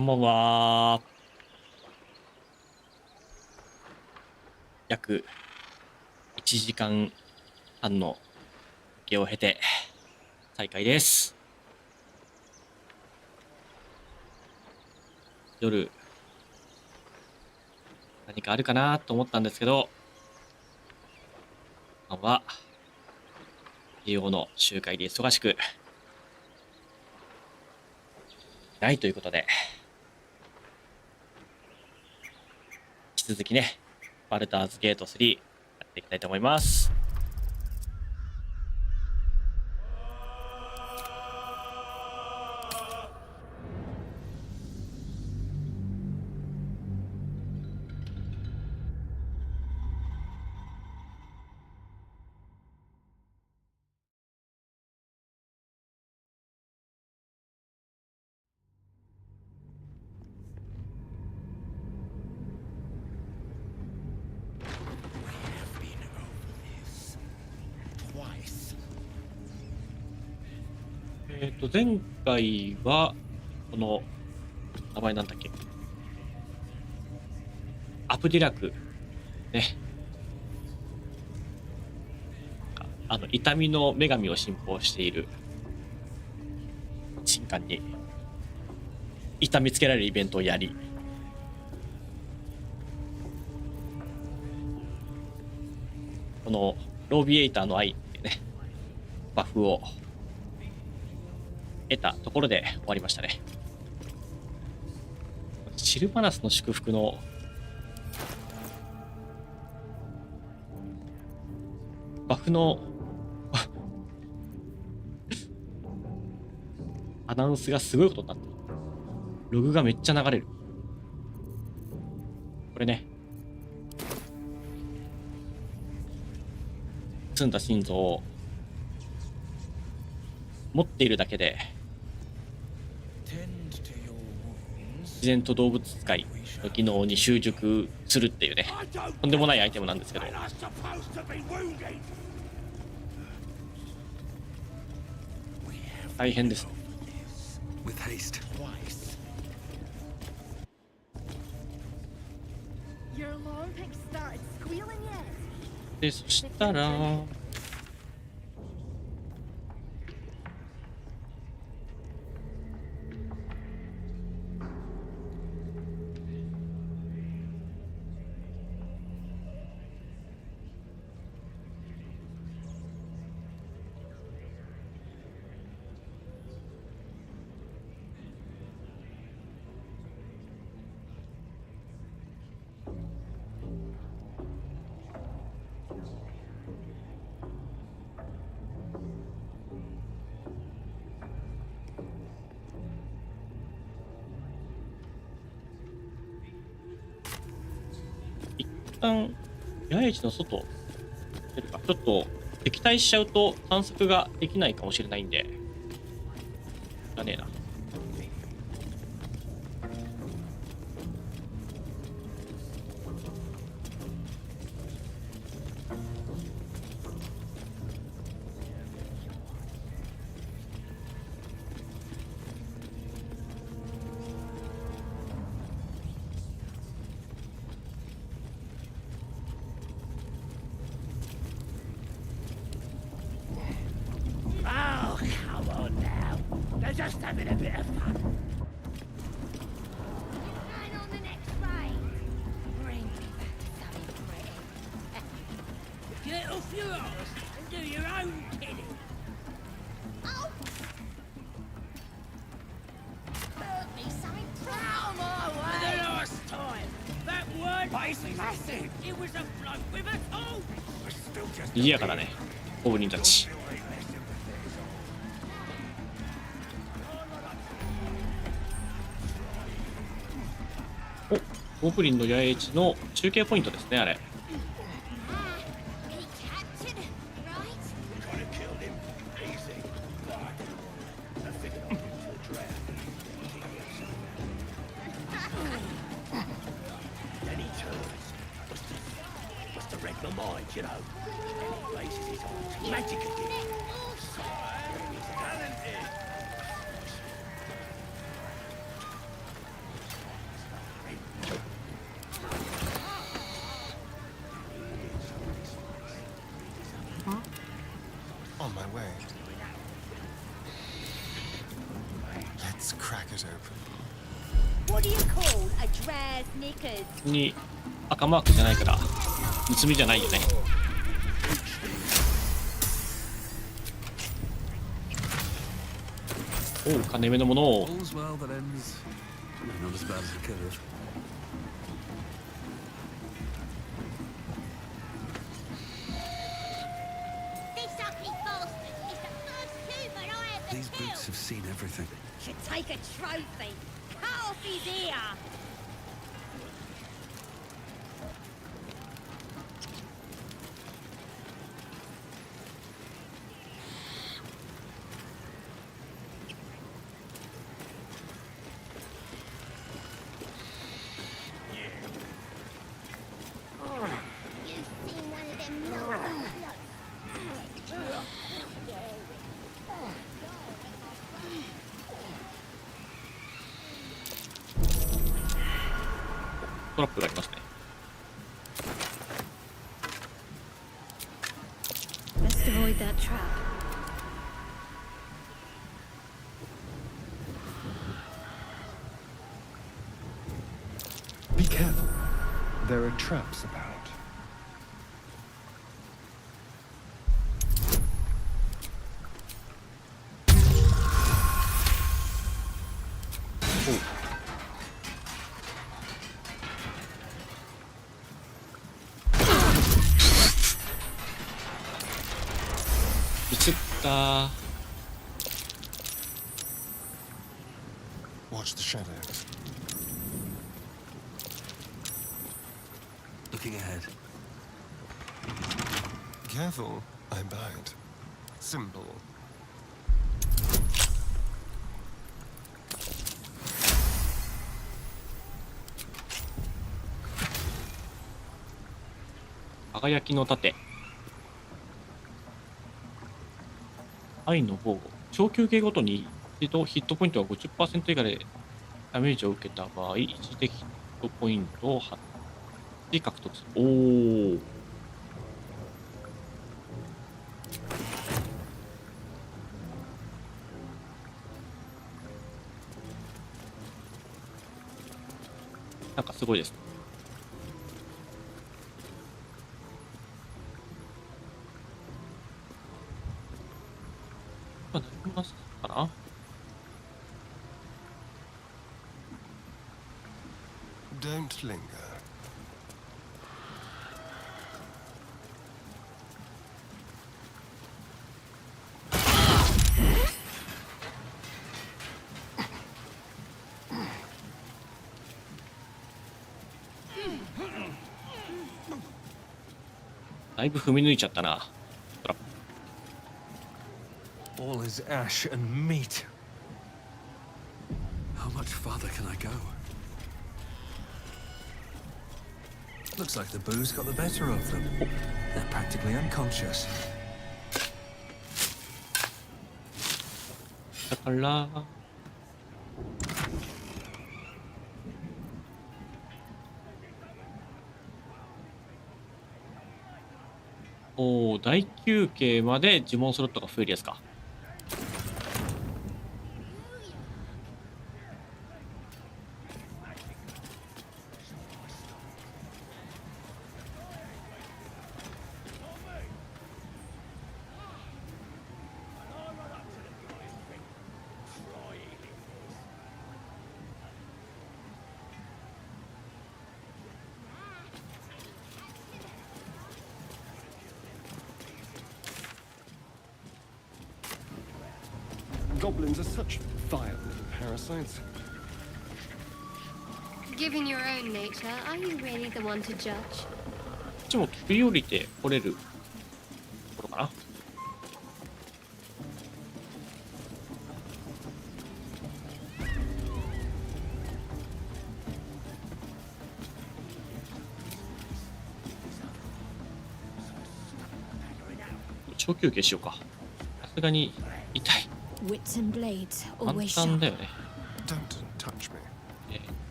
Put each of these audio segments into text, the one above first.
こんばんは。約1時間半の時を経て再開です。夜何かあるかなと思ったんですけど、今は慶応の集会で忙しくないということで、引き続きね、バルダーズゲート3やっていきたいと思います。前回はこの名前なんだっけ、アプディラクね、痛みの女神を信奉している神官に痛みつけられるイベントをやり、このロービエイターの愛っていうねバフを得たところで終わりましたね。シルバナスの祝福のバフのアナウンスがすごいことになってる。ログがめっちゃ流れる。これね、積んだ心臓を持っているだけで自然と動物使いの機能に習熟するっていうね、とんでもないアイテムなんですけど、大変ですね。で、そしたら一旦野営地の外出るか、ちょっと敵対しちゃうと探索ができないかもしれないんで、だねえな。Just having a bit of fun. And on the next raid, bring me back something pretty. Get off your arse and do your own kidding. Oh! Hurt me something out of my way. For the last time, that word is massive. It was a bloke with a tool. We're still just. 賑やかだね、ゴブリンたち。ゴブリンの野営地の中継ポイントですね、あれ。way. Let's crack it open. What do you call a dress knickers? に赤マークじゃないから盗みじゃないよね。おう、金目のものを。 All's well that ends. Not as bad as it could have. This ugly bastard is the first human I ever These killed. boots have seen everything. Should take a trophy. Cut off his ear. You've seen one of them nuts. トラップがありますね。 Best avoid that trap. Be careful. There are traps about. Oh. 映った。 Watch the shadows. Looking ahead. Careful, I bite. Simple. 輝きの盾。愛の防護。長休憩ごとに一度ヒットポイントが 50% 以下でダメージを受けた場合、一時的ヒットポイントを8獲得する。おお。なんかすごいです。なりますかな。Don't linger. だいぶ踏み抜いちゃったな。 All is ash and meat. How much farther can I go? Looks like the booze got the better of them. They're practically unconscious. だからおお、大休憩まで呪文スロットが増えるやつか。Goblins are such vile little parasites. Given your own nature, are you really the one to judge? こっちも飛び降りて来れるところかな。長休憩しようか。さすがに痛い。 Wits and blades 簡 always 単 sharp. だよね。 Don't touch me.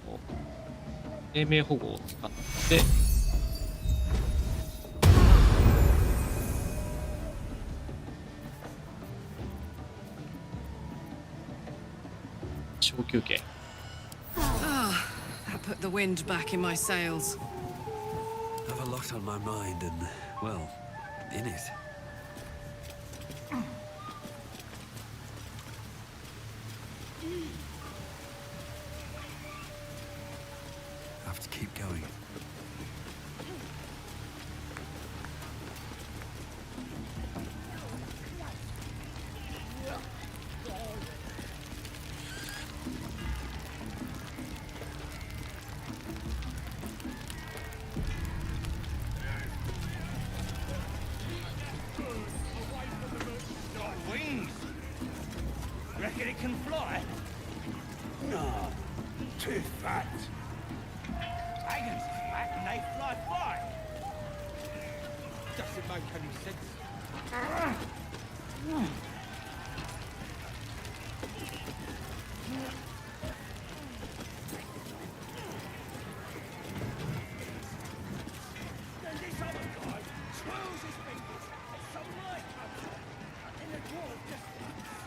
こう生命保護を使って小休憩。 That put the wind back in my sails. I've a lot on my mind and, well, in it. Have to keep going. Wings? Reckon it can fly? No, too fat. Dragons are fat and they fly far. Doesn't make any sense. Then this other guy swirls his fingers and some light comes on. And the dwarf just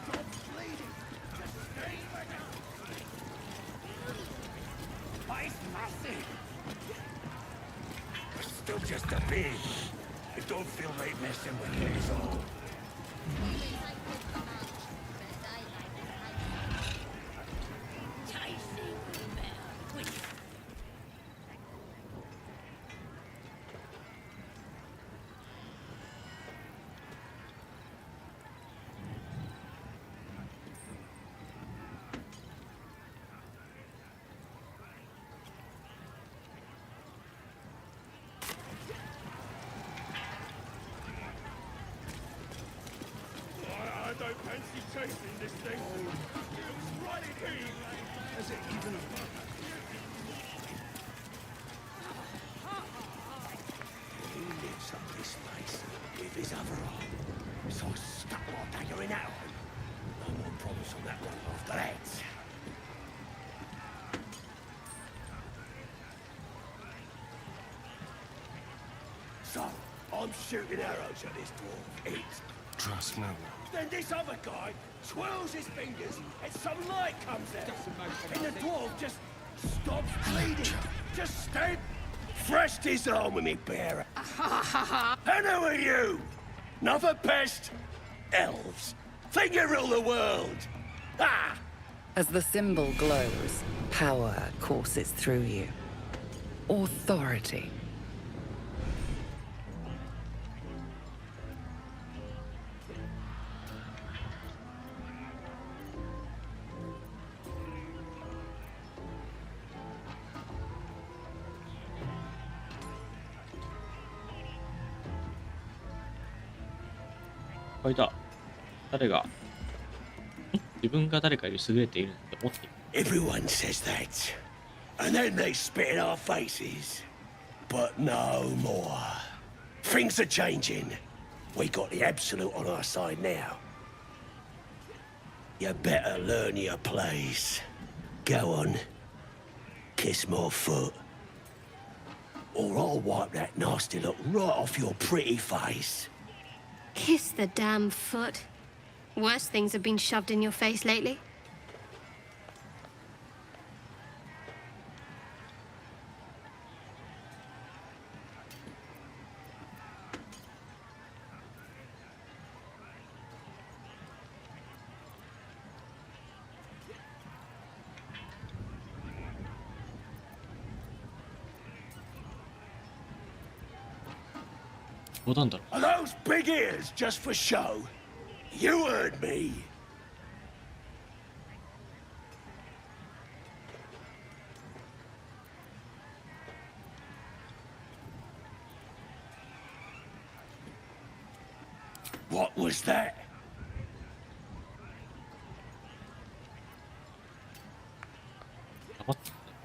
stops bleeding. Just stays back out. But it's massive. It's still just a bit. It don't feel right messing with it at all. I don't fancy chasing this thing. It looks right at me. Has it even a bug? He lives up this place with his other arm. So I stuck my dagger in that one. No more problems on that one after that. So, I'm shooting arrows at this dwarf. It's Trust no one. Then this other guy swirls his fingers and some light comes out. And the dwarf just stops bleeding. Just stand thrashed his arm with me bearer. And who are you? Another pest? Elves. Think you rule the world. Ah! As the symbol glows, power courses through you. Authority.いた。誰が自分が誰かより優れているって思っている。 Everyone says that. And then they spit in our faces. But no more. Things are changing. We got the absolute on our side now. You better learn your place. Go on. Kiss my foot. Or I'll wipe that nasty look right off your pretty face. Kiss the damn foot. Worse things have been shoved in your face lately. Are those big ears just for show? You heard me. What was that?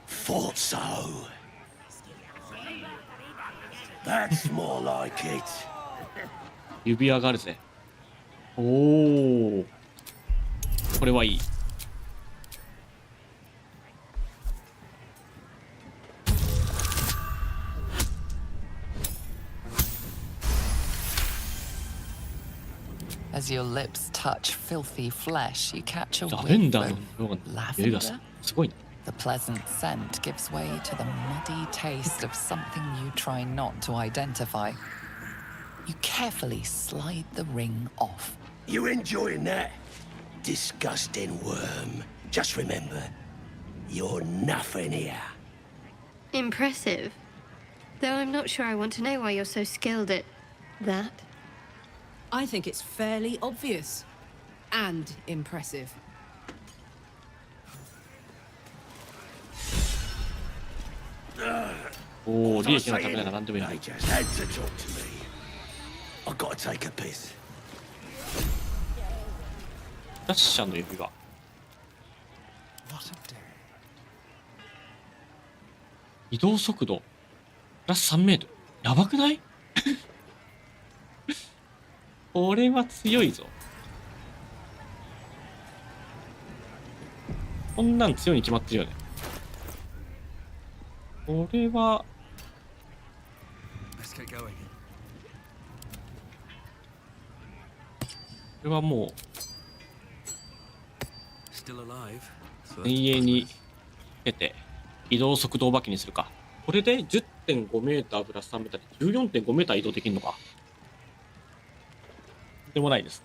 Thought so. That's more like it. 指輪があるぜ。おお。これはいい。As your lips touch filthy flesh, you catch a ラベン whiff ダー of の匂いが匂いが lavender. すごいね。 The pleasant scent gives way to the muddy taste of something you try not to identify. You carefully slide the ring off. You enjoying that? Disgusting worm. Just remember, you're nothing here. Impressive. Though I'm not sure I want to know why you're so skilled at that. I think it's fairly obvious. And impressive. おお、利益のためなら何でもいい。 They just had to talk to me. I gotta take a piss. ラッシャーの指輪。移動速度プラス3メートル。やばくない？これは強いぞ。こんなん強いに決まってるよね。これは Let's get going. これはもう Still alive. So 遠泳につけて移動速度お化けにするか。これで 10.5 メータープラス3メーターで 14.5 メーター移動できるのか。でもないです。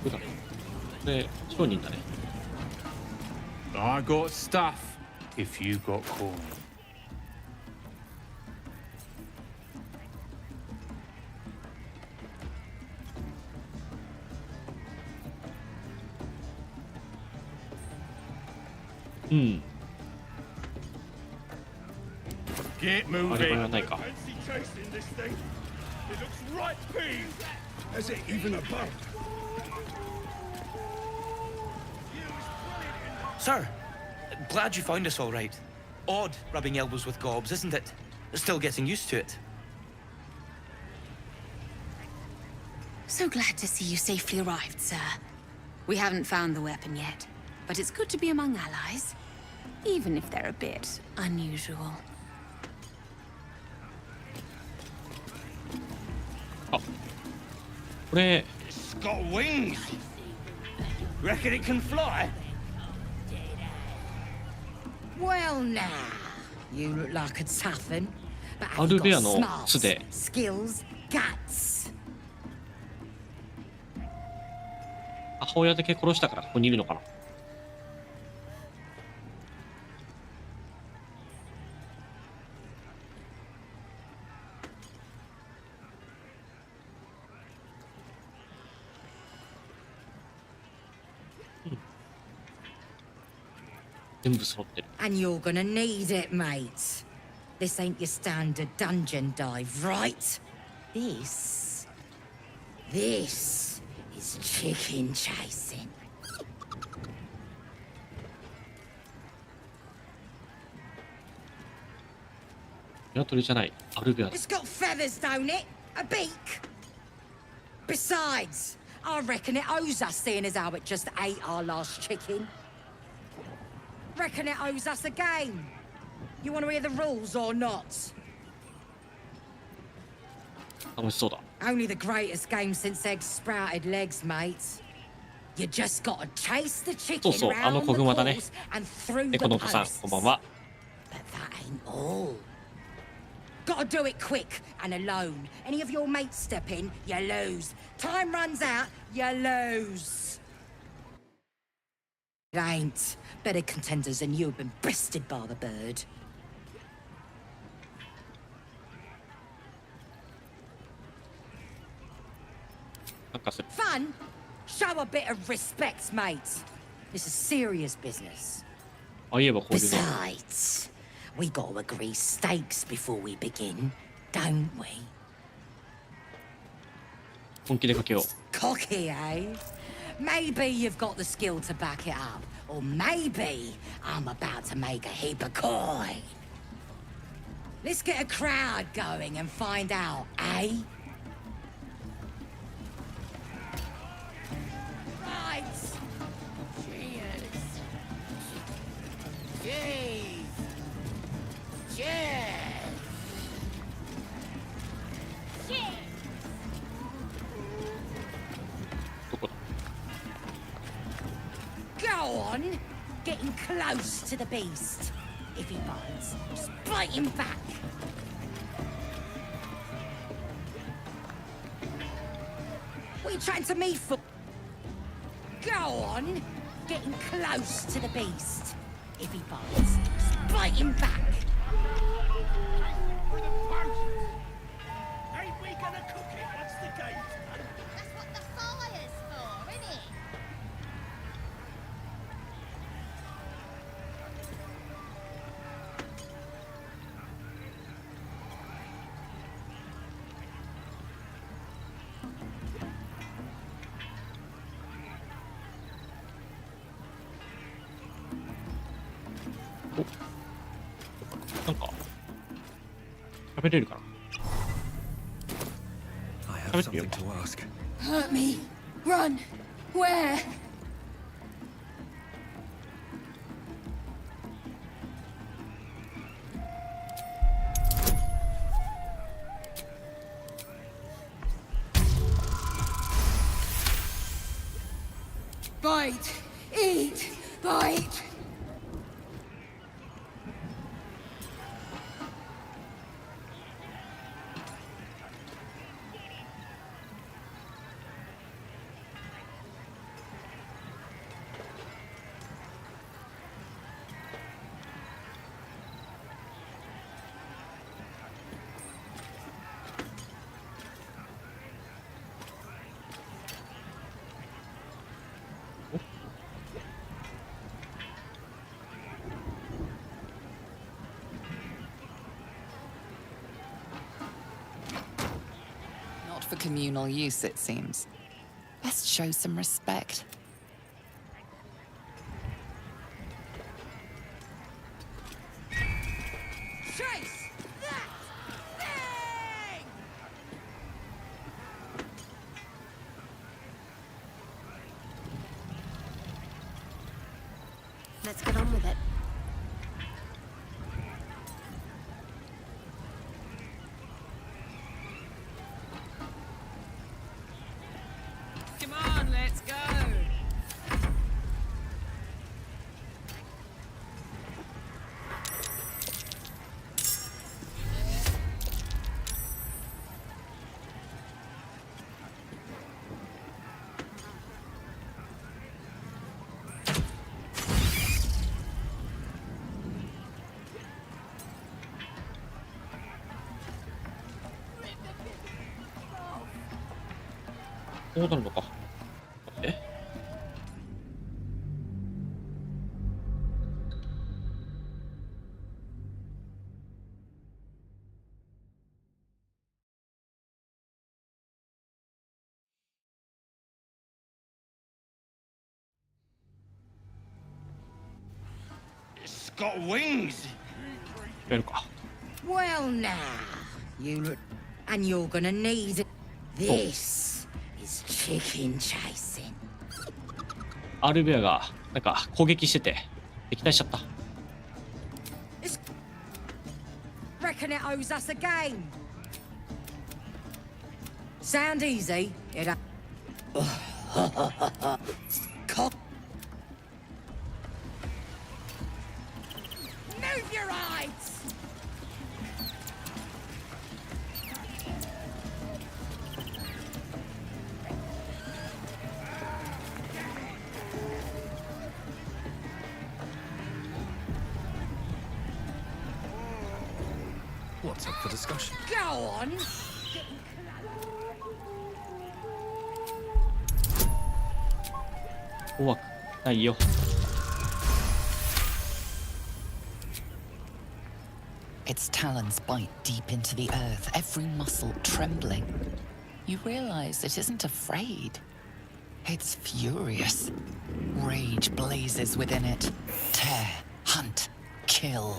どうだろう。これ商人だね。 I got stuff if you got coin. うん。 Get あれはないか。 tasting this thing. It looks right peeved. Has it even a bug? Sir, glad you found us all right. Odd rubbing elbows with gobs, isn't it? Still getting used to it. So glad to see you safely arrived, sir. We haven't found the weapon yet, but it's good to be among allies, even if they're a bit unusual. あ、これ It's got wings. Reckon it can fly? Well, now, you look like a tough un, but ア have ル you ベア got の smarts, 巣で skills, guts? 母親だけ殺したからここにいるのかな。全部揃ってる。 And you're gonna need it, mate. This ain't your standard dungeon dive, right? This is chicken chasing. 鶏じゃない。アルベアだ。 It's got feathers, don't it? A beak. Besides, I reckon it owes us, seeing as how it just ate our last chicken. Reckon it owes us a game. You want to hear the rules or not? 楽しそうだ。 Only the greatest game since eggs sprouted legs, mate. You just gotta chase the そう chicken そう、あの round 子 the グマだね。 course and through 猫 the のお父さん、 posts. こんばんは。 But that ain't all. Gotta do it quick and alone. Any of your mates step in, you lose. Time runs out, you lose. It ain't. Better contenders than you have been bested by the bird. かせる。 Fun? Show a bit of respect, mate. This is serious business. あ、言えばこういうの。 Besides, we got to agree stakes before we begin, don't we? 本気でかけよう。 Cocky, eh? Maybe you've got the skill to back it up, or maybe I'm about to make a heap of coin. Let's get a crowd going and find out, eh? Right. Cheers. Cheers. Cheers. Cheers. どこだ。 Go on, getting close to the beast. If he bites, just bite him back. What are you trying to me for? Go on, getting close to the beast. If he bites, just bite him back. Ain't we gonna cook it once the game's done? That's what the fire's for, isn't it? Oh. なんか喋れるかな。 I have something to ask. Hurt me. Run. Where? Bite. Eat. Bite. Not for communal use, it seems. Best show some respect. Chase that thing! Let's get on with it. Come on, let's go. Oh. こうなるのか。え。 It's got wings. やるか。 Well, now, you look, and you're gonna need it. This is chicken chasing. アルベアがなんか攻撃してて撃退しちゃった。 Reckon it owes us a game. Sound easy? It. Cock. Move your eyes. What's up for discussion? Go on. 怖くないよ。Its talons bite deep into the earth, every muscle trembling. You realize it isn't afraid. It's furious. Rage blazes within it. Tear, hunt, kill.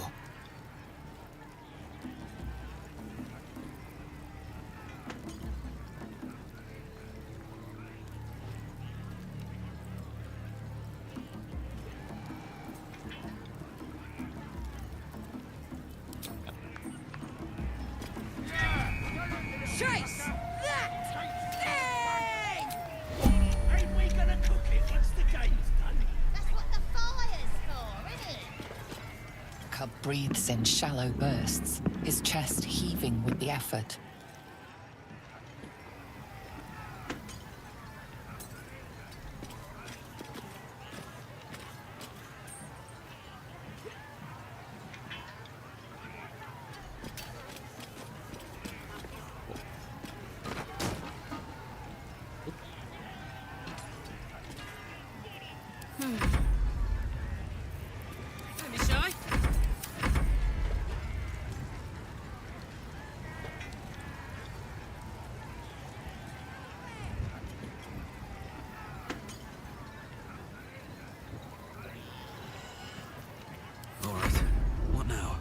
Chase that thing! Ain't we gonna cook it once the game's done? That's what the fire's for, isn't it? Cub breathes in shallow bursts, his chest heaving with the effort. Don't be shy. All right. What now?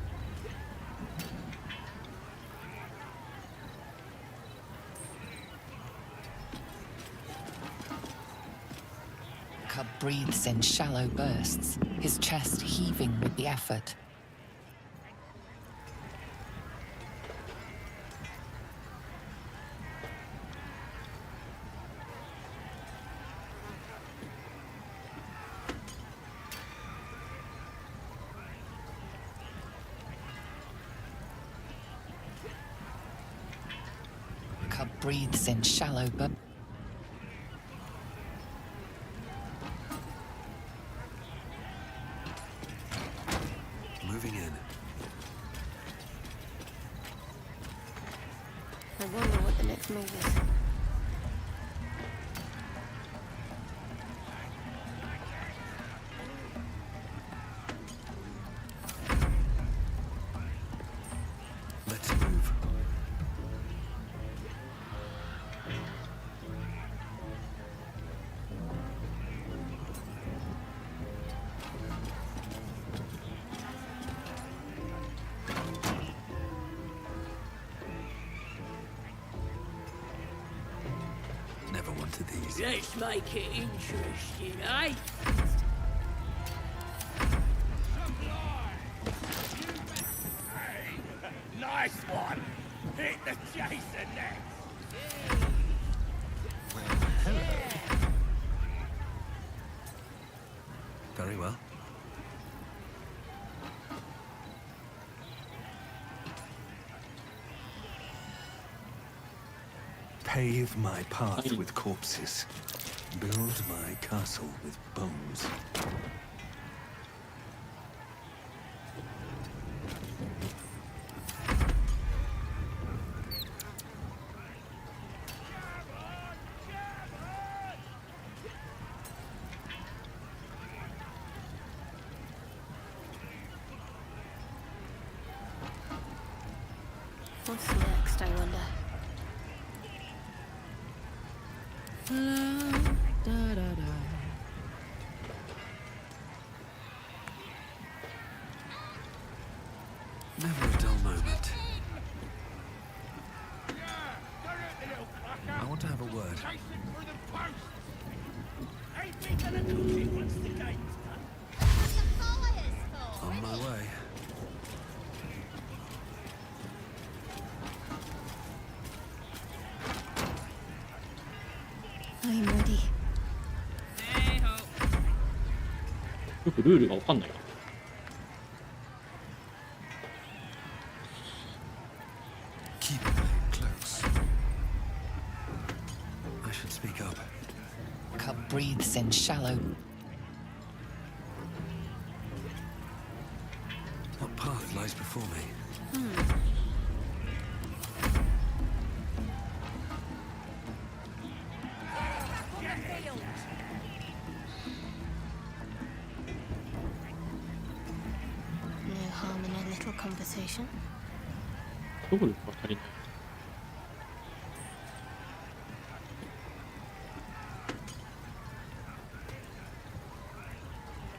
Cub breathes in shallow bursts, his chest heaving with the effort. Cub breathes in shallow bursts. Moving in. I wonder what the next move is. Let's move. Never wanted these. Let's make it interesting, eh? Nice one! Hit the chaser next! Very well. Pave my path with corpses. Build my castle with bones. What's next, I wonder? Never a dull moment. I want to have a word. Ain't we gonna cook it once the game's done? That's what the fire's for, On my isn't it? way. I'm ready. Hey ho. よくルールがわかんないな。Keep it close. I should speak up. Cub breathes in shallow. What path lies before me? conversation. 動力が足りない。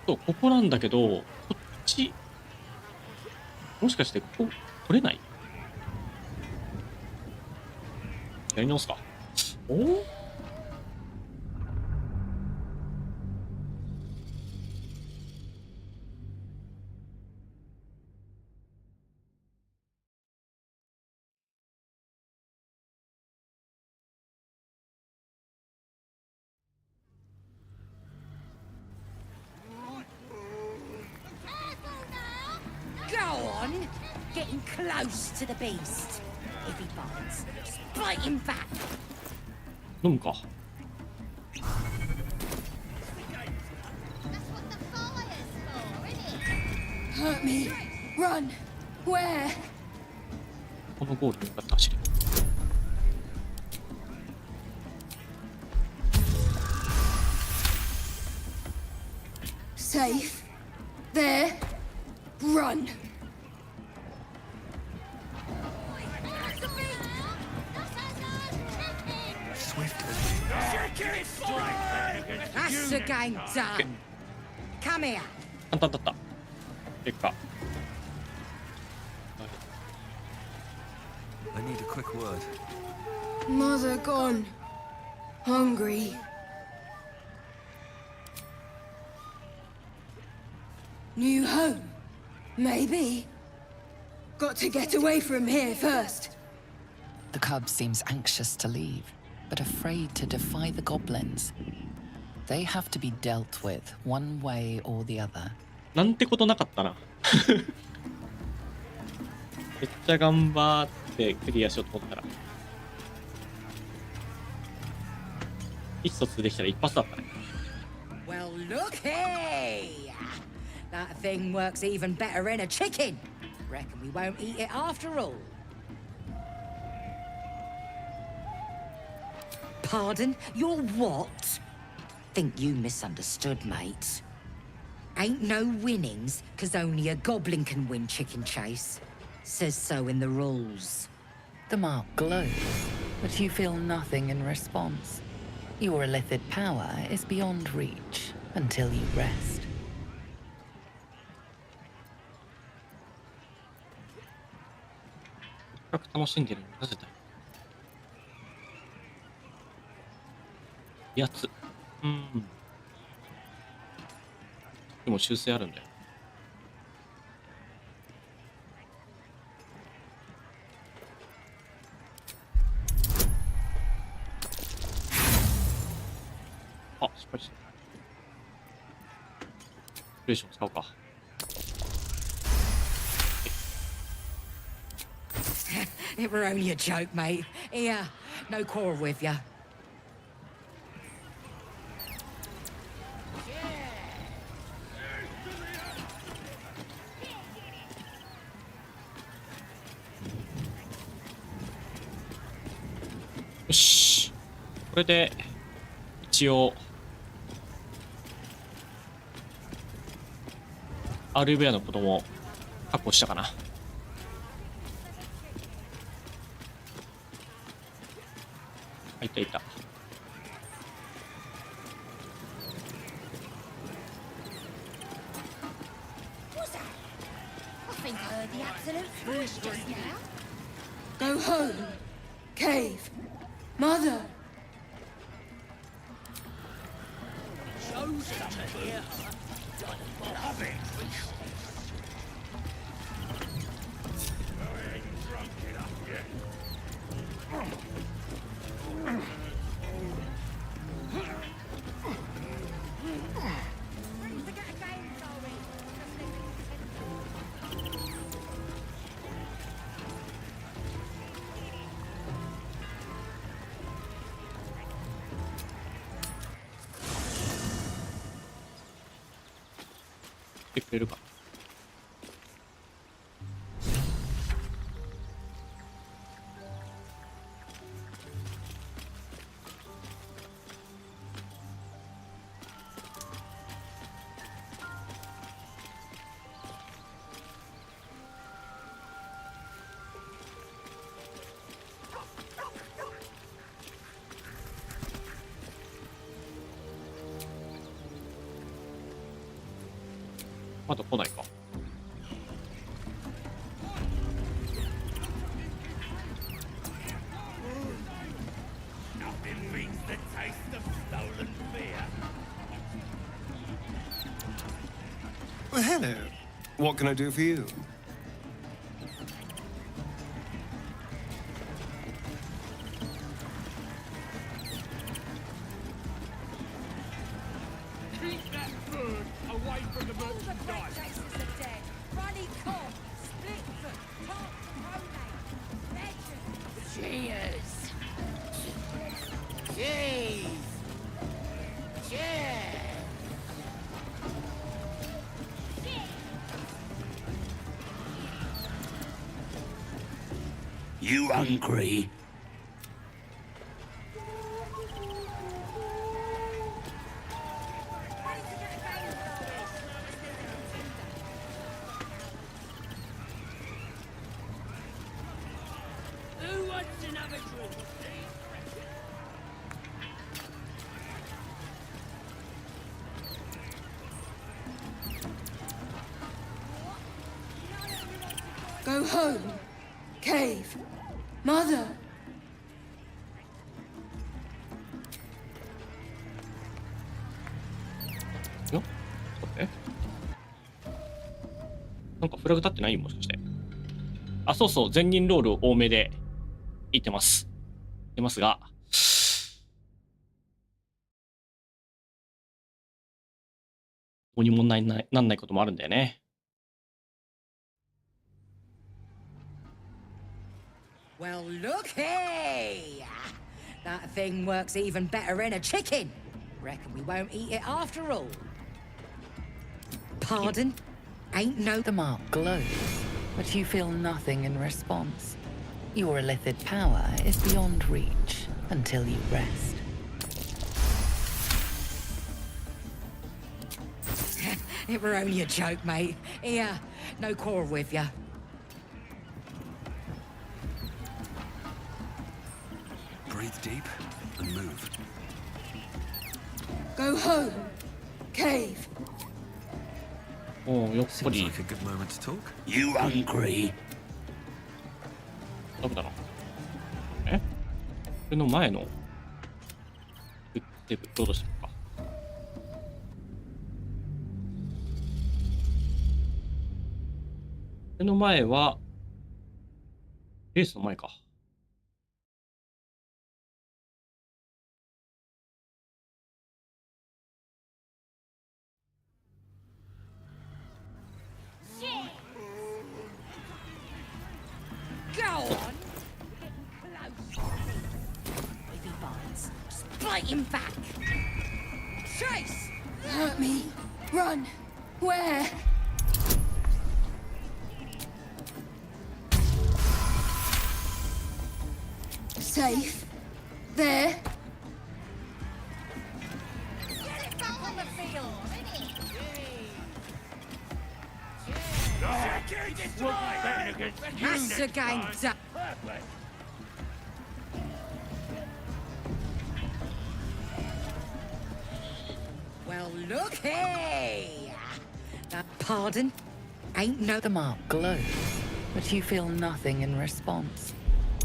そう、ここなんだけど、こっち、もしかしてここ取れない？やり直すか。おお？Go on! Getting close to the beast. If he bites, just bite him back. 飲むか。Hurt me. Run. Where? このゴールに向かって走る。Safe. There. Run. That's the game done. Come here. 簡単だった。結果。I need a quick word. Mother gone. Hungry. New home. Maybe. Got to get away from here first. The cub seems anxious to leave, but afraid to defy the goblins. They have to be dealt with one way or the other. なんてことなかったな。めっちゃ頑張ってクリアしようと思ったら、意思疎通できたら一発だったね。Well, looky! That thing works even better in a chicken. Reckon we won't eat it after all. Pardon? You're what? Think you misunderstood, mate. Ain't no winnings, 'cause only a goblin can win chicken chase. Says so in the rules. The mark glows, but you feel nothing in response. Your illithid power is beyond reach until you rest. せっかく楽しんでるのになぜだよ。やつ。でも修正あるんだよ。あ、失敗した。クレーション使おうか。It were only a joke, mate. Here, no quarrel with ya. よし。これで、一応、RVA の子供、確保したかな。いたいた。I think I heard the absolute thrush just now. Go home. Cave. Mother. Shows up here.来てくれるか。まだ来ないか。Nothing beats the taste of stolen beer. Well, hello. What can I do for you? Keep that bird away from the merchandise. Chasers are dead. Runny Cobb, Splitfoot, Top, Pronate, Legend. Cheers. Cheese. Cheers. You hungry? Who wants another drink? Go home. Cave. Mother. よっ、待って。なんかフラグ立ってない？もしかして。あ、そうそう、全人ロール多めでいってます。いますが、どうにもなんないこともあるんだよね。Well, looky! That thing works even better in a chicken. Reckon we won't eat it after all. Pardon? Ain't no... The mark glows, but you feel nothing in response. Your illithid power is beyond reach until you rest. It were only a joke, mate. Here, no quarrel with ya. Breathe deep and move. Go home. Cave. おお、やっぱ Seems り like a good moment to talk. You hungry? ダメだな。え？これの前のでどうしたのか。これの前はレースの前か。Go on! Close. Baby Barnes, spite him back! Chase! Hurt me. Run. Where? Safe. There. Get it back on the field. That's the game done. Well, looky! Pardon? Ain't no... The mark glows, but you feel nothing in response.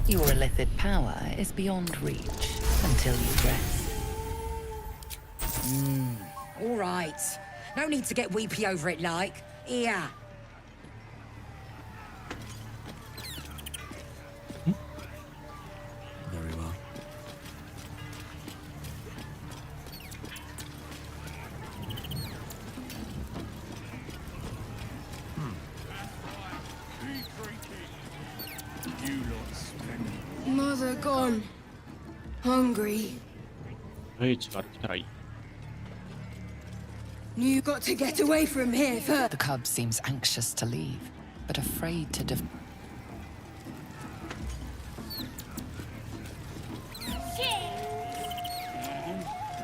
Your illithid power is beyond reach until you rest. All right. No need to get weepy over it, like. Here. Very well. Mother gone. Hungry. 大地から来たらいい。 You got to get away from here first. The cub seems anxious to leave, but afraid to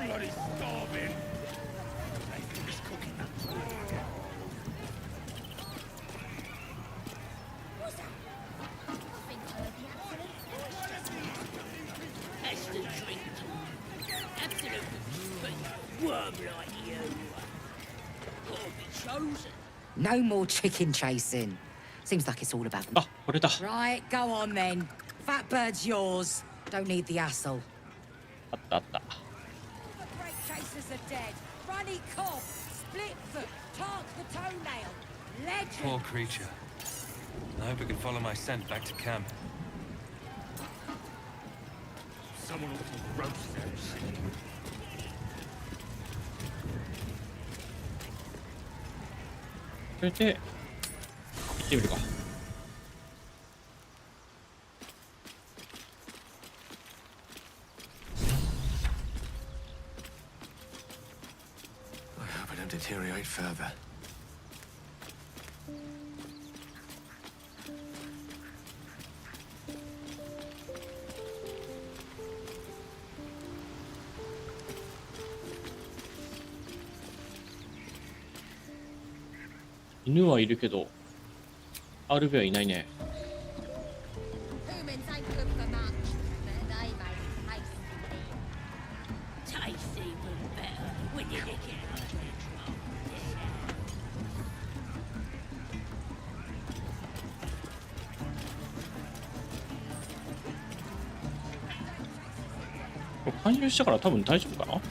Bloody starving. They finished cooking that food. That's the drink. Absolutely. But worm like you. Gotta be chosen. No more chicken chasing. Seems like it's all about. あ、これだ。 Right, go on then. Fat bird's yours. Don't need the hassle. あったあった。 All the great chasers are dead. Runny cob, split foot, tark the toenail. Legend. Poor creature. I hope it can follow my scent back to camp. Someone ought to roast them. それで、行ってみるか。I hope I don't deteriorate further. 犬はいるけど、RB はいないね。 Humans ain't good for much, but they make taste. Tastes even better when you get it out of control. 勧誘したから多分大丈夫かな。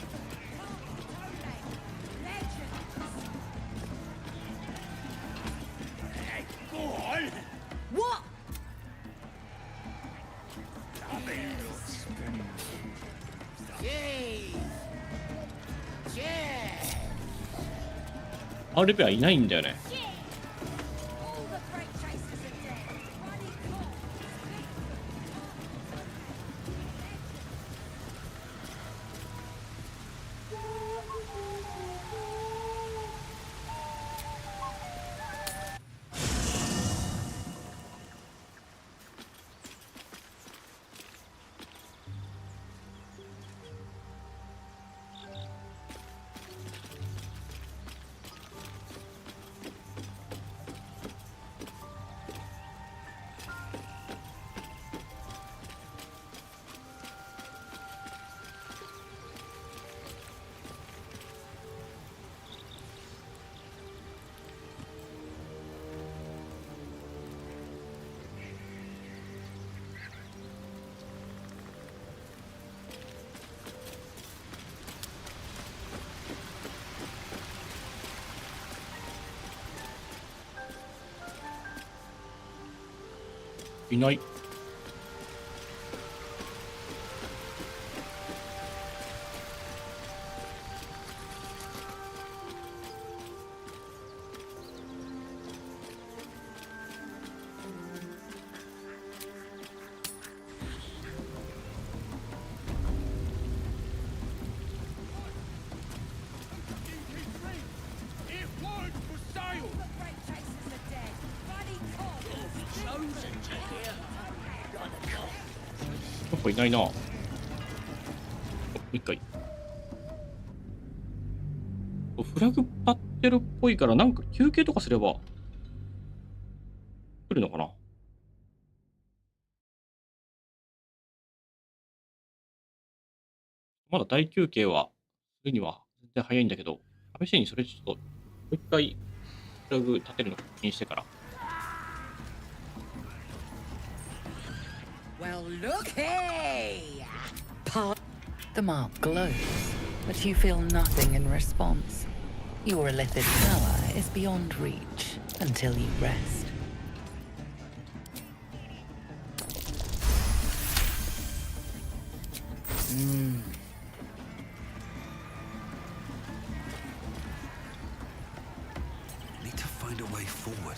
What? RB はいないんだよね。 All the great chasers are dead. Runny cob, split foot. いない。It was for sale. The great chasers are dead. Runny cob. Chosen to hear. どこいないな。もう一回。フラグ立ってるっぽいからなんか休憩とかすれば来るのかな。まだ大休憩はするには全然早いんだけど、試しにそれちょっともう一回フラグ立てるの確認してから。 Well, looky! The mark glows, but you feel nothing in response. Your illithid power is beyond reach until you rest. Need to find a way forward.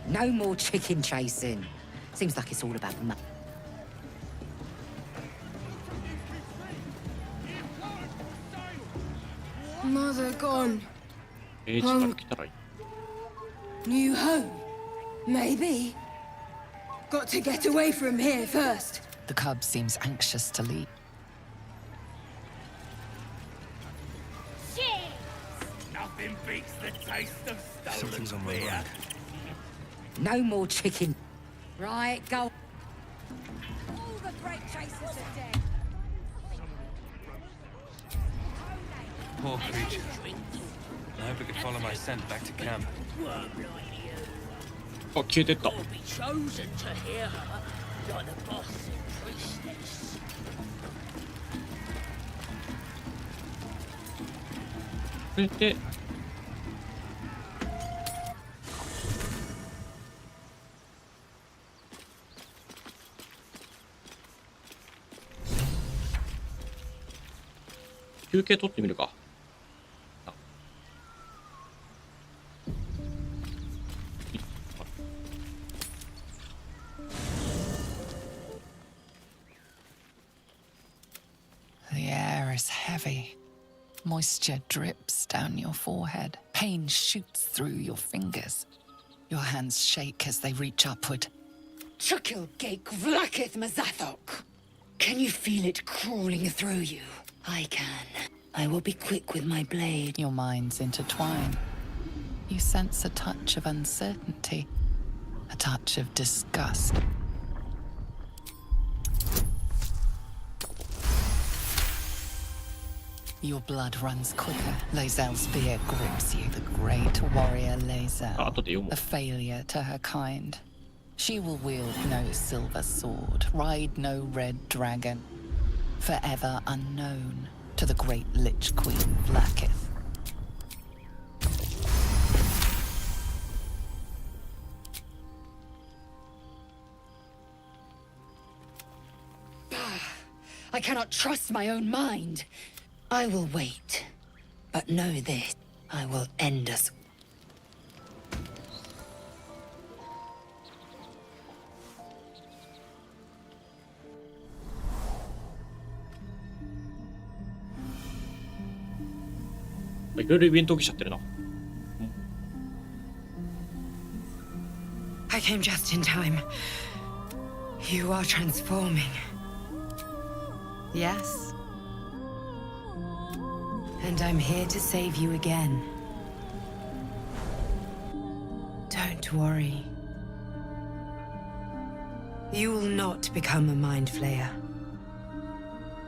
No more chicken chasing. Seems like it's all about the money. Mother gone. エイジから来たらいい。 New home. Maybe. Got to get away from here first. The cub seems anxious to leave. Shit! Nothing beats the taste of stolen Something's on my beer. mind. No more chicken. Right, go. All the great chasers are dead. Poor creature. I hope it could follow my scent back to camp. あ、消えてった。 Or be chosen to hear her, like the boss and priestess. それで休憩取ってみるか。The air is heavy. Moisture drips down your forehead. Pain shoots through your fingers. Your hands shake as they reach upward. Chukil Gake Vlakith Mazathok. Can you feel it crawling through you? I can. I will be quick with my blade. Your minds intertwine. You sense a touch of uncertainty, a touch of disgust. Your blood runs quicker. Lae'zel's spear grips you. The great warrior Lae'zel, a failure to her kind. She will wield no silver sword, ride no red dragon, forever unknown to the great Lich Queen Vlakith. I cannot trust my own mind. I will wait. But know this, I will end us. I ろいろイベント起きちゃってるな。I came just in time. You are transforming. Yes. And I'm here to save you again. Don't worry. You will not become a mind flayer.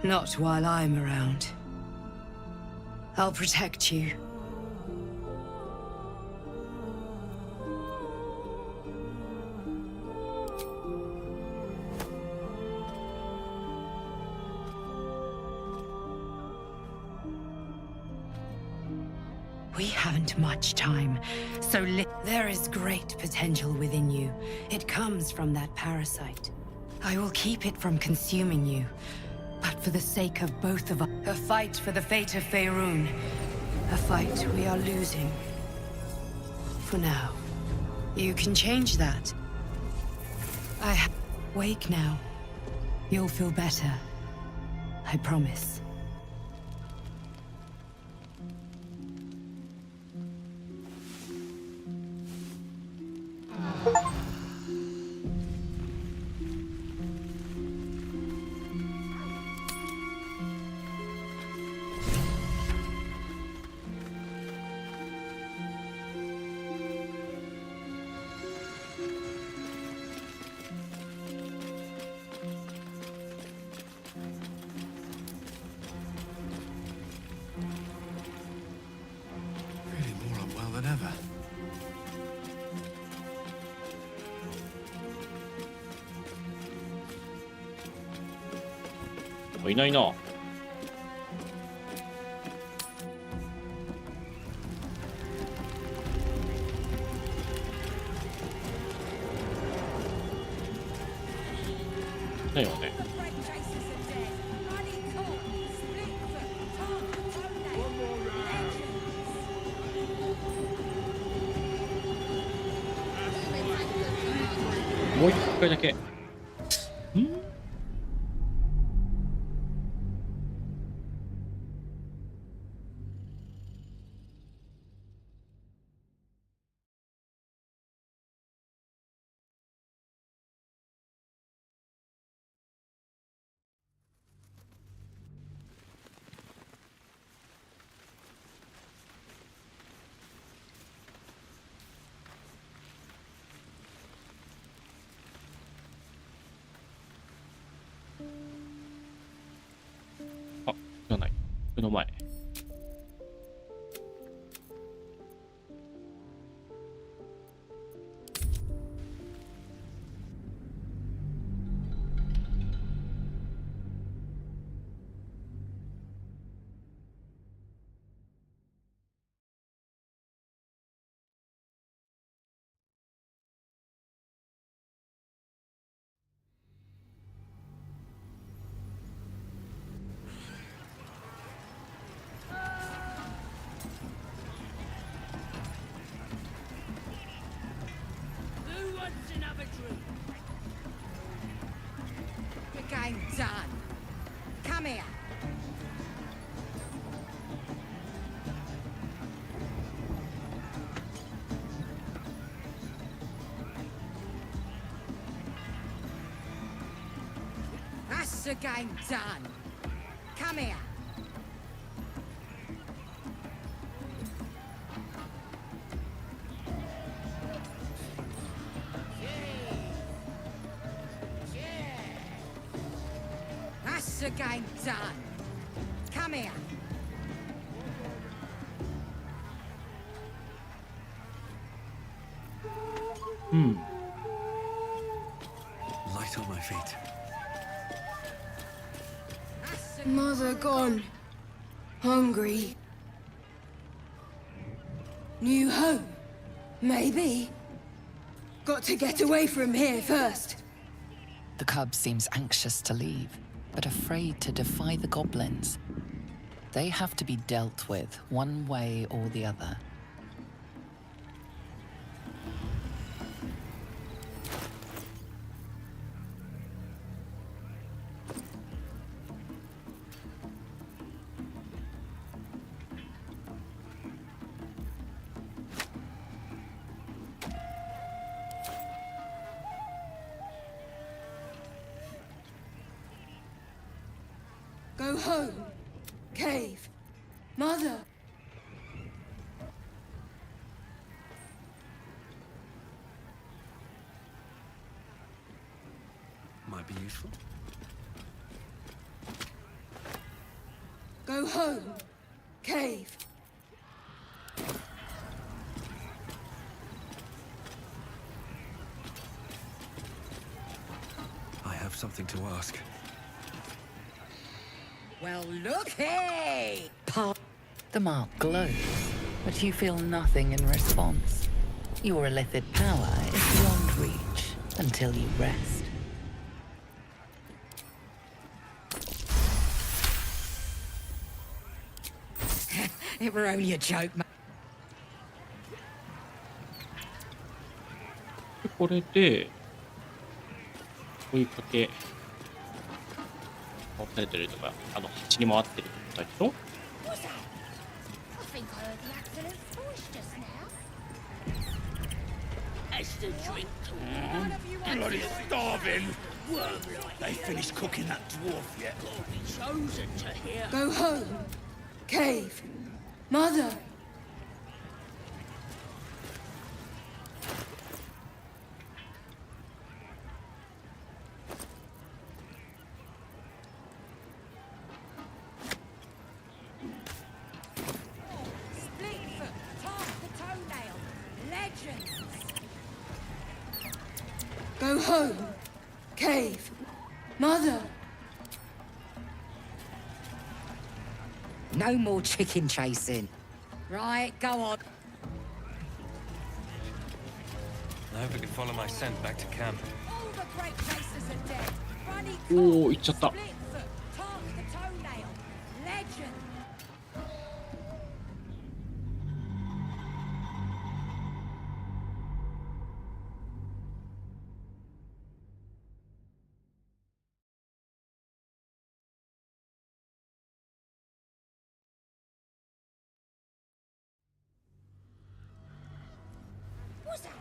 Not while I'm around. I'll protect you. We haven't much time, so there is great potential within you. It comes from that parasite. I will keep it from consuming you, but for the sake of both of us, a fight for the fate of Faerun. A fight we are losing. For now. You can change that. Wake now. You'll feel better. I promise. Really more unwell than ever. いないな。だよね。もう一回だけ。ん？あ、じゃない。目の前。another drink. The game done. Come here. That's the game done. Come here. That's the game done. Come here. Light on my feet. Mother gone. Hungry. New home. Maybe. Got to get away from here first. The cub seems anxious to leave, but afraid to defy the goblins. They have to be dealt with one way or the other. Go home. Cave. Mother. Might be useful. Go home. Cave. I have something to ask. Well, looky! The mark glows, but you feel nothing in response. Your illithid power is beyond reach until you rest. It were only a joke, mate. でこれで追いかけ回されてるとか走り回ってる状態でしょ。 What's that? I think I heard the accident voice just now. As the drink comes, Bloody starving! They finished cooking that dwarf yet? gotta be chosen to hear. Go home. Cave. Mother. Split foot, top the toenail. Legends. Go home. Cave. Mother. No more chicken chasing. Right, go on. I hope I can follow my scent back to camp. All the great chasers are dead. Funny おお、行っちゃった。 split foot, top the toenail. Legend. What's that?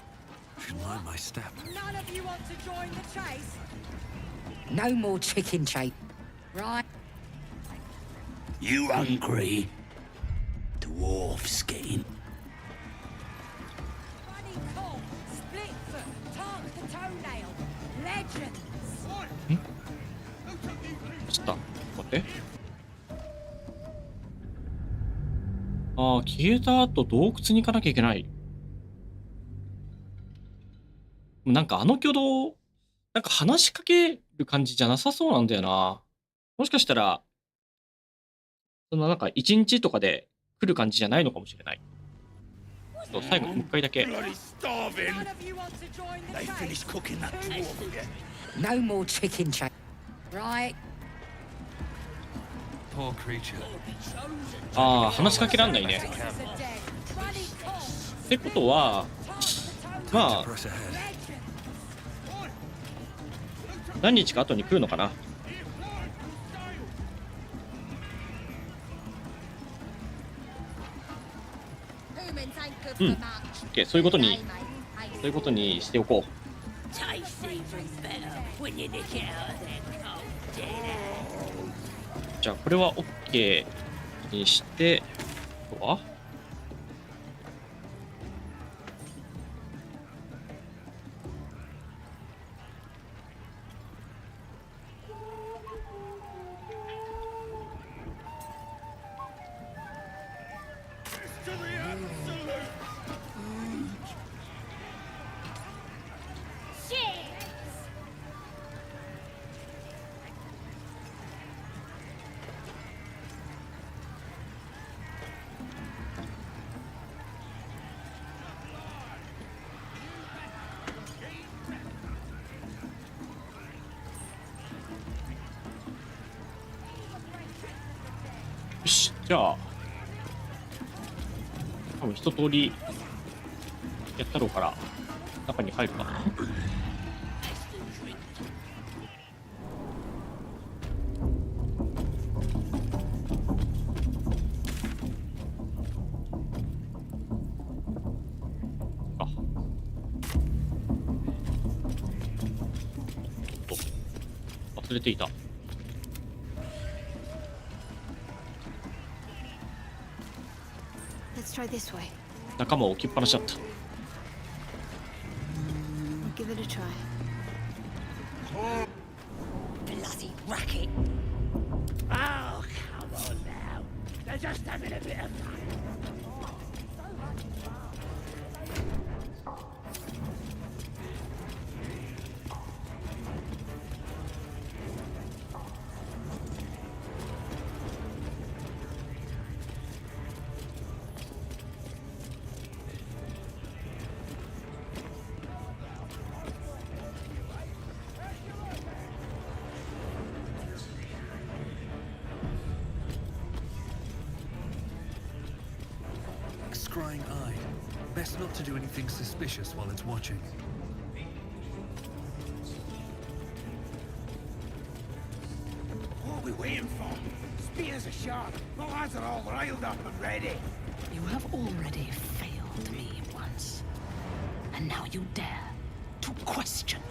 Should mind my step. None of you want to join the chase? No more chicken chase. Right. You hungry? Dwarf skin. Funny call. Split foot, top the toenail. Legends. ちょっと待って。ああ、消えた後洞窟に行かなきゃいけない。なんか挙動、なんか話しかける感じじゃなさそうなんだよな。もしかしたら、なんか一日とかで来る感じじゃないのかもしれない。ちょっと最後もう一回だけ。 Bloody starving! They finished cooking that dwarf yet? No more chicken chase. Right. Poor creature. ああ、話しかけらんないね。 Chasers are dead. Funny call. ってことは、まあ、 Press ahead. 何日か後に来るのかな。うん。OK、そういうことにしておこう。じゃあこれは OK にして、あとはよし、じゃあ多分一通りやったろうから中に入るかな。あ、忘れていた。Try this way. 仲間を置きっぱなしだった。I'll give it a try. Bloody racket! Oh, come on now. They're just having a bit of fun. Scrying-eyed. Best not to do anything suspicious while it's watching. What are we waiting for? Spears are sharp. My lads are all riled up and ready. You have already failed me once. And now you dare to question.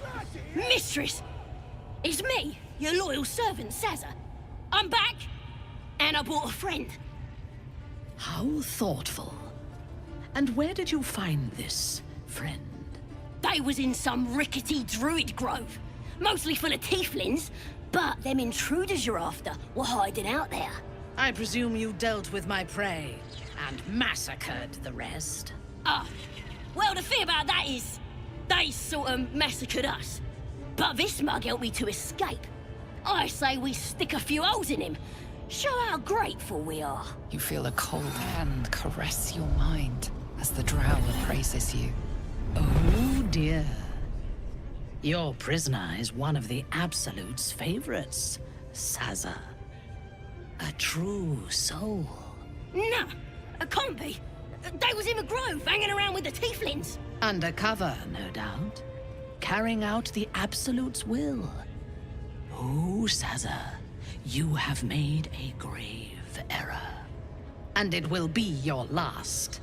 Mistress! It's me, your loyal servant, Sazza. I'm back, and I brought a friend. How thoughtful. And where did you find this friend? They was in some rickety druid grove, mostly full of tieflings, but them intruders you're after were hiding out there. I presume you dealt with my prey and massacred the rest. Well, the thing about that is, they sort of massacred us. But this mug helped me to escape. I say we stick a few holes in him. Show how grateful we are. You feel a cold hand caress your mind as the drow appraises you. Oh dear. Your prisoner is one of the Absolute's favorites, Sazza. A true soul. Nah, it can't be. They was in the grove, hanging around with the tieflings. Undercover, no doubt. Carrying out the Absolute's will. Oh, Sazza, you have made a grave error. And it will be your last.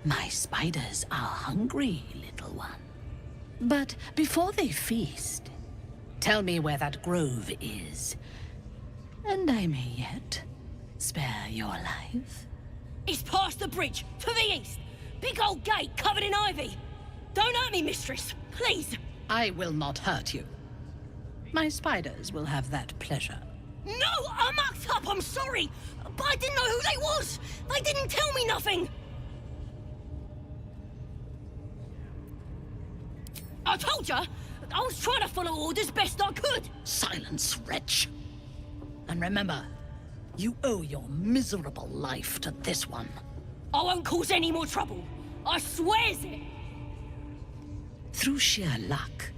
My spiders are hungry, little one. But before they feast, tell me where that grove is. And I may yet spare your life. It's past the bridge, to the east. Big old gate covered in ivy. Don't hurt me, mistress, please. I will not hurt you. My spiders will have that pleasure. No, I mucked up, I'm sorry. But I didn't know who they was. They didn't tell me nothing. I told ya, I was trying to follow orders best I could. Silence, wretch. And remember, you owe your miserable life to this one. I won't cause any more trouble. I swears it. Through sheer luck,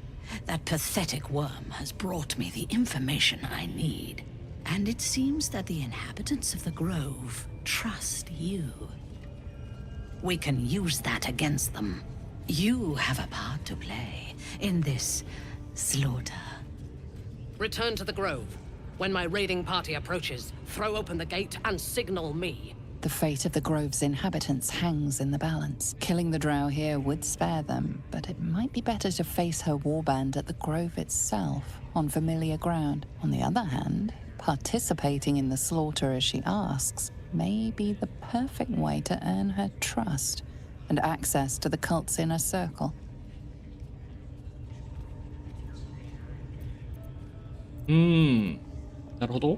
that pathetic worm has brought me the information I need. And it seems that the inhabitants of the Grove trust you. We can use that against them. You have a part to play in this slaughter. Return to the grove. When my raiding party approaches, throw open the gate and signal me. The fate of the grove's inhabitants hangs in the balance. Killing the drow here would spare them, but it might be better to face her warband at the grove itself, on familiar ground. On the other hand, participating in the slaughter as she asks may be the perfect way to earn her trust and access to the cult's inner circle. なるほど。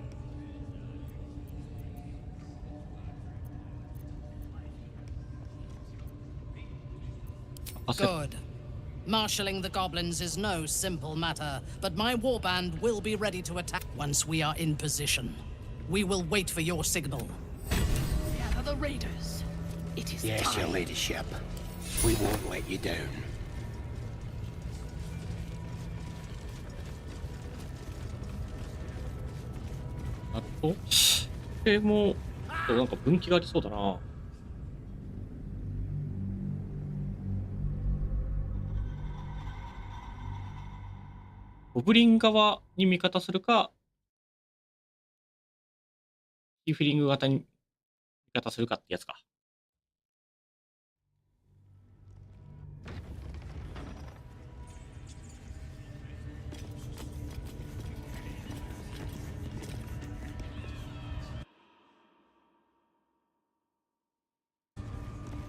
Good. Marshalling the goblins is no simple matter, but my warband will be ready to attack once we are in position. We will wait for your signal. Gather the raiders. It is Yes, time. your ladyship. We won't let you down. なるほど。でもなんか分岐がありそうだな。ゴブリン側に味方するか、ティーフリング型に味方するかってやつか。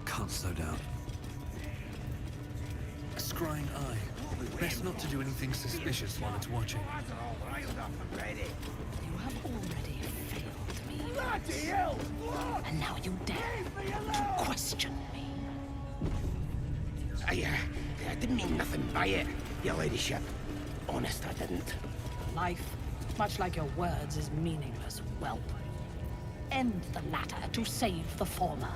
Can't slow down. A scrying eye. Best not to do anything suspicious while it's watching. You have already failed me. Bloody hell! And now you dare to question me. I didn't mean nothing by it, your ladyship. Honest, I didn't. Life, much like your words, is meaningless whelp. End the latter to save the former.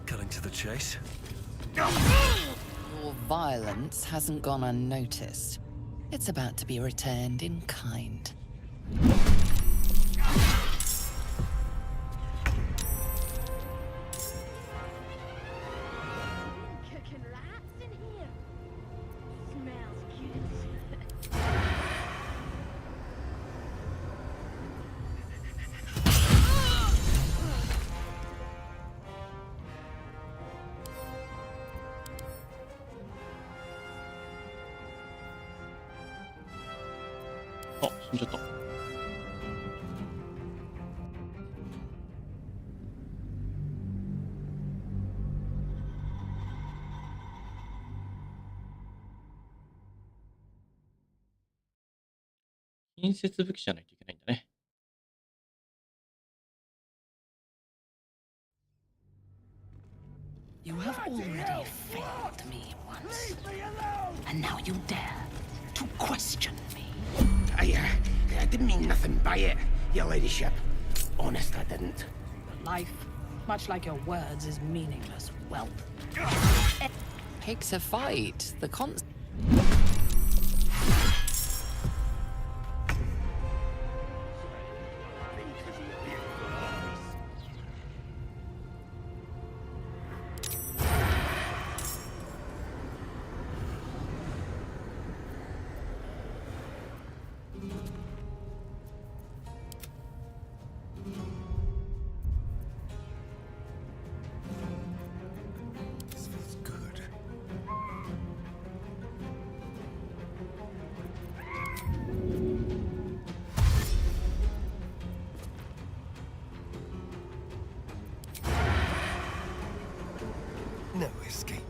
Cutting to the chase. Your violence hasn't gone unnoticed. It's about to be returned in kind. Cooking rats in here. Smells good.あ、死んじゃった。近接武器じゃないといけないんだね。You have already failed me once. And now you dare to question me. I didn't mean nothing by it, your ladyship. Honest, I didn't. Life, much like your words, is meaningless whelp. Pick to fight. The This feels good. No escape.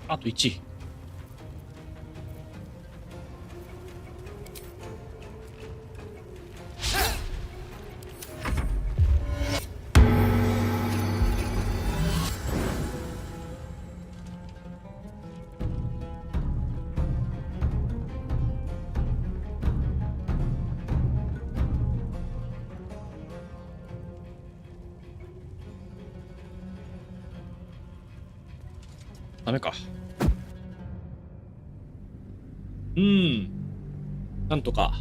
あと1。ダメか。なんとか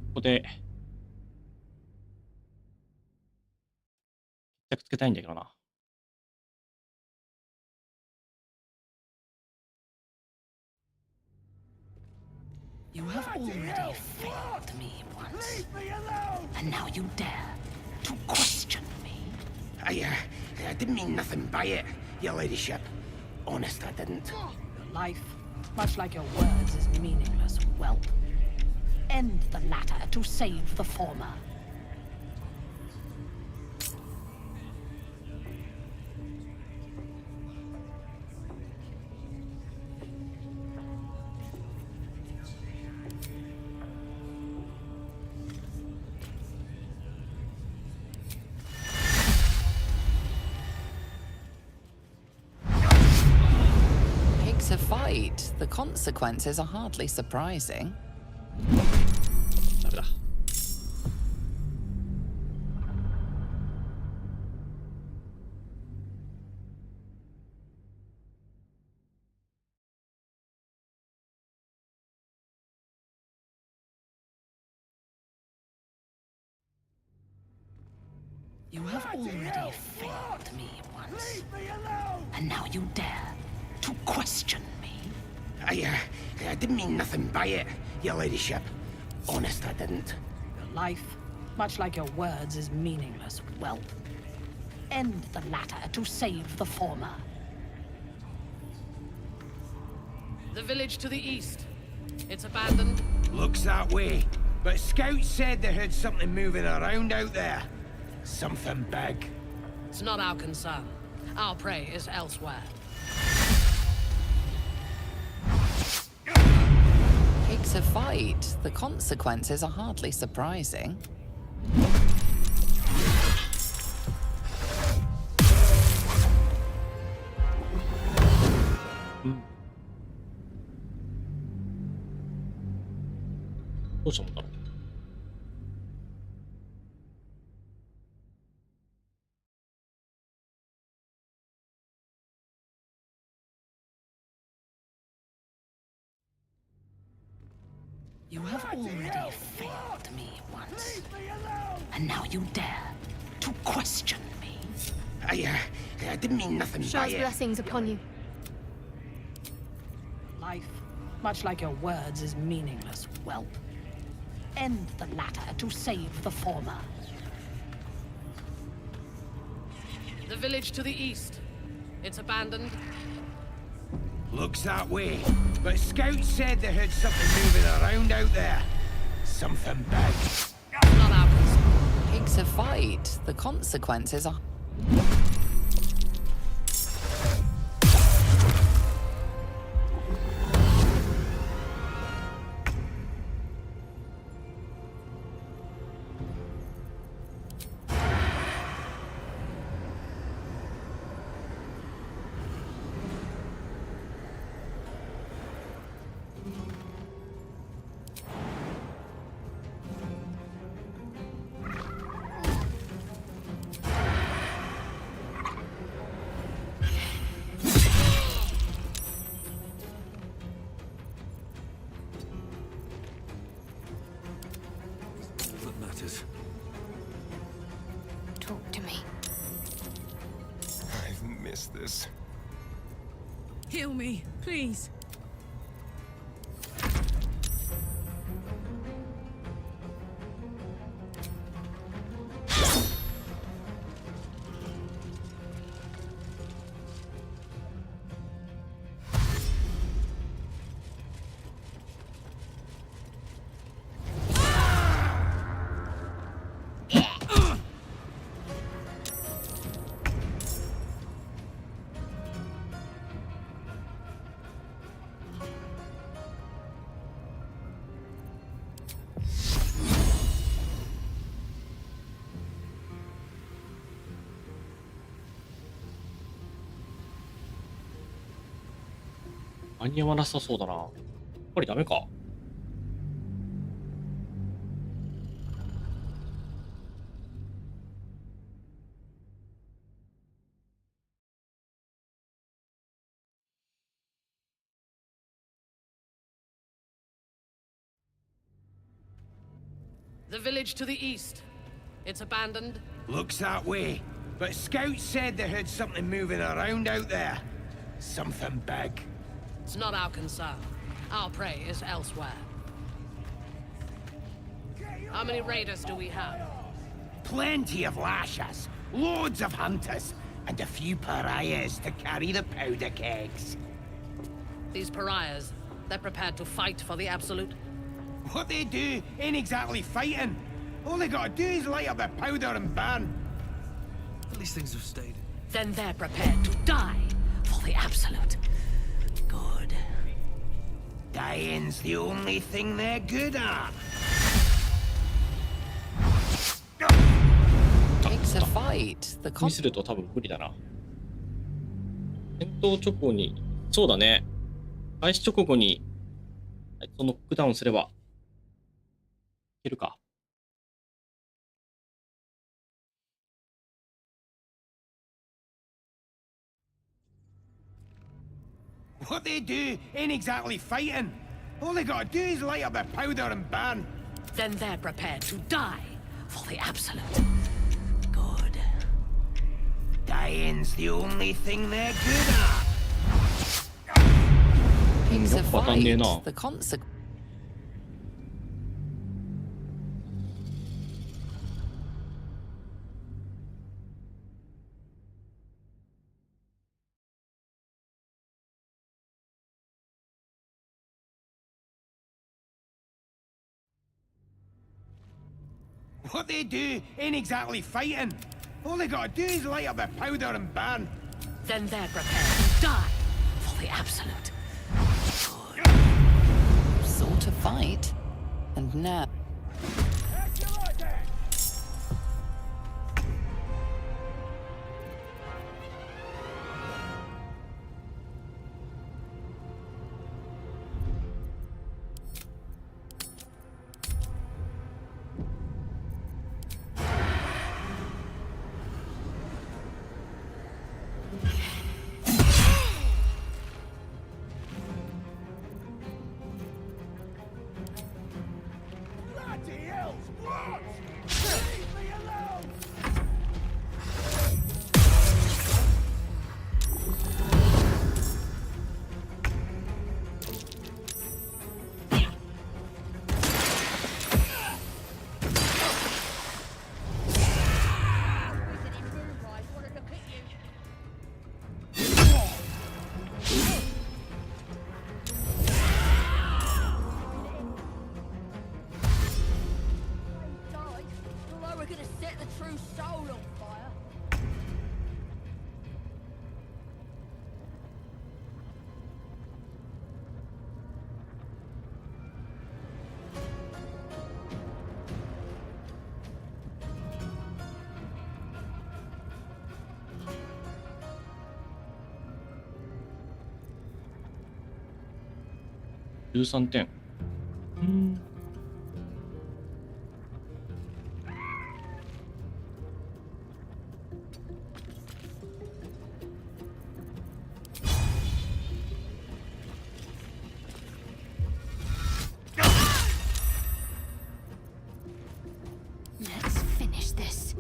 ここで決着つけたいんだけどな。You have already failed me once, and now you dare to question me. I didn't mean nothing by it, your ladyship. Honest, I didn't. Your life, much like your words, is meaningless, whelp. End the latter to save the former. To fight, the consequences are hardly surprising. ダメだ。You have already failed me once, and now you dare to question me. I didn't mean nothing by it, your ladyship. Honest, I didn't. Your life, much like your words, is meaningless, whelp. End the latter to save the former. The village to the east. It's abandoned. Looks that way. But scouts said they heard something moving around out there. Something big. It's not our concern. Our prey is elsewhere. Takes a fight, the consequences are hardly surprising. You have already failed me once, and now you dare to question me. I didn't mean nothing by Shah's it. blessings upon you. Life, much like your words, is meaningless, whelp. End the latter to save the former. The village to the east. It's abandoned. Looks that way. But scouts said they heard something moving around out there. Something big. Not our concern. Takes a fight, the consequences are... miss this. Heal me, please.間に合わなさそうだな。やっぱりダメか。The village to the east. It's abandoned. Looks that way. But scouts said they heard something moving around out there. Something big. It's not our concern. Our prey is elsewhere. How many raiders do we have? Plenty of lashers, loads of hunters, and a few pariahs to carry the powder kegs. These pariahs, they're prepared to fight for the absolute? What they do ain't exactly fighting. All they gotta do is light up their powder and burn. At least things have stayed. Then they're prepared to die for the absolute. Good. Dying's the only thing they're good at. Takes a fight. The にすると多分無理だな。戦闘直後に、そうだね。開始直後に、そのノックダウンすれば、いけるか。What they do ain't exactly fighting. All they gotta do is light up their powder and burn. Then they're prepared to die for the absolute. Good. Dying's the only thing they're good at. Takes a わかんねえ fight. な。 The consequence. What they do ain't exactly fighting. All they gotta do is light up their powder and burn. Then they're prepared to die for the absolute. Sort of fight. And now. Bloody hell! What? Leave me alone! Although we're gonna set the true soul on fire.13点。Let's finish this.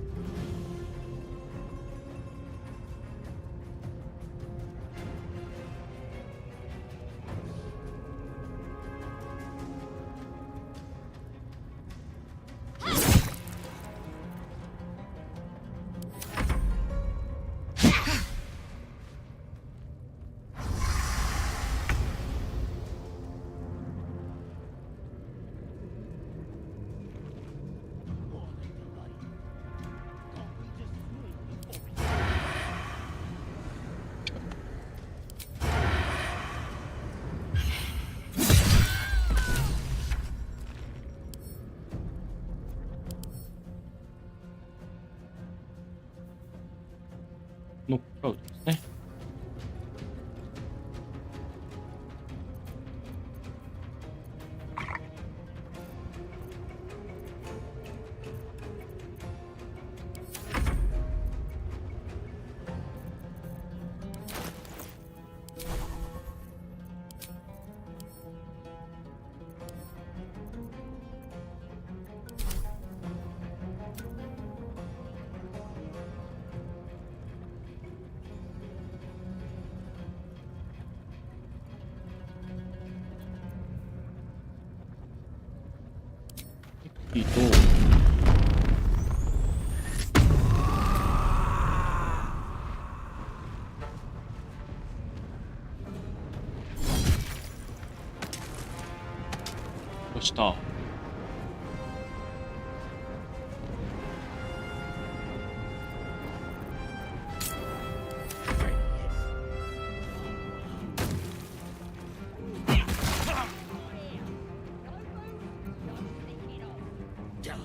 ノックアウトですね。いいとどうした？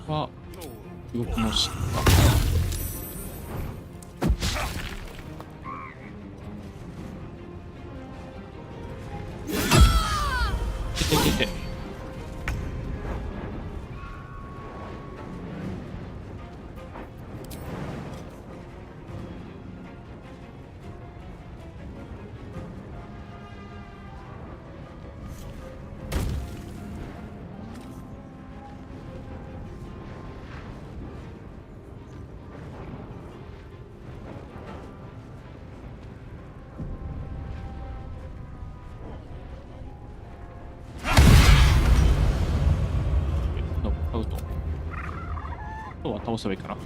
は動きました。出て。あとは倒せばいいかな。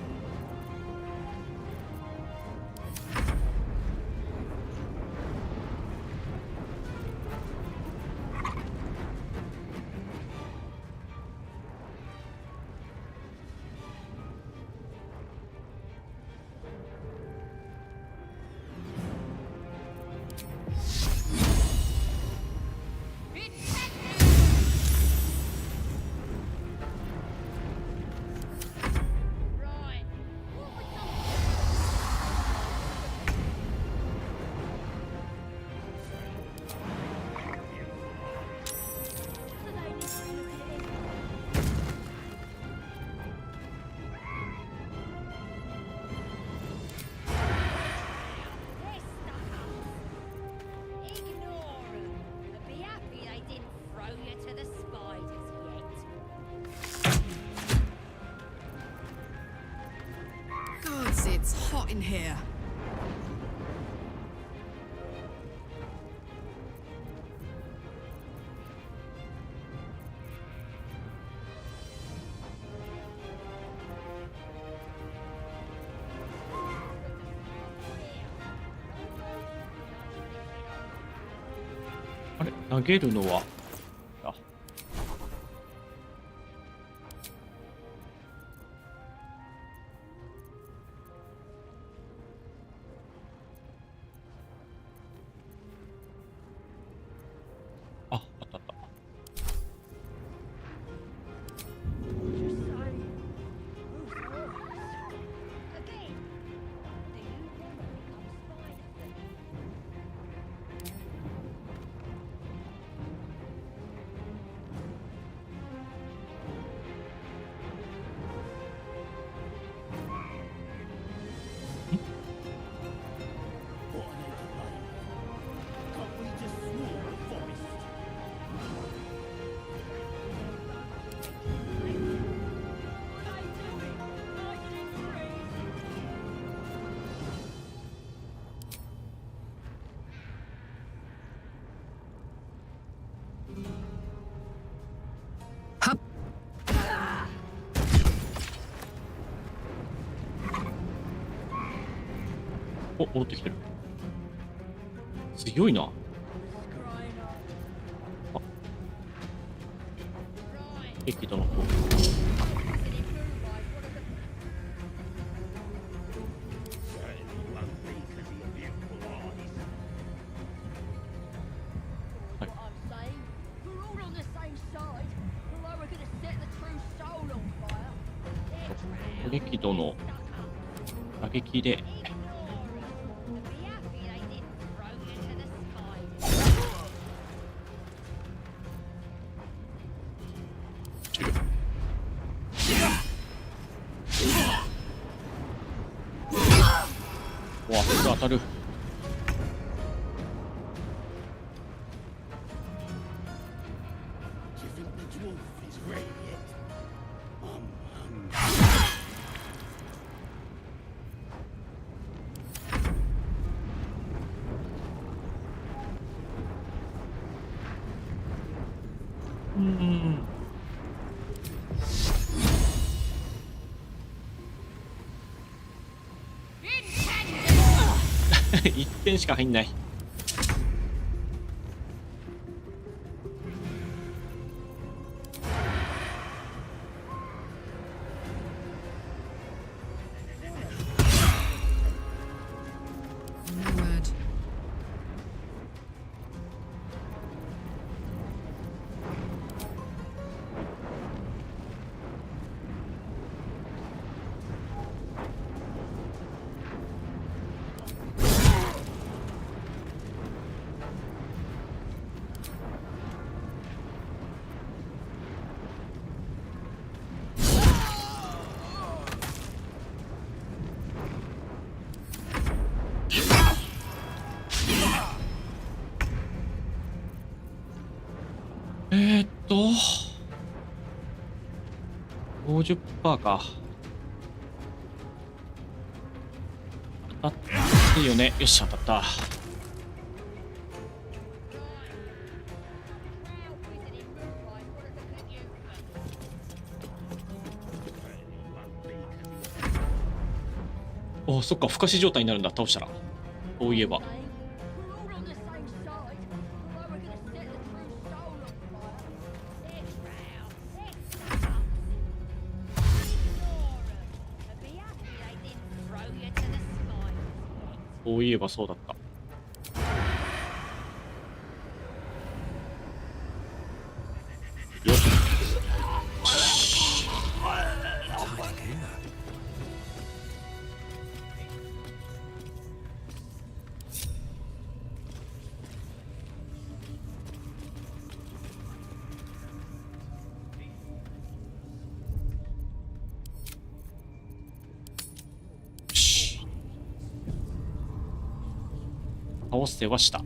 It's hot in here.あれ、投げるのはお、戻ってきてる。強いな。あ、適度の方。激怒の打撃でわあ、当たる。1点しか入んない。50% か。当たっていいよね。よし、当たった。お、そっか、不可視状態になるんだ、倒したら。そういえば。そういえばそうだった。よっ。倒せはした。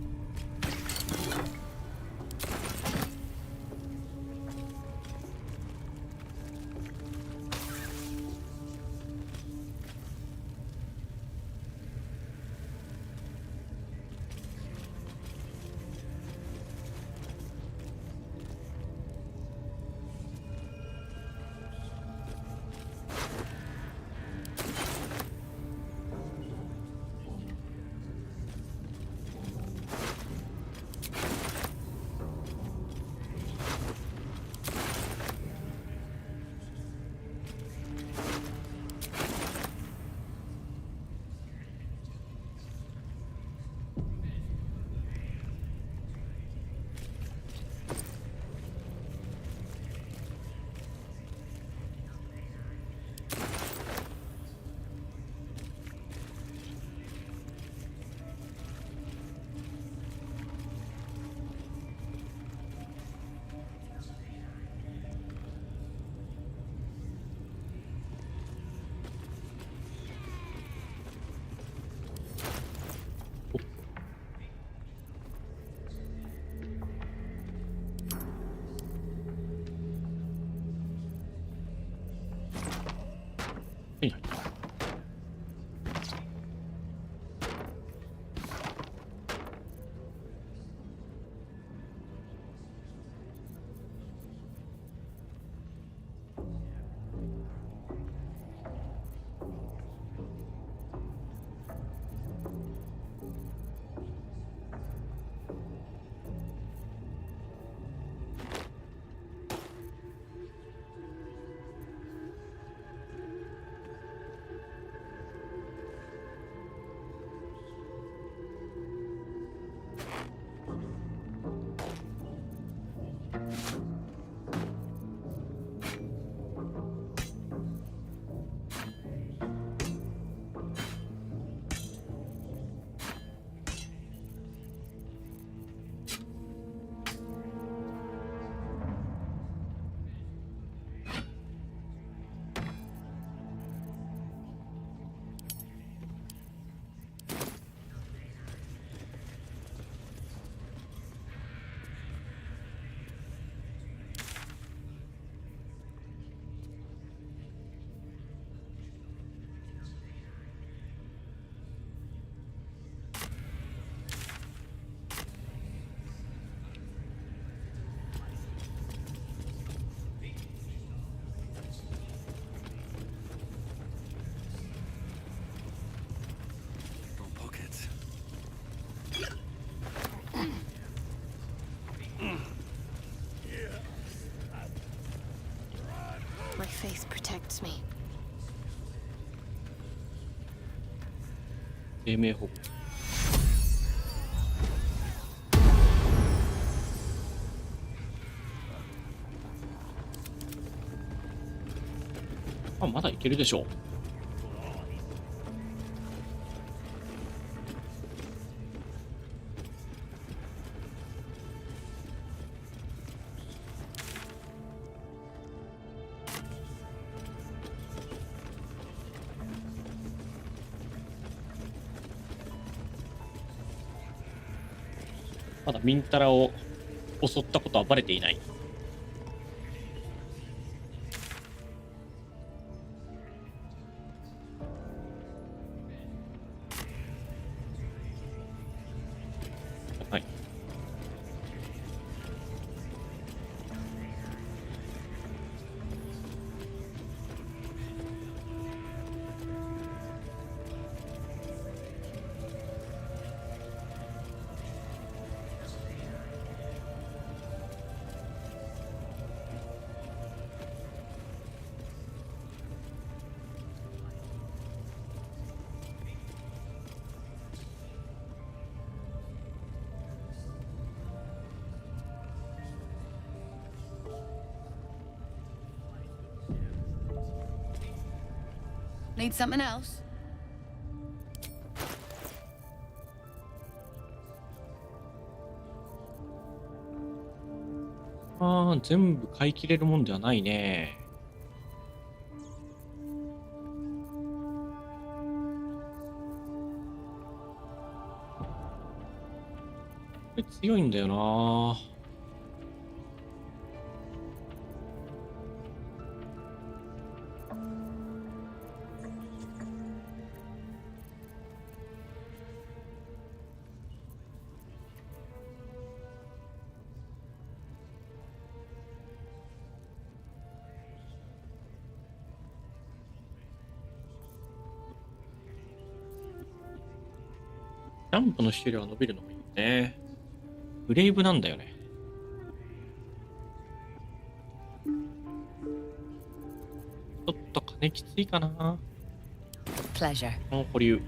生命保護。まだいけるでしょう。まだミンタラを襲ったことはバレていない。はい。Need something else? 全部買い切れるもんではないね。これ強いんだよな。ジャンプの種類は伸びるのがいいね。ブレイブなんだよね。ちょっと金きついかな。Pleasure. 保留。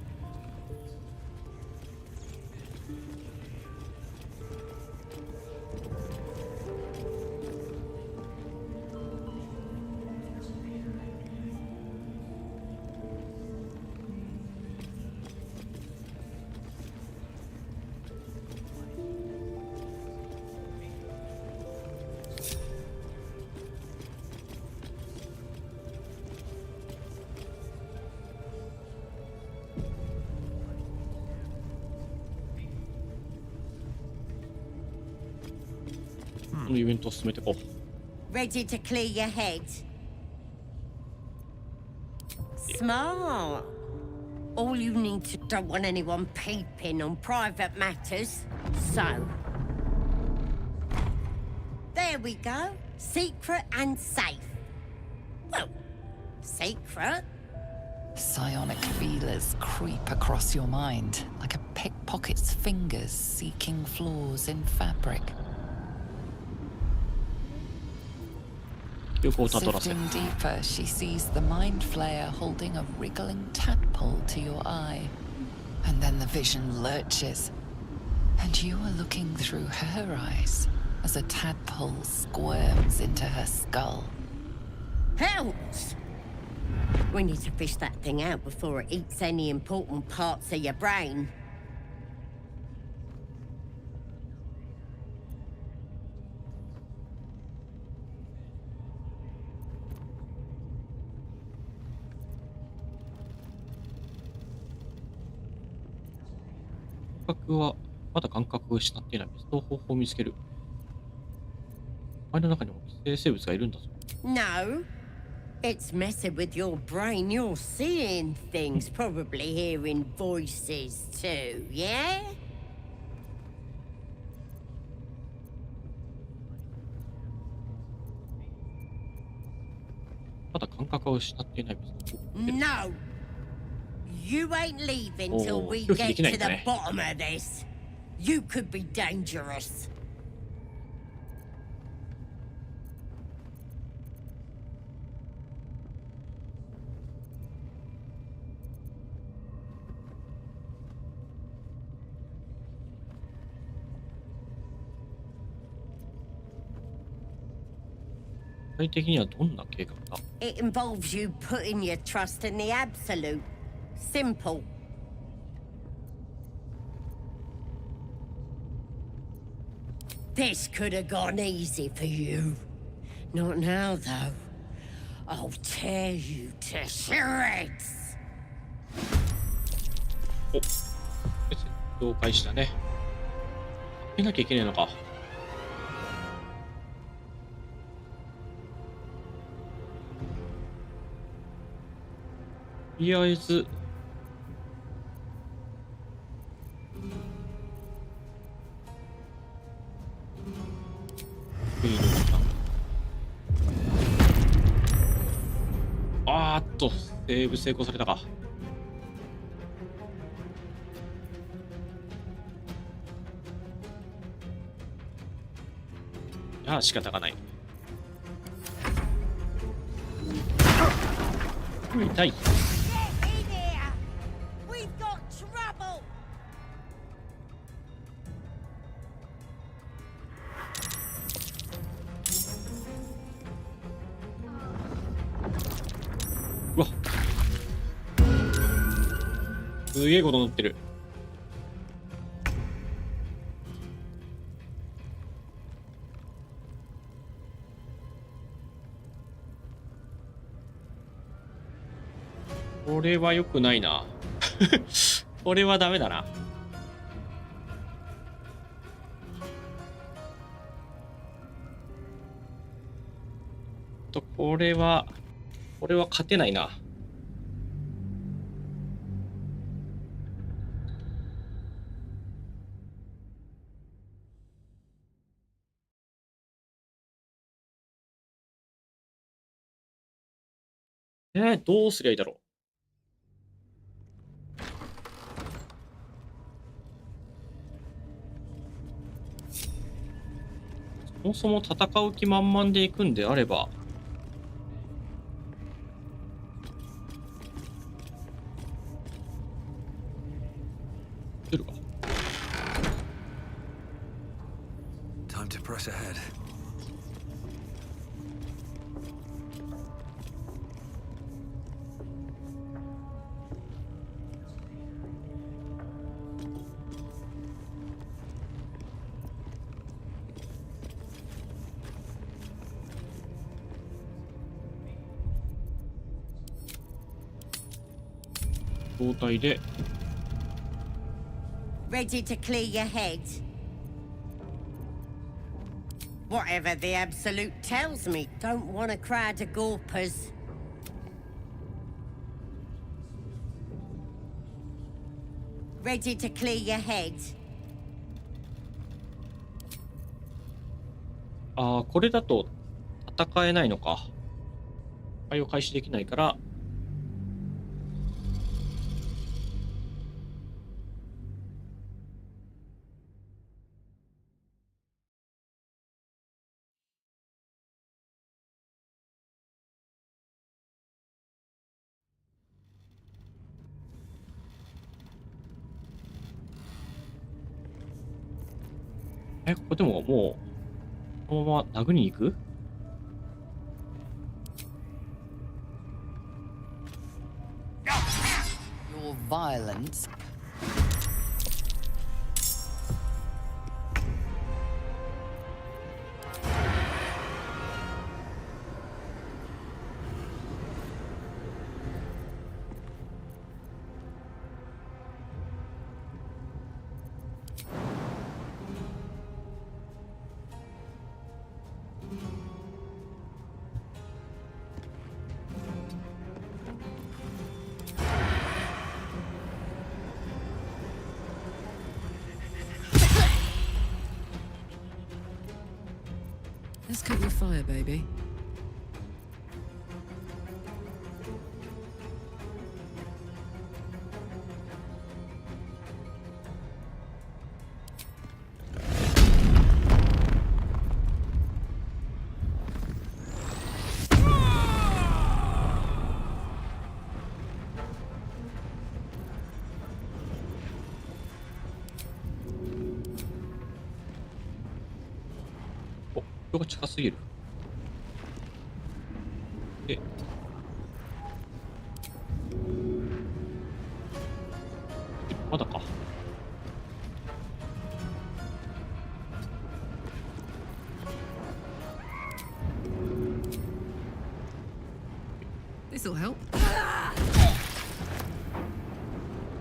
このイベントを進めていこう。 Ready to clear your head? Smart. All you need to don't want anyone peeping on private matters. So there we go. Secret and safe. Well, secret. Psionic feelers creep across your mind like a pickpocket's fingers seeking flaws in fabric. Sifting deeper, she sees the mind flayer holding a wriggling tadpole to your eye. And then the vision lurches, and you are looking through her eyes as a tadpole squirms into her skull. Hells! We need to fish that thing out before it eats any important parts of your brain.まだ感覚を失っていない。別の方法を見つける。前の中にも寄生生物がいるんだぞ。No. It's messing with your brain. You're seeing things, probably hearing voices too, yeah? まだ感覚を失っていない。No! You ain't leaving till we get to the bottom of this. You could be dangerous. こ体的にはどんな計画だ？ It involves you putting your trust in the absolute. Simple. This could have gone easy for you. Not now, though. I'll tear you to shreds. お、了解したね。開けなきゃいけないのか。とりあえずいいのか。セーブ成功されたか。いや、仕方がない。痛い。うわ、すげえことになってる。これは良くないな。これはダメだな。これは勝てないな。どうすりゃいいだろう。そもそも戦う気満々で行くんであれば、来るか。Time to press ahead. 状態で Ready to clear your head? Whatever the absolute tells me. Don't want a crowd of gawpers. Ready to clear your head? ああ、これだと戦えないのか。戦いを開始できないから。ここでももうこのまま殴りに行く？Your violence. Let's cut your fire, baby. Oh, 人が近すぎる。This'll help.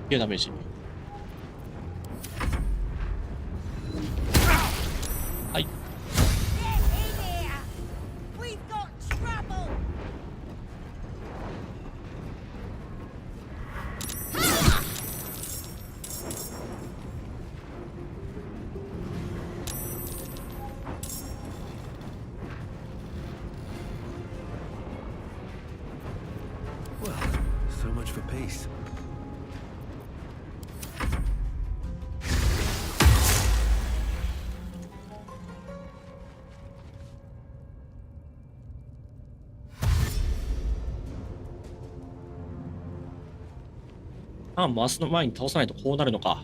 ダメージ。はい。Well, so much for peace. — 回すの前に倒さないとこうなるのか。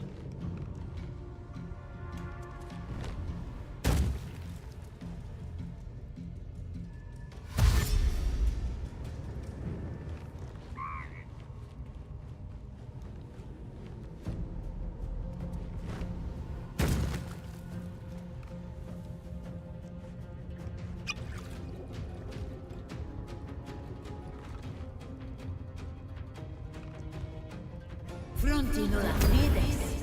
Frontino la Trides.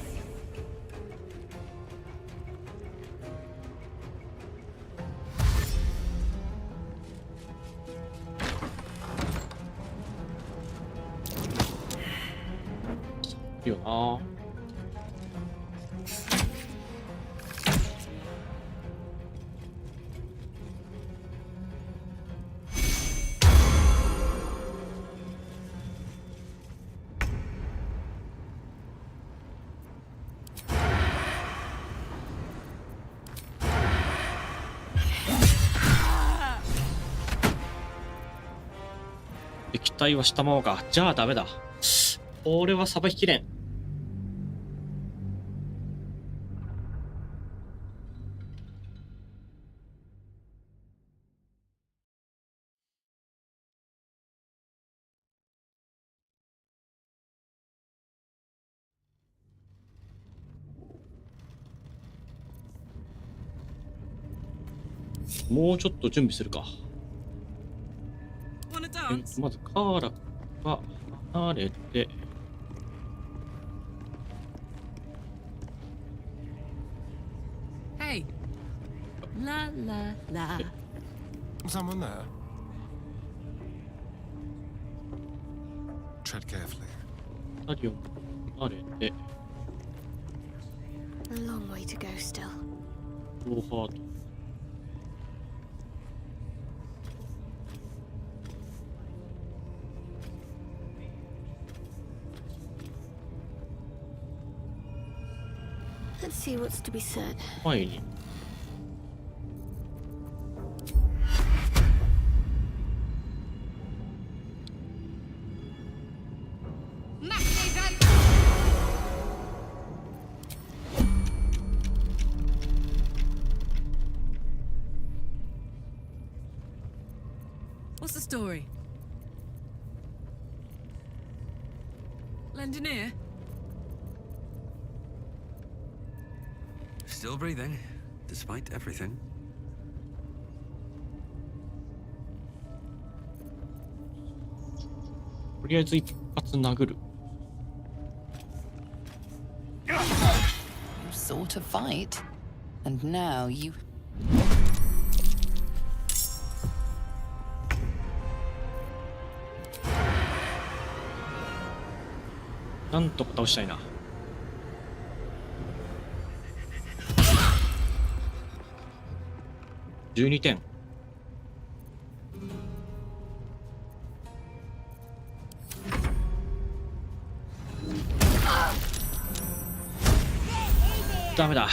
いいよな。液体はしたままか。じゃあダメだ。これはさばききれん。もうちょっと準備するか。まずカーラが離れて、Hey. La la la. Someone there? Tread carefully. 2人を離れて、 A long way to go still. ローハート。Let's see what's to be said. 前に。What's the story? Lend an ear? Still breathing, despite everything. とりあえず一発殴る。You sought a fight, and now you. なんとか倒したいな。12点。ダメだ。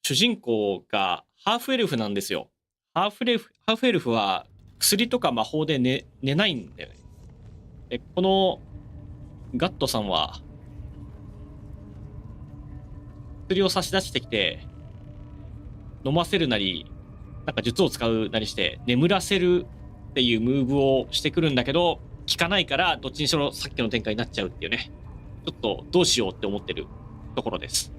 主人公がハーフエルフなんですよ。ハーフエルフは薬とか魔法で寝ないんだよね。で、このガットさんは薬を差し出してきて飲ませるなりなんか術を使うなりして眠らせるっていうムーブをしてくるんだけど、効かないからどっちにしろさっきの展開になっちゃうっていうね、ちょっとどうしようって思ってるところです。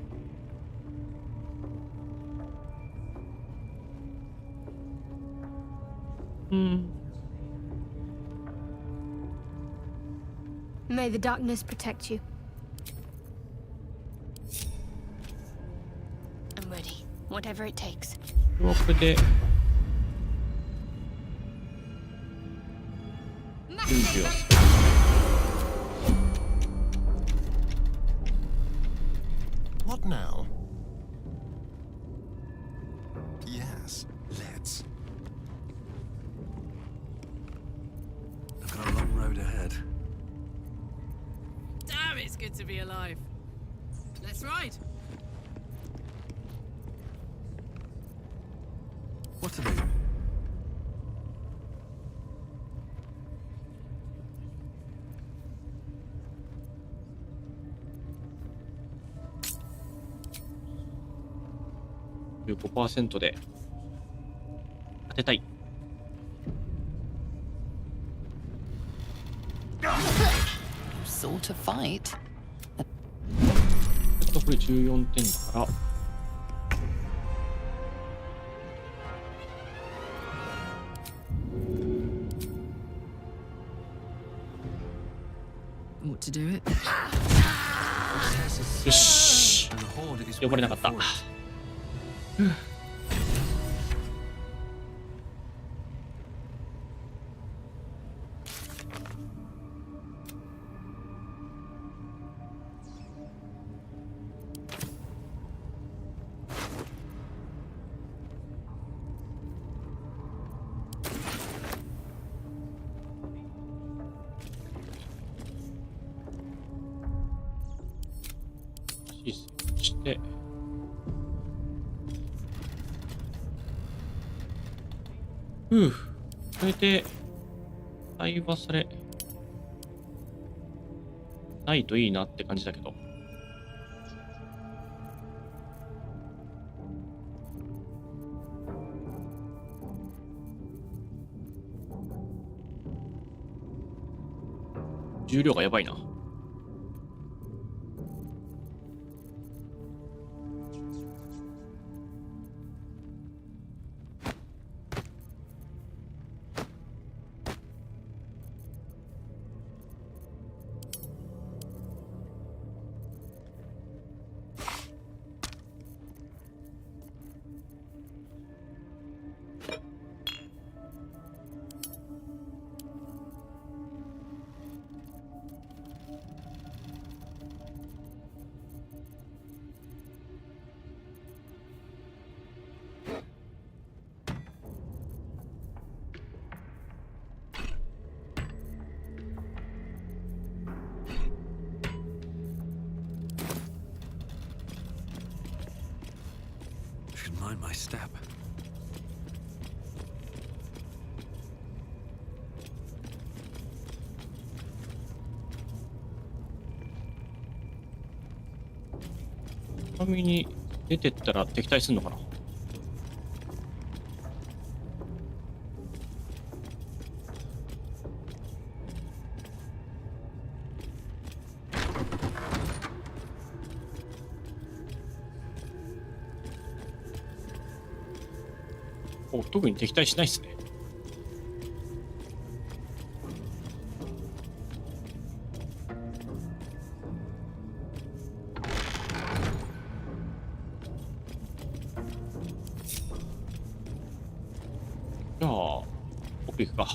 May the darkness protect you. I'm ready. Whatever it takes. これで準備をする。What now? Yes, let's. I've got a long road ahead. Damn, it's good to be alive. Let's ride. What to do?15% で当てたい。Sort of fight. これ14点だから。Ought to do it. よし。呼ばれなかった。して、これで対話されないといいなって感じだけど。重量がやばいな。Should mind my step.ちなみに出てったら敵対するのかな。特に敵対しないっすね。じゃあ奥行くか。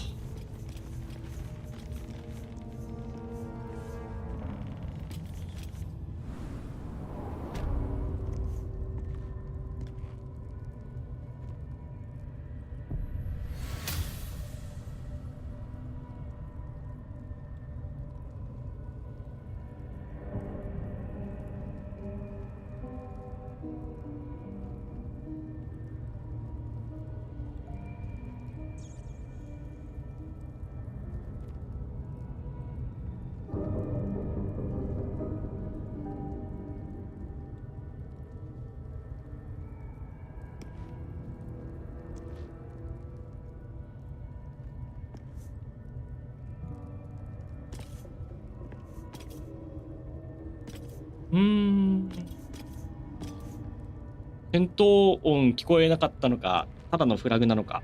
戦闘音聞こえなかったのか、ただのフラグなのか。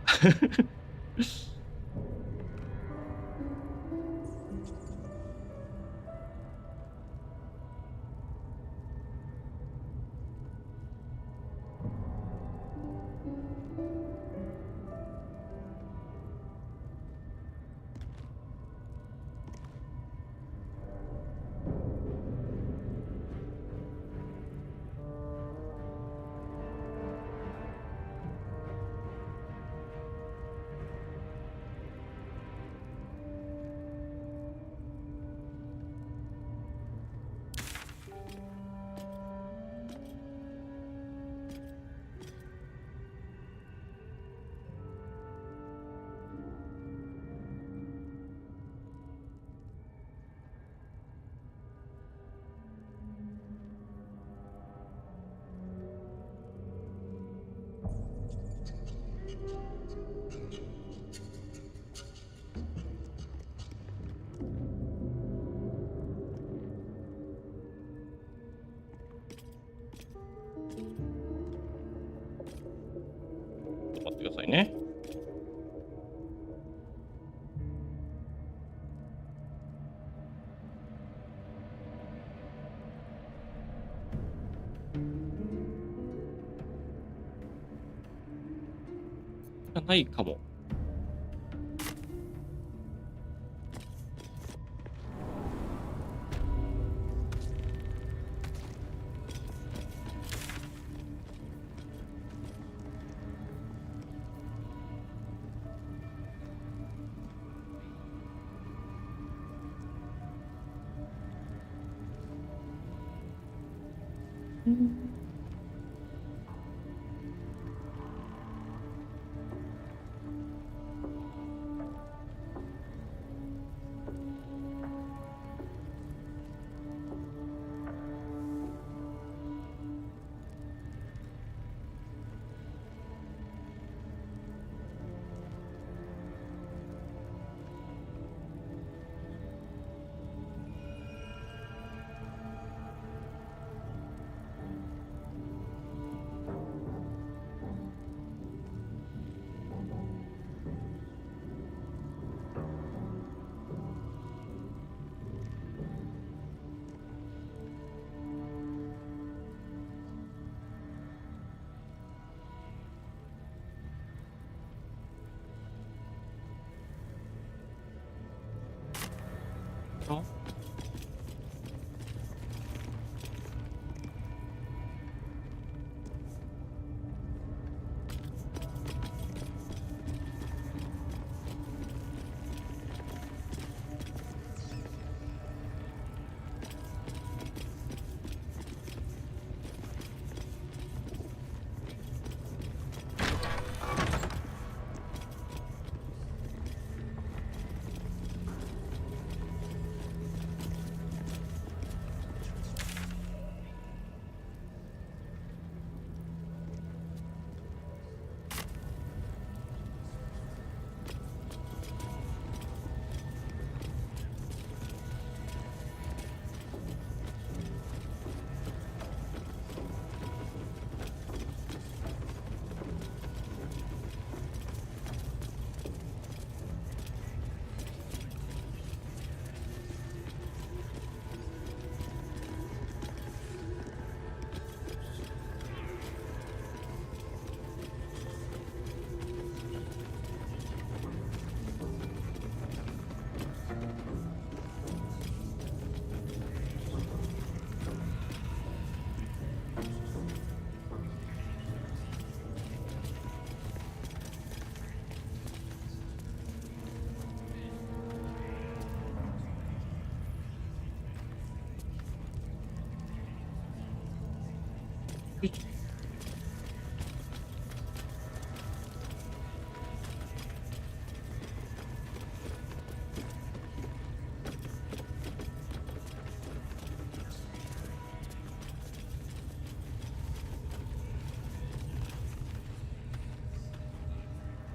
待ってくださいね。ないかも。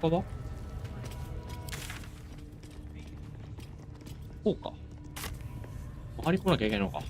ここはこうか。回り来なきゃいけないのか。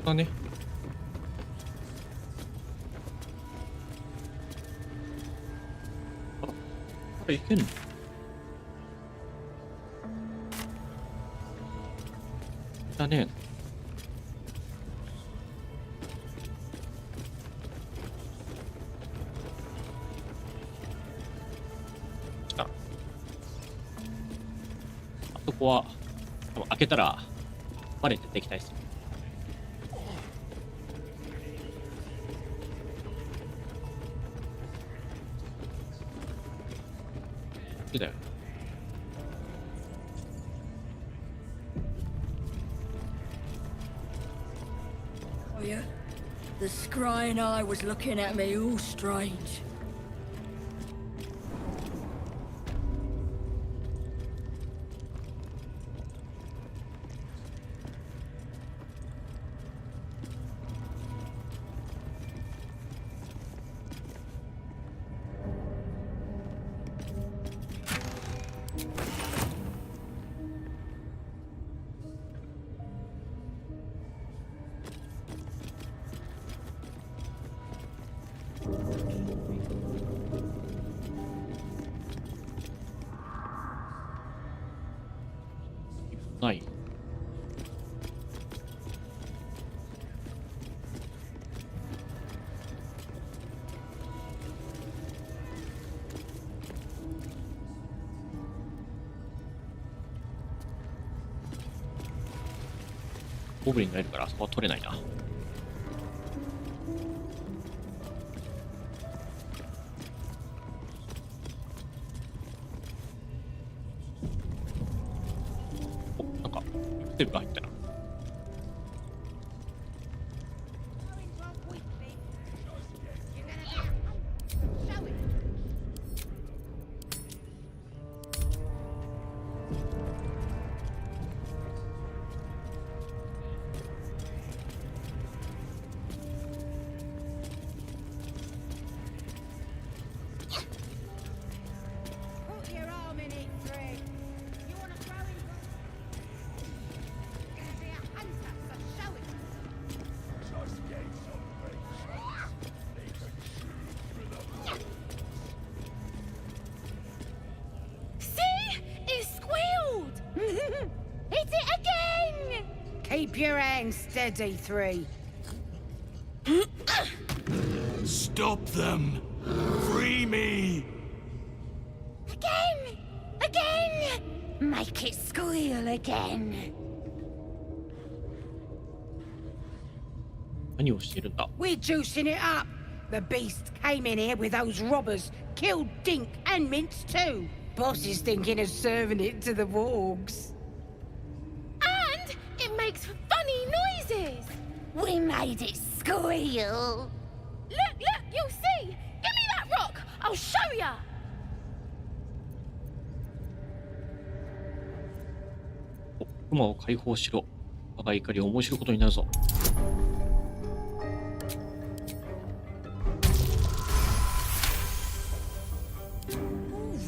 だね。あ、これいけんの？だね。来た。あそこは多分開けたらバレてできたいですよ。だよ。Oh yeah? The scrying eye was looking at me all strange.ない。ゴブリンがいるからあそこは取れないな。お、なんかセーブが入ったな。Keep your hands steady, 3. Stop them! Free me! Again! Again! Make it squeal again. 何をしているんだ。 We're juicing it up. The beast came in here with those robbers, killed Dink and Mince too. Boss is thinking of serving it to the wargs. And it makes funny noises. We made it squeal. Look, you'll see. Give me that rock. I'll show ya. 熊を解放しろ。我が怒りを面白いことになるぞ。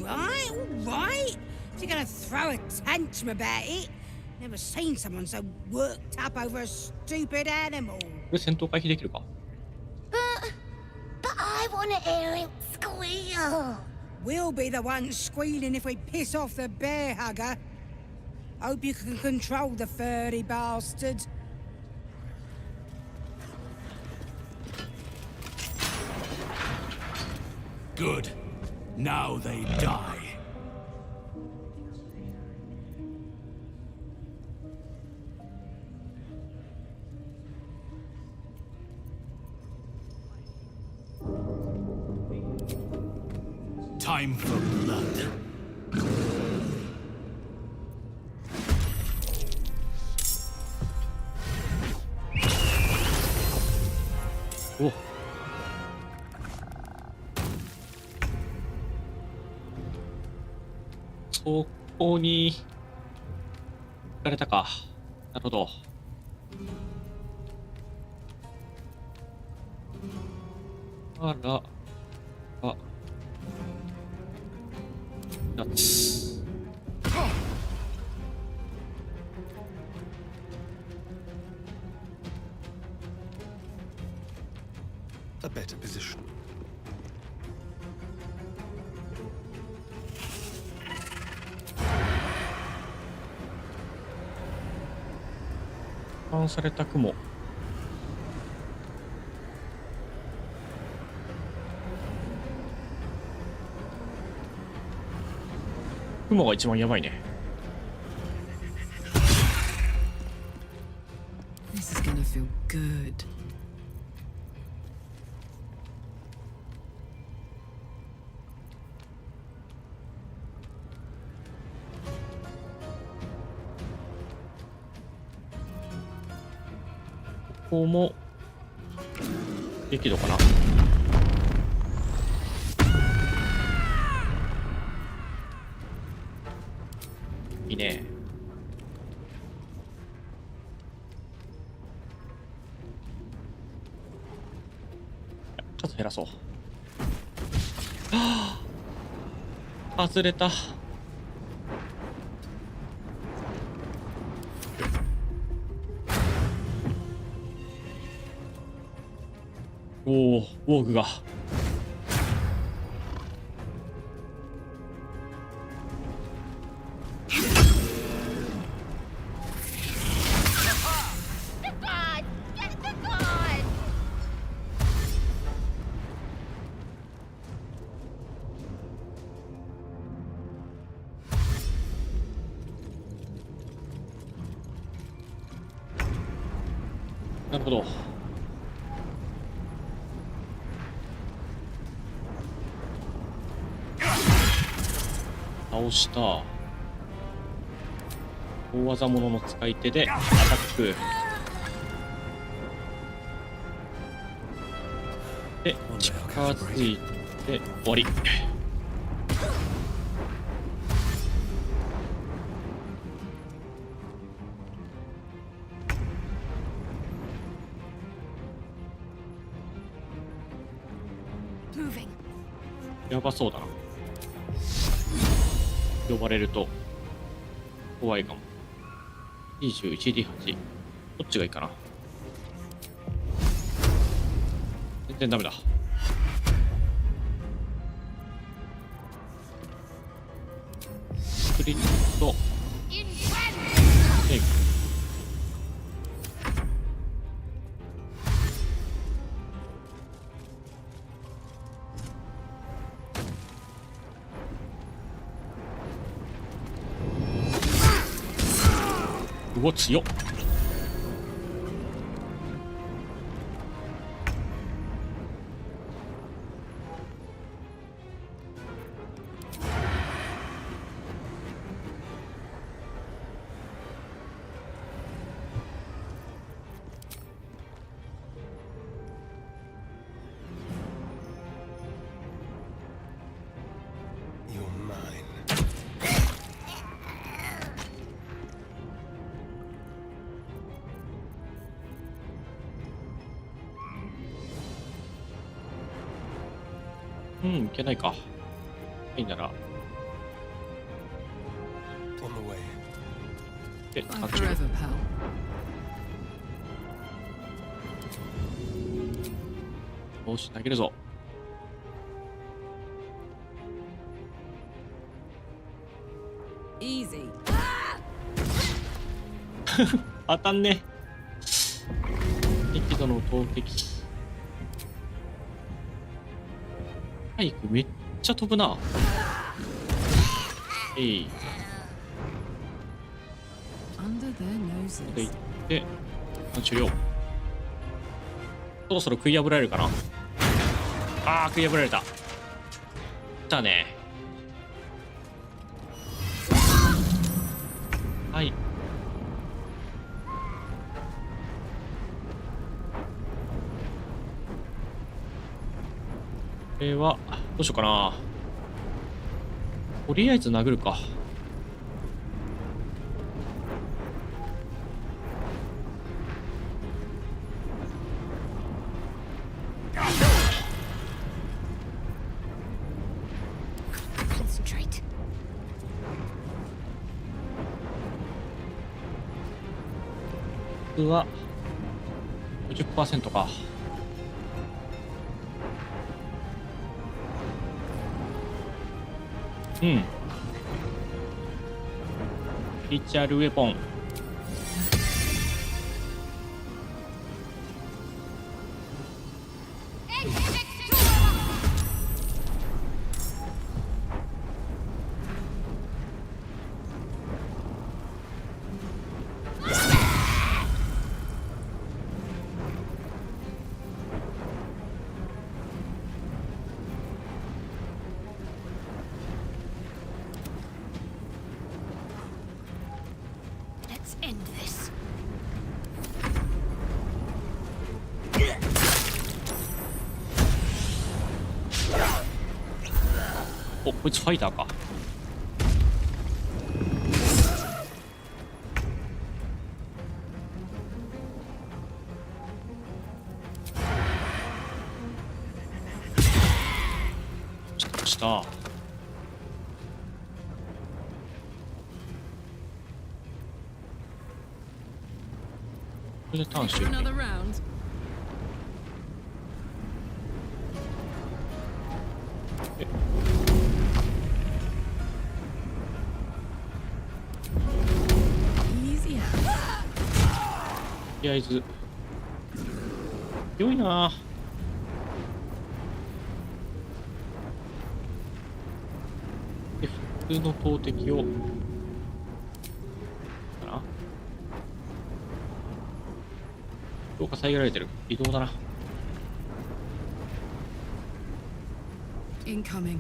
All right. You're gonna throw a tantrum about it? Never seen someone so worked up over a stupid animal. これ戦闘回避できるか。 But I want to hear it squeal. We'll be the ones squealing if we piss off the bear hugger. Hope you can control the furry bastard. Good. Now they die. Time for blood. Oh. そこに行かれたか。なるほど。あら、あ、ナツ。a better position. 保管された雲。雲が一番やばいね。This is gonna feel good. ここも激怒かな。いいね。数減らそう。はあ、外れた。おお、ウォーグが。なるほど。倒した。大技物の使い手でアタックで近づいて終わり。やばそうだな。呼ばれると怖いかも。21D8 どっちがいいかな。全然ダメだ。クリットセーブ。うお、強っ。いけないか。いいなら。で、タッチ。よし、投げるぞ。Easy. 当たんね。適度の投擲。バイクめっちゃ飛ぶな。で行って終了。そろそろ食い破られるかな。あー、食い破られた。だね。はい。これはどうしようかな。とりあえず殴るか。普通は 50% か。うん。リチャルウェポン。お、こいつファイターか。した。これでターンしよう。とりあえず強いな。で普通の投擲をかな。どうか遮られてる。移動だな。Incoming.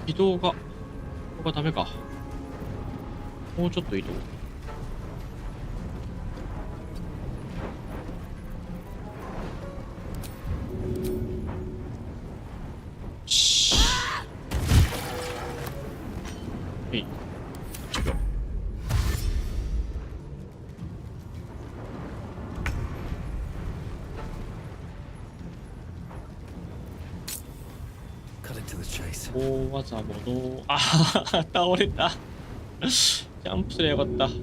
移動が、ここがダメか。もうちょっと移動。はい。違う。大技もの、ああ、倒れた。ジャンプすればよかった。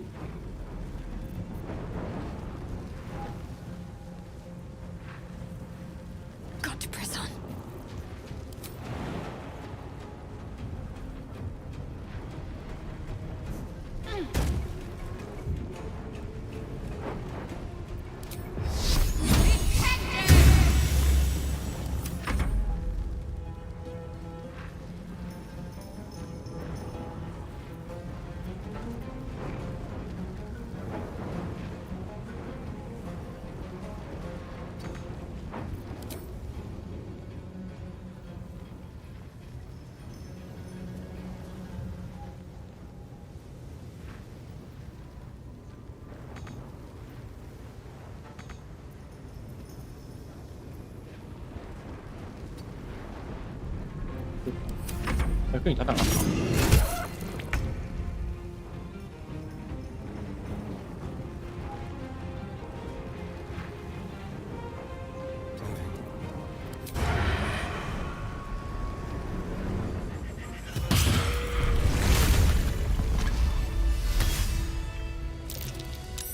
役に立たなかった。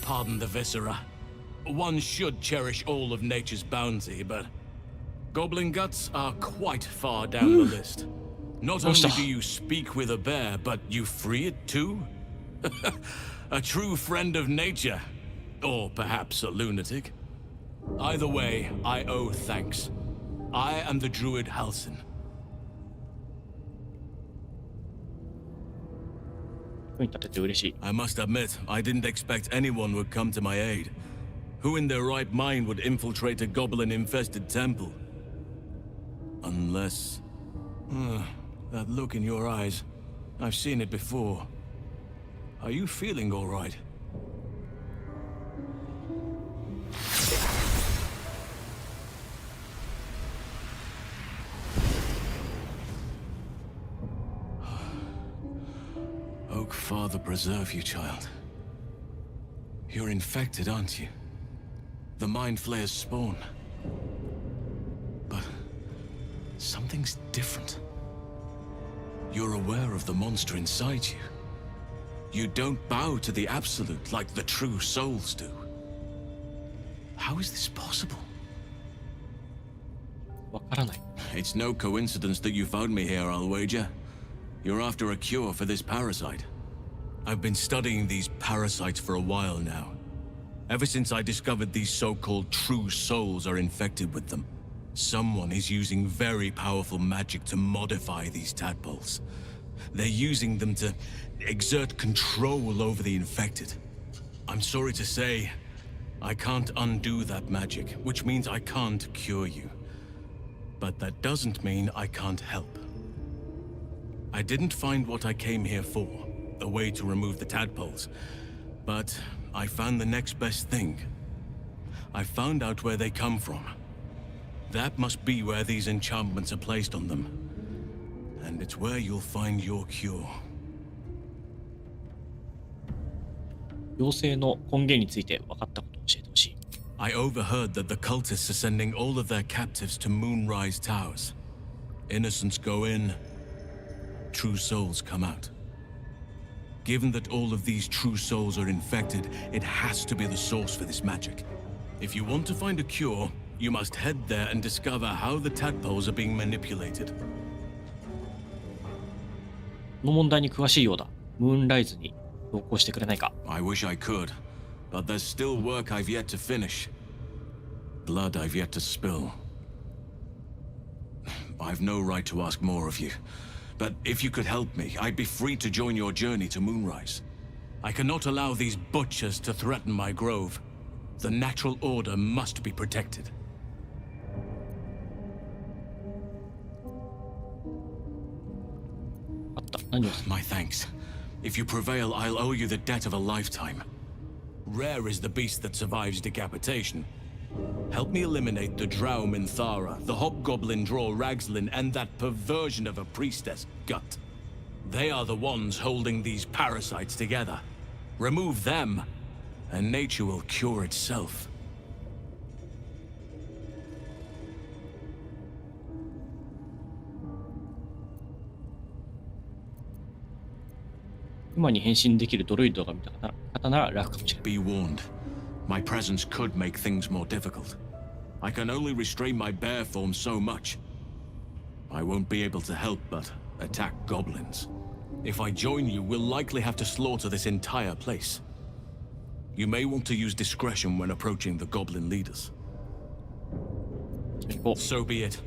Pardon the viscera. One should cherish all of nature's bounty, but goblin guts are quite far down the list. Not only do you speak with a bear, but you free it too? A true friend of nature. Or perhaps a lunatic. Either way, I owe thanks. I am the druid Halsin. I must admit, I didn't expect anyone would come to my aid. Who in their right mind would infiltrate a goblin-infested temple? Unless... that look in your eyes. I've seen it before. Are you feeling all right? Oak Father preserve you, child. You're infected, aren't you? The Mind Flayer's spawn. But something's different. You're aware of the monster inside you. You don't bow to the Absolute like the true souls do. How is this possible? わからない。 It's no coincidence that you found me here, I'll wager. You're after a cure for this parasite. I've been studying these parasites for a while now. Ever since I discovered these so-called true souls are infected with them. Someone is using very powerful magic to modify these tadpoles. They're using them to exert control over the infected. I'm sorry to say, I can't undo that magic, which means I can't cure you. But that doesn't mean I can't help. I didn't find what I came here for, a way to remove the tadpoles. But I found the next best thing. I found out where they come from. That must be where these enchantments are placed on them. And it's where you'll find your cure. 妖精の根源について分かったことを教えてほしい。I overheard that the cultists are sending all of their captives to Moonrise Towers. Innocents go in, true souls come out. Given that all of these true souls are infected, it has to be the source for this magic. If you want to find a cure, you must head there and discover how the tadpoles are being manipulated. この問題に詳しいようだ。ムーンライズに同行してくれないか。I wish I could, but there's still work I've yet to finish. Blood I've yet to spill. I've no right to ask more of you, but if you could help me, I'd be free to join your journey to Moonrise. I cannot allow these butchers to threaten my grove. The natural order must be protected. あった。何をする？ My thanks. If you prevail, I'll owe you the debt of a lifetime. Rare is the beast that survives decapitation. Help me eliminate the Drow Minthara, the Hobgoblin Draw Ragslin, and that perversion of a priestess, Gut. They are the ones holding these parasites together. Remove them, and nature will cure itself. 馬に変身できるドロイドが見た方なら楽かもしれない。Be warned. My presence could make things more difficult. I can only restrain my bear form so much. I won't be able to help but attack goblins. If I join you, we'll likely have to slaughter this entire place. You may want to use discretion when approaching the goblin leaders. So be it.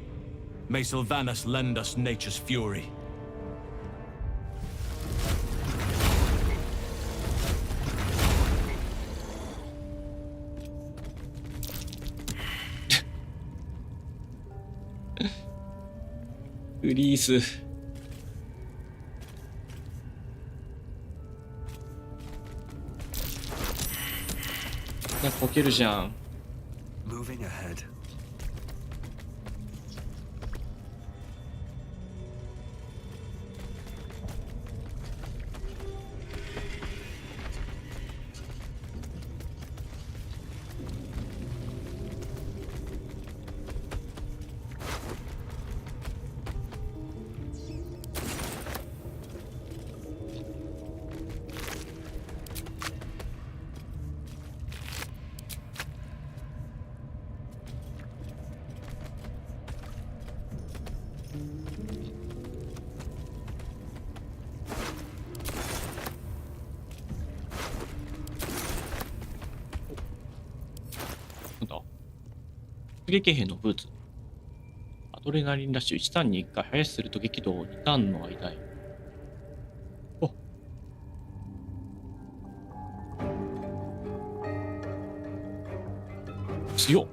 May Sylvanas lend us nature's fury. フリース。いや、こけるじゃん。Moving ahead.突撃兵のブーツ。アドレナリンラッシュ1ターンに1回早足すると激動2ターンの間へ。お強っ。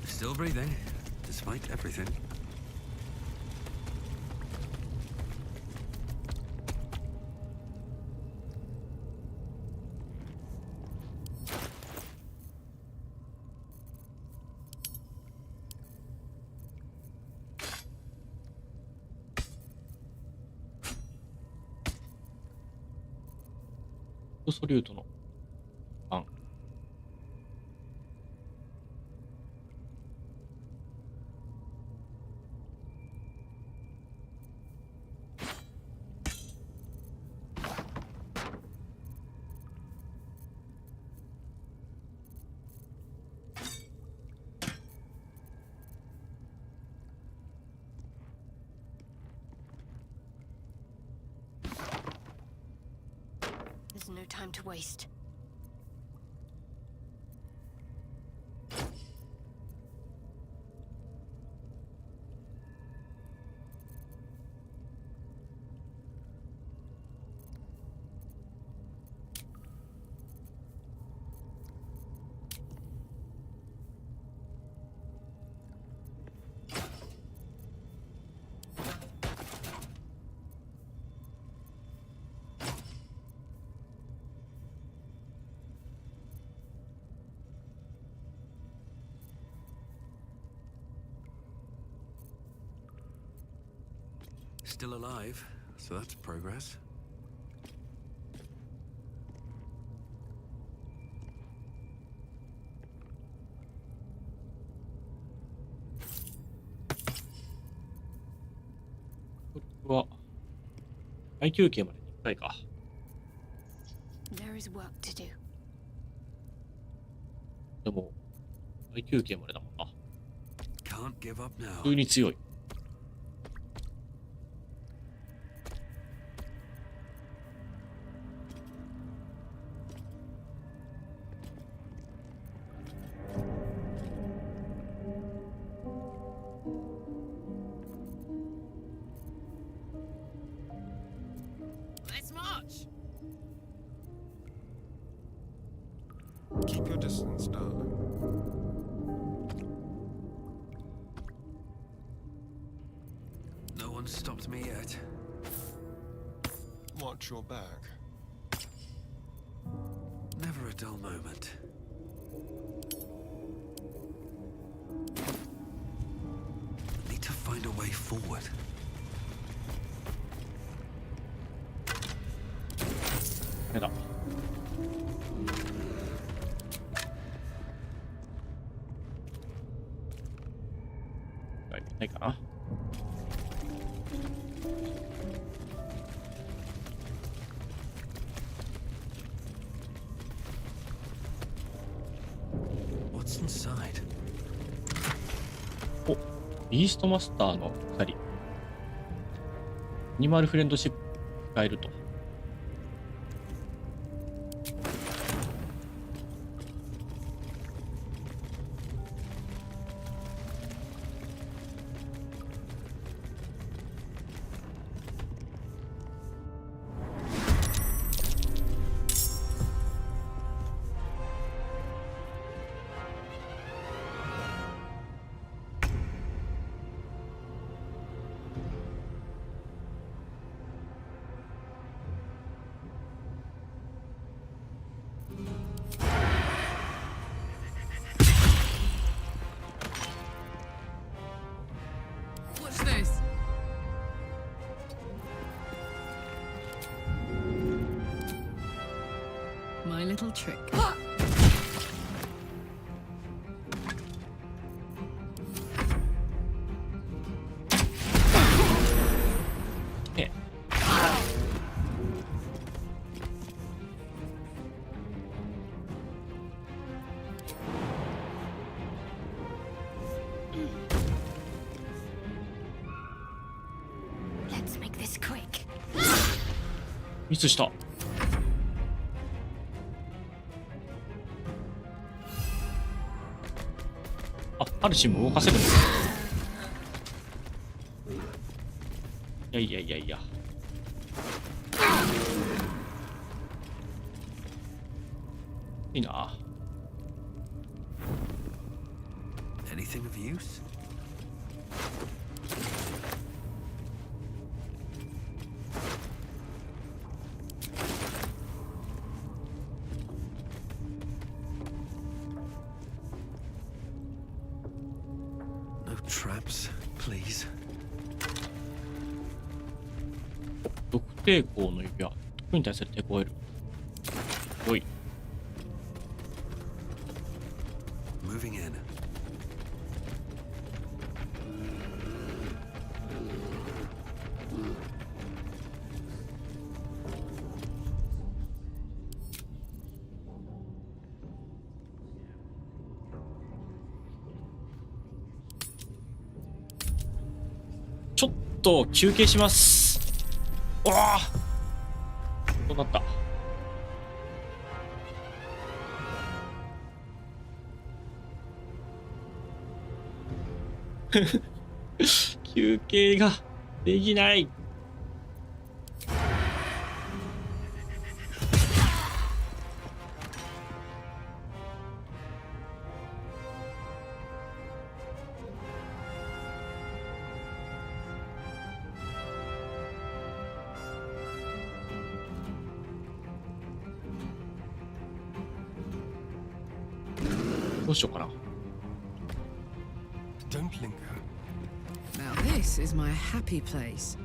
Still breathing, despite everything. ソリュートの版。There's no time to waste. Still alive, so that's progress.これは大休憩までに1回か。There is work to do. でも大休憩までだもんな。 Can't give up now. 普通に強い。Let's march. Keep your distance, darling. No one's stopped me yet. Watch your back. Never a dull moment. Need to find a way forward. ダメだ。ないかな。What's inside? お、ビーストマスターの2人。アニマルフレンドシップ使えると。What's this? My little trick. Let's make this quick. ミスした。あ、アルシムを動かせるんだ。いやいやいやいや。いいな。Anything of use? No traps, please. 毒抵抗の指輪。毒に対する抵抗を得る。moving in. ちょっと休憩します。おお、そうなった。休憩ができない。どうしようかな。Don't linger. Now this is my happy place.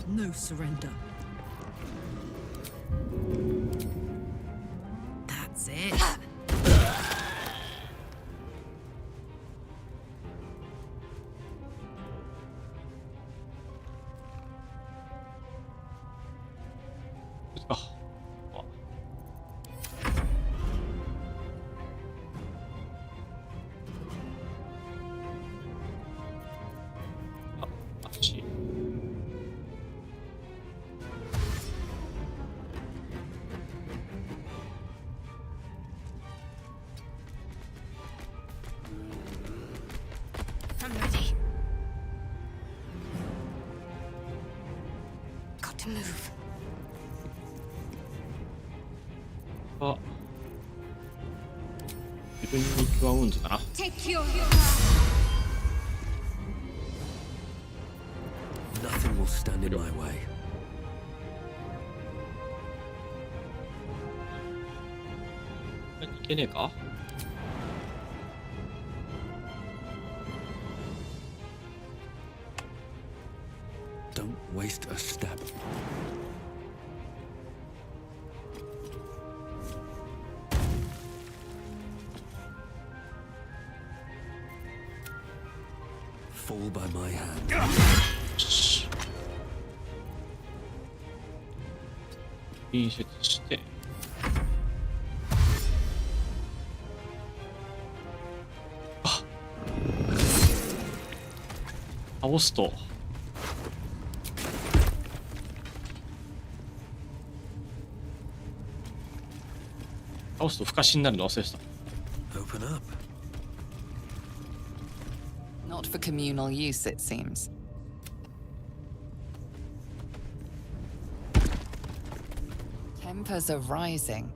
No surrender. That's it. 自分にクワウンズだな。Nothing will stand in my way. いけねえか。Don't waste a step. Fall by my hand. 隣接して倒すと不可視になるの忘れてた。 Open up. Not for communal use, it seems. Tempers are rising.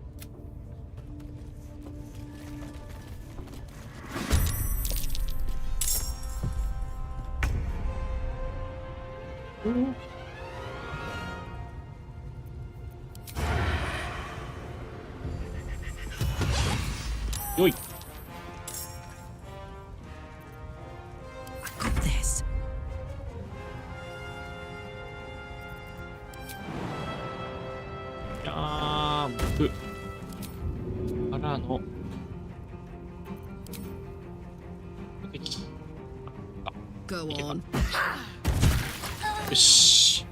Yoi. I got this. ジャンプからの敵。 Go on. よし。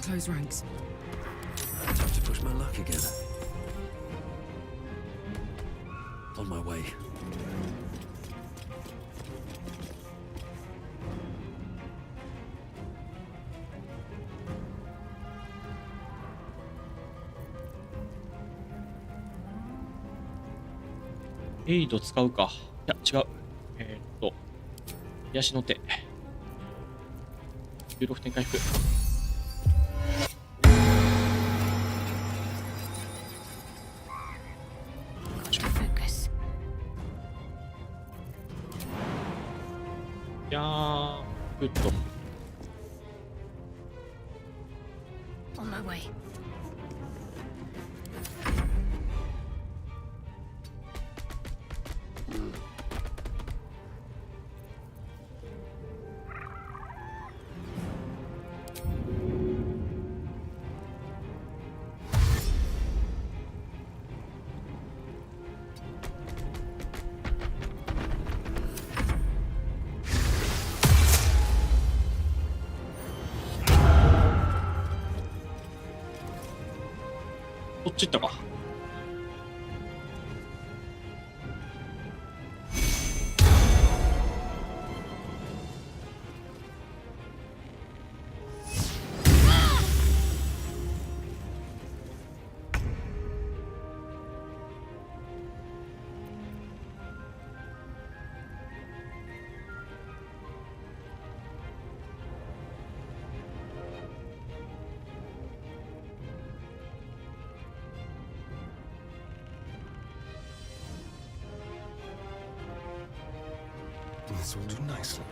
Close ranks. Time to push my luck again. On my way.エイド使うか。いや違う。癒しの手。16点回復。いやー、グッド。On my way. こっち行ったか。This will do nicely.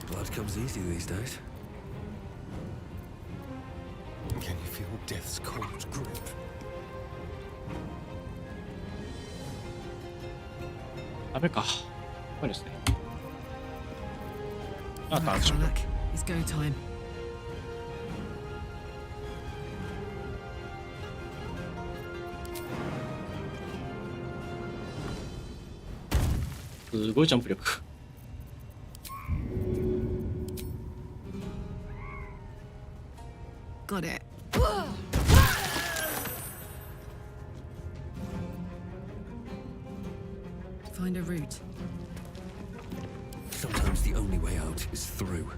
Blood comes easy these days. Can you feel death's cold grip? ダメか。これですね。あ、楽しみ。 It's go time. すごいジャンプ力。Got it. Find a route. Sometimes the only way out is through.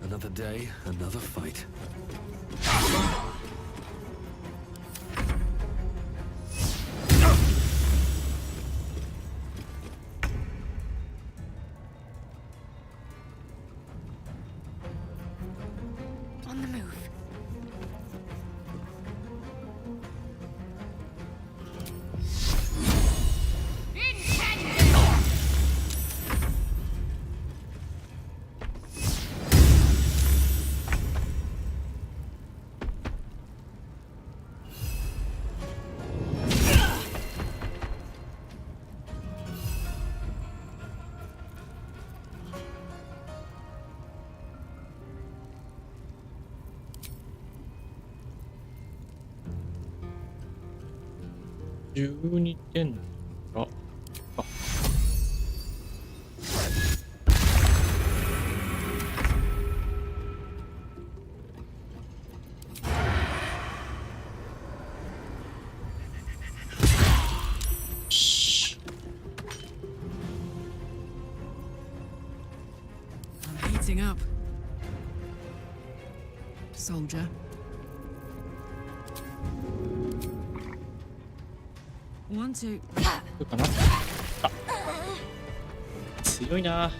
Another day, another fight. On the move.12点が、あ、I'm heating up. Soldier. 1, 2. どうかな。あ、強いな。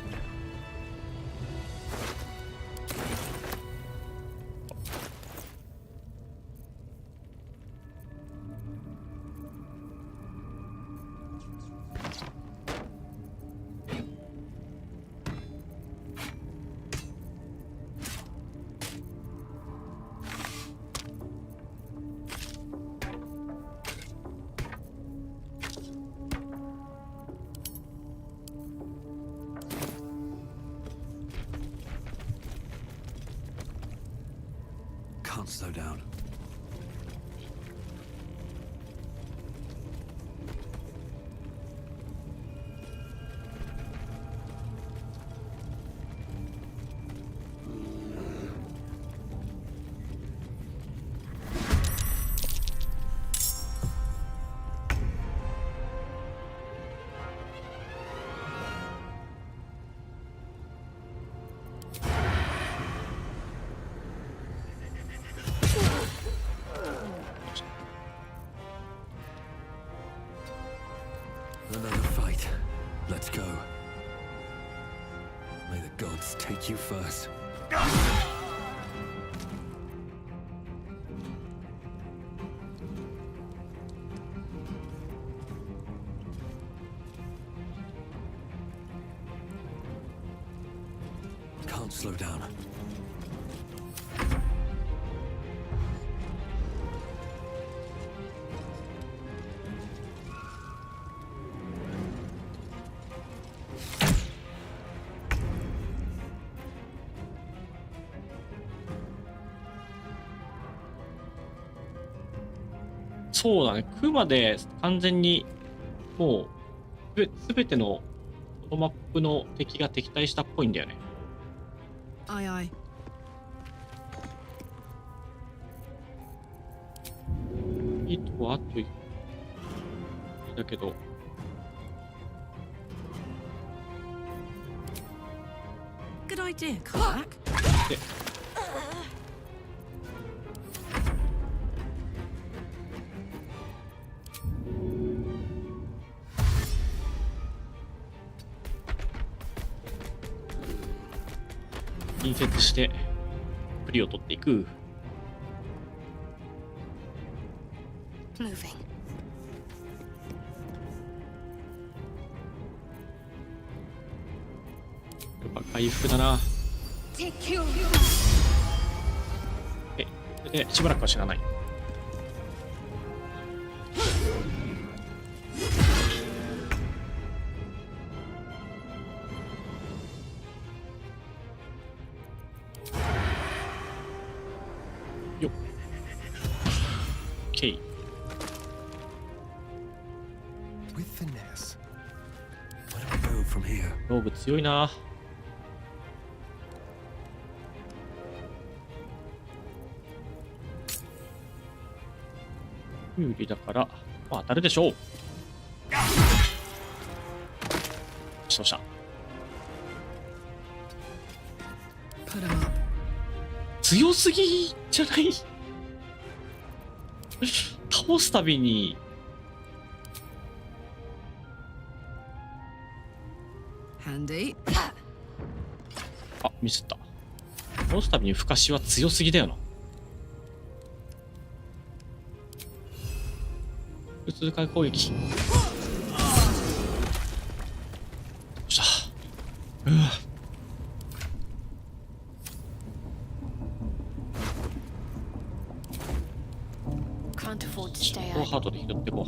Can't slow down. Another fight. Let's go. May the gods take you first. Can't slow down. そうだね、クマで完全にもうすべてのこのマップの敵が敵対したっぽいんだよね。Aye, aye. いいとこあとだけど。Good idea, come back. で隣接してプリを取っていく。Moving. やっぱ回復だな。Take you. それでしばらくは死なない。よっ。OK。ローブ強いな。有利だから、まあ、当たるでしょう。そうした。強すぎじゃない？倒すたびにあ、ミスった。倒すたびにふかしは強すぎだよな。普通回攻撃。よっしゃ。ローハートで拾ってこう。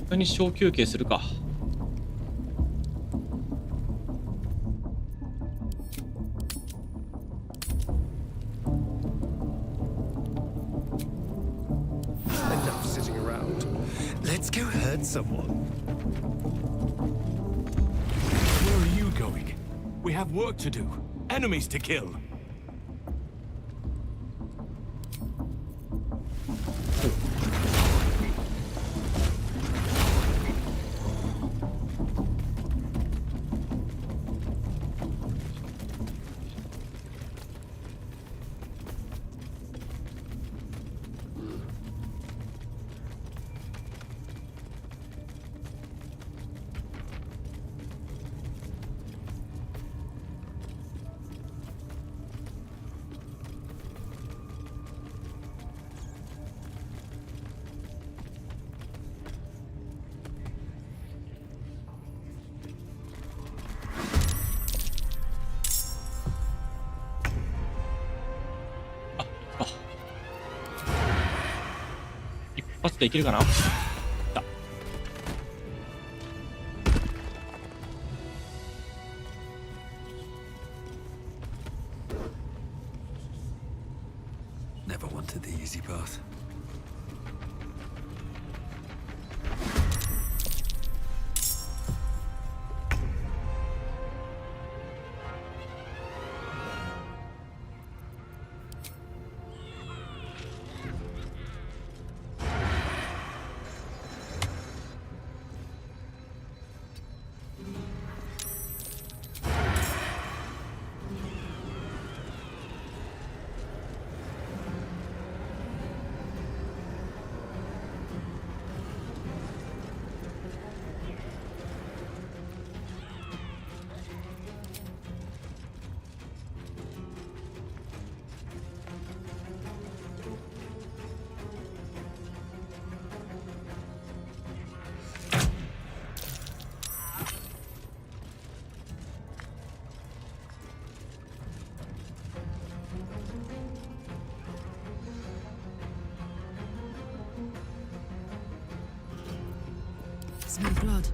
他に小休憩するか。Enough sitting around. Let's go hurt someone. Where are you going? We have work to do. Enemies to kill.一発でいけるかな。だ。Never wanted the easy path. Smell blood.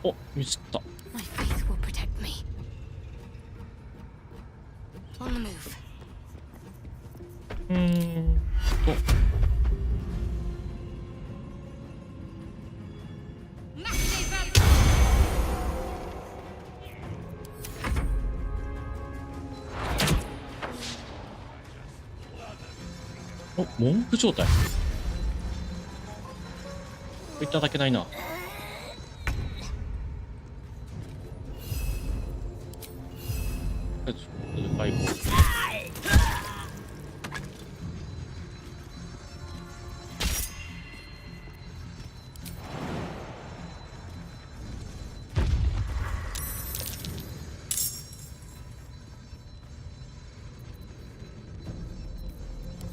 お、ミスった。 My faith will protect me. On the move. お、文句状態。いただけないな。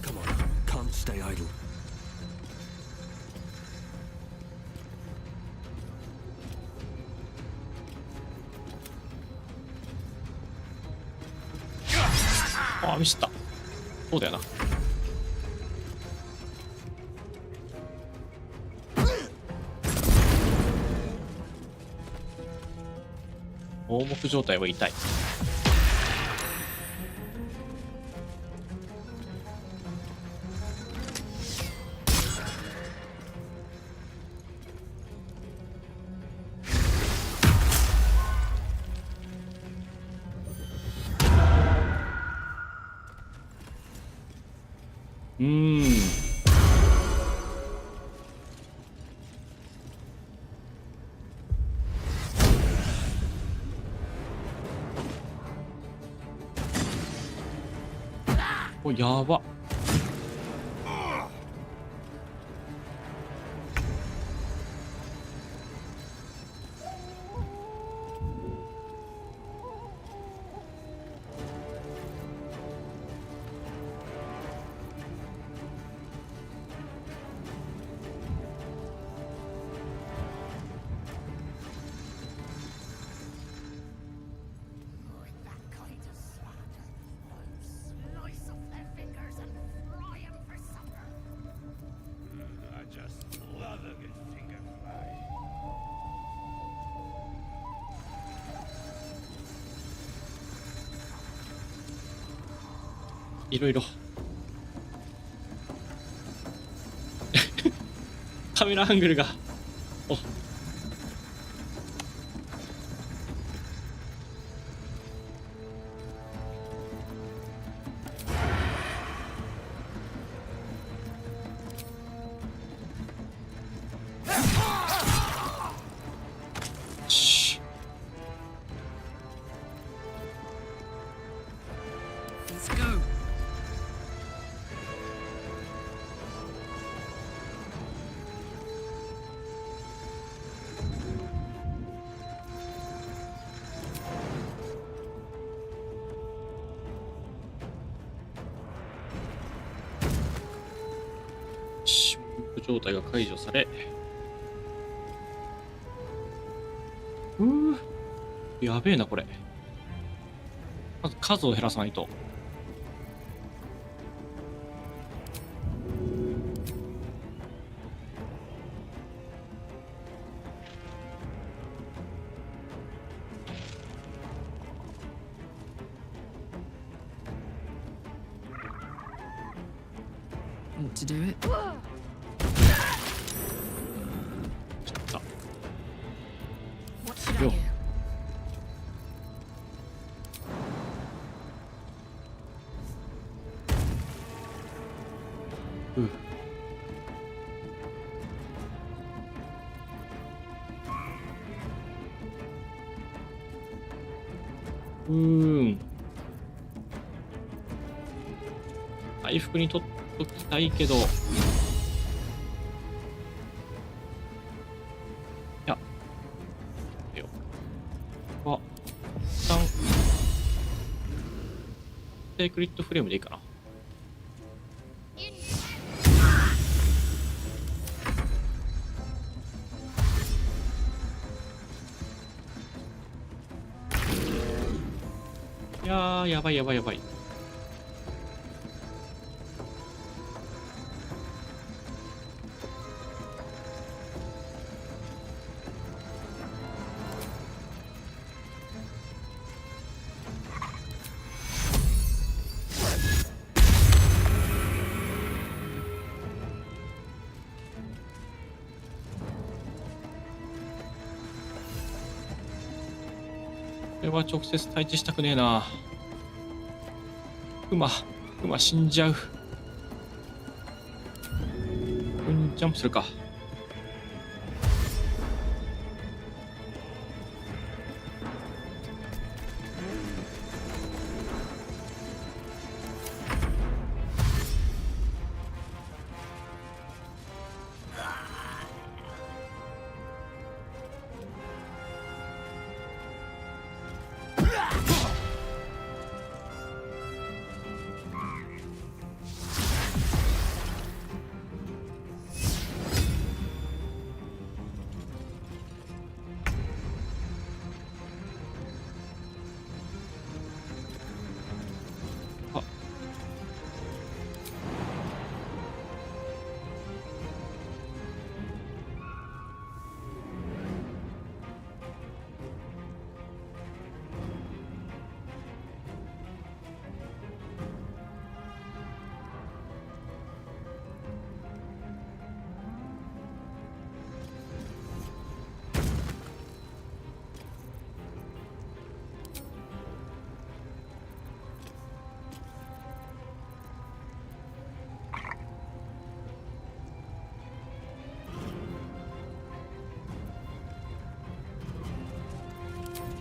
Come on, can't stay idle. ああ、ミスった。そうだよな。盲目状態は痛い。お、やば。いろいろカメラアングルがお状態が解除され、やべえなこれ。まず数を減らさないと。To do it. よ回復に取っときたいけど。いや。いいよ。ここは、一旦、セークリッドフレームでいいかな。いやー、やばいやばいやばい。これは直接対峙したくねえな。クマ死んじゃう。ジャンプするか。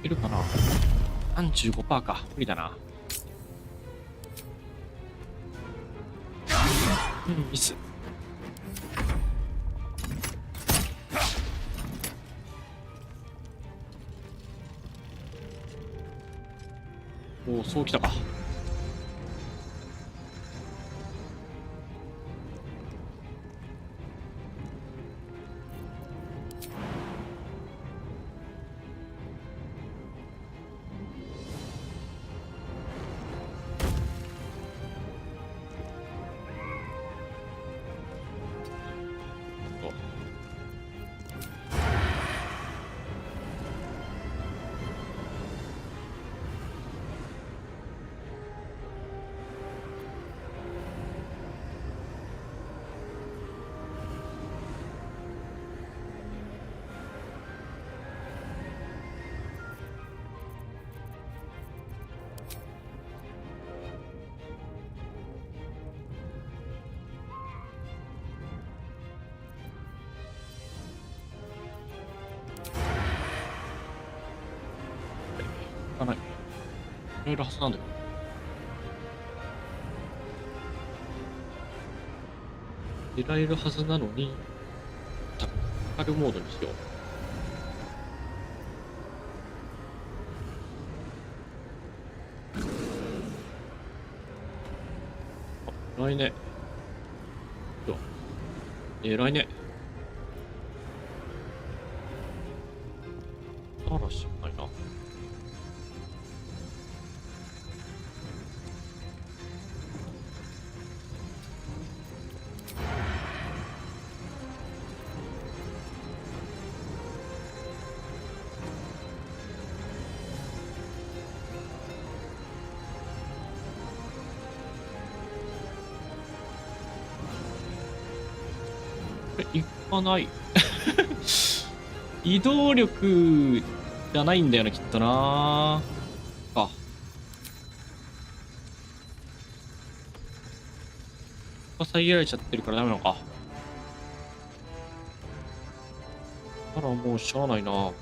いるかな。 35% か。無理だな。ミス。おお、そうきたか。いかない。いろいろはずなんだけど。出られるはずなのに、タッカルモードにしよう。あ、偉いね。偉いね。あらしないな。行かない。移動力じゃないんだよな、きっとな。か。遮られちゃってるからダメなのか。あら、もうしゃあないな。こ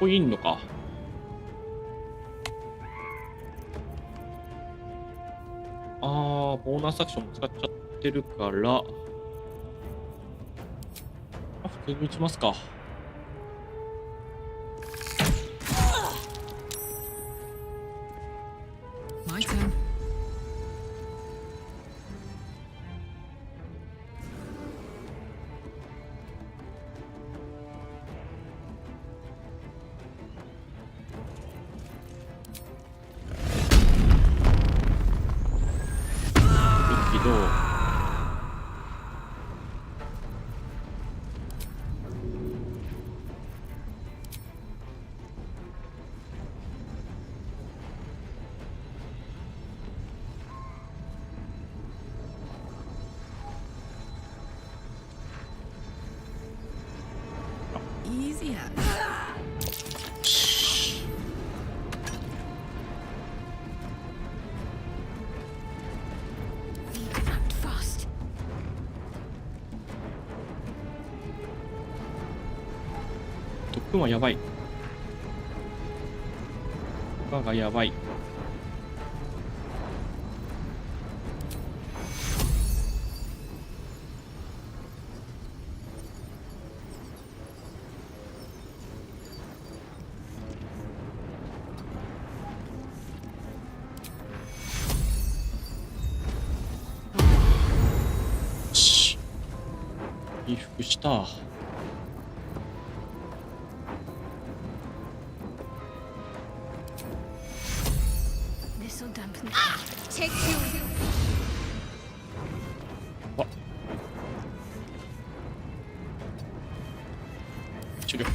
こいんのか。ボーナスアクション使っちゃってるから、普通に打ちますか。My turn. 特訓はやばい。他がやばい。回復した。終了。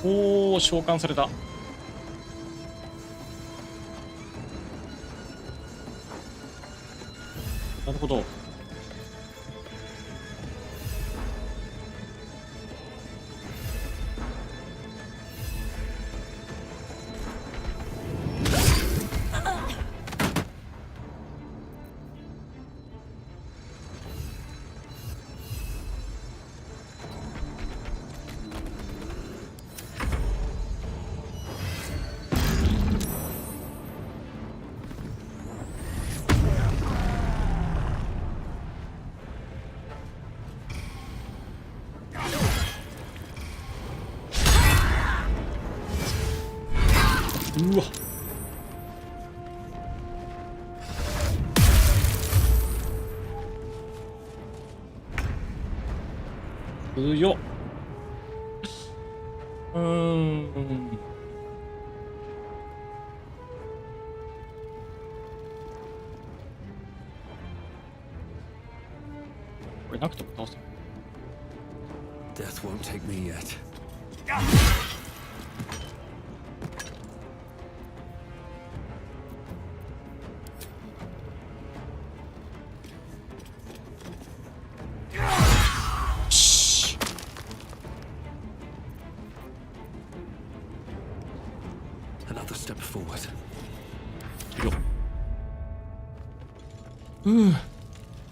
おお、召喚された。なるほど。うわ。強っ。これなくても倒せる。Death won't take me yet. Another step forward.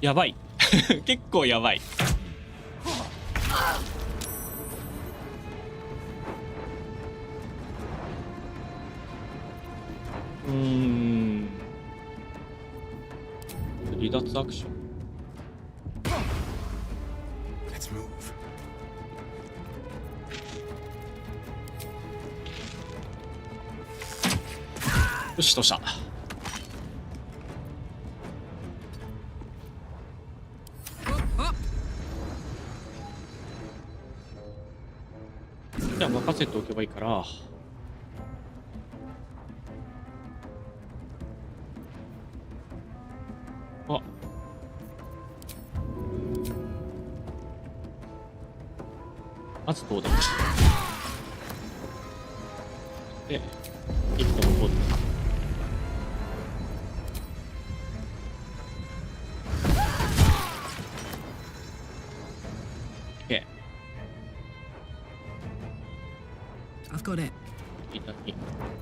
やばい。結構やばい。離脱アクション。Let's move. よし、どうした。じゃあ任せておけばいいから。あ、まずどうだ。で、一本取る。I've got it. いたに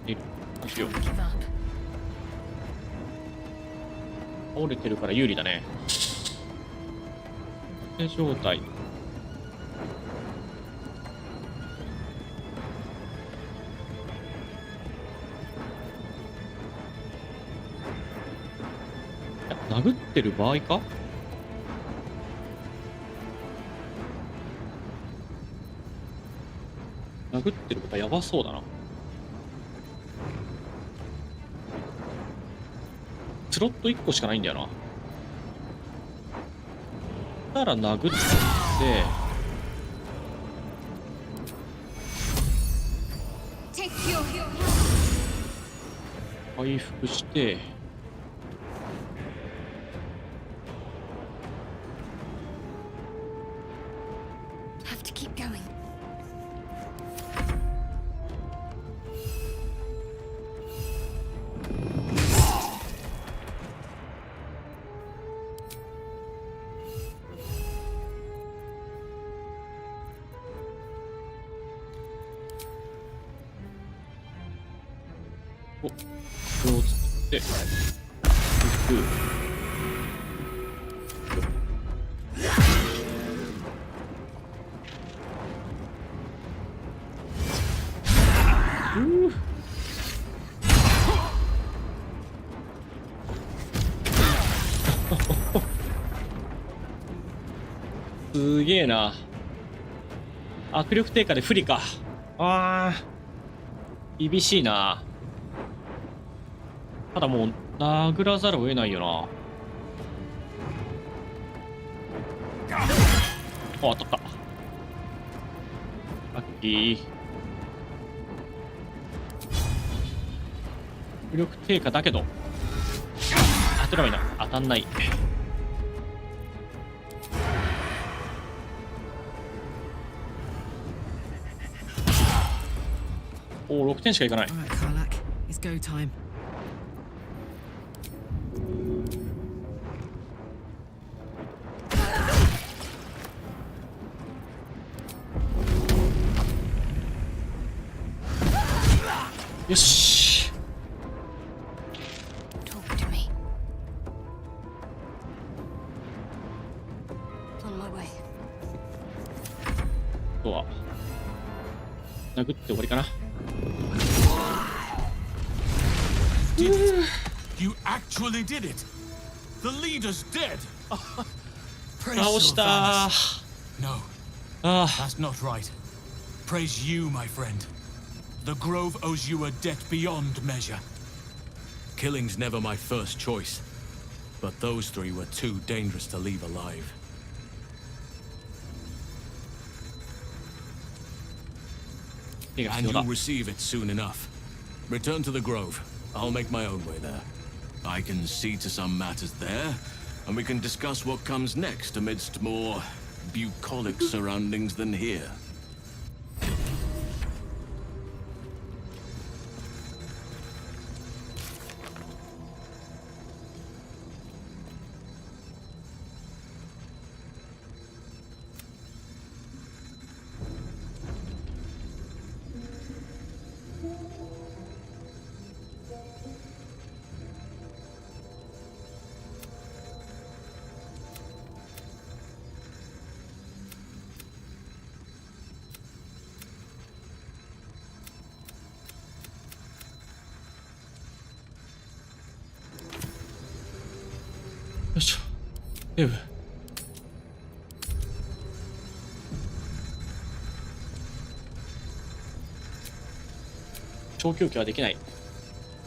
出る。しよう。倒れてるから有利だね。状態。殴ってる場合か？殴ってることはやばそうだな。スロット1個しかないんだよな。だから殴って回復してこれを作ってすげえな。握力低下で不利か。あー厳しいな。ただもう殴らざるを得ないよな。あ、当たった。ラッキー。握力低下だけど当てればいいな。当たんない。おお、6点しかいかない。よし。あとは殴って終わりかな。You actually did it. The leader's dead. 倒した。 No, that's not right. Praise you, my friend. The Grove owes you a debt beyond measure. Killing's never my first choice, but those three were too dangerous to leave alive. And you'll receive it soon enough. Return to the Grove. I'll make my own way there. I can see to some matters there, and we can discuss what comes next amidst more bucolic surroundings than here. よいしょ。デブ。小休憩はできない。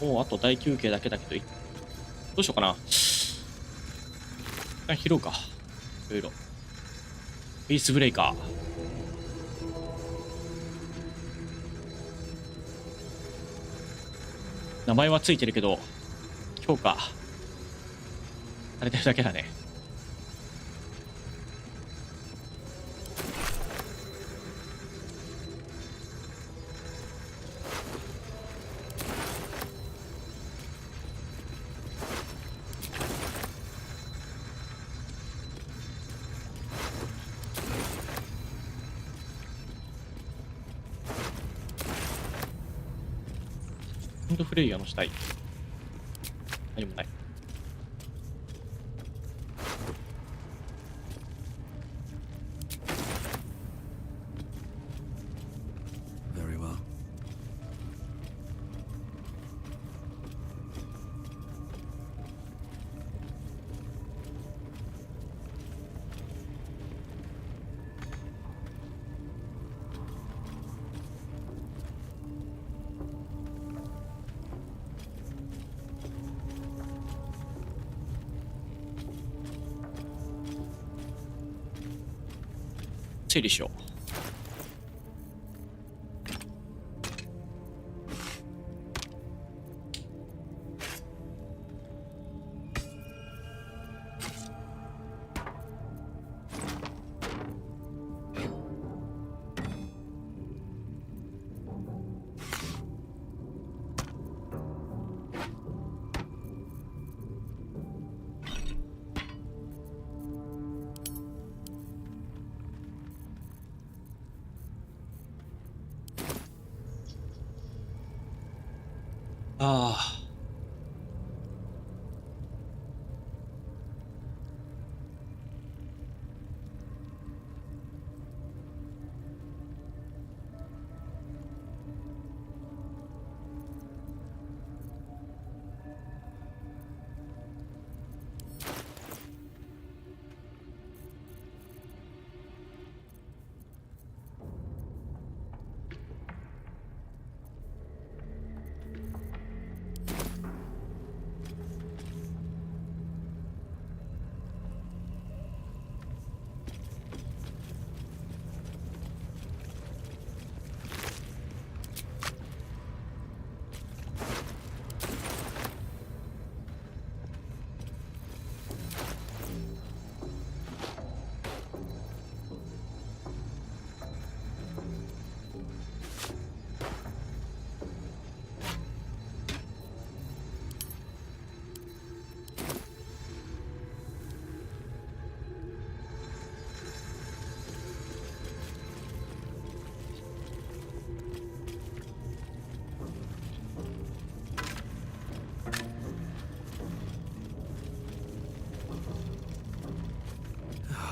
もうあと大休憩だけだけど、どうしようかな。一旦拾うか。いろいろ。フェイスブレイカー。名前はついてるけど、強化されてるだけだね。ハンドフレイヤーの死体。何もない。Very well. こ整理しよう。ああ。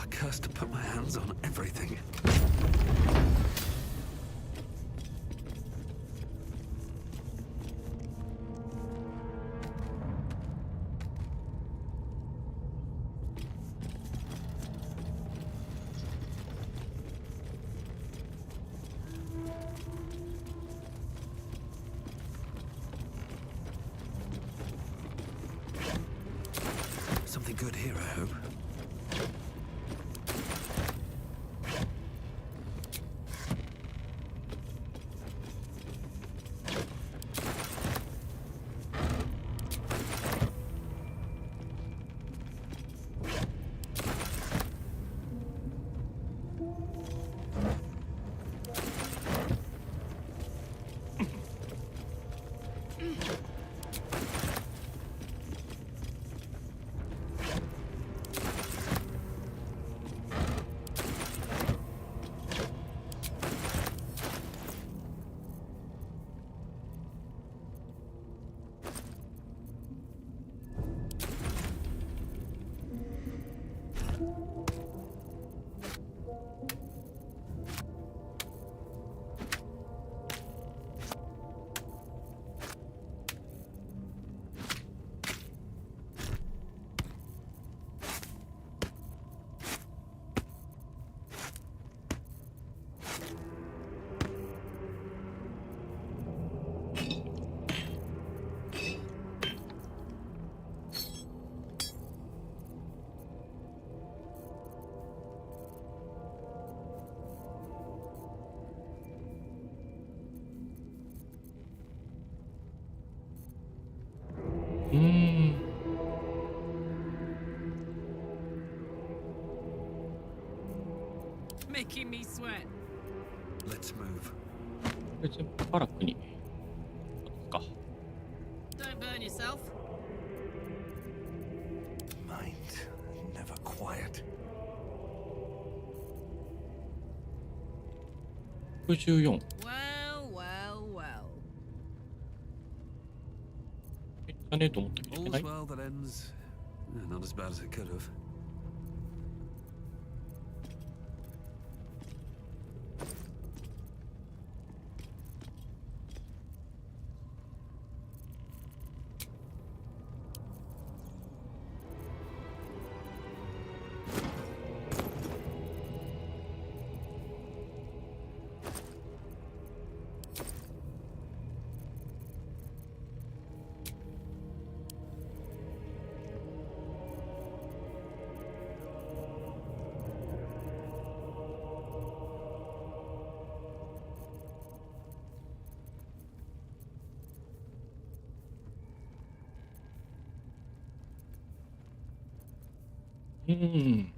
Cursed to put my hands on everything. Something good here, I hope. Making me sweat. Let's move. これ全部バラックにか。 Don't burn yourself. Mind never quiet. 114。 Well, well, well. だねと思ったけどいけない。 All's well that ends. Not as bad as it could have. うん。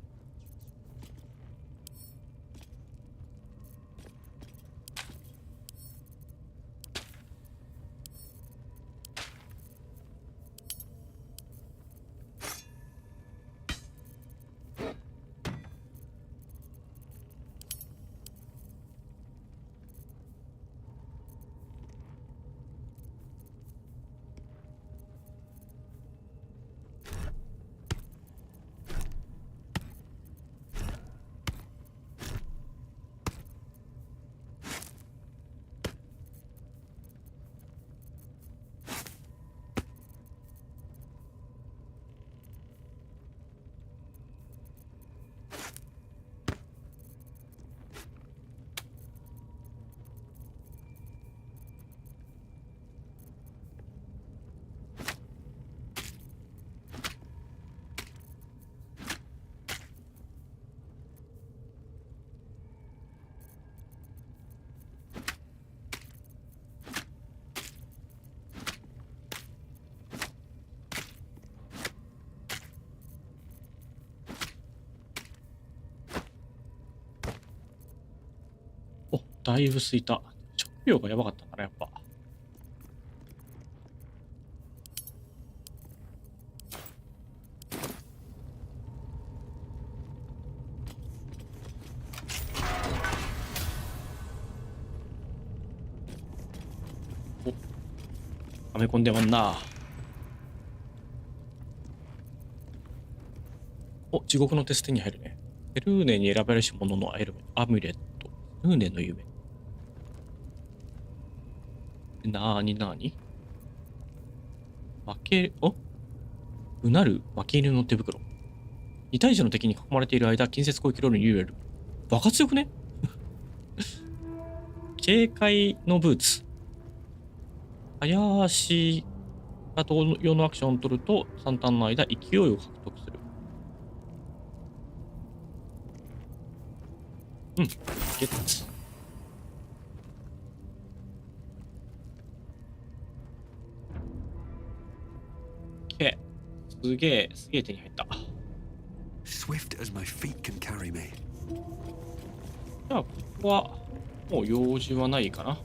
お、だいぶ空いた。食料がやばかったからやっぱ。お、はめ込んでまんな。お、地獄のテストに入るね。ペルーネに選ばれし者のアミュレット。ルーネの夢。なーにうなる負け犬の手袋。2対1の敵に囲まれている間、近接攻撃ロールに有利。バカ強くね警戒のブーツ。早足が同様のアクションを取ると、3ターンの間、勢いを獲得する。うん、ゲッツ。すげえ手に入った。Swift as my feet can carry me. じゃあ、ここは、もう用事はないかな。あ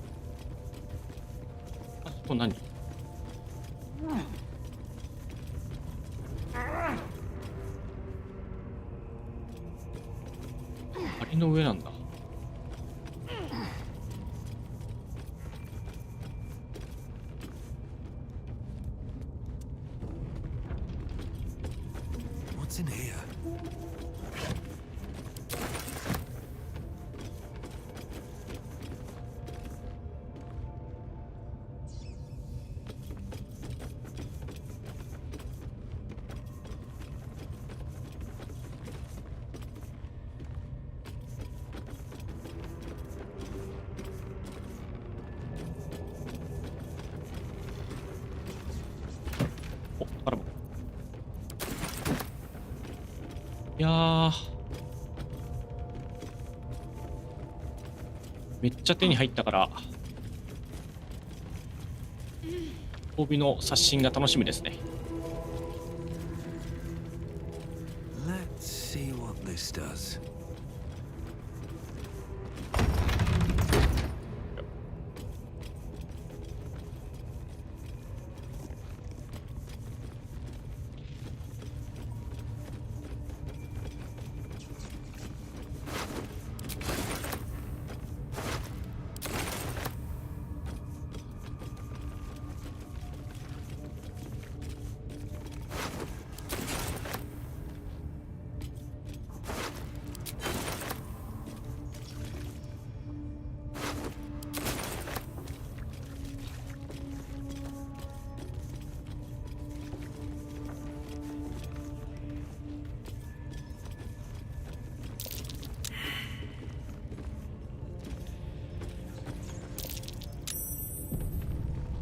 そこ何？梁の上なんだ。What's in here?いやー、めっちゃ手に入ったから帯の刷新が楽しみですね。 Let's see what this does.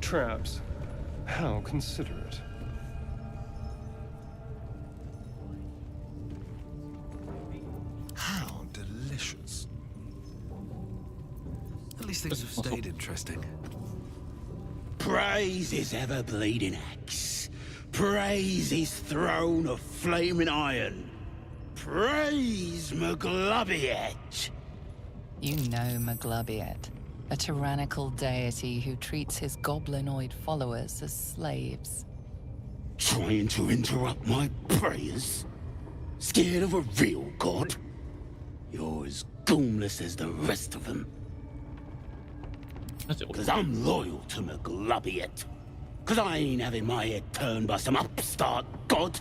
Traps. How considerate. How delicious. At least things have stayed interesting. Praise his ever-bleeding axe. Praise his throne of flaming iron. Praise Maglobiet. You know Maglobiet, a tyrannical deity who treats his goblinoid followers as slaves. Trying to interrupt my prayers? Scared of a real god? You're as goomless as the rest of them. Because I'm loyal to Maglobiet. Because I ain't having my head turned by some upstart god.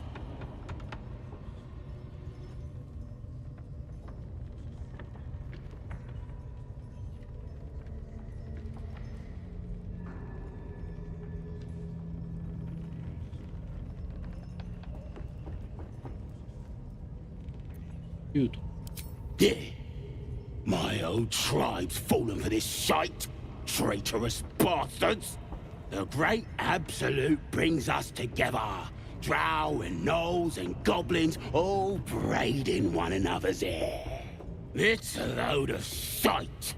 Yeah. My old tribe's fallen for this shite. Traitorous bastards. The great absolute brings us together. Drow and gnolls and goblins all braiding one another's hair. It's a load of shite.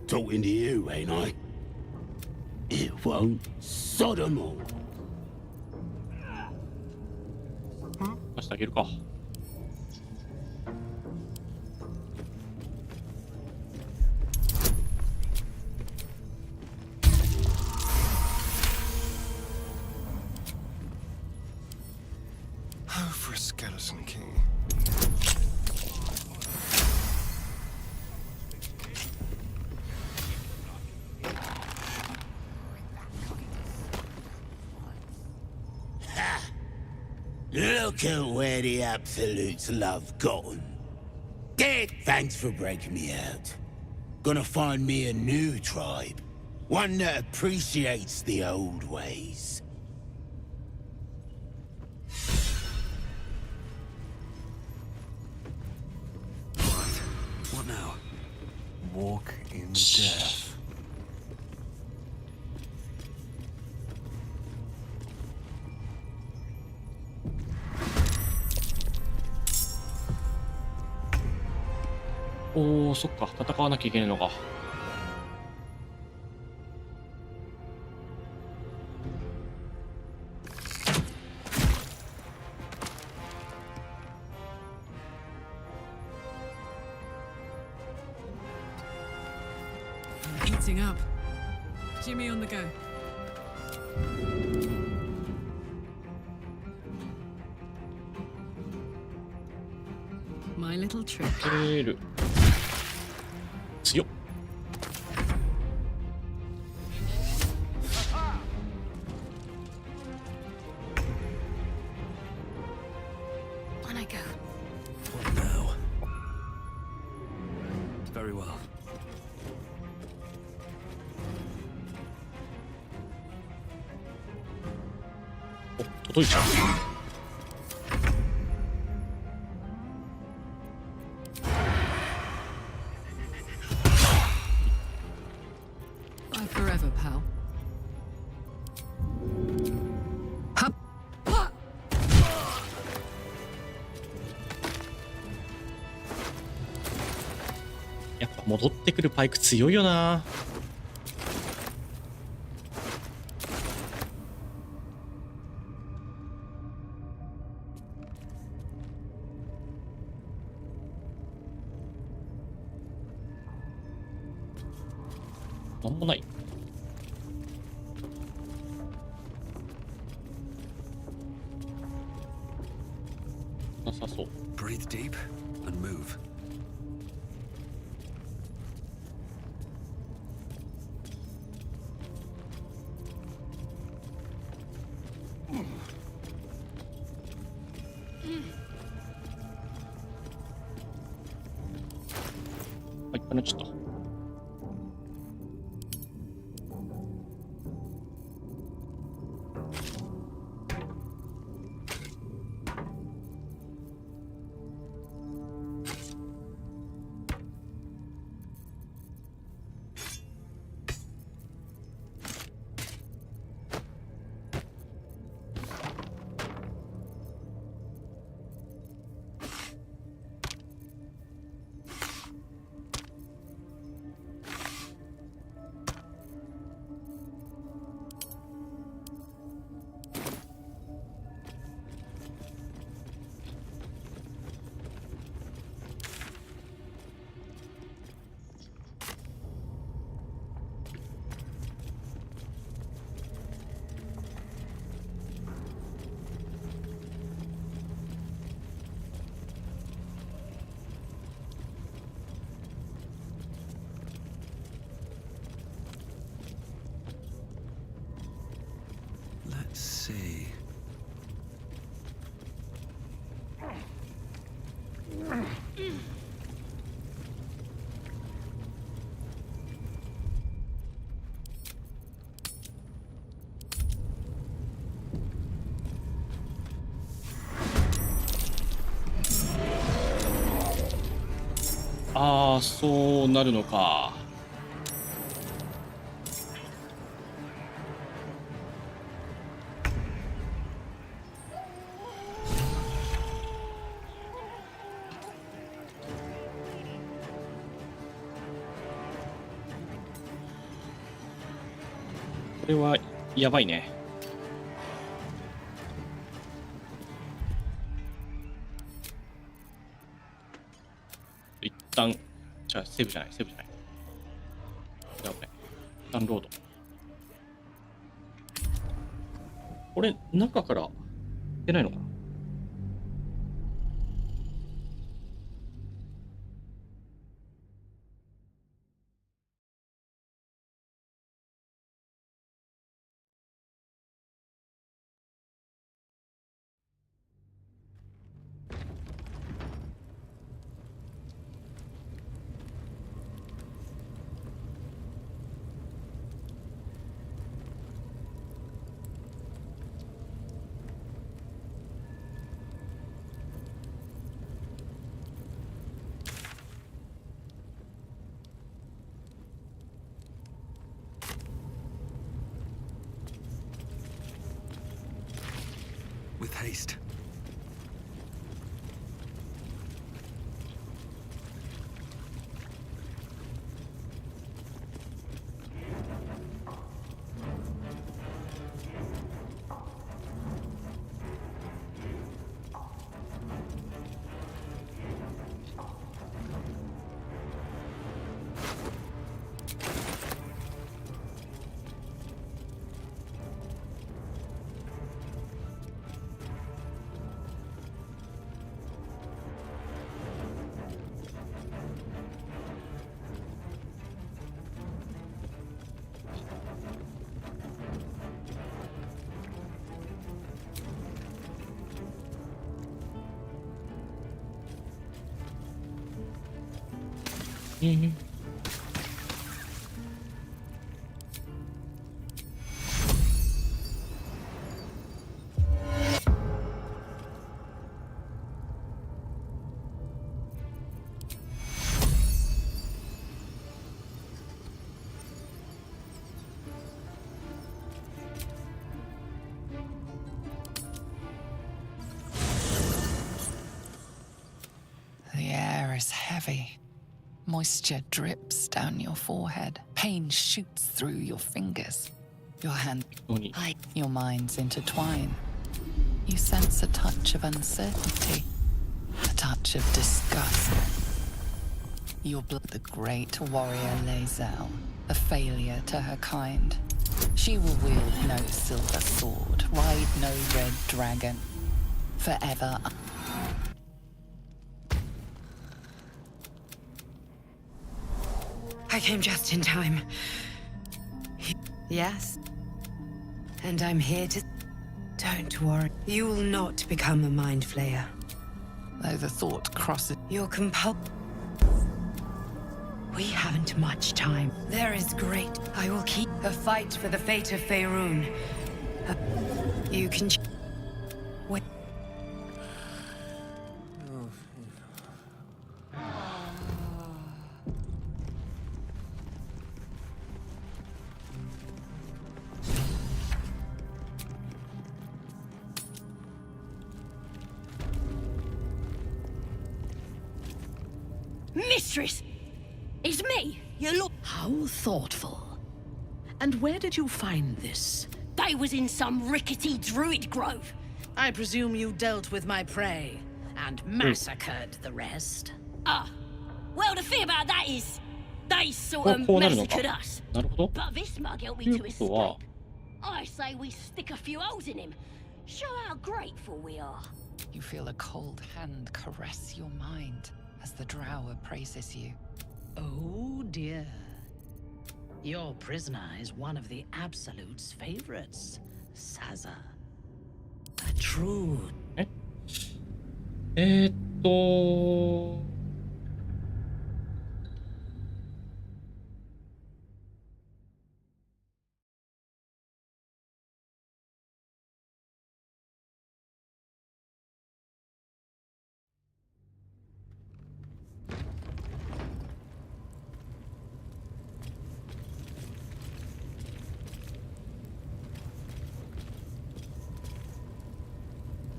Talking to you, ain't I? It won't sod 'em all. 出してあげるか。Oh, for a skeleton king. Look at where the absolutes love gotten. Dead, thanks for breaking me out. Gonna find me a new tribe. One that appreciates the old ways. What now? Walk in death.おー、そっか、戦わなきゃいけないのか。Eating up. Jimmy on the go. My little trick. 強っ。On I go. What now? Very well. お、届いちゃう。やっぱ戻ってくるパイク強いよな。なんもない。なさそう。Breathe deep and move.ちょっと see. ああ、そうなるのか。これはやばいね。一旦、じゃあセーブじゃない。やばい。ダウンロード。これ、中から出ないのかな。With haste. The air is heavy. Moisture drips down your forehead. Pain shoots through your fingers. Your hand, your minds intertwine. You sense a touch of uncertainty, a touch of disgust. Your blood, the great warrior Lae'zel, a failure to her kind. She will wield no silver sword, ride no red dragon, forever. I came just in time. Yes. And I'm here to... Don't worry. You will not become a mind flayer. Though the thought crosses... You're compelled... We haven't much time. There is great... I will keep a fight for the fate of Faerun. You can... Wait. Mistress! It's me! You look... How thoughtful. And where did you find this? They was in some rickety druid grove. I presume you dealt with my prey and massacred the rest. Well, the thing about that is, they sort of massacred us. But this mug helped me to escape. I say we stick a few holes in him. Show how grateful we are. You feel a cold hand caress your mind as the drow praises you. Oh dear. Your prisoner is one of the Absolute's favorites, Saza. shrewd. えーっと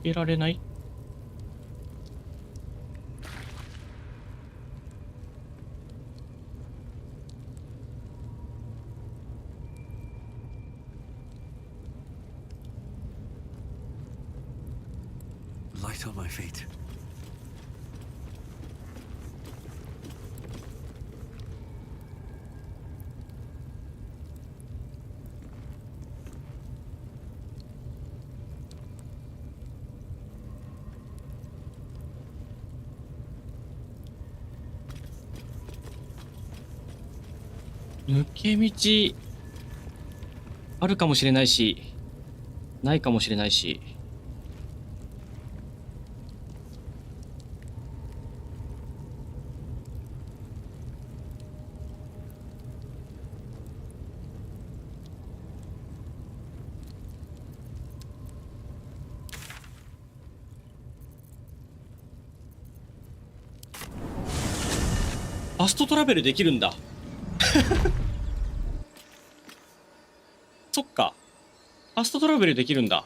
いられない。Light on my feet.抜け道あるかもしれないし、ないかもしれないし。ファストトラベルできるんだ。そっか。ファストトラベルできるんだ。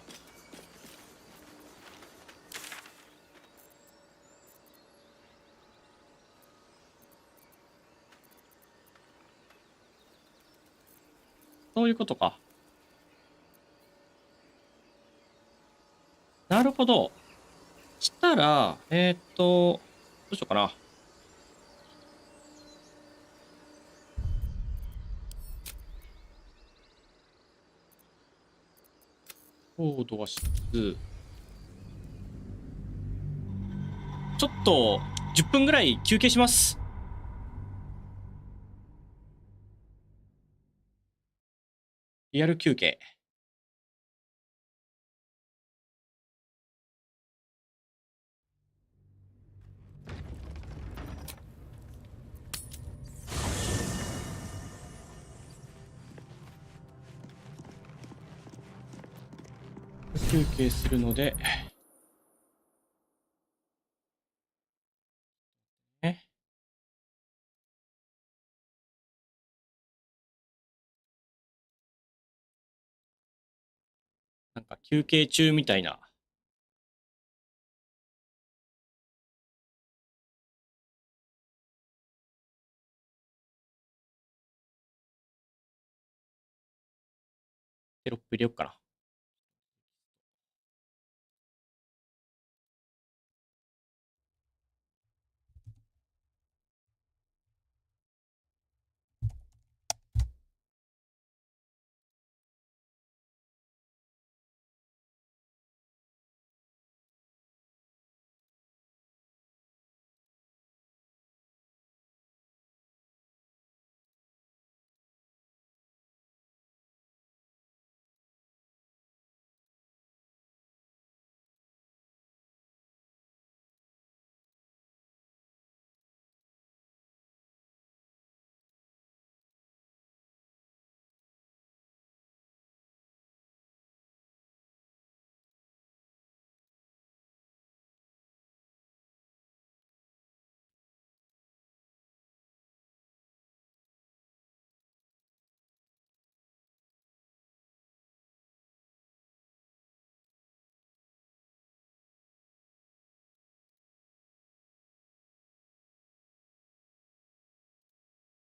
そういうことか。なるほど。したら、どうしようかな。コードは6。ちょっと、10分ぐらい休憩します。リアル休憩。休憩するので、なんか休憩中みたいな。テロップ入れよっかな。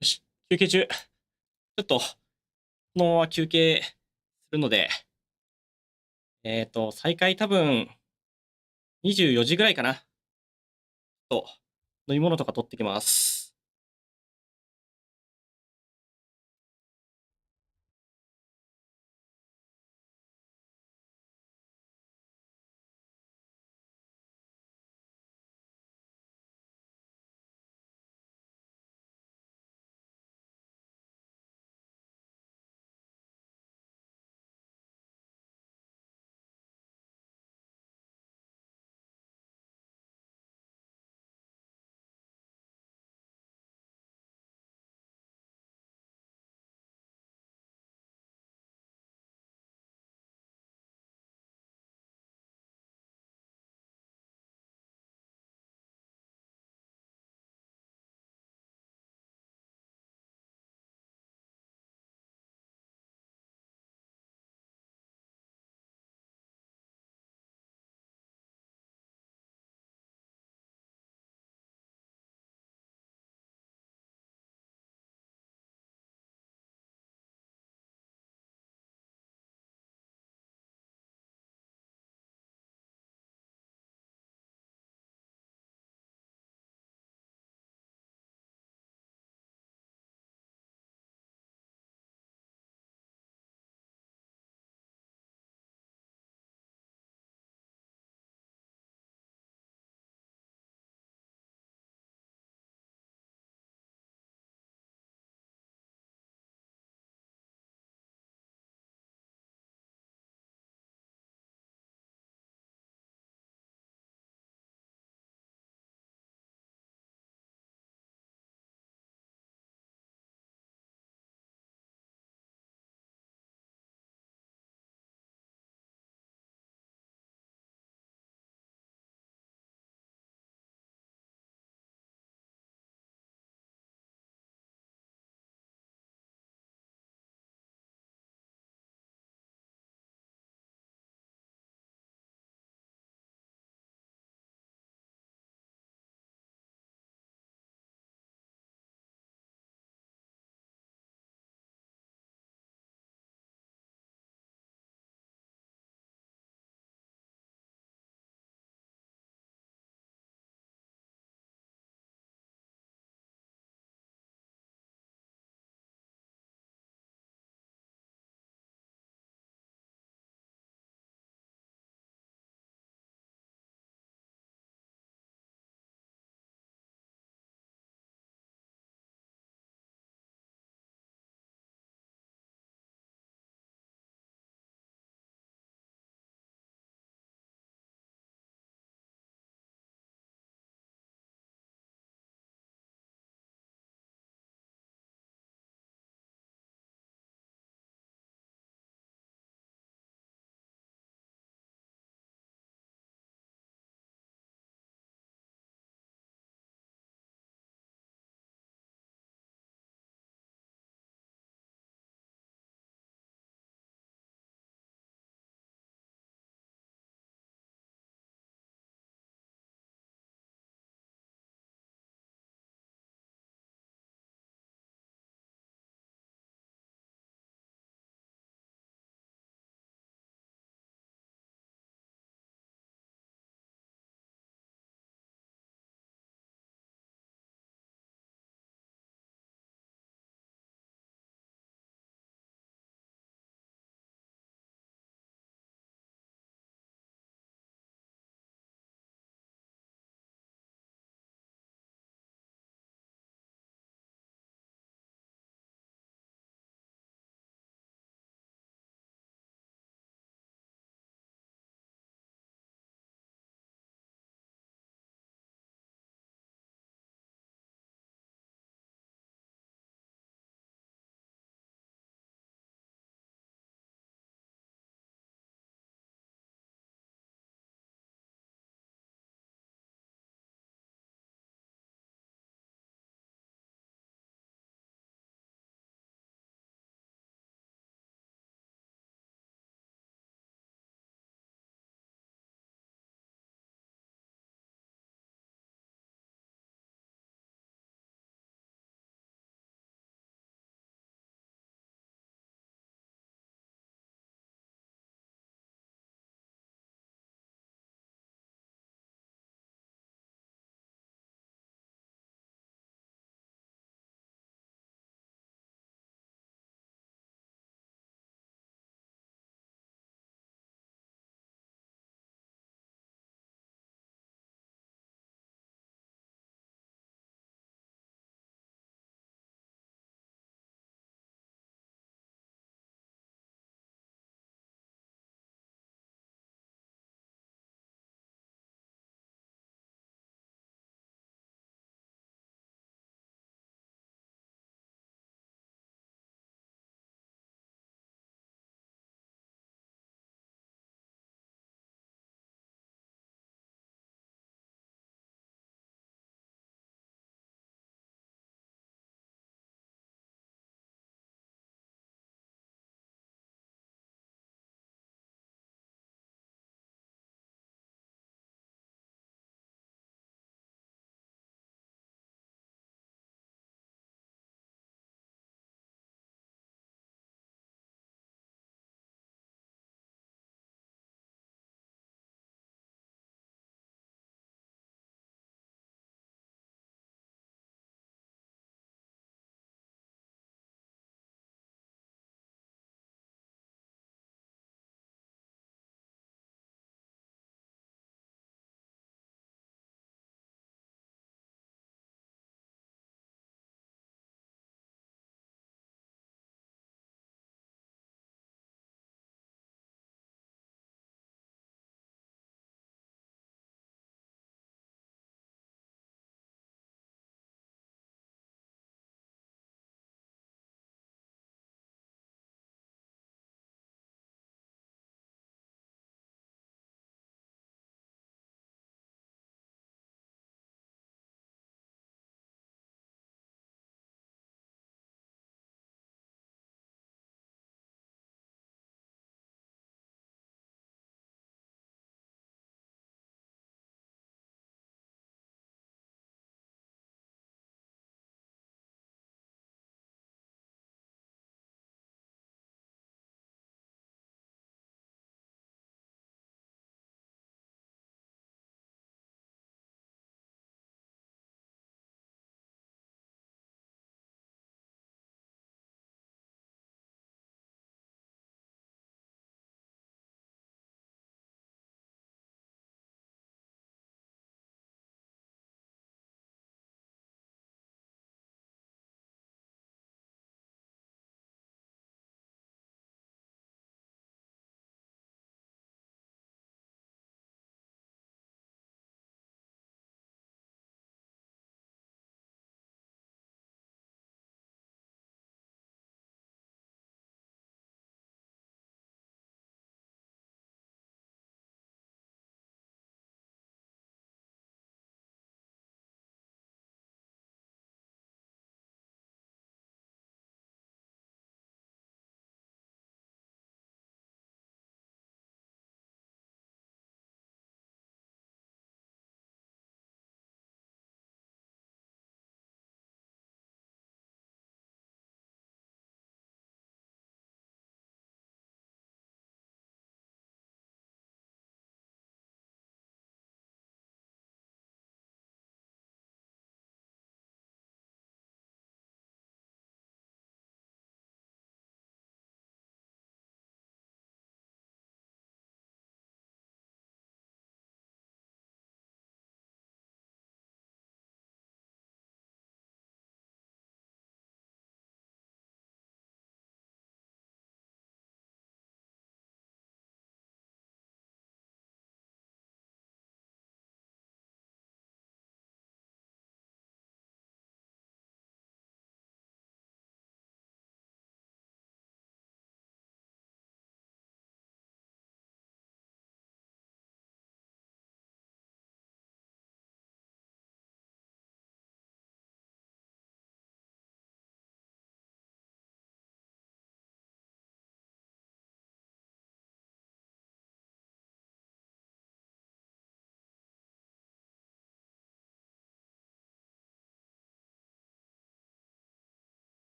よし、休憩中。ちょっと、このまま休憩するので、再開多分、24時ぐらいかな。と、飲み物とか取ってきます。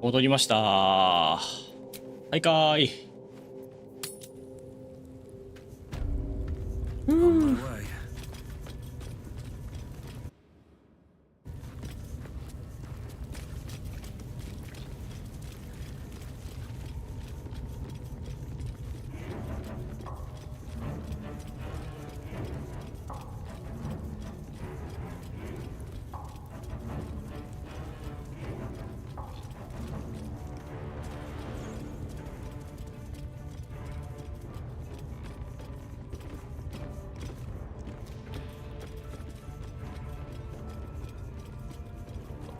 戻りました。はいかーい。On my way.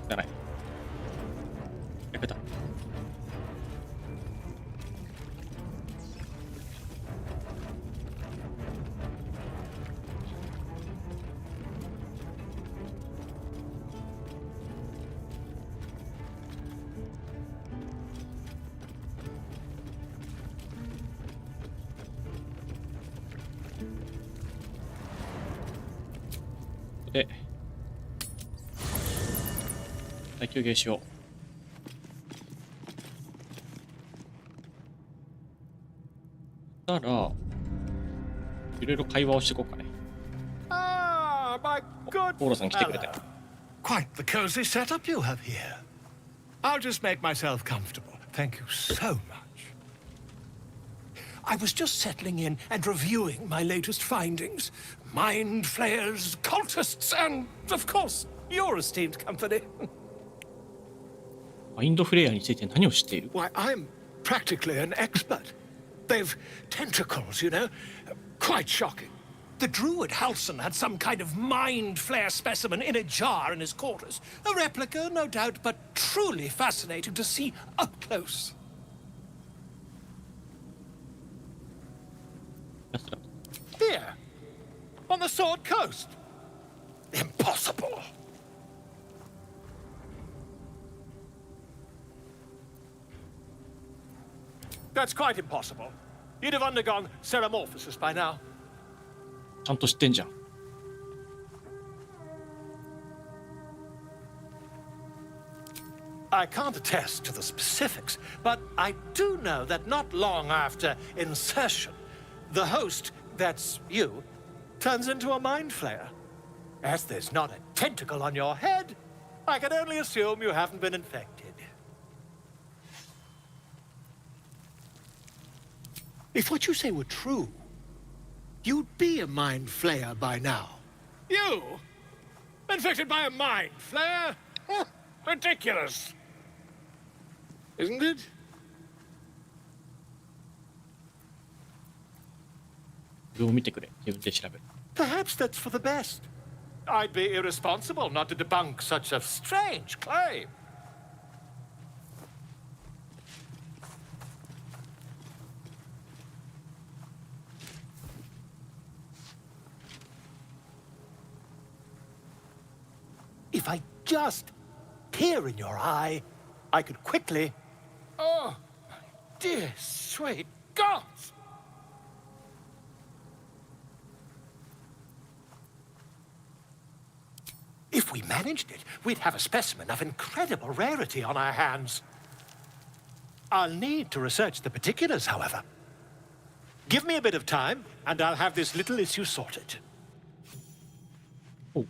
じゃない。役だ。で、休憩しよう。たら、いろいろ会話をしていこうかね。Ah, my good ポーラさん来てくれたよ。 Quite the cozy setup you have here. I'll just make myself comfortable. Thank you so much. I was just settling in and reviewing my latest findings. Mind flayers, cultists, and, of course, your esteemed company. マインドフレイヤーについて何を知っている？ Why, I'm practically an expert. They've tentacles, you know. Quite shocking. The druid Halson had some kind of mind flare specimen in a jar in his quarters. A replica, no doubt, but truly fascinating to see up close. Here, on the Sword Coast. Impossible. That's quite impossible. You'd have undergone ceramorphosis by now. ちゃんと知ってんじゃん。I can't attest to the specifics, but I do know that not long after insertion, the host, that's you, turns into a mind flayer. As there's not a tentacle on your head, I can only assume you haven't been infected. If what you say were true, you'd be a mind flayer by now. You? Infected by a mind flayer? Ridiculous. Isn't it? 自分を見てくれ。自分で調べる。 Perhaps that's for the best. I'd be irresponsible not to debunk such a strange claim. If I just peer in your eye, I could quickly... Oh, my dear, sweet gods! If we managed it, we'd have a specimen of incredible rarity on our hands. I'll need to research the particulars, however. Give me a bit of time, and I'll have this little issue sorted. Oh.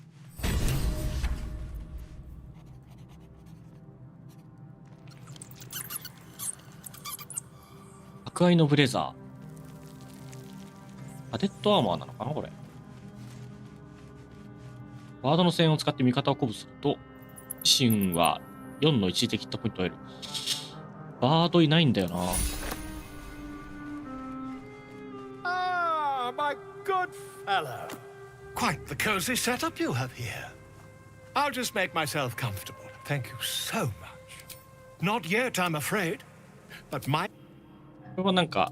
白愛のブレザー。パデッドアーマーなのかなこれ。ワードの線を使って味方を鼓舞すると、自身は4の一時的ヒットポイントを得る。バードいないんだよな。Ah, my good fellow. Quite the cozy setup you have here. I'll just make myself comfortable. Thank you so much. Not yet, I'm afraid. But my... これはなんか、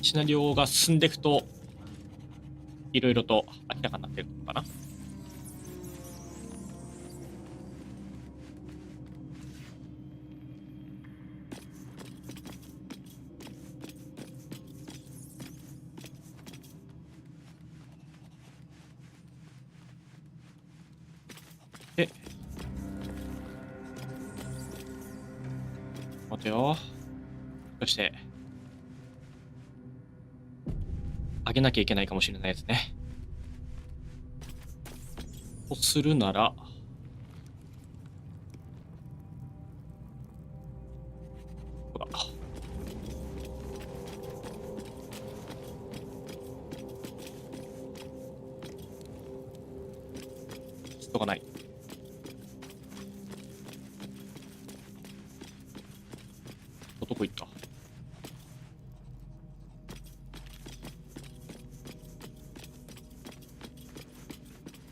シナリオが進んでいくと、いろいろと明らかになってるのかな。で、待てよ。そしてあげなきゃいけないかもしれないやつね。とするならほら人がない。どこ行った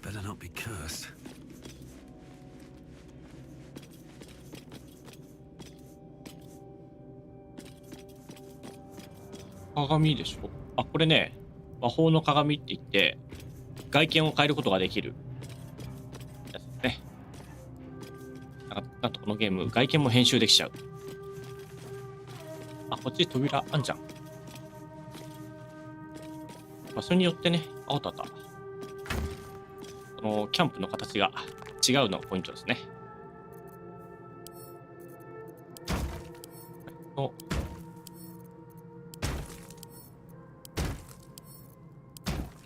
？Better not be cursed. 鏡でしょ。あ、これね、魔法の鏡って言って外見を変えることができるやつですね。なんとこのゲーム外見も編集できちゃう。あ、こっち扉あんじゃん。場所によってね、あったあった。このキャンプの形が違うのがポイントですね。の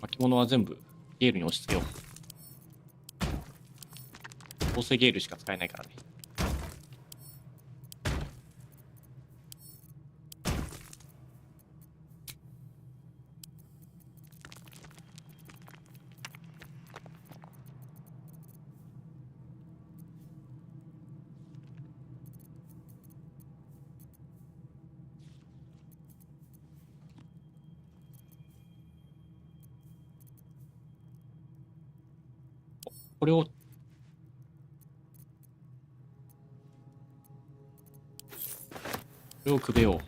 巻物は全部ゲールに押し付けよう。どうせゲールしか使えないからね。これをくべよう。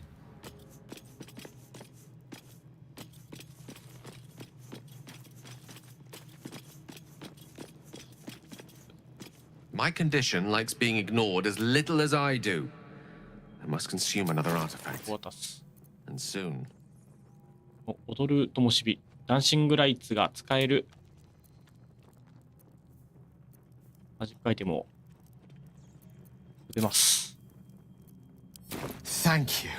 My condition likes being ignored as little as I do. I must consume another artifact. And soon. 踊る灯火。ダンシングライツが使えるマジックアイテムを出ます。Thank you.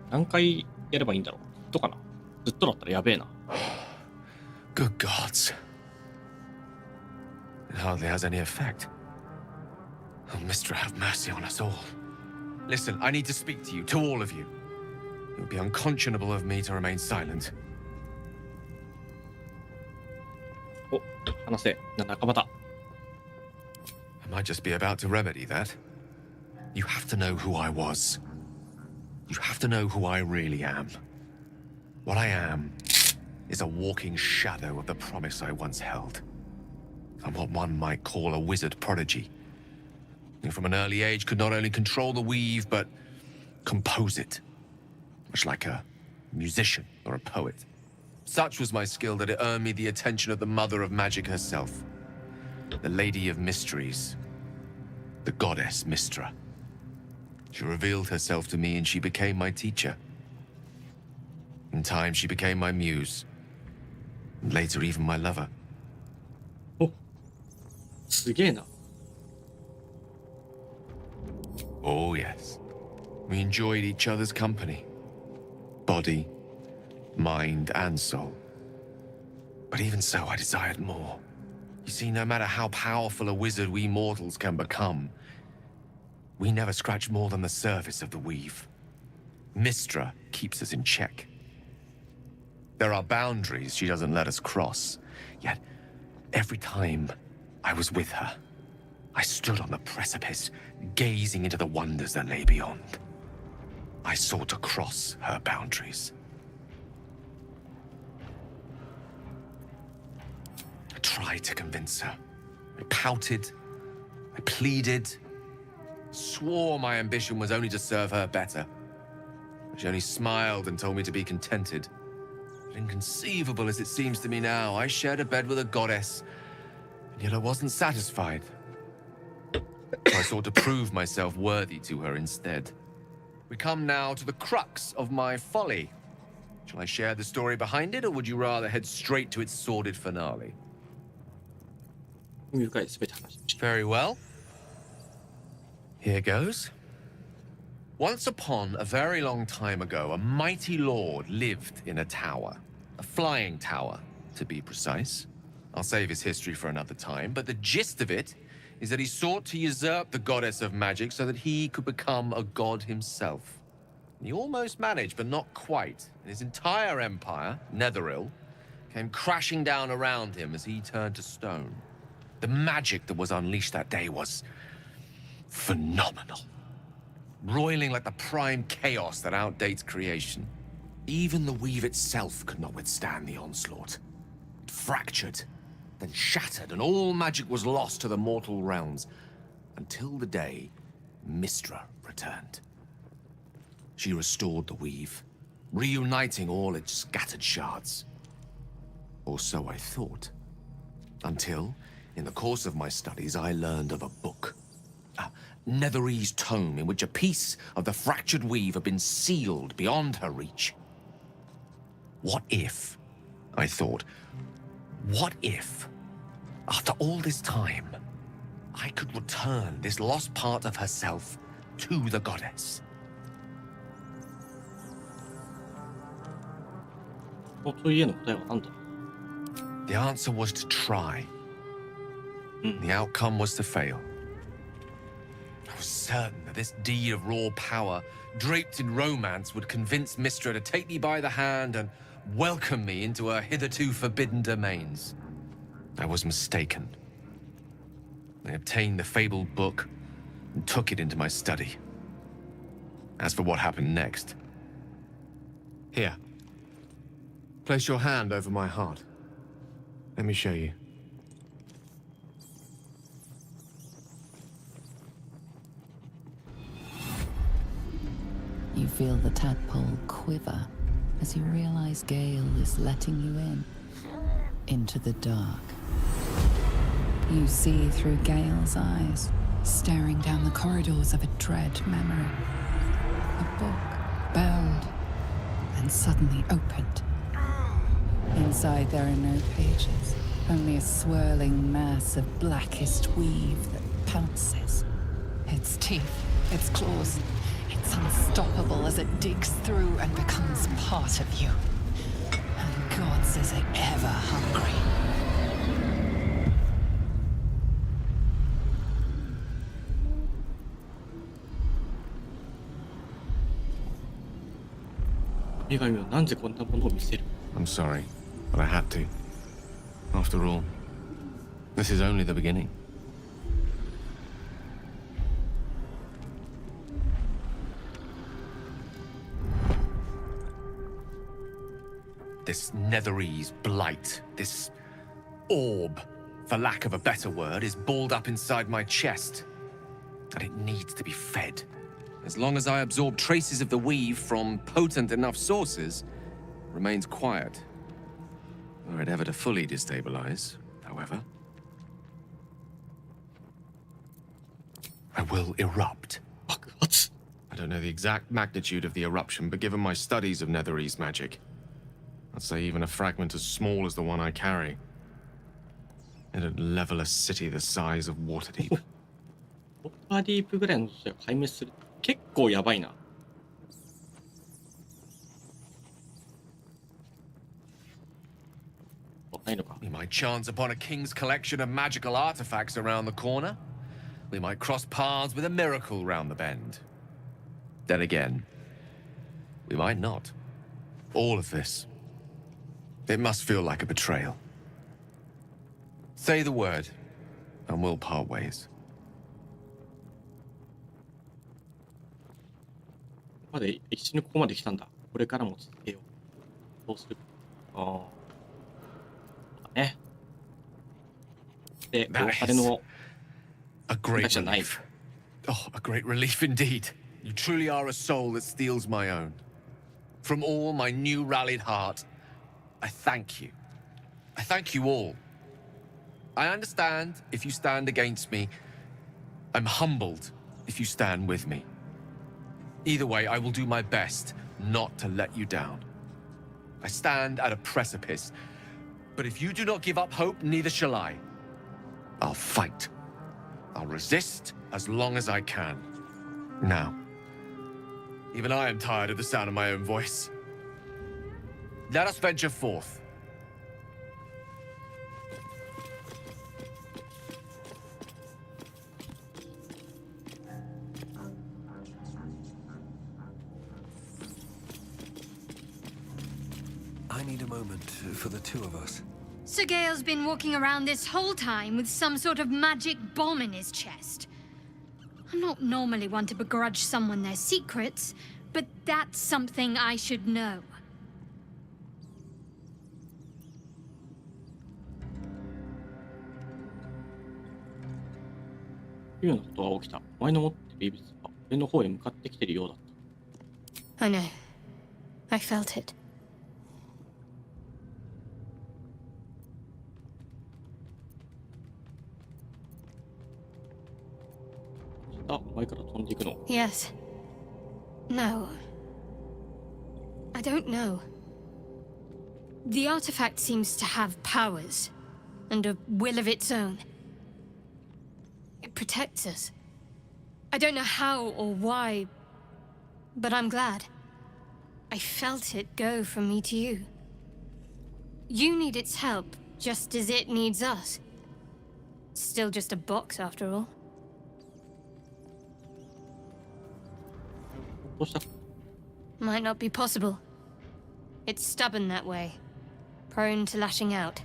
何回やればいいんだろう。ずっとかな。ずっとだったらやべえな。Good gods. It hardly has any effect. Oh, Mister, have mercy on us all. Listen, I need to speak to you, to all of you. It would be unconscionable of me to remain silent. お、話せ。仲間だ。I might just be about to remedy that. You have to know who I was. You have to know who I really am. What I am is a walking shadow of the promise I once held. I'm what one might call a wizard prodigy. And from an early age could not only control the weave, but compose it. Much like a musician or a poet. Such was my skill that it earned me the attention of the mother of magic herself. The Lady of Mysteries. The goddess Mystra. She revealed herself to me and she became my teacher. In time, she became my muse. And later, even my lover. すげえな。 Oh, yes. We enjoyed each other's company. Body, mind, and soul. But even so, I desired more. You see, no matter how powerful a wizard we mortals can become, we never scratch more than the surface of the weave. Mystra keeps us in check. There are boundaries she doesn't let us cross. Yet, every time I was with her, I stood on the precipice, gazing into the wonders that lay beyond. I sought to cross her boundaries. I tried to convince her. I pouted. I pleaded. Swore my ambition was only to serve her better. She only smiled and told me to be contented. But inconceivable as it seems to me now, I shared a bed with a goddess, and yet I wasn't satisfied. So I sought to prove myself worthy to her instead. We come now to the crux of my folly. Shall I share the story behind it, or would you rather head straight to its sordid finale? Very well. Here goes. Once upon a very long time ago, a mighty lord lived in a tower. A flying tower, to be precise. I'll save his history for another time, but the gist of it is that he sought to usurp the goddess of magic so that he could become a god himself. He almost managed, but not quite. And his entire empire, Netheril, came crashing down around him as he turned to stone. The magic that was unleashed that day was phenomenal. Roiling like the prime chaos that outdates creation. Even the weave itself could not withstand the onslaught. It fractured, then shattered, and all magic was lost to the mortal realms, until the day Mystra returned. She restored the weave, reuniting all its scattered shards. Or so I thought. Until, in the course of my studies, I learned of a book. A Netherese tome in which a piece of the fractured weave had been sealed beyond her reach. What if, I thought, what if, after all this time, I could return this lost part of herself to the goddess? The answer was to try. The outcome was to fail. I was certain that this deed of raw power, draped in romance, would convince Mystra to take me by the hand and welcome me into her hitherto forbidden domains. I was mistaken. I obtained the fabled book and took it into my study. As for what happened next... Here. Place your hand over my heart. Let me show you. You feel the tadpole quiver as you realize Gale is letting you in, into the dark. You see through Gale's eyes, staring down the corridors of a dread memory. A book, bound, and suddenly opened. Inside there are no pages, only a swirling mass of blackest weave that pounces. Its teeth, its claws, it's unstoppable as it digs through and becomes part of you. And gods, is it ever hungry. I'm sorry, but I had to. After all, this is only the beginning. This Netherese blight, this orb, for lack of a better word, is balled up inside my chest. And it needs to be fed. As long as I absorb traces of the weave from potent enough sources, it remains quiet. Were it ever to fully destabilize, however, I will erupt. What? I don't know the exact magnitude of the eruption, but given my studies of Netherese magic, I'd say even a fragment as small as the one I carry, it'd level a city the size of Waterdeep. ウォーターディープぐらいの土地が壊滅する。結構やばいな。We might chance upon a king's collection of magical artifacts around the corner. We might cross paths with a miracle round the bend. Then again, we might not. All of this, it must feel like a betrayal. Say the word, and we'll part ways. まで一緒にここまで来たんだ。これからも続けよう。どうする？ああ。ね。で、あれの A great relief. Oh, a great relief indeed. You truly are a soul that steals my own. From all my new rallied heart, I thank you. I thank you all. I understand if you stand against me. I'm humbled if you stand with me. Either way, I will do my best not to let you down. I stand at a precipice. But if you do not give up hope, neither shall I. I'll fight. I'll resist as long as I can. Now, even I am tired of the sound of my own voice. Let us venture forth. I need a moment for the two of us. Sir Gale's been walking around this whole time with some sort of magic bomb in his chest. I'm not normally one to begrudge someone their secrets, but that's something I should know. いうようなことが起きた。お前の持っている微物は俺の方へ向かってきているようだった。I know. I felt it. お前から飛んでいくの。Yes. No. I don't know. The artifact seems to have powers and a will of its own. It protects us. I don't know how or why, but I'm glad. I felt it go from me to you. You need its help, just as it needs us. It's still just a box after all. どうした？ Might not be possible. It's stubborn that way, prone to lashing out.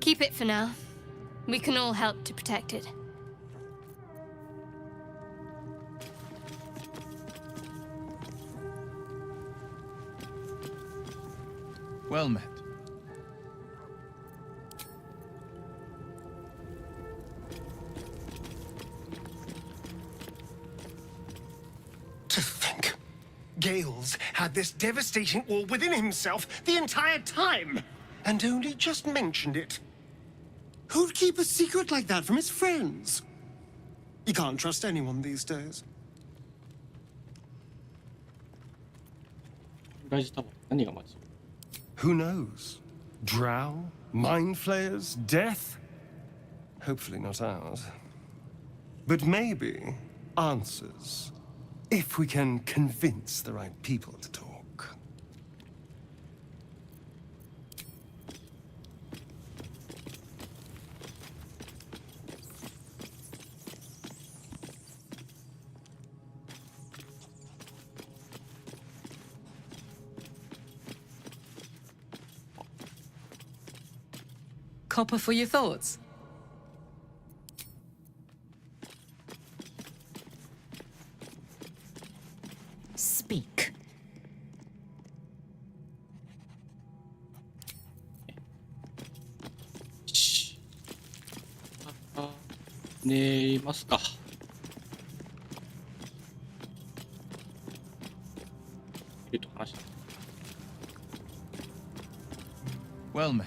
Keep it for now. We can all help to protect it. Well met. To think, Gales had this devastating all within himself the entire time, and only just mentioned it. Who'd keep a secret like that from his friends? You can't trust anyone these days. 大事多分何が待ち？ Who knows? Drow? Mind flayers? Death? Hopefully not ours. But maybe answers. If we can convince the right people to talk. Copper for your thoughts? Speak. 寝ますか。と話した。Well met.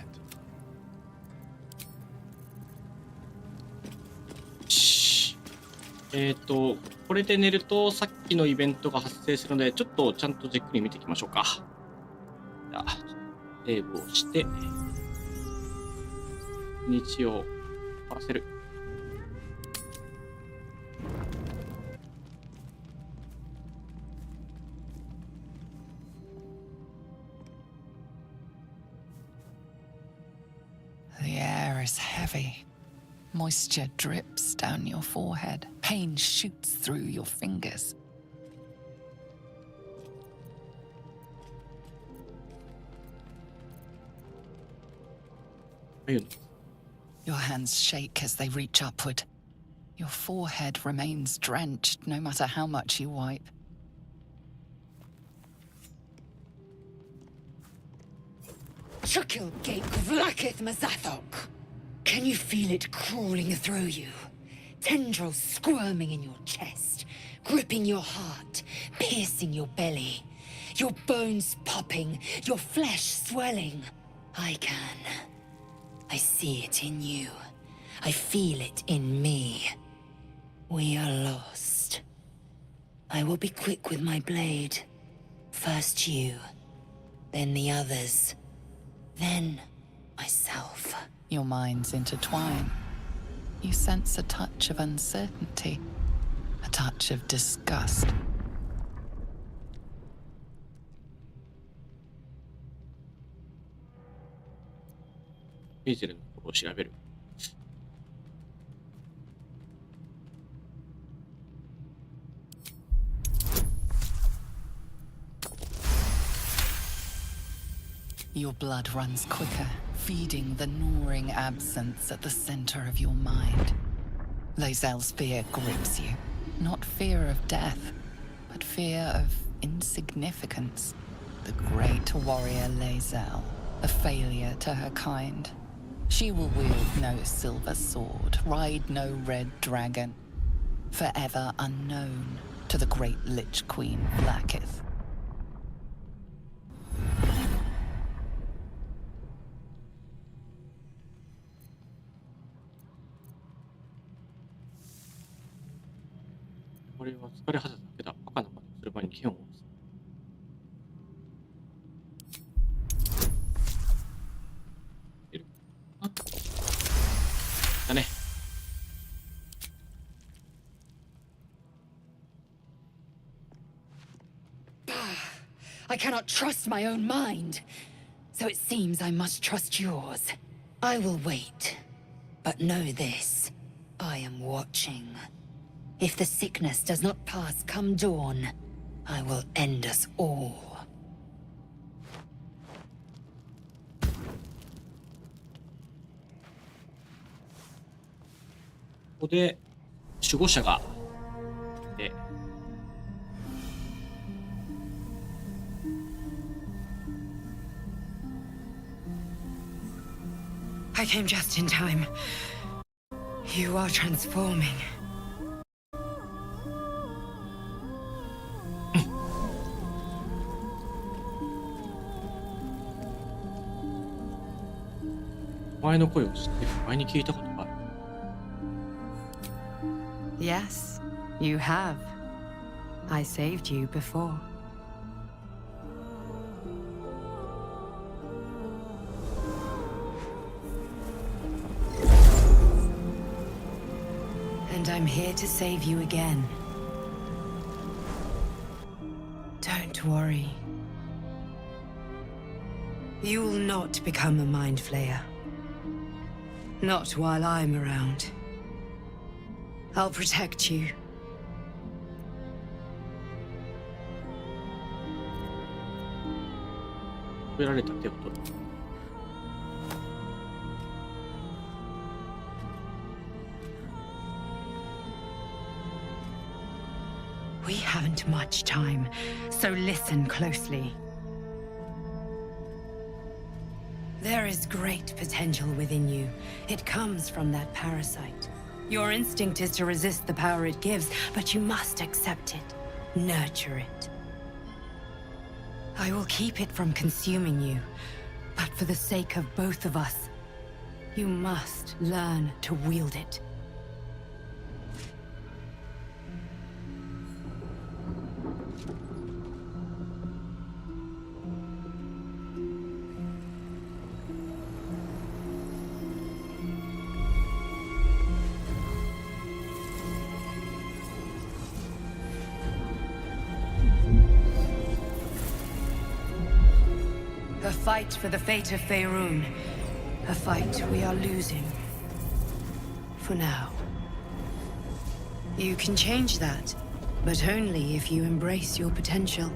これで寝るとさっきのイベントが発生するので、ちょっとちゃんとじっくり見ていきましょうか。じゃあ、セーブをして、日を合わせる。The air is heavy. Moisture drips down your forehead. Pain shoots through your fingers. Your hands shake as they reach upward. Your forehead remains drenched no matter how much you wipe. Chukil gate vlakith mazathok. Can you feel it crawling through you? Tendrils squirming in your chest, gripping your heart, piercing your belly. Your bones popping, your flesh swelling. I can. I see it in you. I feel it in me. We are lost. I will be quick with my blade. First you, then the others, then myself. Your minds intertwine. You sense a touch of uncertainty, a touch of disgust. ヘイゼルのことを調べる。Your blood runs quicker, feeding the gnawing absence at the center of your mind. Lae'zel's fear grips you. Not fear of death, but fear of insignificance. The great warrior Lae'zel, a failure to her kind. She will wield no silver sword, ride no red dragon. Forever unknown to the great Lich Queen Blacketh. これは疲れ果てただけだ。バカなことする前に剣を持つ。いる。あ、だね。I cannot trust my own mind. So it seems I must trust yours. I will wait. But know this. I am watching. If the sickness does not pass come dawn, I will end us all. ここで守護者がで、I came just in time. You are transforming. お前の声を知ってる。前に聞いたことがある。Yes, you have. I saved you before. And I'm here to save you again. Don't worry. You will not become a mind flayer. Not while I'm around. I'll protect you. 食べられた手を取る。We haven't much time, so listen closely. There is great potential within you. It comes from that parasite. Your instinct is to resist the power it gives, but you must accept it, nurture it. I will keep it from consuming you, but for the sake of both of us, you must learn to wield it. A fight for the fate of Faerun. A fight we are losing. For now. You can change that, but only if you embrace your potential.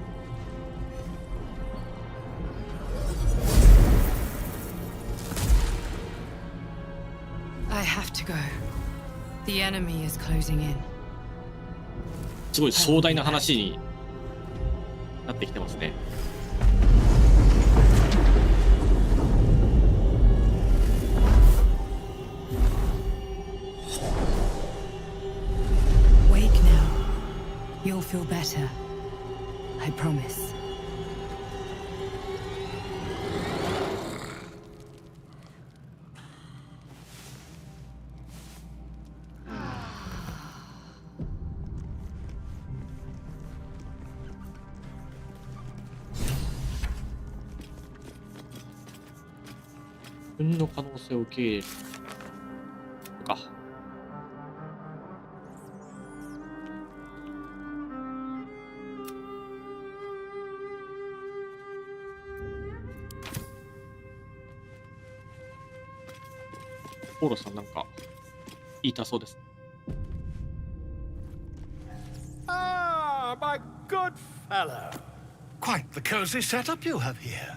I have to go. The enemy is closing in. すごい壮大な話になってきてますね。You'll feel better. I promise. 自分の可能性を受け入れるか。ポーロさんなんか言いたそうです。Ah, my good fellow. Quite the cozy setup you have here.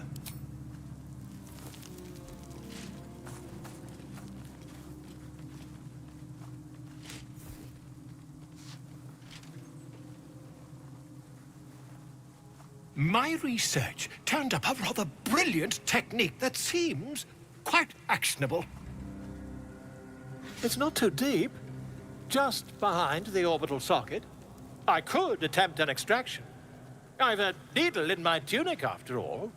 My research turned up a rather brilliant technique that seems quite actionable. It's not too deep, just behind the orbital socket. I could attempt an extraction. I've a needle in my tunic, after all.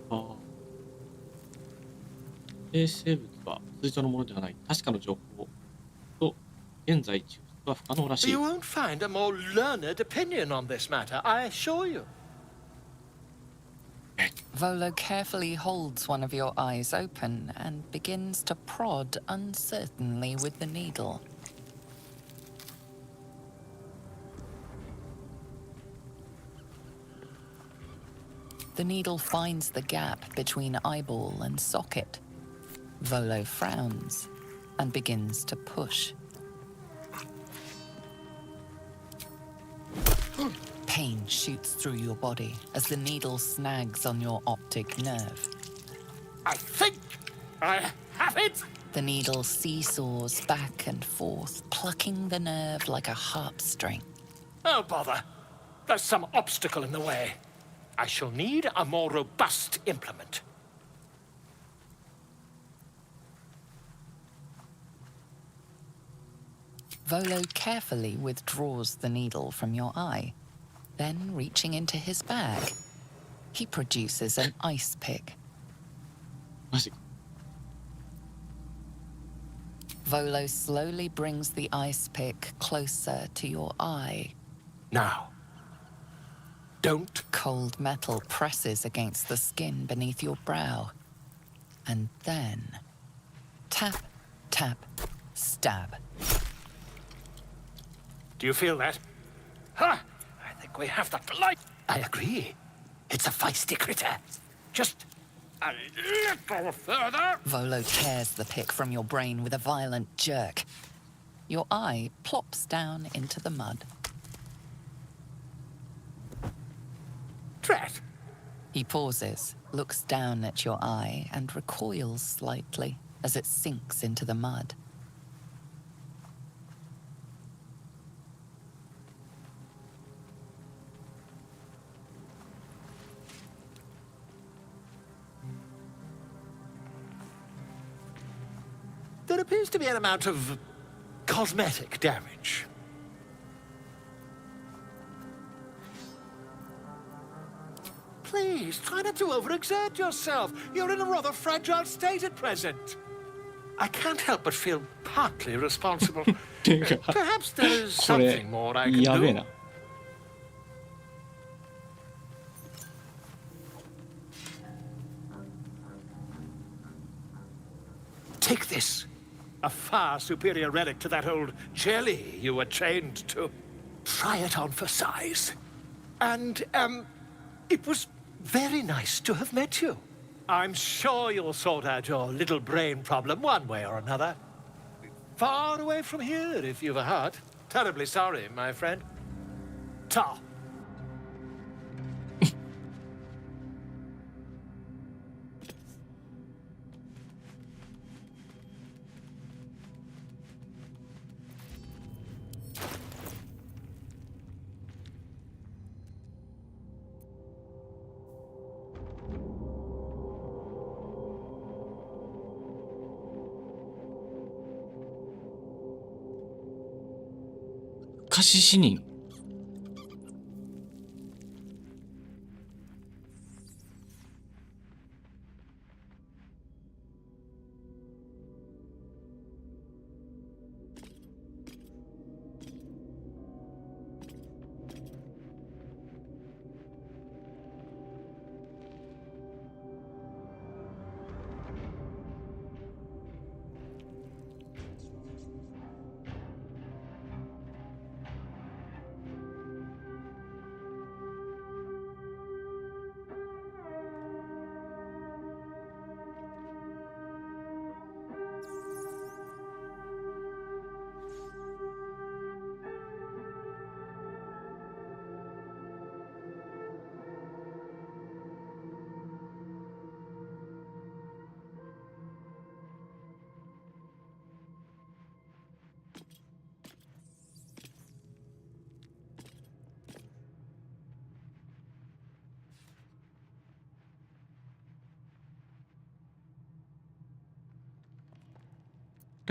Ah. 生物は通常のものではない確かな情報と現在抽出は不可能らしい。 You won't find a more learned opinion on this matter, I assure you. Volo carefully holds one of your eyes open and begins to prod uncertainly with the needle. The needle finds the gap between eyeball and socket. Volo frowns and begins to push. Pain shoots through your body as the needle snags on your optic nerve. I think I have it! The needle seesaws back and forth, plucking the nerve like a harp string. Oh, bother. There's some obstacle in the way. I shall need a more robust implement. Volo carefully withdraws the needle from your eye. Then, reaching into his bag, he produces an ice pick. Volo slowly brings the ice pick closer to your eye. Now, don't. Cold metal presses against the skin beneath your brow. And then, tap, tap, stab. Do you feel that? Ha! I think we have the light. I agree. It's a feisty critter. Just a little further. Volo tears the pick from your brain with a violent jerk. Your eye plops down into the mud. Drat! He pauses, looks down at your eye, and recoils slightly as it sinks into the mud. There appears to be an amount of cosmetic damage. Please, try not to overexert yourself. You're in a rather fragile state at present. I can't help but feel partly responsible. Perhaps there is something more I can do. Take this. A far superior relic to that old jelly you were trained to. Try it on for size. And, it was very nice to have met you. I'm sure you'll sort out your little brain problem one way or another. Far away from here, if you've a heart. Terribly sorry, my friend. Ta. 可視視認。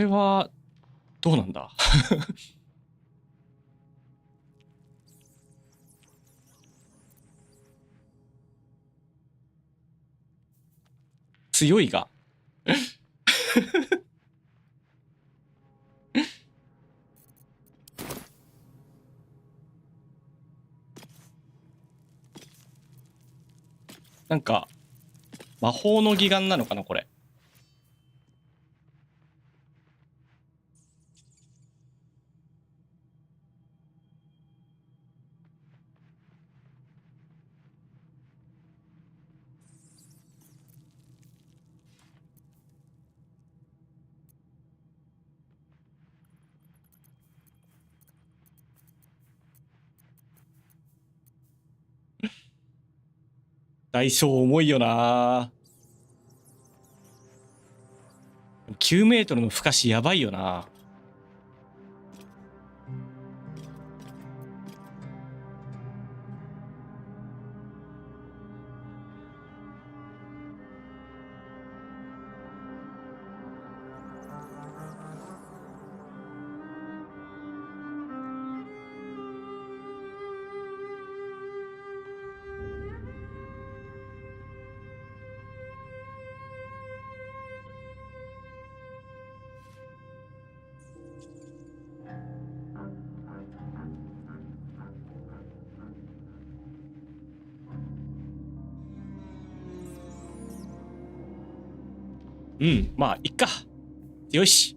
れはどうなんだ。強いが。なんか魔法の義眼なのかなこれ。大小重いよな。9メートルの負荷やばいよな。うん、まあいっか。よし。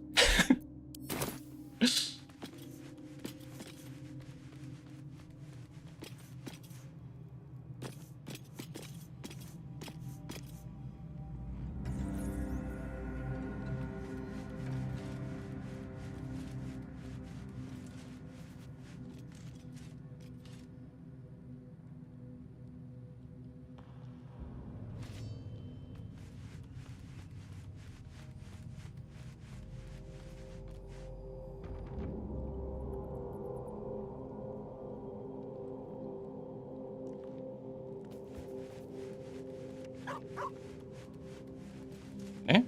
え？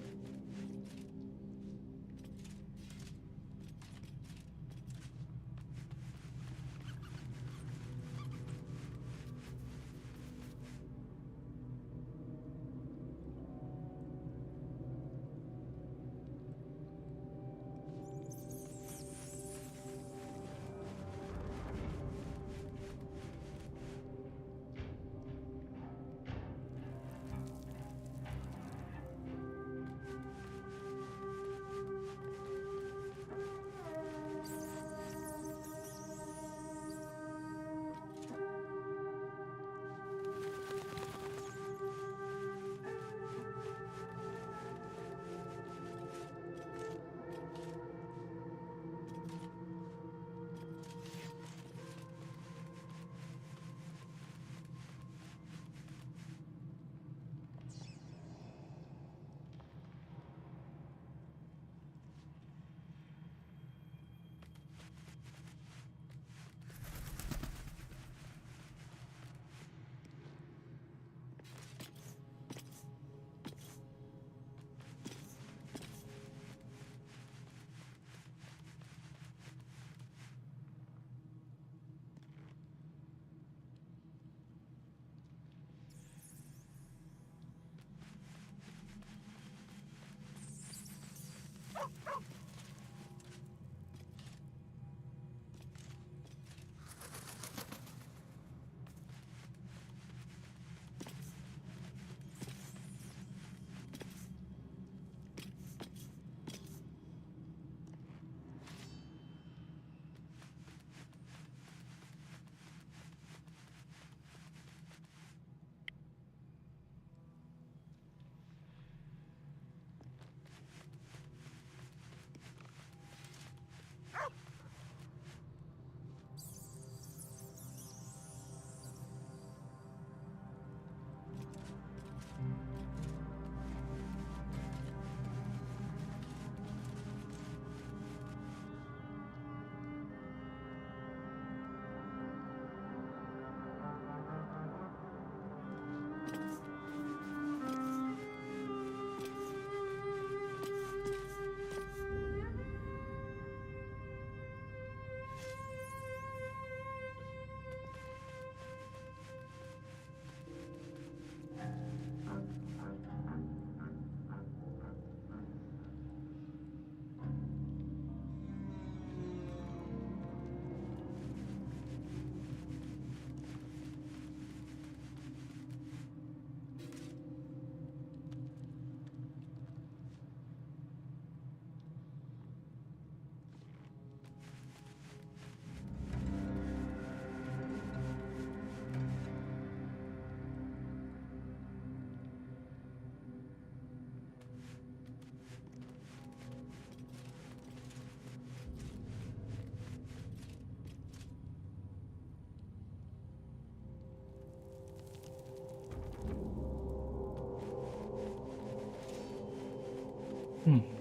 うん。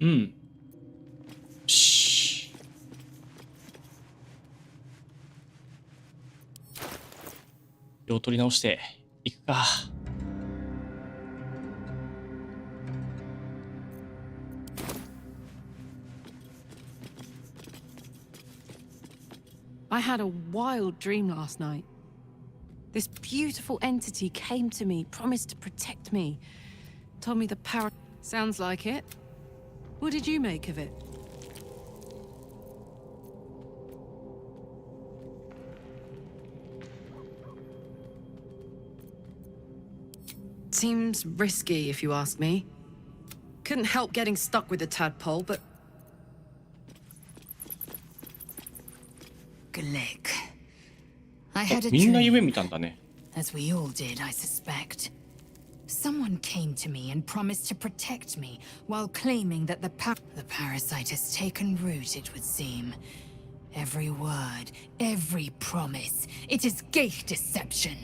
うん。気を取り直していくか。I had a wild dream last night. This beautiful entity came to me, promised to protect me, told me the power. Sounds like it. What did you make of it? Seems risky, if you ask me. Couldn't help getting stuck with the tadpole, but... Glick. I had a みんな夢 dream, 見たんだね。 as we all did, I suspect. Someone came to me and promised to protect me, while claiming that the parasite has taken root, it would seem. Every word, every promise, it is gate deception.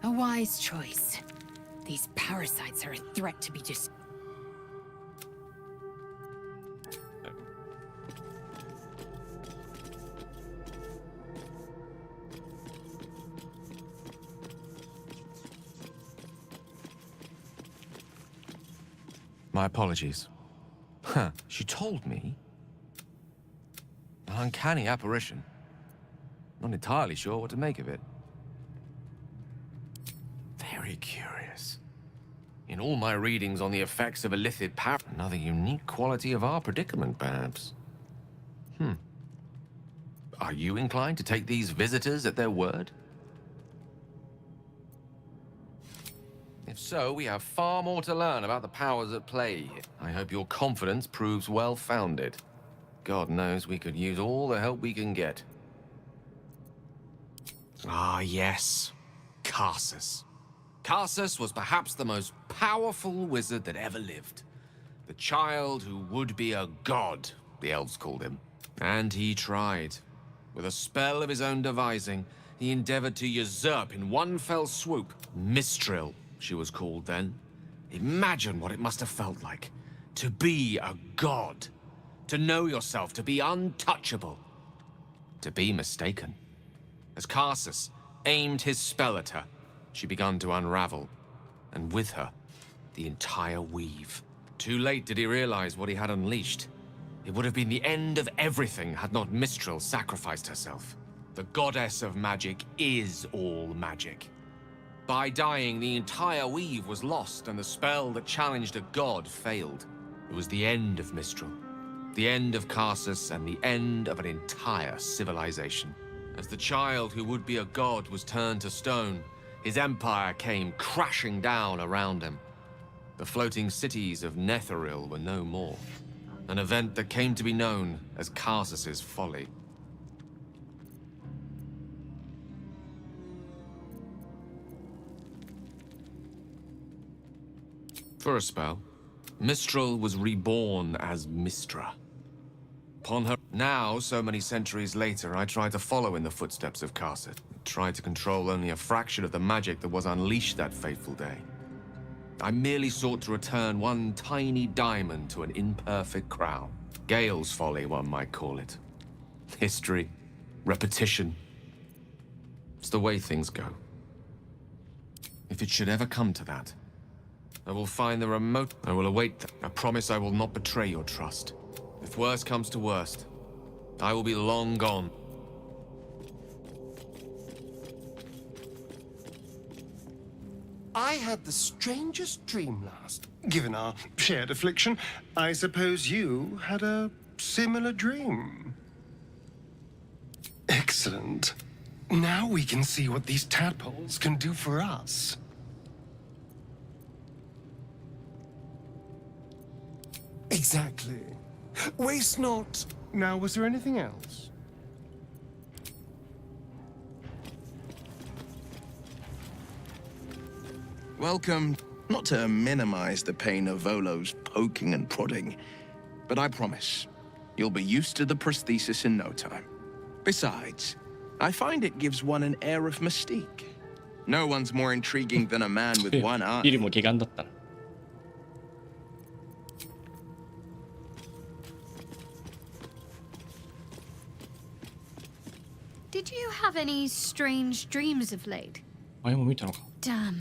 A wise choice. These parasites are a threat to be My apologies. Huh, she told me. An uncanny apparition. Not entirely sure what to make of it. Very curious. In all my readings on the effects of a lithid power, another unique quality of our predicament, perhaps. Are you inclined to take these visitors at their word? If so, we have far more to learn about the powers at play here. I hope your confidence proves well-founded. God knows we could use all the help we can get. Ah, yes. Karsus. Karsus was perhaps the most powerful wizard that ever lived. The child who would be a god, the elves called him. And he tried. With a spell of his own devising, he endeavored to usurp in one fell swoop Mistral, she was called then. Imagine what it must have felt like. To be a god. To know yourself, to be untouchable. To be mistaken. As Karsus aimed his spell at her, she began to unravel. And with her, the entire weave. Too late did he realize what he had unleashed. It would have been the end of everything had not Mistral sacrificed herself. The goddess of magic is all magic. By dying, the entire weave was lost, and the spell that challenged a god failed. It was the end of Mistral, the end of Karsus, and the end of an entire civilization. As the child who would be a god was turned to stone, his empire came crashing down around him. The floating cities of Netheril were no more. An event that came to be known as Karsus's folly. For a spell, Mistral was reborn as Mistra. Upon her... Now, so many centuries later, I try to follow in the footsteps of Karsus. Try to control only a fraction of the magic that was unleashed that fateful day. I merely sought to return one tiny diamond to an imperfect crown. Gale's folly, one might call it. History, repetition. It's the way things go. If it should ever come to that, I will find the remote... I will await them. I promise I will not betray your trust. If worst comes to worst, I will be long gone. I had the strangest dream last. Given our shared affliction, I suppose you had a similar dream. Excellent. Now we can see what these tadpoles can do for us. Exactly. Waste not. Now, was there anything else? Welcome. Not to minimize the pain of Volo's poking and prodding, but I promise, you'll be used to the prosthesis in no time. Besides, I find it gives one an air of mystique. No one's more intriguing than a man with one eye. ビルも怪我だったな。Did you have any strange dreams of late? 前も見たのか。 Damn.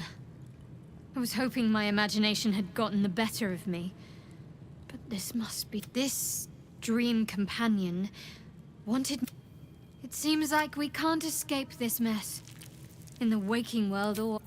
I was hoping my imagination had gotten the better of me. But this must be... This dream companion wanted... It seems like we can't escape this mess. In the waking world or...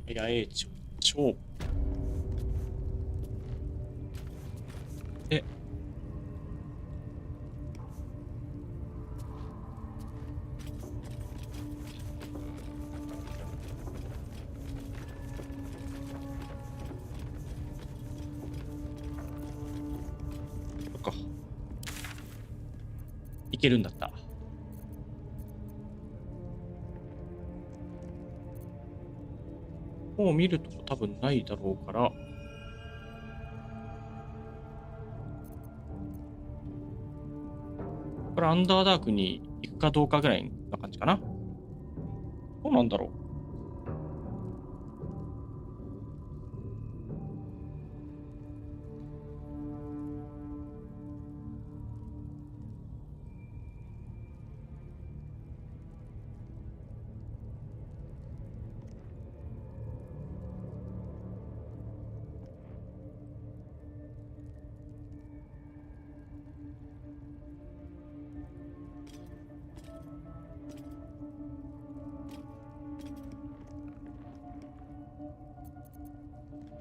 野営地を超でそっかいけるんだった。もう見るとこ多分ないだろうから、これアンダーダークに行くかどうかぐらいな感じかな。どうなんだろう。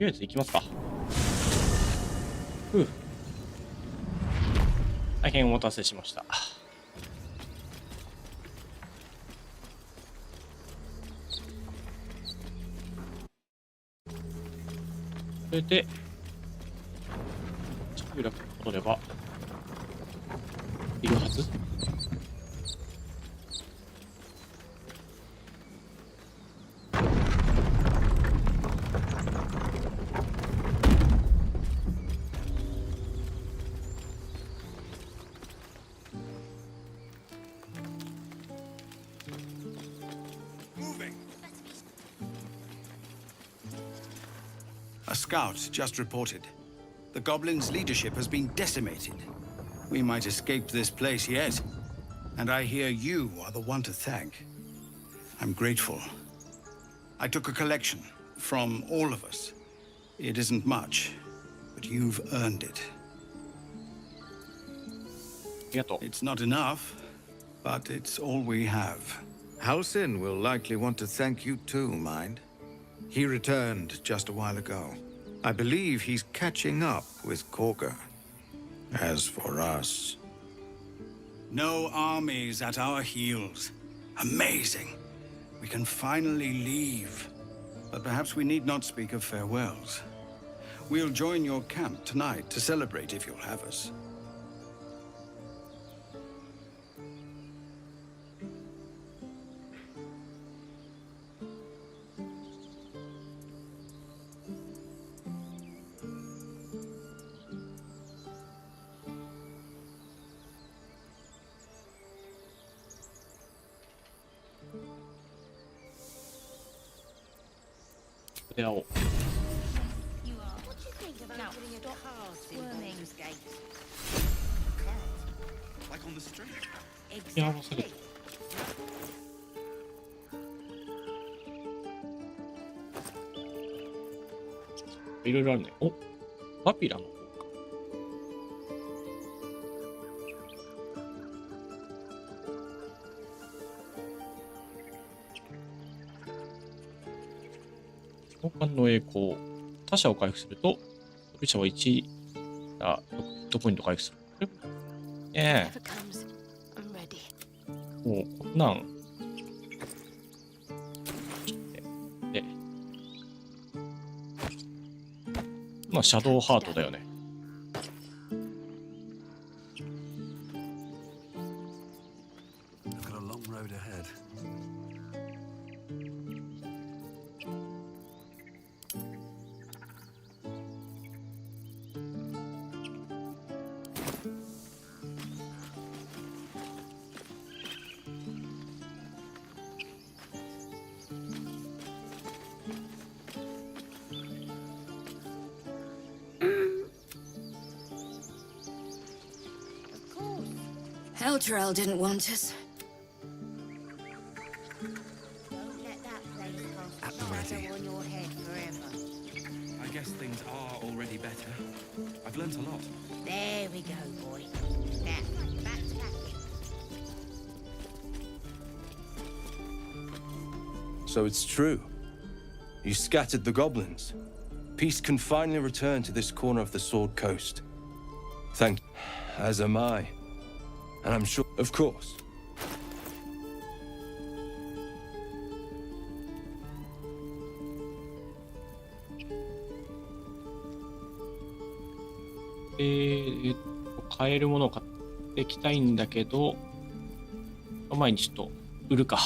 りあえず行きますか。大変お待たせしました。それで集落に戻ればいるはず。A scout just reported. The goblins' leadership has been decimated. We might escape this place yet. And I hear you are the one to thank. I'm grateful. I took a collection from all of us. It isn't much, but you've earned it. It's not enough, but it's all we have. Halsin will likely want to thank you too, mind. He returned just a while ago. I believe he's catching up with Korga. As for us... No armies at our heels. Amazing. We can finally leave. But perhaps we need not speak of farewells. We'll join your camp tonight to celebrate if you'll have us. Now, What do you think of opening a card swimming gate? Like on the street. Exactly. いろいろあるね。お、バピラの方か。交換の栄光。他者を回復すると、飛び者は1あヒットポイント回復する。もう、こんなん。で、まあ、シャドウハートだよね。I've got a long road ahead. Elturel didn't want us. Don't let that place cast a shadow on your head forever. I guess things are already better. I've learnt a lot. There we go, boy. Now, back to packing. So it's true. You scattered the goblins. Peace can finally return to this corner of the Sword Coast. Thank you. As am I. And I'm sure, of course. 買えるものを買っていきたいんだけど、前にちょっと売るか。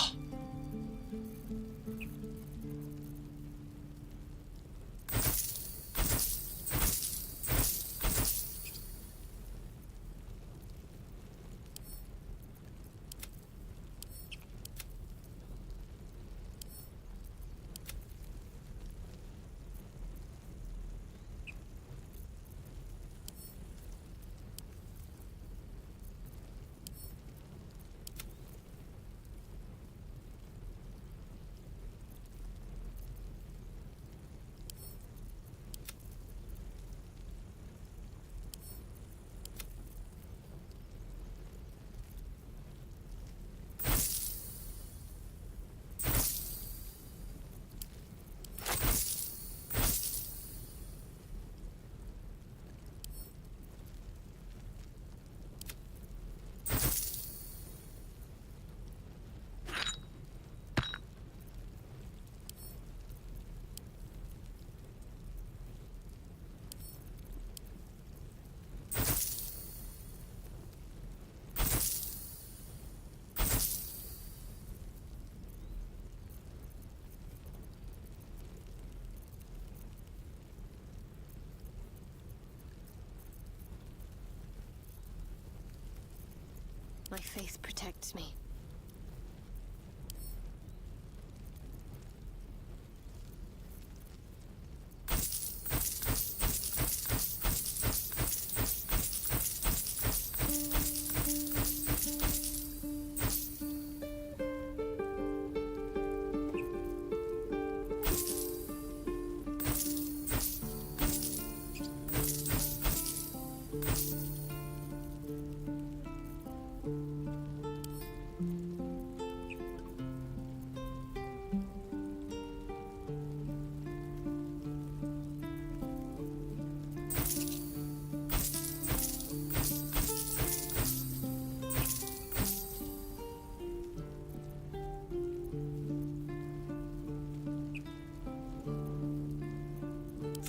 My faith protects me.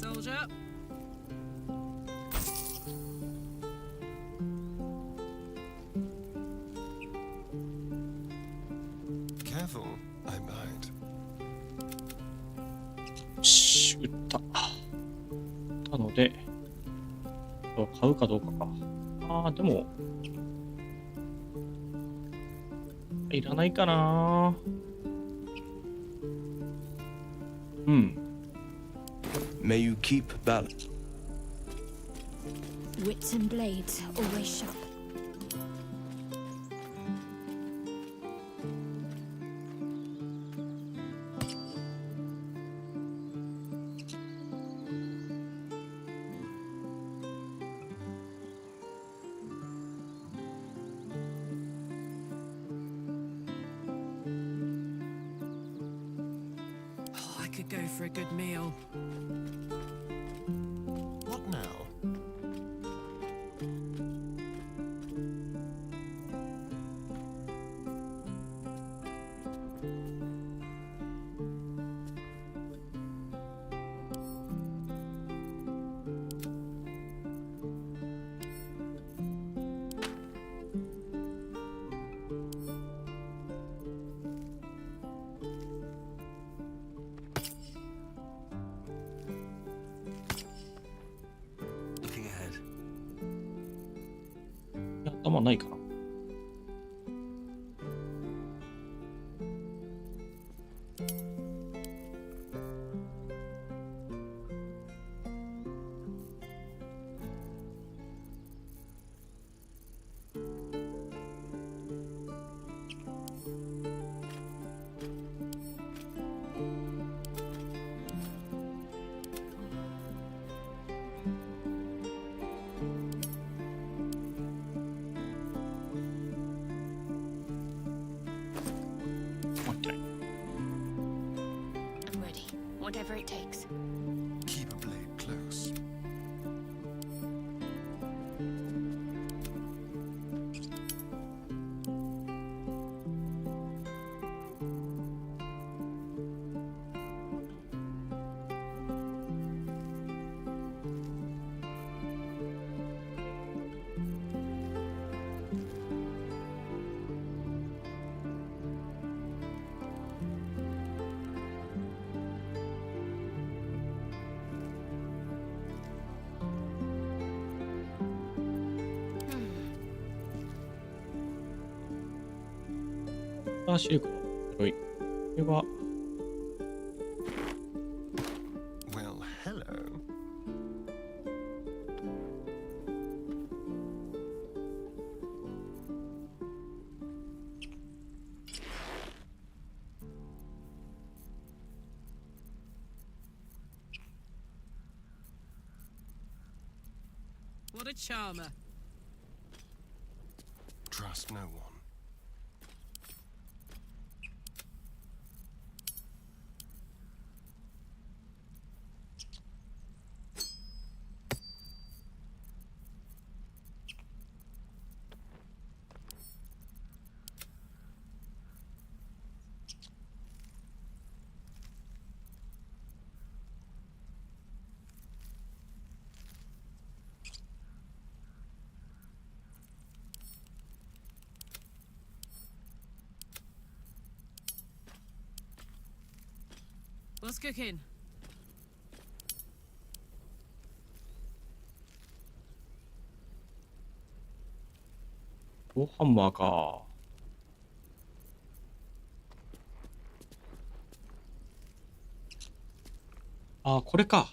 Soldier. Careful, I might. し、撃った。なので、買うかどうかか。ああ、でも、いらないかな。うん。May you keep balance. Wits and blades, always sharp. Oh, I could go for a good meal. What now? Looking ahead. いや、頭ないかな。I'm ready. Whatever it takes. Keep a blade close.シルクの鎧。これは、Well, hello. What a charmer. Trust no one. What's cooking? ウォーハンマーか。あ、これか。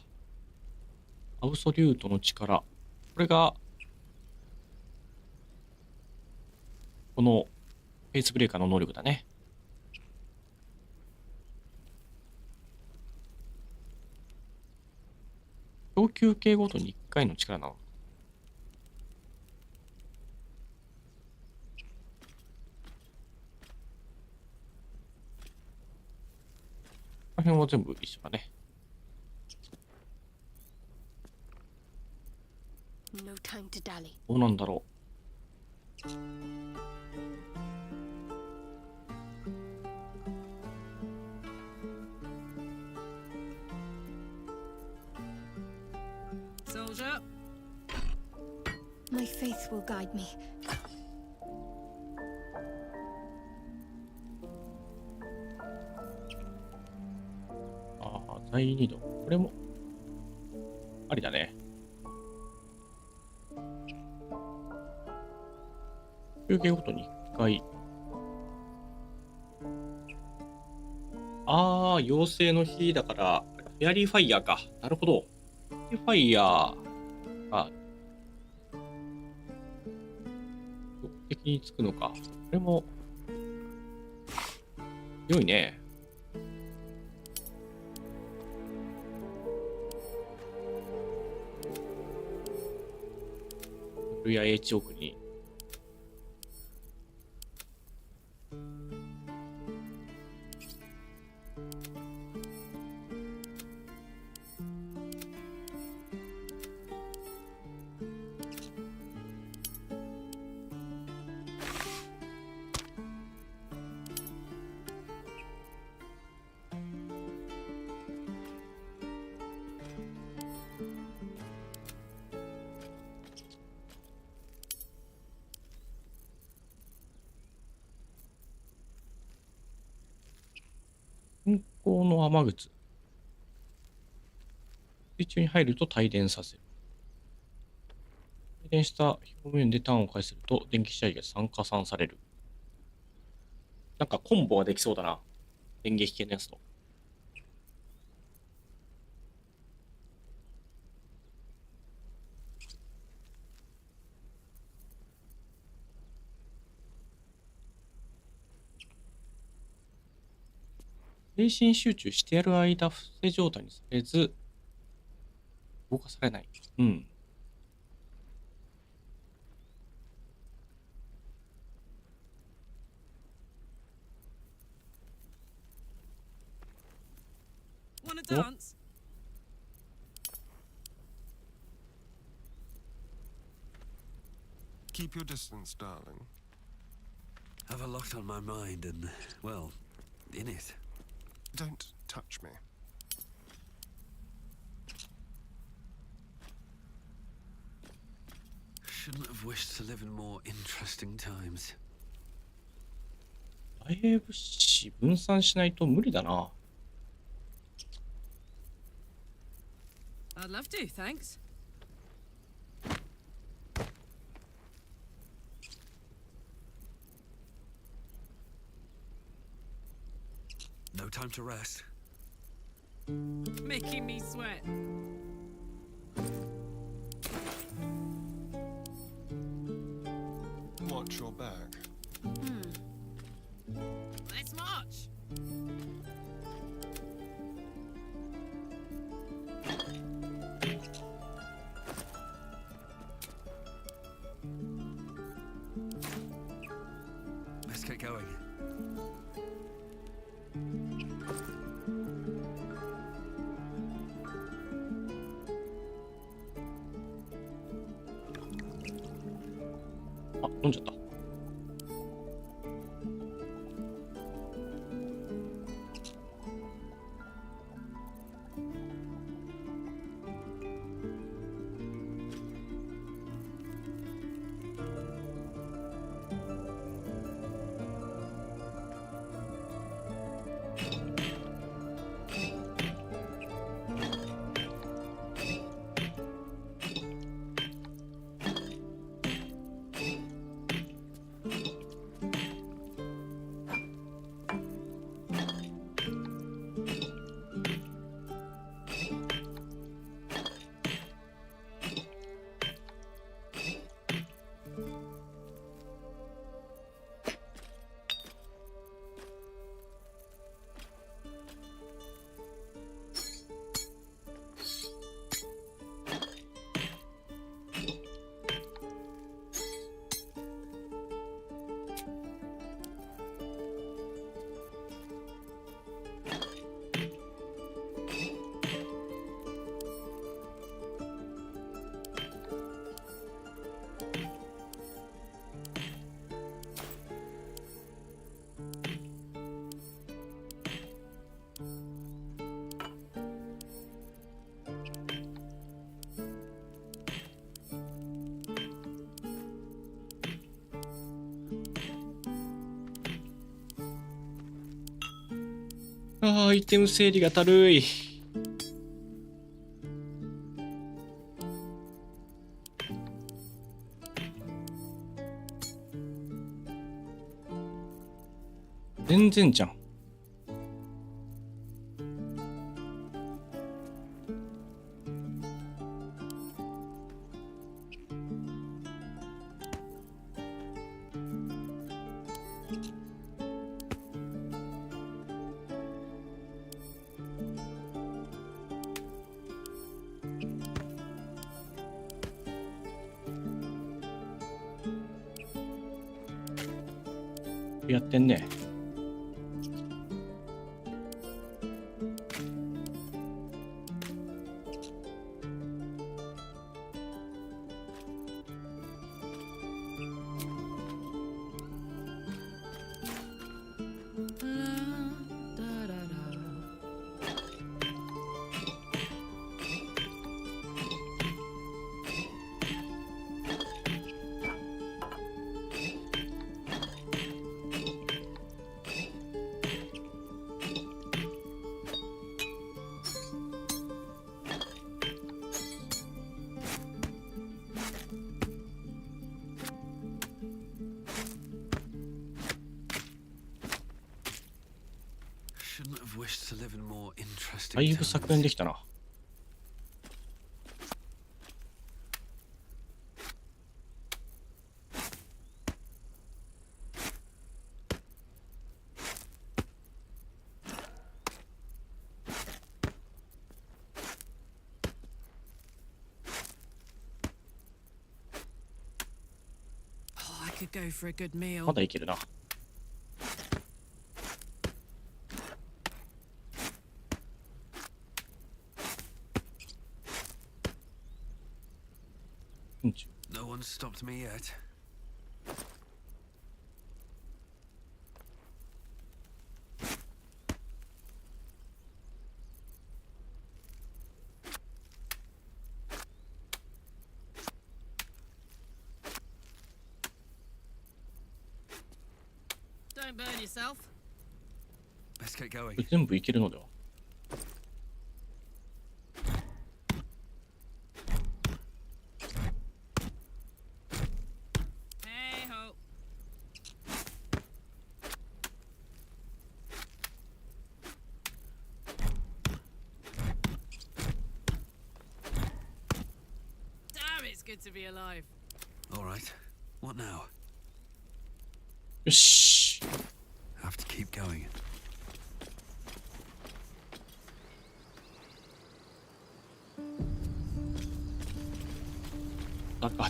アブソリュートの力。これが、このフェイスブレーカーの能力だね。供給系ごとに1回の力なの。この辺は全部一緒だね。No time to dally. どうなんだろう。Soldier. My faith will guide me. ああ、第2度。これも、ありだね。休憩ごとに1回。ああ、妖精の日だから、フェアリーファイヤーか。なるほど。フェアリーファイヤーが、的につくのか。これも、良いね。ルや H 億に。銀行の雨靴。水中に入ると帯電させる。帯電した表面でターンを返すると電気試合が加算される。なんかコンボができそうだな。電撃系のやつと。精神集中してやる間、伏せ状態にされず、動かされない。うん。Wanna dance? Keep your distance, darling. Have a lot on my mind and, well, in it. Don't touch me. Shouldn't have wished to live in more interesting times. 大英物資分散しないと無理だな。I'd love to, thanks. No time to rest. Making me sweat. Watch your back. Let's march. Let's get going. Ah, 飲んじゃった。アイテム整理がたるい。全然じゃん。やってんね。だいぶ削減できたな。まだいけるな。No one's stopped me yet. Don't burn yourself. Let's get going. 全部いけるのでは。Good to be alive. All right. What now? よし。Have to keep going.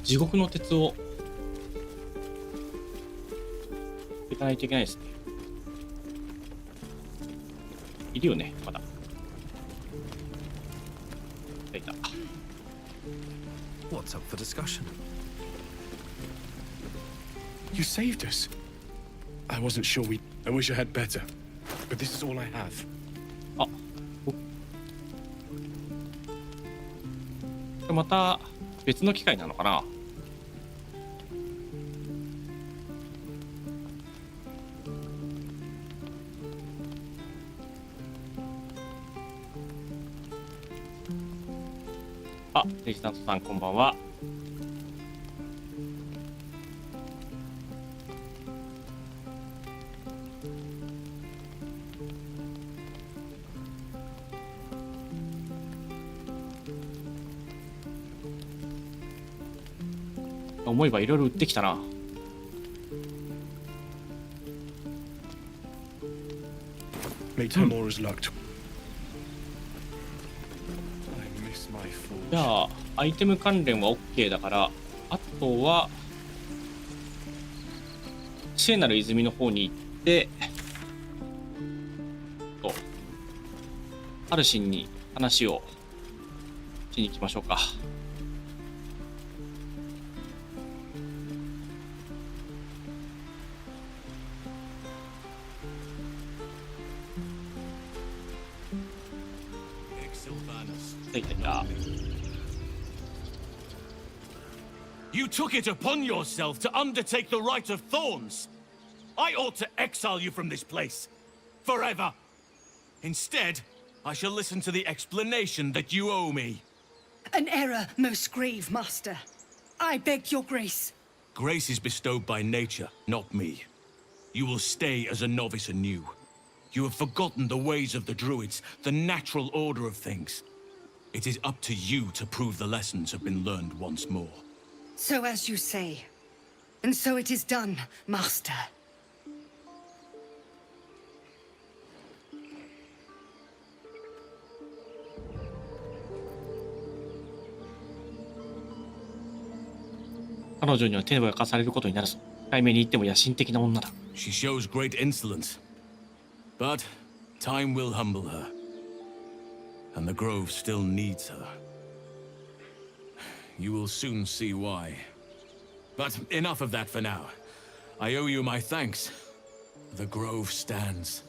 地獄の鉄をいかないといけないですね。いるよね、まだ。いた。What's up for discussion? You saved us. I wasn't sure we... I wish I had better. But this is all I have. あ、また別の機会なのかな。あ、レジスタントさんこんばんは。思えばいろいろ売ってきたな。じゃあアイテム関連は OK だから、あとは聖なる泉の方に行ってハルシンに話をしに行きましょうか。You took it upon yourself to undertake the Rite of Thorns. I ought to exile you from this place. Forever. Instead, I shall listen to the explanation that you owe me. An error most grave, Master. I beg your grace. Grace is bestowed by nature, not me. You will stay as a novice anew. You have forgotten the ways of the druids, the natural order of things. It is up to you to prove the lessons have been learned once more. So as you say. And so it is done, Master. 彼女には手を焼かされることになるぞ。対面に行っても野心的な女だ。She shows great insolence. But time will humble her. And the Grove still needs her. You will soon see why. But enough of that for now. I owe you my thanks. The Grove stands.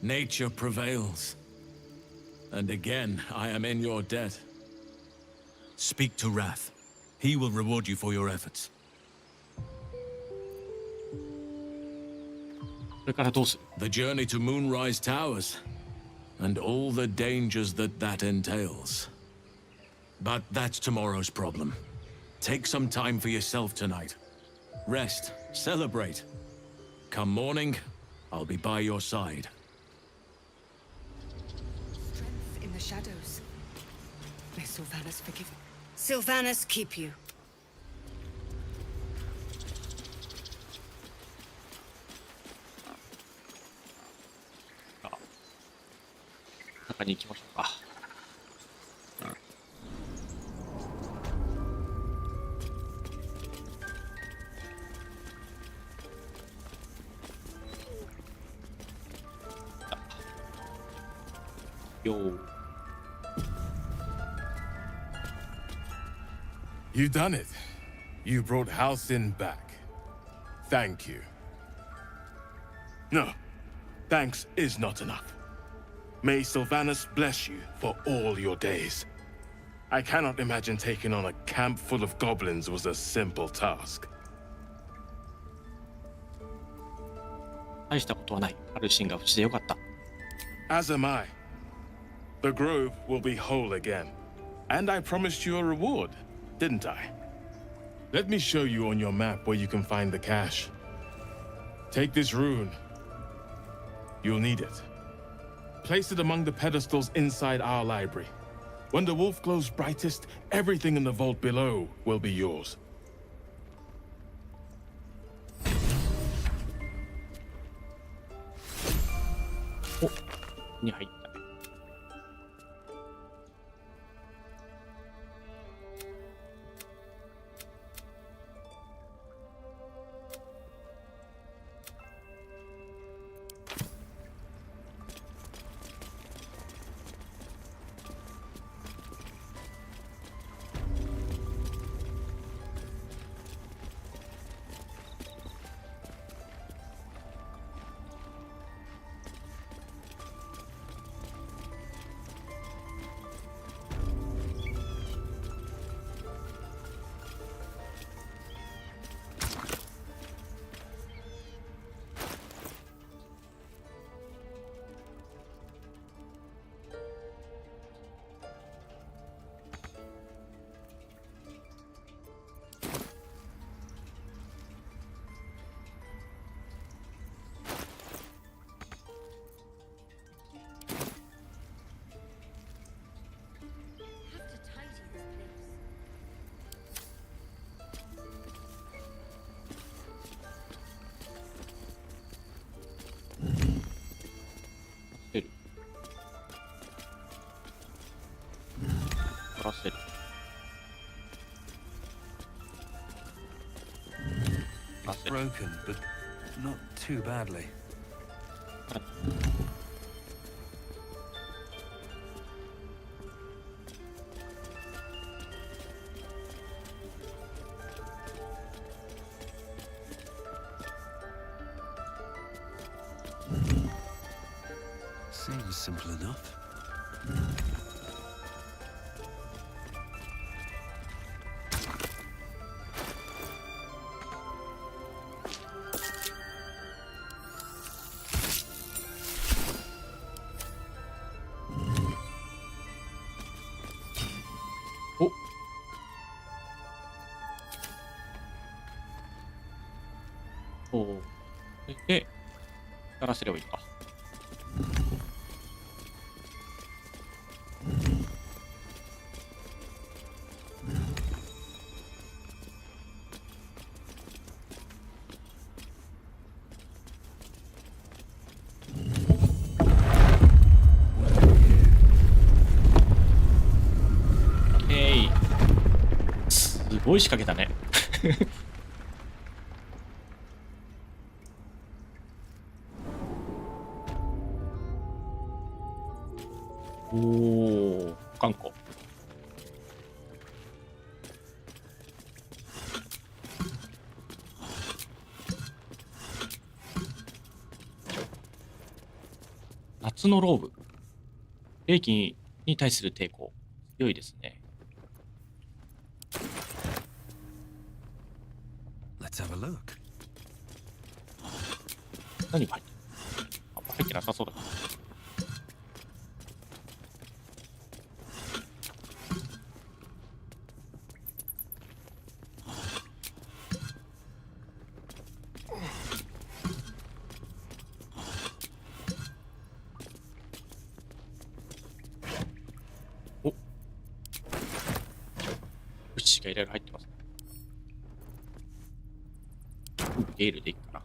Nature prevails. And again, I am in your debt. Speak to Wrath. He will reward you for your efforts. それからどうする? The journey to Moonrise Towers, and all the dangers that entails. But that's tomorrow's problem. Take some time for yourself tonight. Rest, celebrate. Come morning, I'll be by your side. Strength in the shadows. May Sylvanas forgive me. Sylvanas keep you. 中に行きましょうか。よー。 You done it. You brought Halcyon back. Thank you. No, thanks is not enough. May Sylvanas bless you for all your days. I cannot imagine taking on a camp full of goblins was a simple task. 大したことはない。アルシンが無事でよかった。As am I. The grove will be whole again. And I promised you a reward, didn't I? Let me show you on your map where you can find the cache. Take this rune. You'll need it. Place it among the pedestals inside our library. When the wolf glows brightest, everything in the vault below will be yours. お、に入ったね。Broken, but not too badly. Seems simple enough. やらせればいいか。すごい仕掛けたね。おお、頑固。夏のローブ。冷気に対する抵抗。強いですね。Let's have a look. 何が入ってる？あ、入ってなさそうだな。お、物資がいろいろ入ってますね。ゲールでいいかな。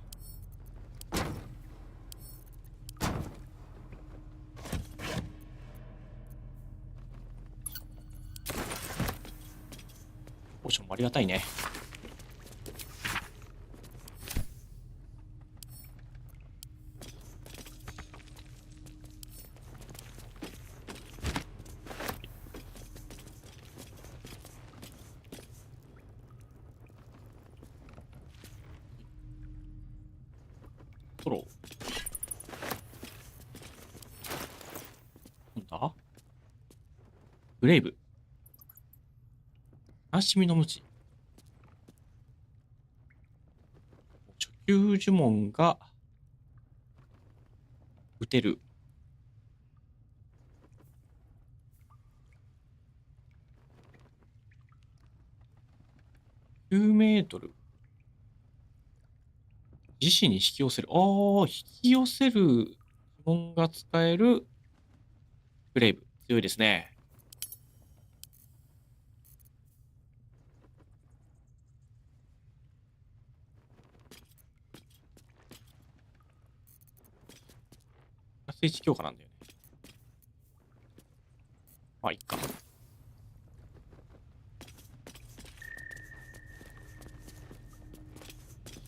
ポーションもありがたいね。トロー。なんだ？グレイブ。悲しみの無知。初級呪文が打てる。9メートル。自身に引き寄せる。ああ、引き寄せる呪文が使えるグレイブ。強いですね。スイッチ強化なんだよね。まあ、いっか。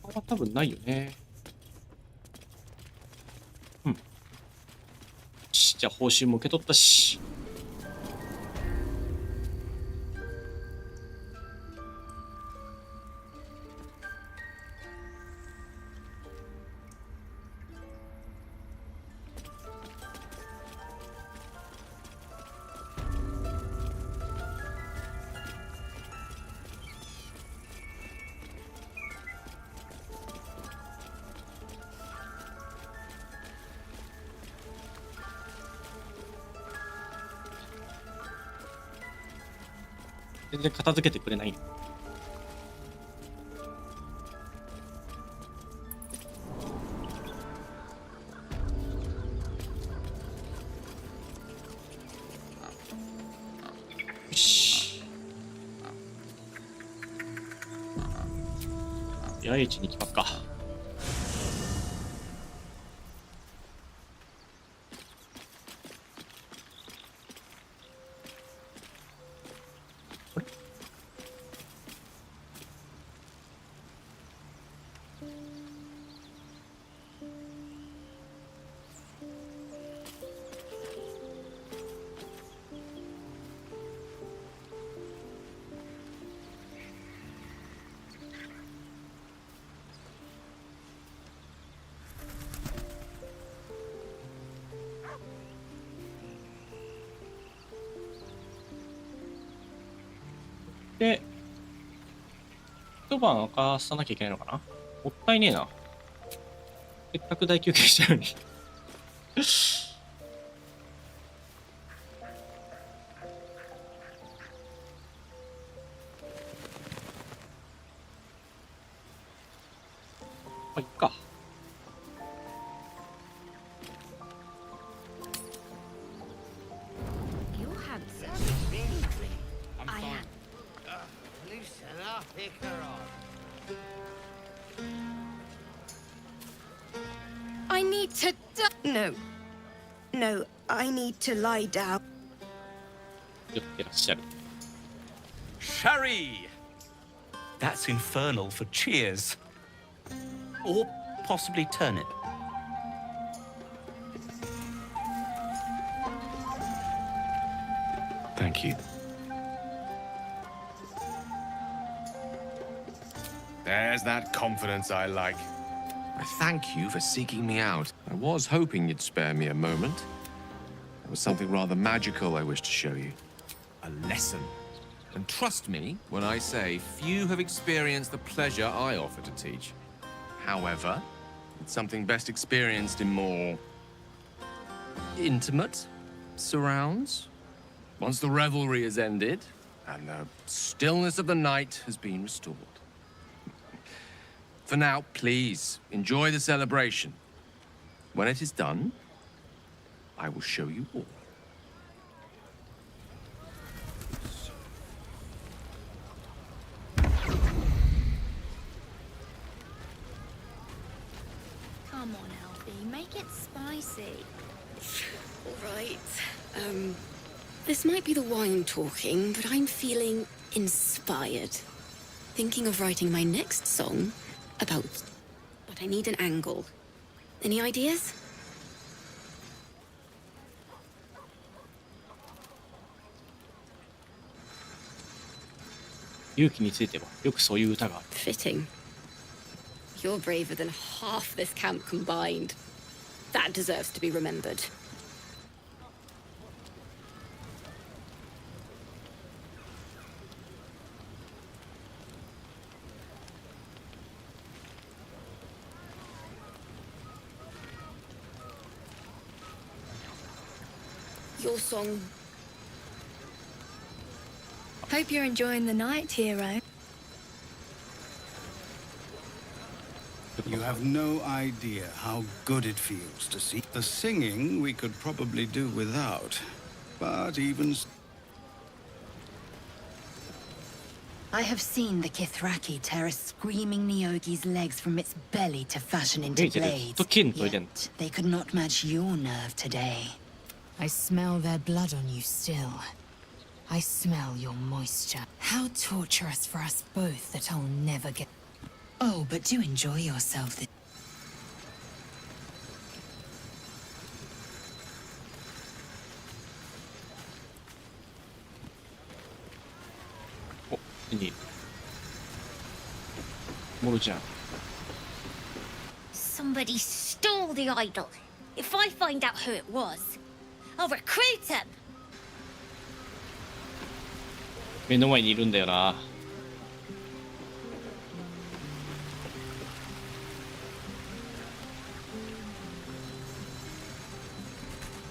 これは多分ないよね。うん。よし、じゃあ報酬も受け取ったし。全然片付けてくれないの。よし。八重地に行きますか。で、一晩明かさなきゃいけないのかな？もったいねえな。せっかく大休憩したのに。まあ、いっか。to No. No, I need to lie down. 酔ってらっしゃる。 Sherry! That's infernal for cheers. Or possibly turnip. Thank you. There's that confidence I like. I thank you for seeking me out. I was hoping you'd spare me a moment. There was something rather magical I wish to show you. A lesson. And trust me when I say few have experienced the pleasure I offer to teach. However, it's something best experienced in more intimate surrounds. Once the revelry is ended, and the stillness of the night has been restored. For now, please, enjoy the celebration. When it is done, I will show you all. Come on, Alfie, make it spicy. All right. This might be the wine talking, but I'm feeling inspired. Thinking of writing my next song about... But I need an angle. Any ideas? 勇気についてはよくそういう歌がある。 Fitting. You're braver than half this camp combined. That deserves to be remembered. Your song. Hope you're enjoying the night, hero. You have no idea how good it feels to see. The singing we could probably do without, but even... I have seen the Kithraki tear a screaming Nyogi's legs from its belly to fashion into blades. Yet they could not match your nerve today. I smell their blood on you still. I smell your moisture. How torturous for us both that I'll never get... Oh, but do enjoy yourself. お、手にモルちゃん。 Somebody stole the idol. If I find out who it was, I'll recruit him. 目の前にいるんだよな。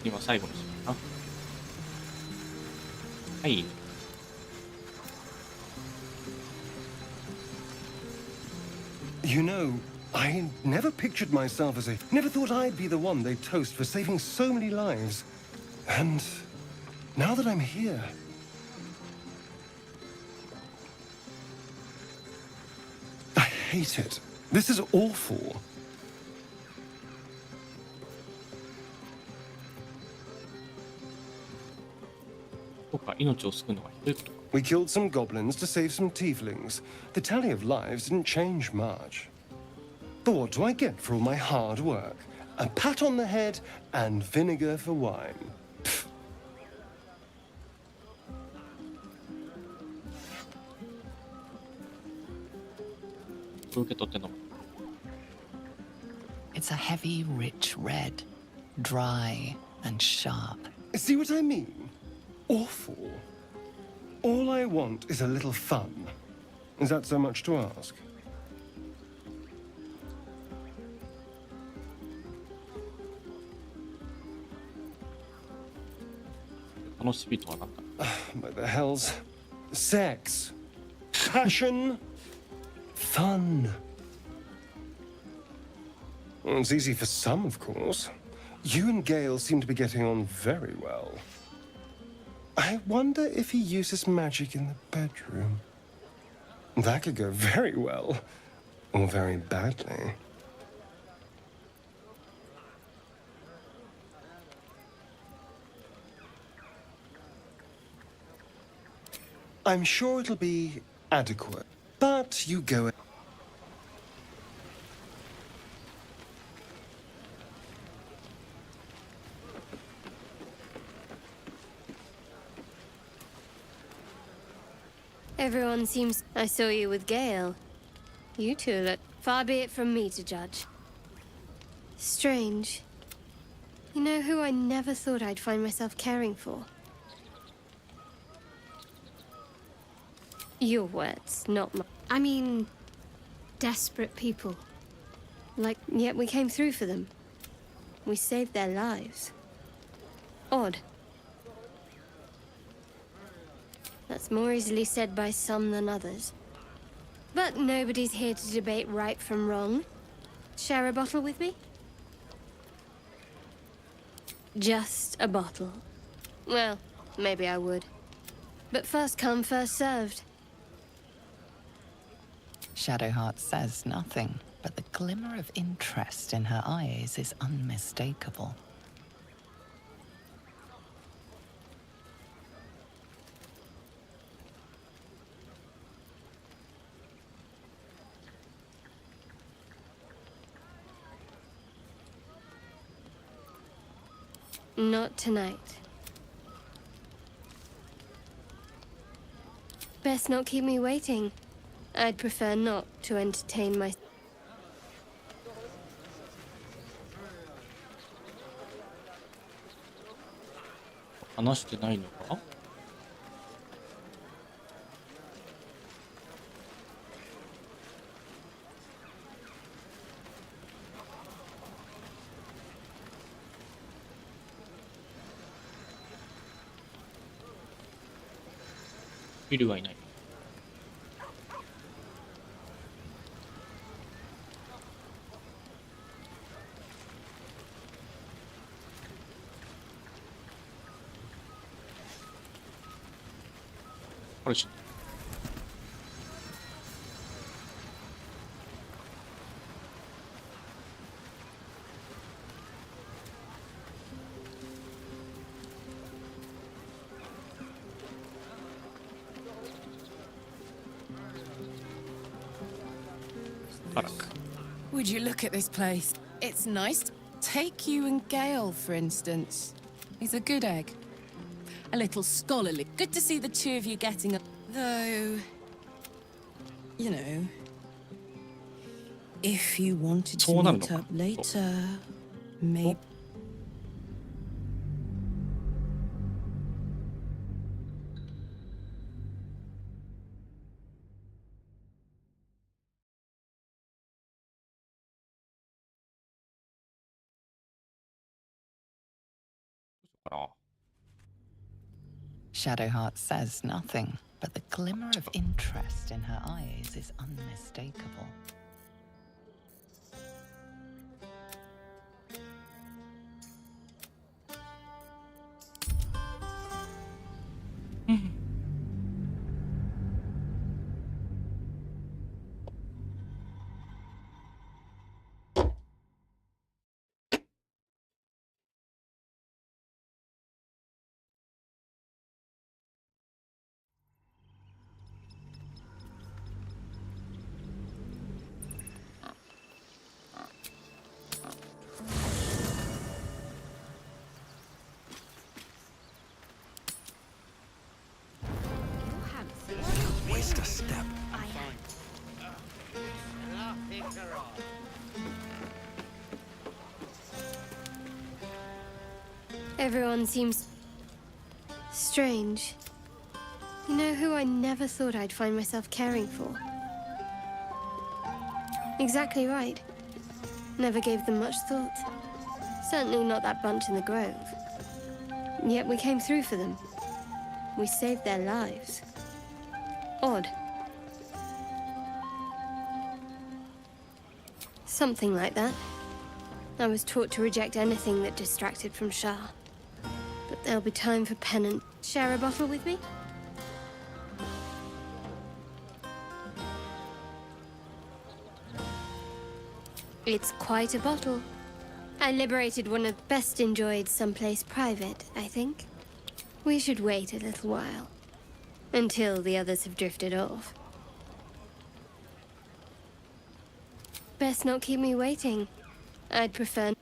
今最後のシーンかな。はい。 You know, I never pictured myself as never thought I'd be the one they'd toast for saving so many lives. And now that I'm here... I hate it. This is awful. We killed some goblins to save some tieflings. The tally of lives didn't change much. But what do I get for all my hard work? A pat on the head and vinegar for wine. Pfft. It's a heavy, rich red, dry and sharp. See what I mean? Awful. All I want is a little fun. Is that so much to ask? By the hells. Sex. Passion. Fun. Well, it's easy for some, of course. You and Gale seem to be getting on very well. I wonder if he uses magic in the bedroom. That could go very well, or very badly. I'm sure it'll be adequate. But you go. Everyone seems... I saw you with Gale. You two look... Far be it from me to judge. Strange. You know who I never thought I'd find myself caring for? Your words, not mine. I mean... desperate people. Like, yet we came through for them. We saved their lives. Odd. That's more easily said by some than others. But nobody's here to debate right from wrong. Share a bottle with me? Just a bottle. Well, maybe I would. But first come, first served. Shadowheart says nothing, but the glimmer of interest in her eyes is unmistakable. Not tonight. Best not keep me waiting. I'd prefer not to entertain my...話してないのか？ビルはいない。これしWould you look at this place? It's nice. Take you and Gale, for instance. He's a good egg. A little scholarly. Good to see the two of you getting up. Though, you know, if you wanted to meet up later, maybe... Shadowheart says nothing, but the glimmer of interest in her eyes is unmistakable. Waste a step. Everyone seems... strange. You know who I never thought I'd find myself caring for? Exactly right. Never gave them much thought. Certainly not that bunch in the grove. Yet we came through for them. We saved their lives. Odd. Something like that. I was taught to reject anything that distracted from Shah. But there'll be time for penance. Share a bottle with me? It's quite a bottle. I liberated one of the best enjoyed someplace private, I think. We should wait a little while. Until the others have drifted off. Best not keep me waiting. I'd prefer...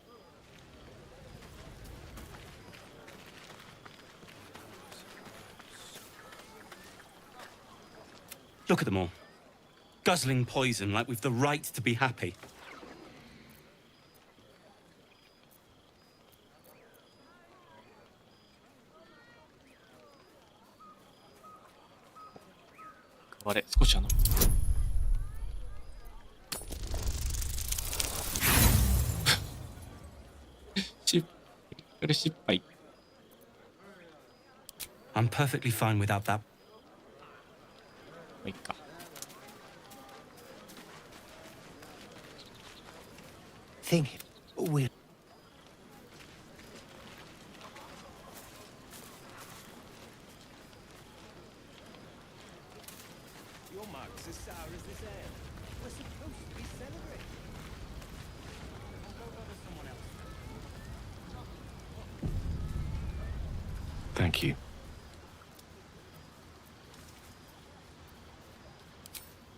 Look at them all. Guzzling poison like we've the right to be happy.あれ、少し失敗。I'm perfectly fine without that. まあいいか。Think we'll. Your mug's as sour as this ale. We're supposed to be celebrating. I'll go bother someone else. Thank you.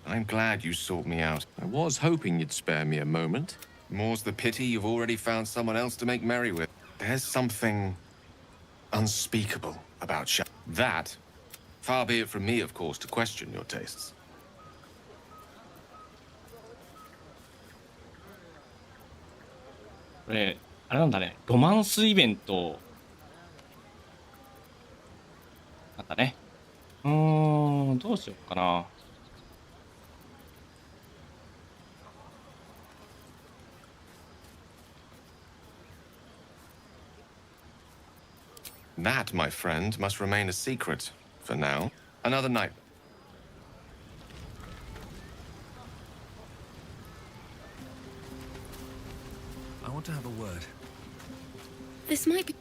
I'm glad you sought me out. I was hoping you'd spare me a moment. More's the pity you've already found someone else to make merry with. There's something unspeakable about that. Far be it from me, of course, to question your tastes. これ、あれなんだね。ロマンスイベント。なんだね。どうしようかな。That, my friend, must remain a secret for now. Another night. I want to have a word. This might be...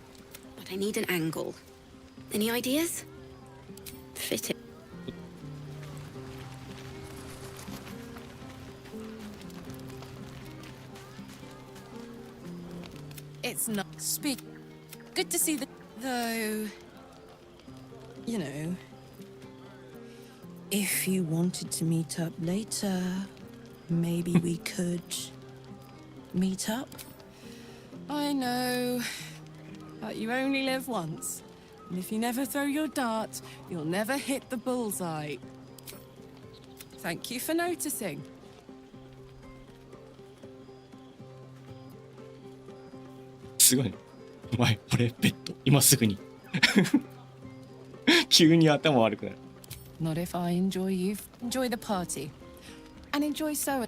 But I need an angle. Any ideas? Fit it. It's not speak. Good to see the... Though... You know... If you wanted to meet up later, maybe we could... meet up? I know... But you only live once. And if you never throw your dart, you'll never hit the bullseye. Thank you for noticing. すごいね。お前、俺、ベッド、今すぐに。急に頭悪くなる。Not if I enjoy you. Enjoy the party. And enjoy so...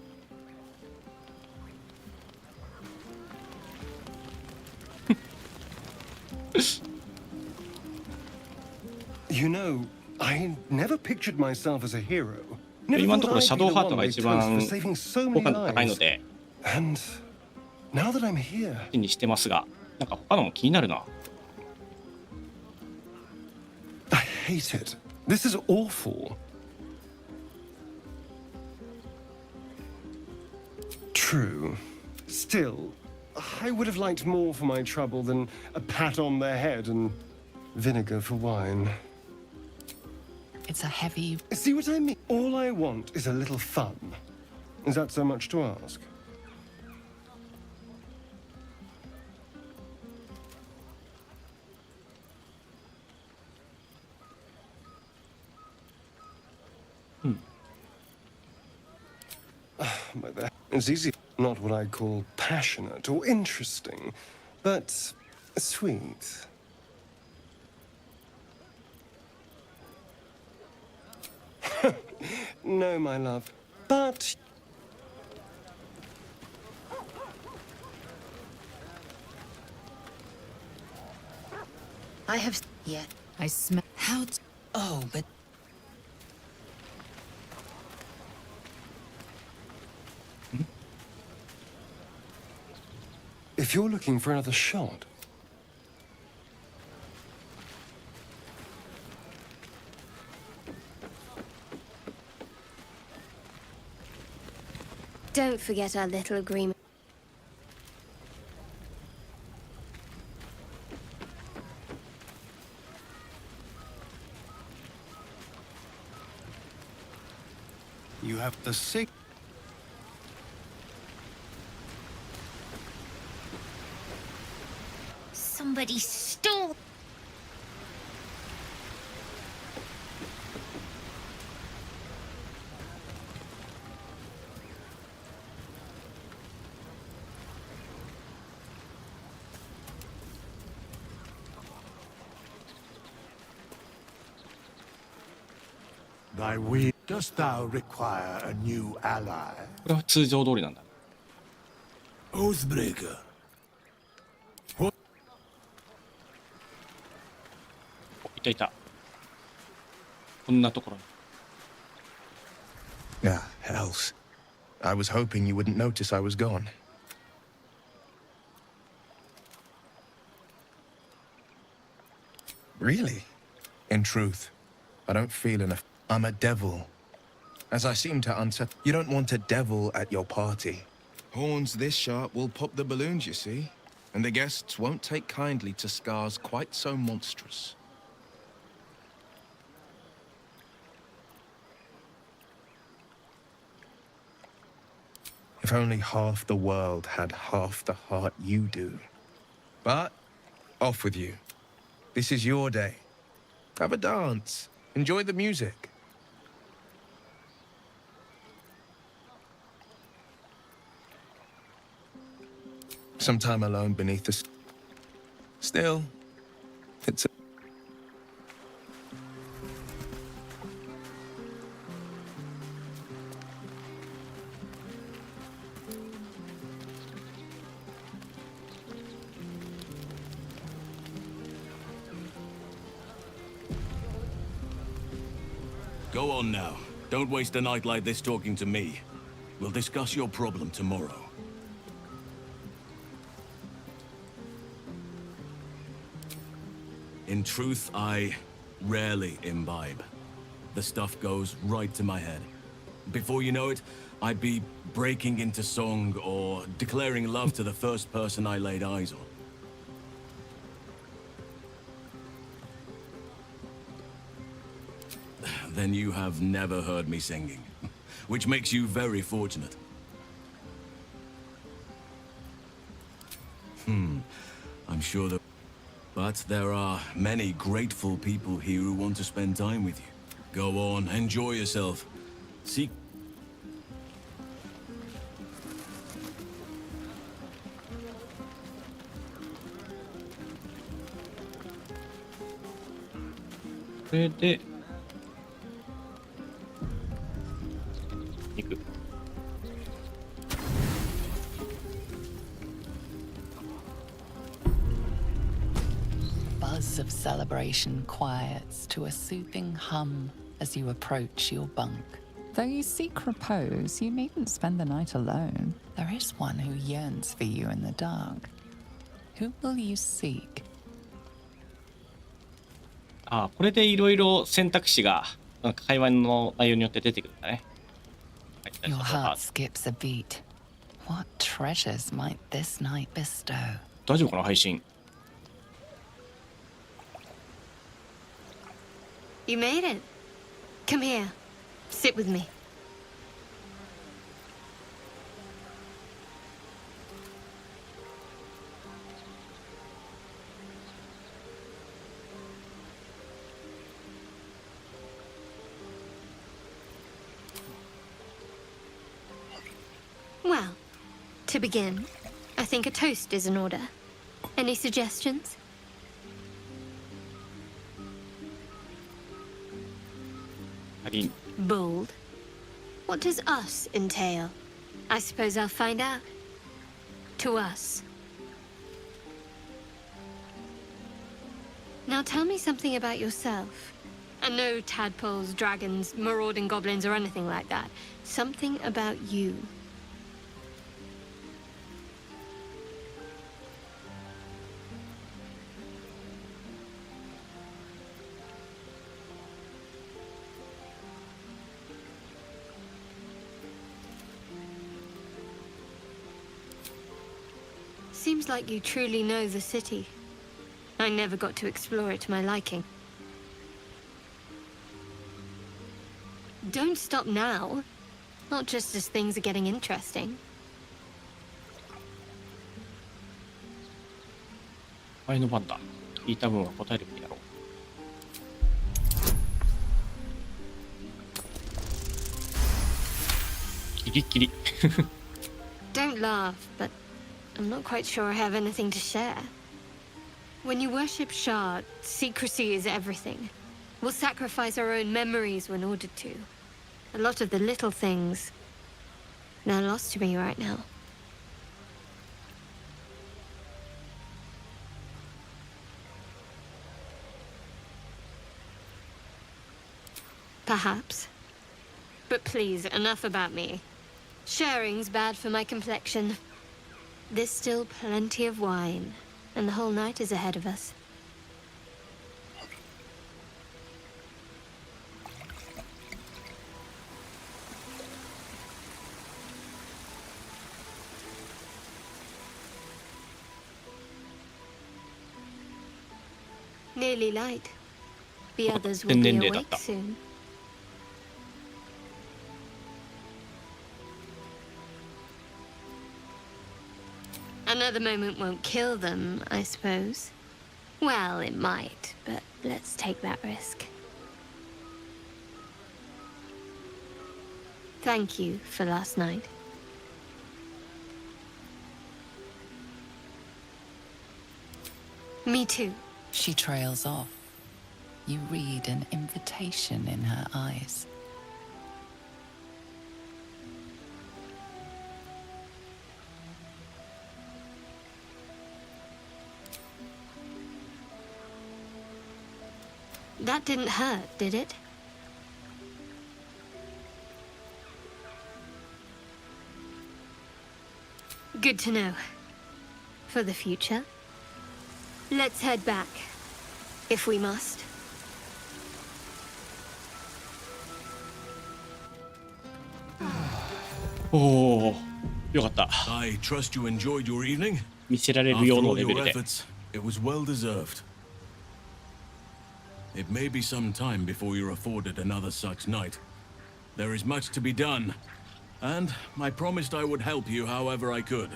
You know, I never pictured myself as a hero. 今のところシャドウハートが一番効果の高いので、Now that I'm here, にしてますが、なんか他のも気になるな。I hate it. This is awful. True. Still, I would have liked more for my trouble than a pat on the head and vinegar for wine. It's a heavy... See what I mean? All I want is a little fun. Is that so much to ask? But that is easy. Not what I'd call passionate or interesting, but sweet. No, my love. But... I have... Yet. I smell... How... Oh, but... If you're looking for another shot... Don't forget our little agreement. You have the sick. Somebody stole. Thy will. Dost thou require a new ally? これは通常通りなんだ。 Oathbreaker. いたいた。こんなところに。 Ah, hells. I was hoping you wouldn't notice I was gone. Really? In truth, I don't feel enough. I'm a devil. As I seem to unsettle, you don't want a devil at your party. Horns this sharp will pop the balloons, you see. And the guests won't take kindly to scars quite so monstrous. If only half the world had half the heart you do. But, off with you. This is your day. Have a dance. Enjoy the music. Some time alone beneath the... Still, it's a... Go on now. Don't waste a night like this talking to me. We'll discuss your problem tomorrow. In truth, I rarely imbibe. The stuff goes right to my head. Before you know it, I'd be breaking into song or declaring love to the first person I laid eyes on. Then you have never heard me singing, which makes you very fortunate. I'm sure that... But there are many grateful people here who want to spend time with you. Go on, enjoy yourself. Seek...これで行く。 Buzz of celebration quiets to a soothing hum as you approach your bunk. Though you seek repose, you needn't spend the night alone. There is one who yearns for you in the dark. Who will you seek? ああ、これでいろいろ選択肢がなんか会話の内容によって出てくるんだね。はい、 Your heart skips a beat. What treasures might this night bestow? 大丈夫かな配信。 You made it. Come here. Sit with me. Well, to begin, I think a toast is in order. Any suggestions? Bold. What does us entail? I suppose I'll find out. To us. Now tell me something about yourself. And no tadpoles, dragons, marauding goblins, or anything like that. Something about you. Seems like you truly know the city. I never got to explore it to my liking. Don't stop now. Not just as things are getting interesting. 前の番だ。聞いた分は答えるべきだろう。ギリギリ。Don't laugh, but I'm not quite sure I have anything to share. When you worship Shard, secrecy is everything. We'll sacrifice our own memories when ordered to. A lot of the little things, they're lost to me right now. Perhaps. But please, enough about me. Sharing's bad for my complexion. There's still plenty of wine, and the whole night is ahead of us. Nearly light. The others will be awake soon. Another moment won't kill them, I suppose. Well, it might, but let's take that risk. Thank you for last night. Me too. She trails off. You read an invitation in her eyes. That didn't hurt, did it? Good to know. For the future. Let's head back. If we must. Oh, よかった。 I trust you enjoyed your evening. 見せられるよう After な all レベ your ルで。 efforts, it was well deserved. It may be some time before you're afforded another such night. There is much to be done, and I promised I would help you however I could.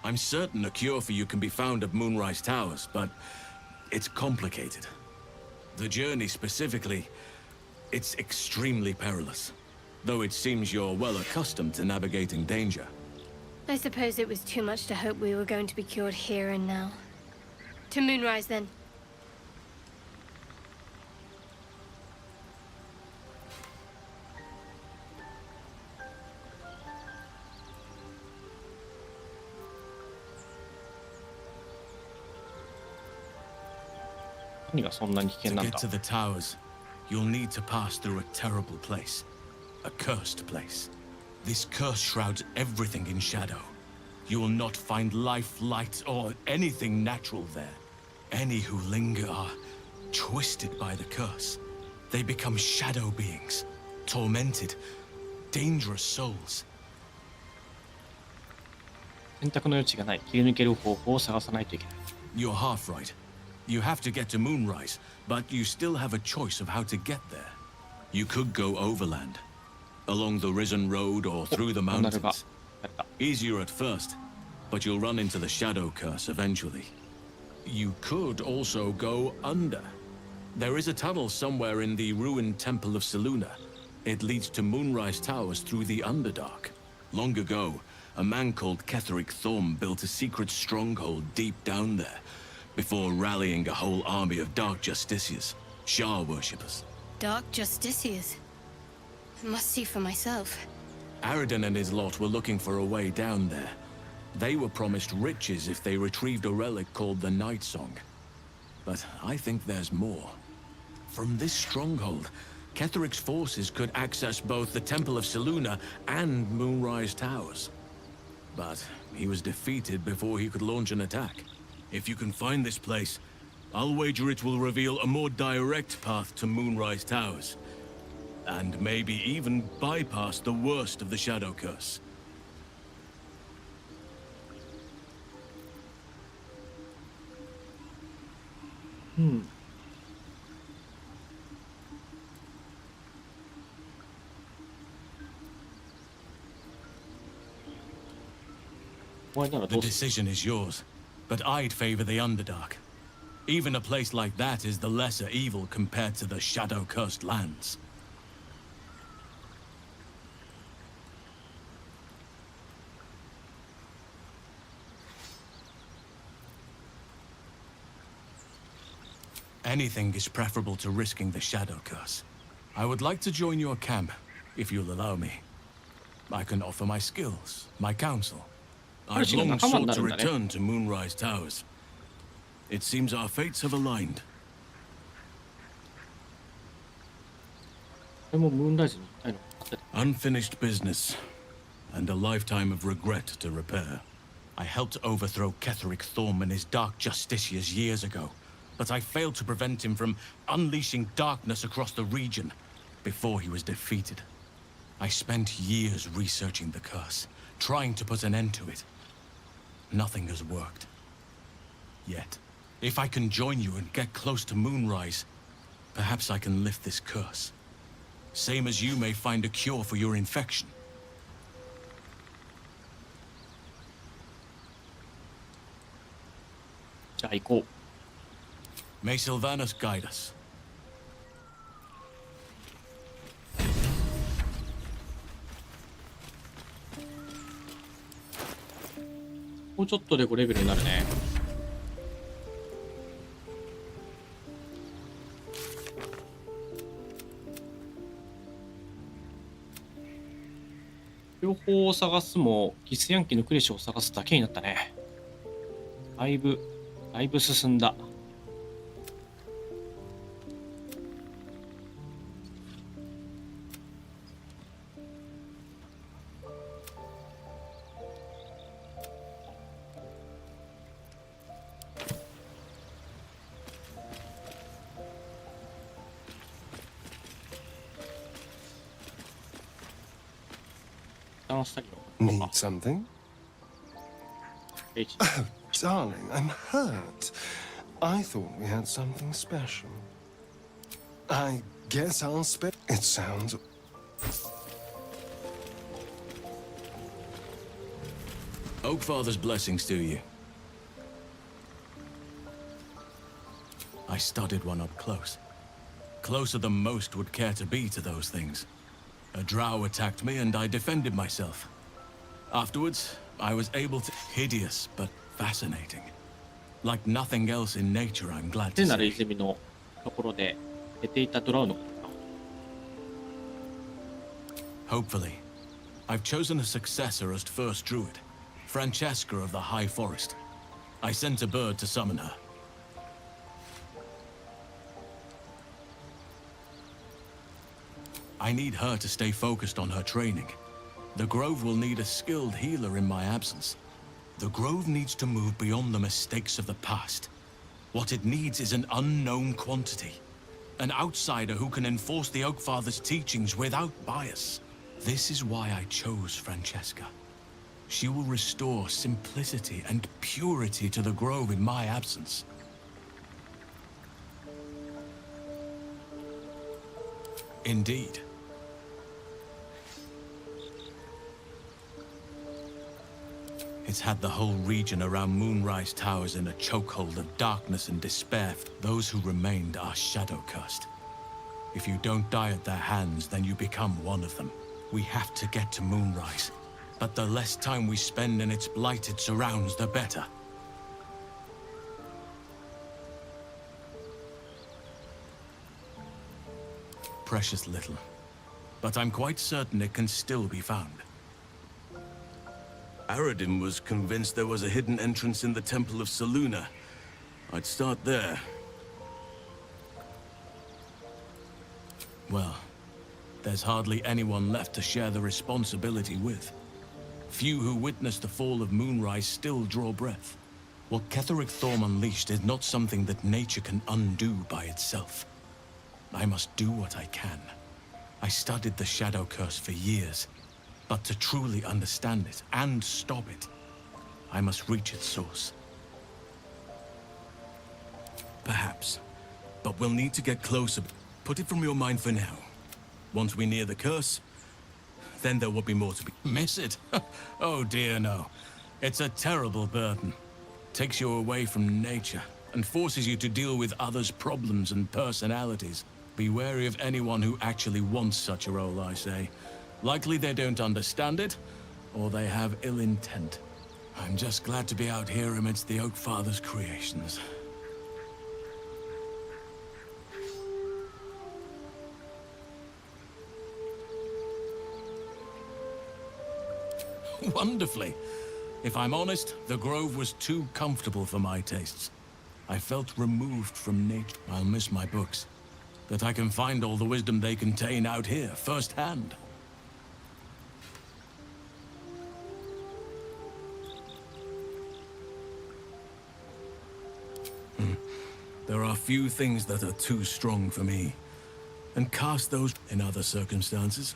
I'm certain a cure for you can be found at Moonrise Towers, but it's complicated. The journey specifically, it's extremely perilous, though it seems you're well accustomed to navigating danger. I suppose it was too much to hope we were going to be cured here and now. To Moonrise, then. To get to the towers, you'll need to pass through a terrible place. A cursed place. This curse shrouds everything in shadow. You will not find life, light, or anything natural there. Any who linger are twisted by the curse. They become shadow beings, tormented, dangerous souls. 選択の余地がない。切り抜ける方法を探さないといけない。You're half right. You have to get to Moonrise, but you still have a choice of how to get there. You could go overland, along the Risen Road or through the mountains. Easier at first, but you'll run into the Shadow Curse eventually. You could also go under. There is a tunnel somewhere in the ruined Temple of Selûne. It leads to Moonrise Towers through the Underdark. Long ago, a man called Ketheric Thorm built a secret stronghold deep down there, before rallying a whole army of Dark Justiciars, Shah worshippers. Dark Justiciars. I must see for myself. Aradin and his lot were looking for a way down there. They were promised riches if they retrieved a relic called the Night Song. But I think there's more. From this stronghold, Ketheric's forces could access both the Temple of Selûne and Moonrise Towers. But he was defeated before he could launch an attack. If you can find this place, I'll wager it will reveal a more direct path to Moonrise Towers. And maybe even bypass the worst of the Shadow Curse. The decision is yours, but I'd favor the Underdark. Even a place like that is the lesser evil compared to the shadow-cursed lands. Anything is preferable to risking the shadow curse. I would like to join your camp, if you'll allow me. I can offer my skills, my counsel. I've long sought to return to Moonrise Towers. It seems our fates have aligned. Unfinished business, and a lifetime of regret to repair. I helped overthrow Ketheric Thorm and his dark justiciars years ago, but I failed to prevent him from unleashing darkness across the region before he was defeated. I spent years researching the curse, trying to put an end to it. Nothing has worked. Yet, if I can join you and get close to Moonrise, perhaps I can lift this curse. Same as you may find a cure for your infection. May Sylvanus guide us. もうちょっとで5レベルになるね。両方を探すもギスヤンキのクレシュを探すだけになったね。だいぶ進んだ。Need something? Oh, darling, I'm hurt. I thought we had something special. I guess I'll spit. It sounds... Oakfather's blessings to you. I studied one up close. Closer than most would care to be to those things. A drow attacked me and I defended myself. Afterwards, I was able to... Hideous, but fascinating. Like nothing else in nature, I'm glad to say. Hopefully. I've chosen a successor as first druid, Francesca of the High Forest. I sent a bird to summon her. I need her to stay focused on her training. The Grove will need a skilled healer in my absence. The Grove needs to move beyond the mistakes of the past. What it needs is an unknown quantity. An outsider who can enforce the Oakfather's teachings without bias. This is why I chose Francesca. She will restore simplicity and purity to the Grove in my absence. Indeed. It's had the whole region around Moonrise Towers in a chokehold of darkness and despair. Those who remained are shadow-cursed. If you don't die at their hands, then you become one of them. We have to get to Moonrise, but the less time we spend in its blighted surrounds, the better. Precious little, but I'm quite certain it can still be found. Aradim was convinced there was a hidden entrance in the Temple of Selûne. I'd start there. Well, there's hardly anyone left to share the responsibility with. Few who witnessed the fall of Moonrise still draw breath. What Ketheric Thorm unleashed is not something that nature can undo by itself. I must do what I can. I studied the Shadow Curse for years. But to truly understand it and stop it, I must reach its source. Perhaps. But we'll need to get closer. Put it from your mind for now. Once we near the curse, then there will be more to be. Miss it? Oh dear, no. It's a terrible burden. Takes you away from nature and forces you to deal with others' problems and personalities. Be wary of anyone who actually wants such a role, I say. Likely they don't understand it, or they have ill intent. I'm just glad to be out here amidst the Oak Father's creations. Wonderfully. If I'm honest, the grove was too comfortable for my tastes. I felt removed from nature. I'll miss my books. That I can find all the wisdom they contain out here, firsthand. There are few things that are too strong for me. And cast those in other circumstances.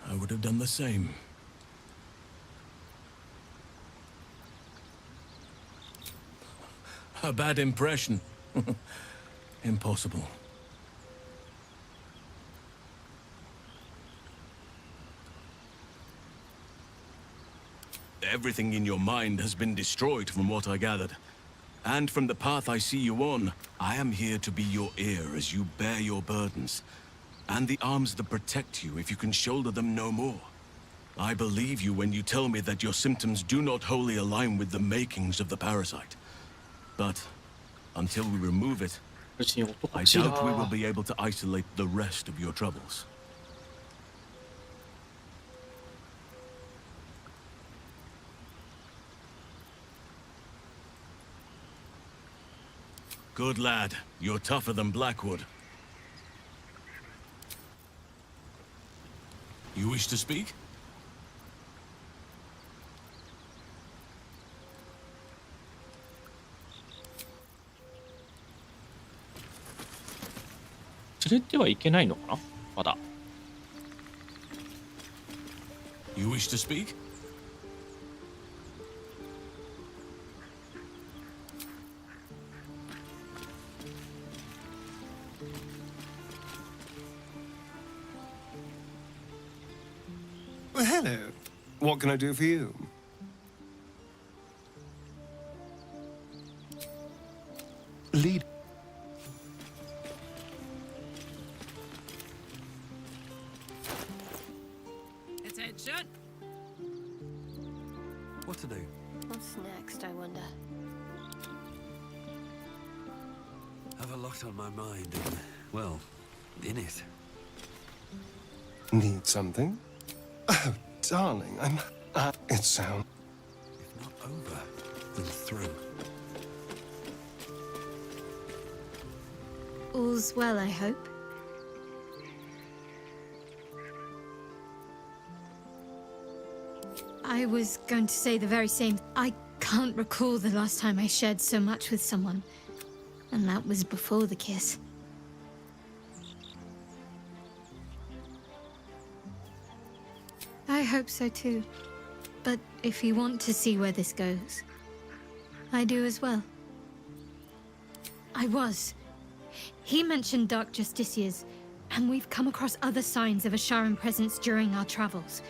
I would have done the same. A bad impression. Impossible. Everything in your mind has been destroyed from what I gathered. And from the path I see you on, I am here to be your ear as you bear your burdens, and the arms that protect you if you can shoulder them no more. I believe you when you tell me that your symptoms do not wholly align with the makings of the parasite. But until we remove it, I doubt we will be able to isolate the rest of your troubles. Good lad. You're tougher than Blackwood. You wish to speak?連れてはいけないのかなまだ。You wish to speak? Well, hello. What can I do for you? Lead. Attention! What to do? What's next, I wonder? Have a lot on my mind and, well, in it. Need something? Oh, darling, I'm... it sounds... If not over, then through. All's well, I hope. I was going to say the very same. I can't recall the last time I shared so much with someone. And that was before the kiss. I hope so too. But if you want to see where this goes, I do as well. I was. He mentioned Dark Justiciars, and we've come across other signs of a Sharon presence during our travels.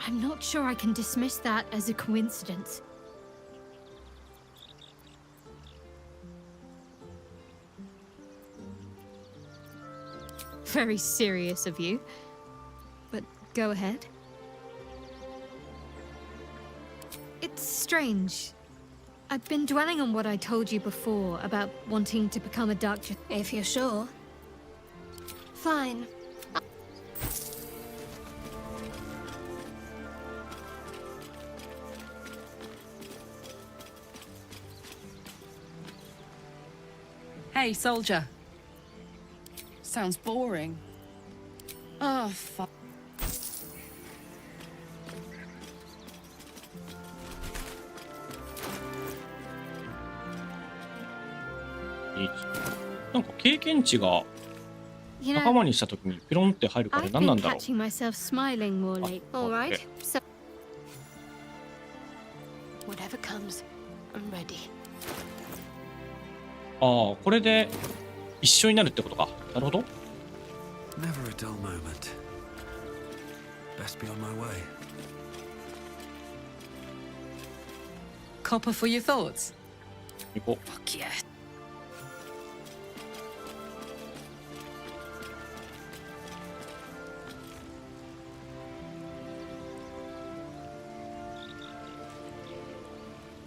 I'm not sure I can dismiss that as a coincidence. Very serious of you. But go ahead. It's strange. I've been dwelling on what I told you before about wanting to become a Dark Justiciar. If you're sure. Fine. Hey, soldier. Sounds boring. Oh, fuck.なんか経験値が仲間にしたときにピロンって入るから何なんだろう。 catching myself smiling more lately. All right. Okay. So whatever comes, I'm ready. ああ、これで一緒になるってことか。なるほど。 Never a dull moment. Best be on my way. Copper for your thoughts? 行こう。 Fuck yeah.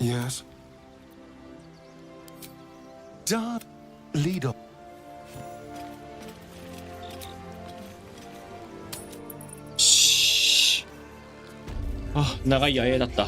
Yes. Lead up. あ、長い間だった。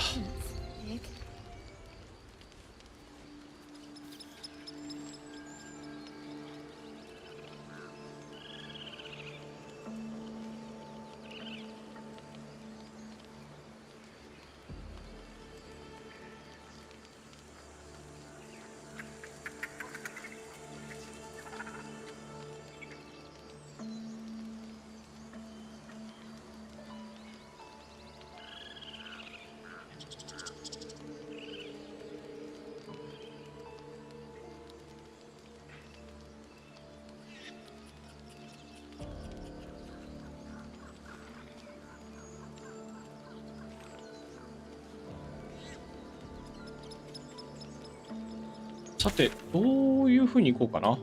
さて、どういうふうに行こうかな。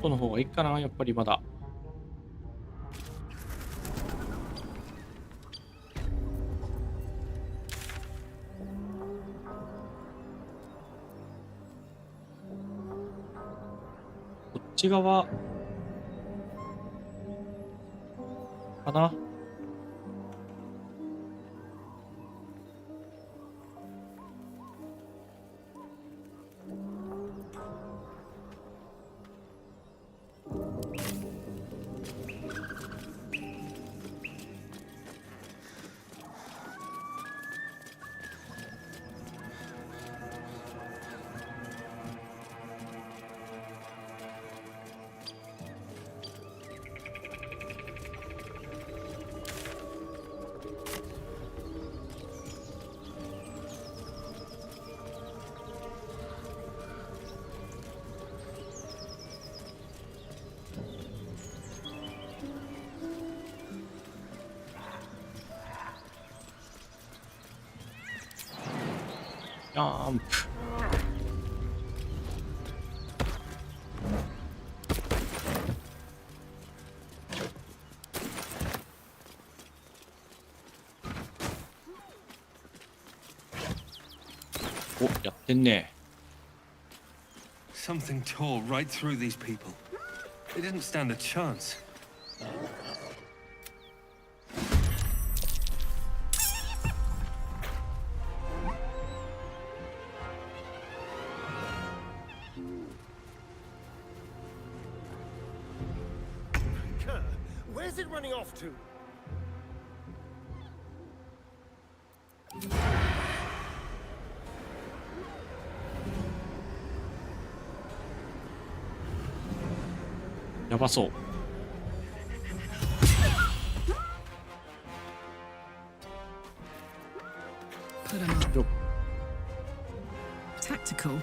後の方がいいかな、やっぱりまだ。こっち側かな。ジャンプ。お、やってんね。 Something tore right through these people. They didn't stand a chance. Where's it running off to?やばそう。Put him up. Tactical.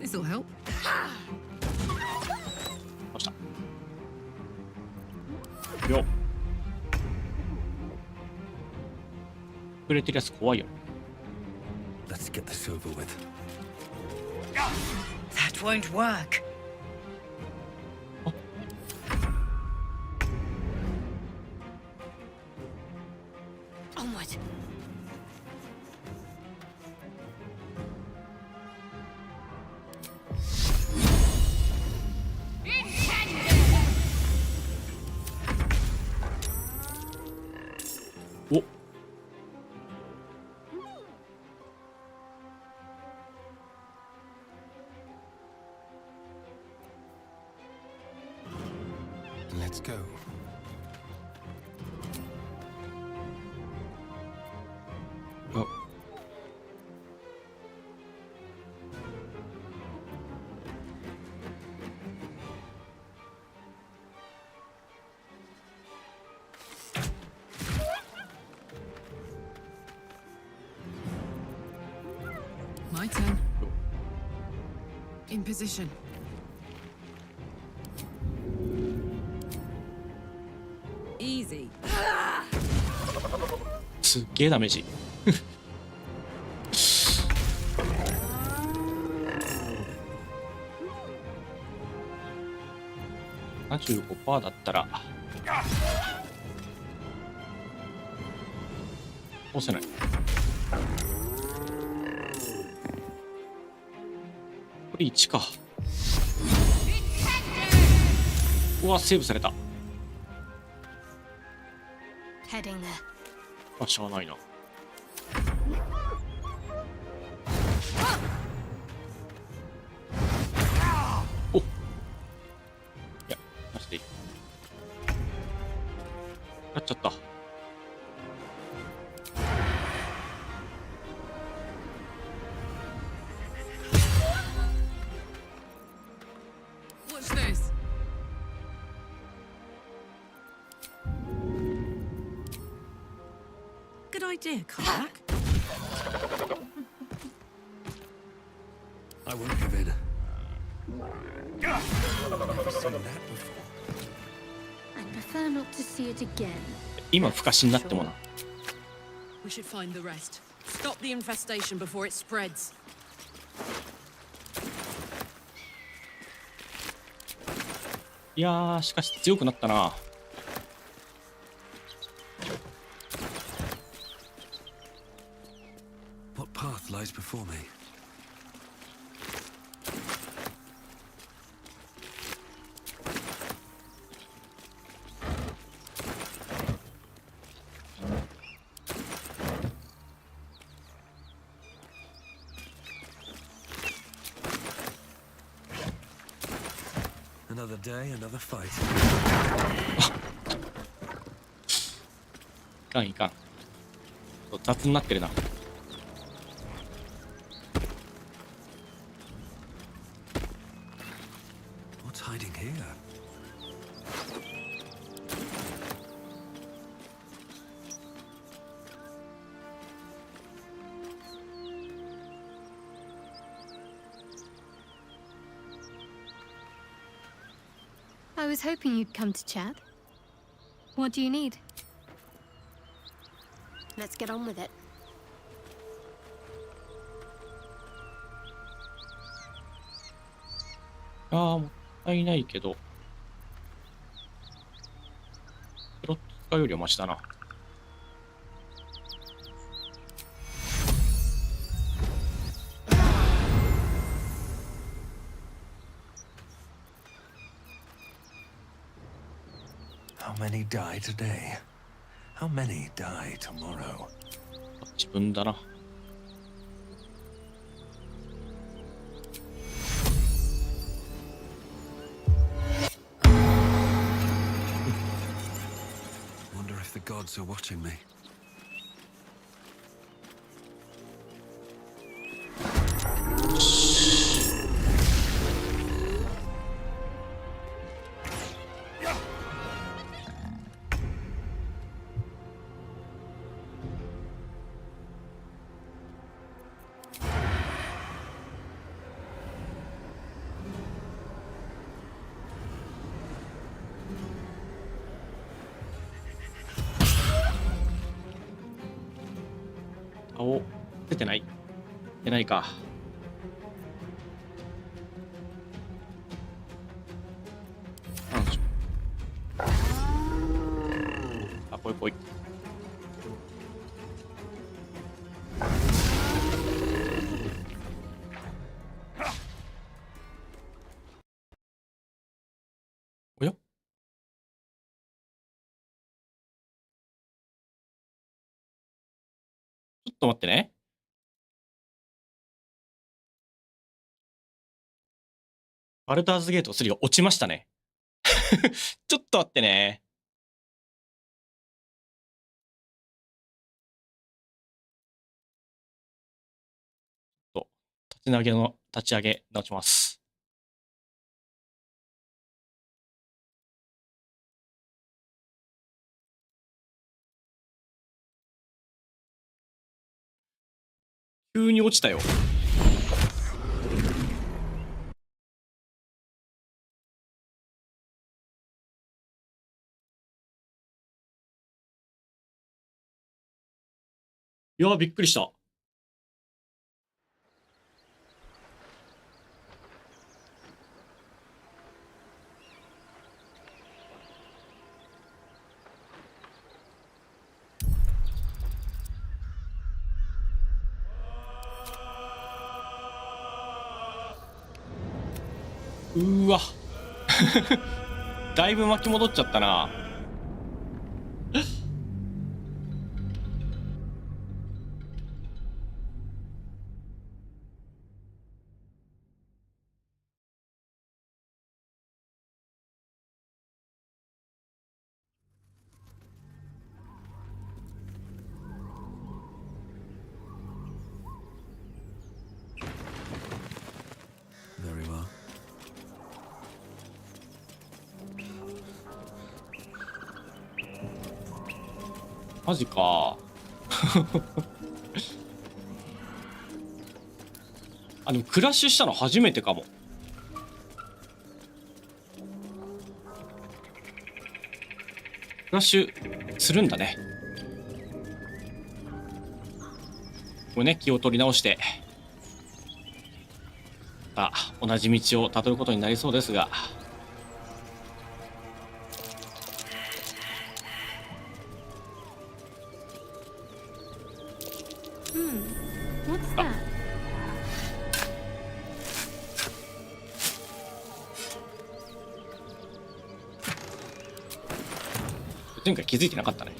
This'll help. ましたよ。くれてるやつ怖いよ。 Let's Let's get this over with. That won't work. Onward. Oh. Let's go. Oh. My turn. In position. Easy. すっげえダメージ。75% だったら押せない。これ1か。うわ、セーブされた。Heading there. あ、しゃあないな。おっ、いや、なしでいい。やっちゃった。Watch this. Good idea, come back. I won't give in. Never seen that before. I'd prefer not to see it again. 今不可視になってもな。 We should find the rest. Stop the infestation before it spreads. いやー、しかし強くなったな。What path lies before me? Another day, another fight. いかんいかん。雑になってるな。What's hiding here? I was hoping you'd come to chat. What do you need? Let's get on with it. あー、もったいないけど。プロット使うよりはマシだな。How many die today? How many die tomorrow? 自分だな。Wonder if the gods are watching me.顔出てない。出ないか。あ、ぽいぽい。おや？ちょっと待ってね。バルダーズゲート3が落ちましたね。ちょっと待ってね。と立ち上げ直します。急に落ちたよ。いやー、びっくりした。うわだいぶ巻き戻っちゃったな。Very well. マジか。あ、でもクラッシュしたの初めてかも。クラッシュするんだね。これね、気を取り直してまた同じ道をたどることになりそうですが、What's that? 前回気づいてなかったね。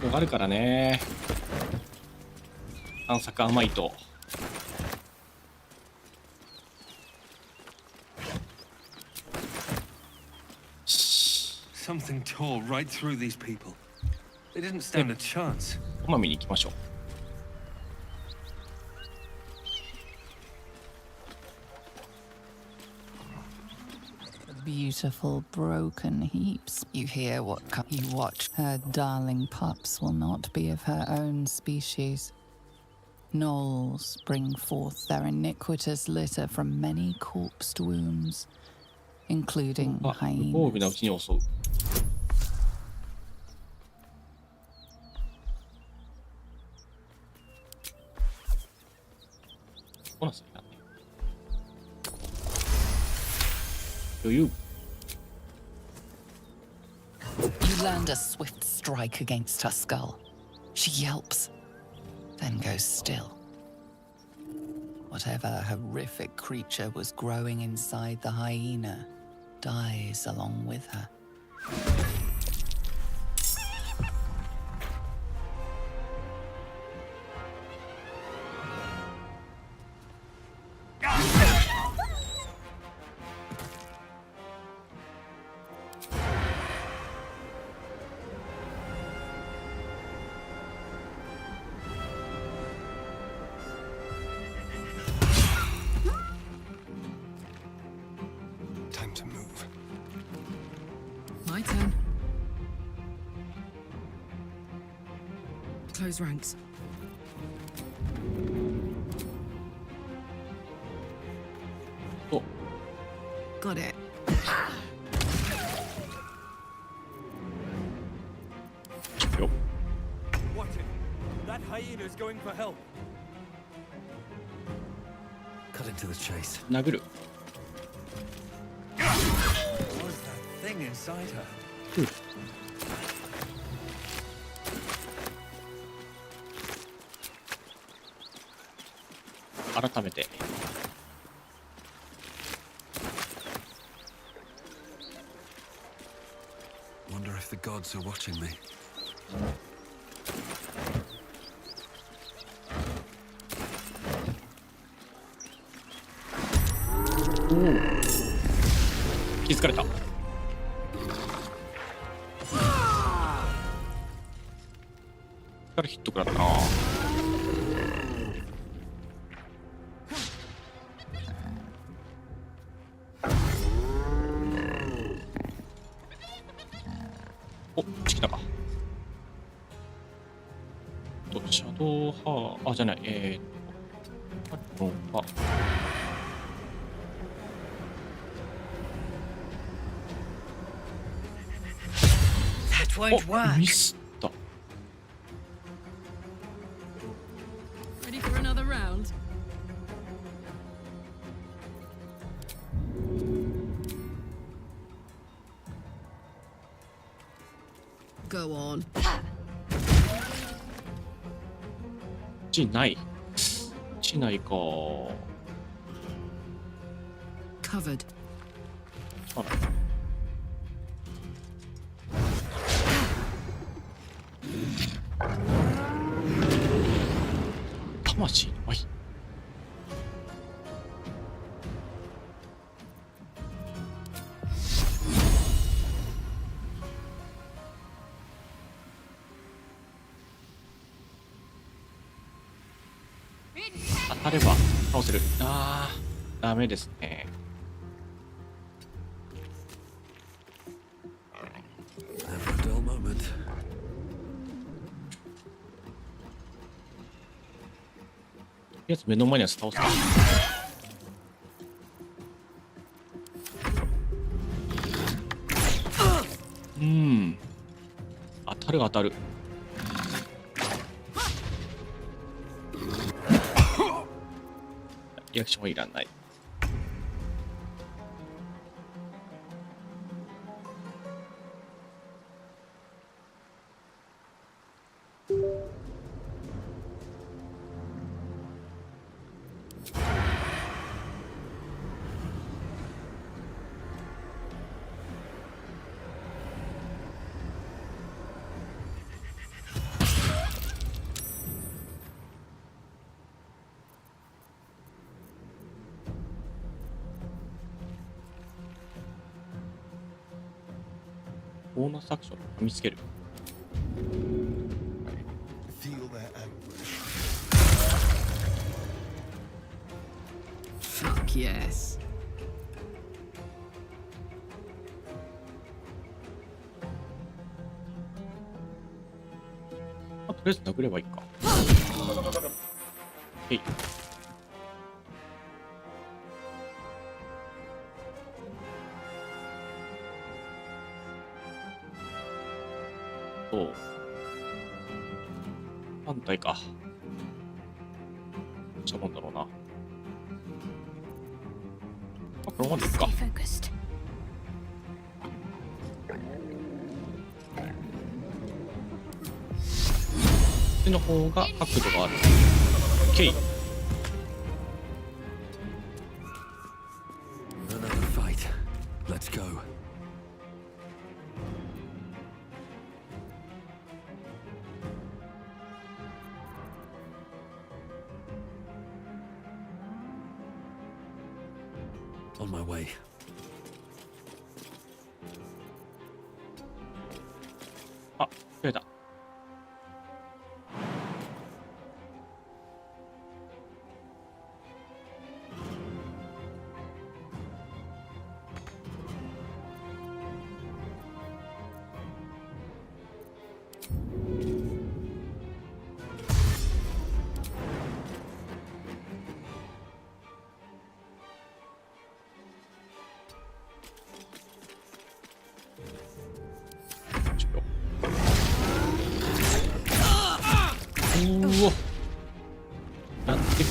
ここあるからね。探索甘いと。Something tore right through these people. They didn't stand a chance. こまみに行きましょう。Beautiful broken heaps. You hear what you watch. Her darling pups will not be of her own species. Gnolls bring forth their iniquitous litter from many corpsed wombs, including 無防備なうちに襲う。こなすやね。余裕。You land a swift strike against her skull. She yelps, then goes still. Whatever horrific creature was growing inside the hyena dies along with her. My turn. Close ranks. Oh. Got it. That hyena's going for help. Cut into the chase. 殴る。 What was that thing inside her? 改めて。Wonder if the gods are watching me. 気づかれた。からヒット食らったな。お、こっち来たか。シャドウハー、あ、じゃない、ハローは。お、ミスった。Ready for another round? Go on. 地ない。地ないか。Covered. あら。魂の麻痺。当たれば倒せる。あー、ダメですね。とりあえず目の前のやつ倒すか。当たる当たる。リアクションはいらない。ボーナスアクションを見つける。Fuck yes. とりあえず殴ればいいか。へい。反対か。どっちのもんだろうな。あ、このままでいいか。こっちの方が角度がある。OK。On my way. あ、増えた。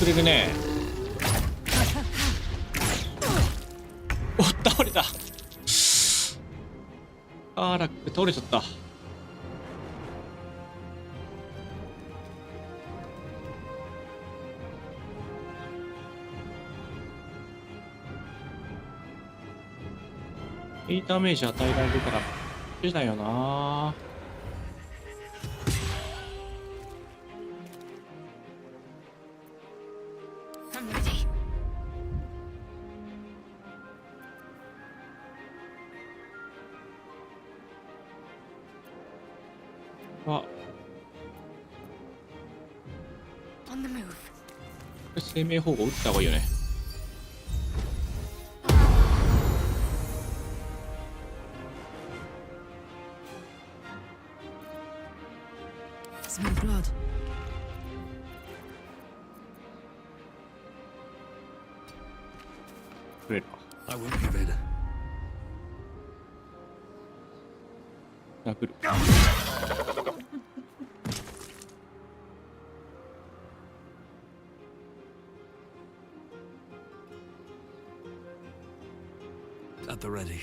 くれるね。おっ、倒れた。あー、ラック倒れちゃった。8ダメージ与えられるから無理だよな。あ、これ生命保護打った方がいいよね。Smell blood. くれるか。 I won't give in. 殴る。At the ready.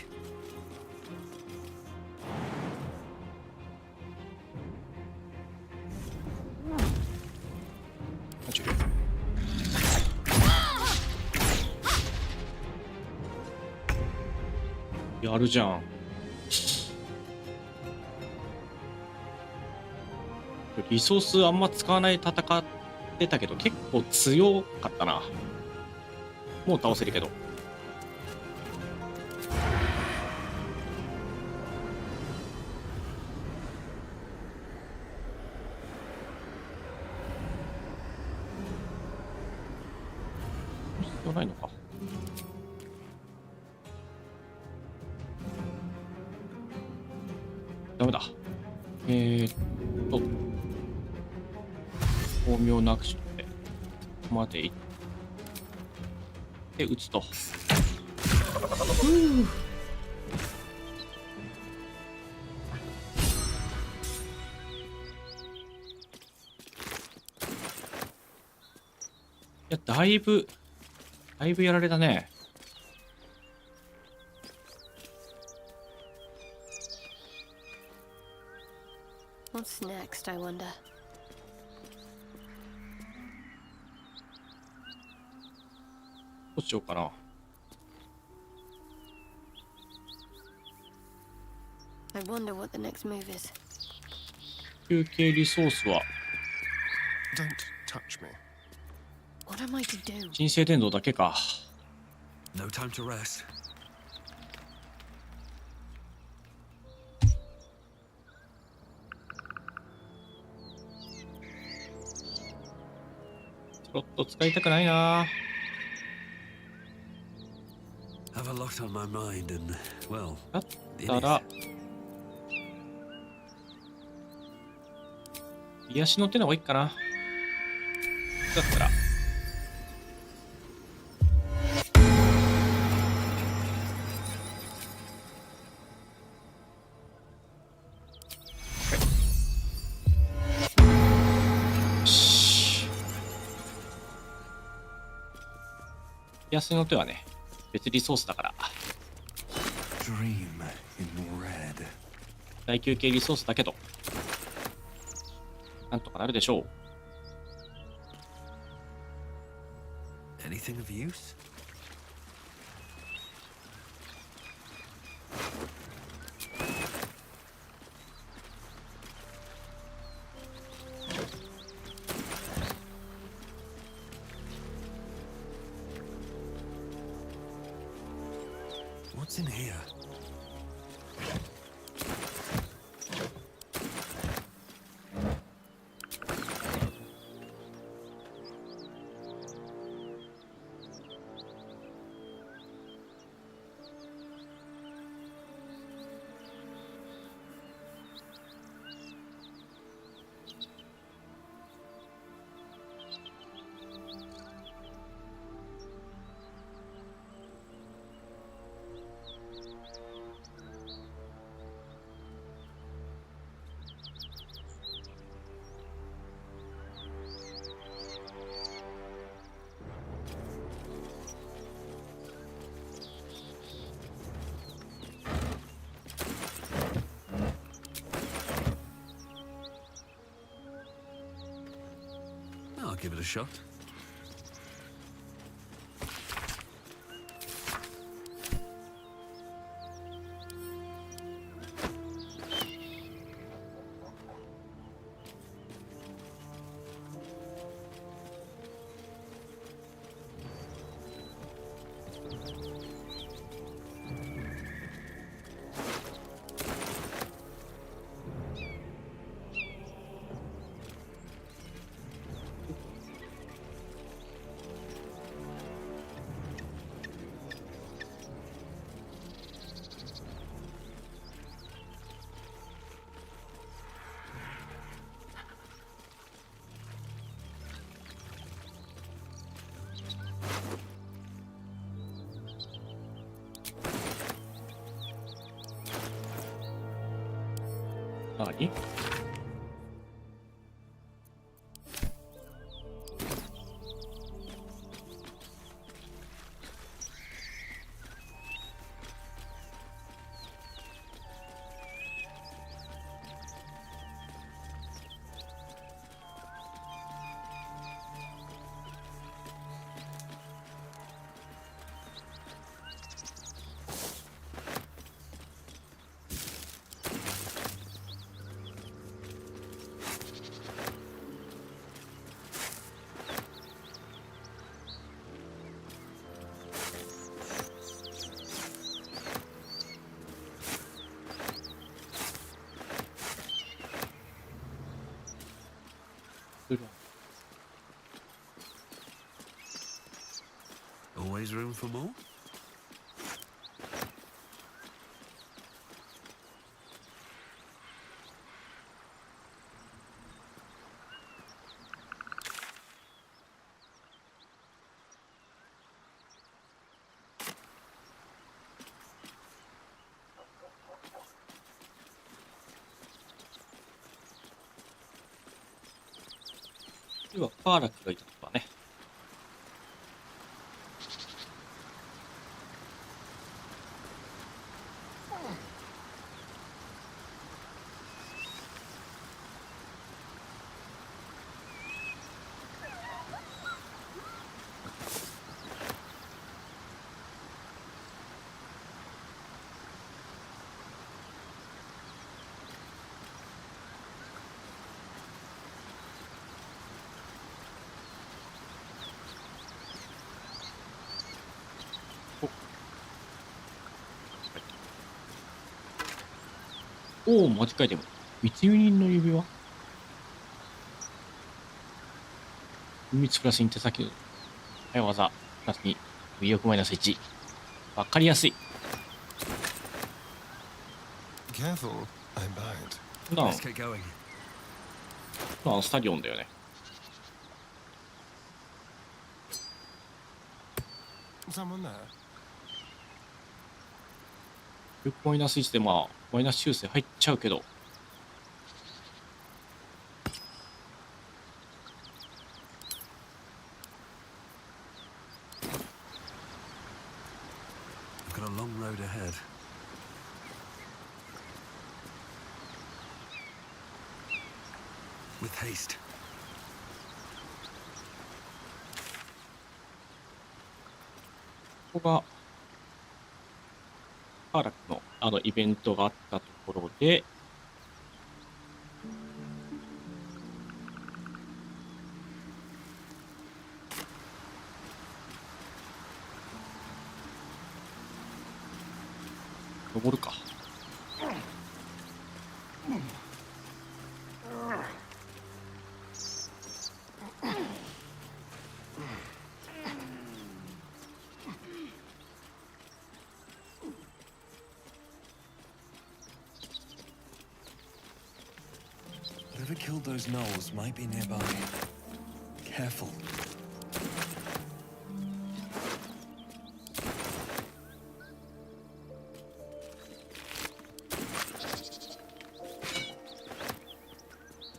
やるじゃん。リソースあんま使わない戦ってたけど結構強かったな。もう倒せるけど。必要ないのか。ダメだ。巧妙なアクションでここまで行って撃つと。いや、だいぶやられたね。What's next, I wonder? どうしようかな。I wonder what the next move is. 休憩リソースは Don't touch me. What am I to do? 人生伝導だけか。 No time to rest. スロット使いたくないな。 Have a lot on my mind and, well, だったら癒しの手の方がいいかな。だったら癒しの手はね、別リソースだから。 Dream in red. 大休憩リソースだけどなんとかなるでしょう。 Anything of use? What's in here? I'll give it a shot. 何？Always room for more? ではカーラクがいたとかね。おお、間違えても。密輸人の指輪？秘密プラスに手先を。はい、技。プラスに、右翼マイナス1。わかりやすい。Careful, I bite. 普段スタディオンだよね。Someone there? 右翼マイナス1でまあ、マイナス修正入っちゃうけど。I've got a long road ahead. With haste. ここがカーラクのイベントがあったところで、登るか。Whoever killed those gnolls might be nearby. Careful.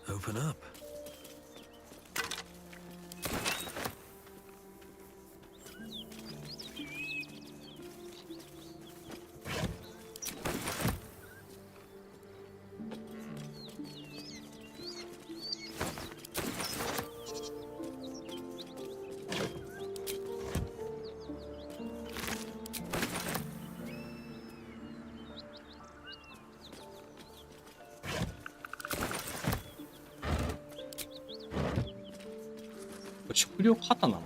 Open up. れ食料肩なの？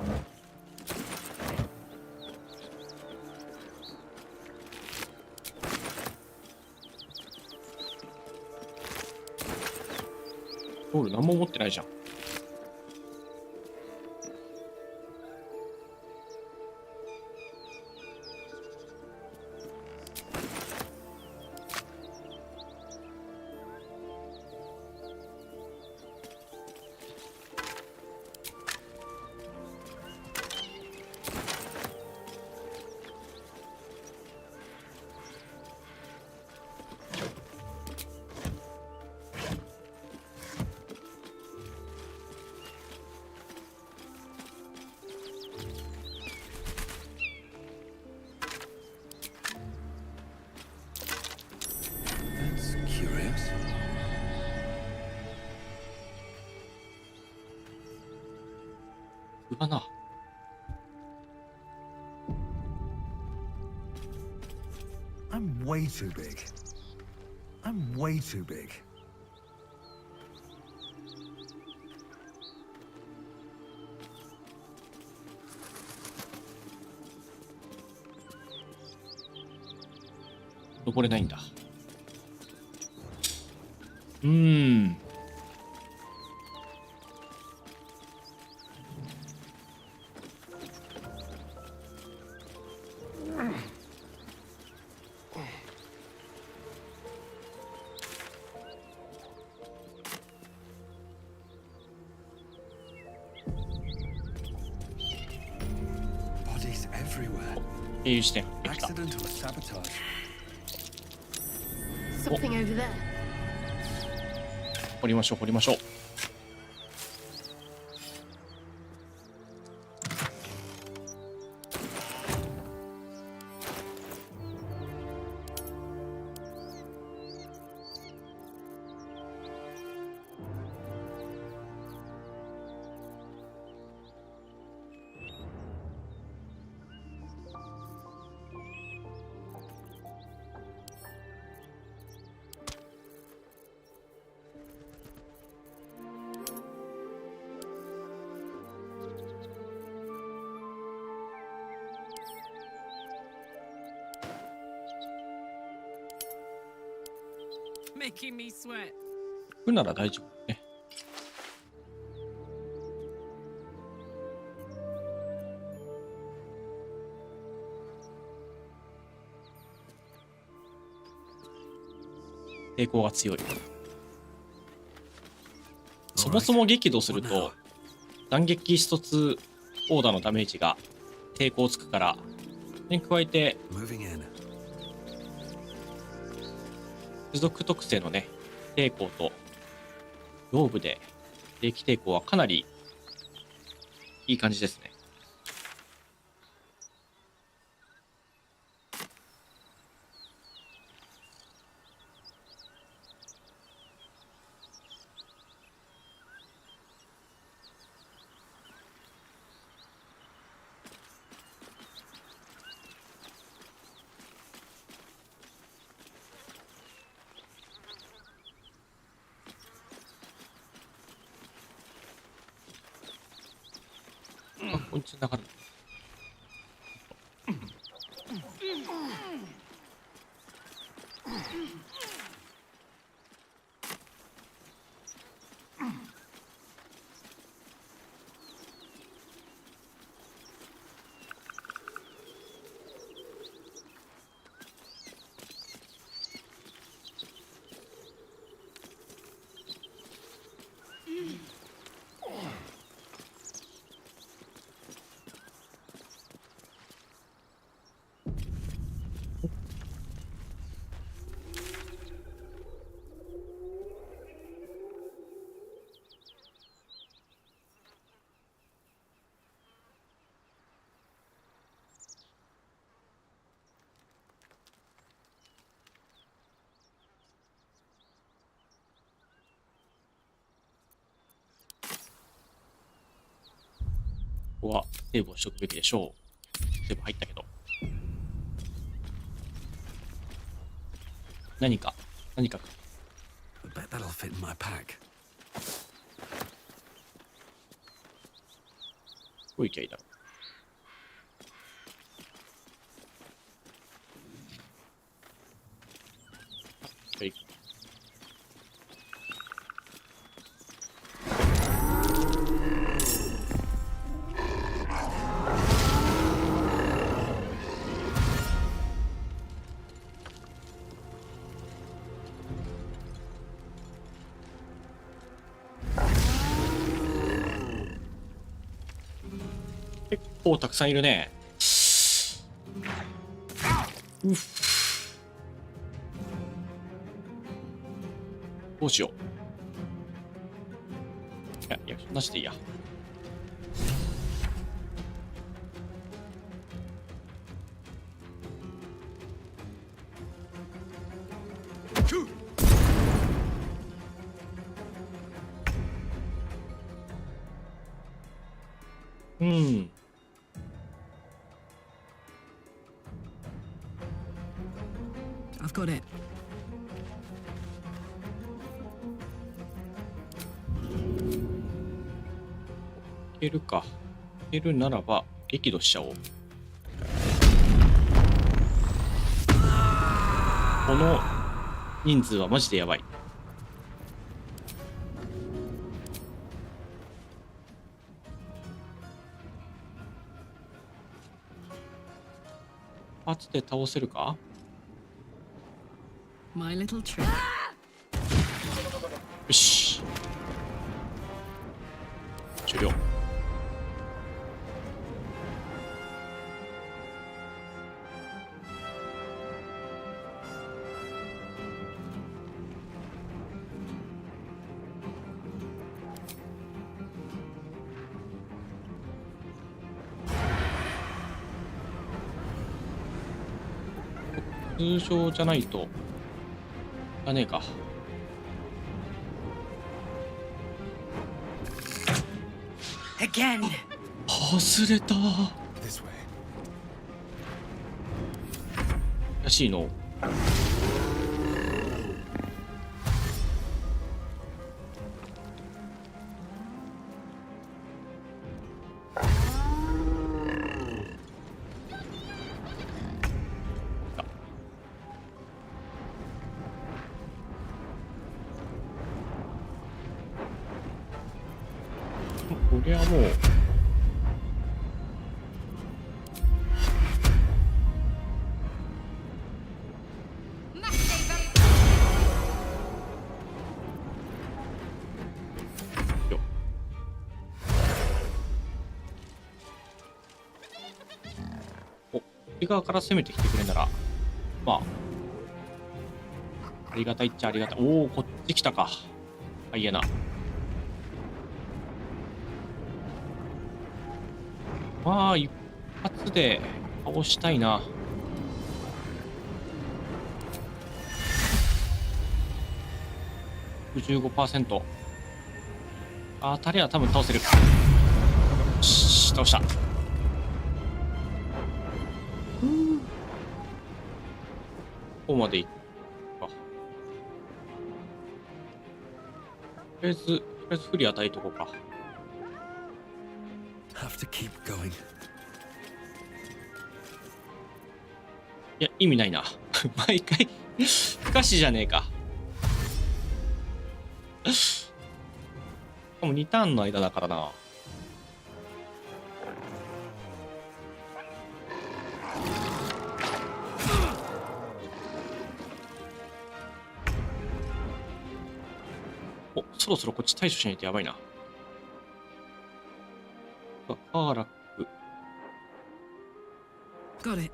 ソウル何も持ってないじゃん。かな。I'm way too big. I'm way too big.登れないんだ。Bodies everywhere. 経由地点。 Accident or sabotage. Something over there. 掘りましょう掘りましょう。Making me sweat. 行くなら大丈夫ね。抵抗が強い。そもそも激怒すると弾撃一つオーダーのダメージが抵抗つくから、それに加えて付属特性のね抵抗と腰部で定期抵抗はかなりいい感じですね。あ、こんにちは。ここはセーブをしておくべきでしょう。セーブ入ったけど。何か。I bet that'll fit in my pack. ごい勢いだろ。はい。結構たくさんいるね。うっ。どうしよう。いや、なしでいいや。うん。I've got it. いけるか。いけるならば激怒しちゃおう。この人数はマジでやばい。一発で倒せるか？ My little trick. よし。終了。通常じゃないとだねえか。Again. 外れた。らしいの。これはもうよお、こっち側から攻めてきてくれならまあありがたいっちゃありがたい。おお、こっち来たか。ハイエナ。まあ一発で倒したいな。65%。当たりは多分倒せる。よし、倒した。とこまでいくか。とりあえず不利与えとこうか。Have to keep going. いや、意味ないな。毎回、不可視じゃねえか。しかも2ターンの間だからな。お、そろそろこっち対処しないとやばいな。アーラック。Got it.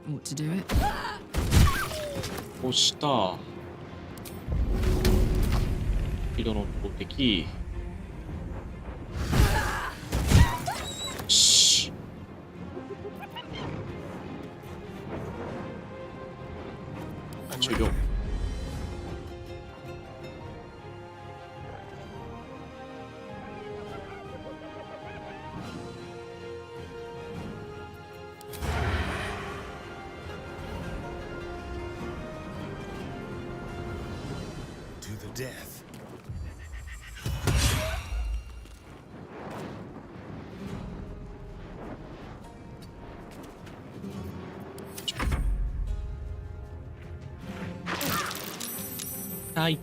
What to do it? 押した。色の投擲。よし。終了。death. はい。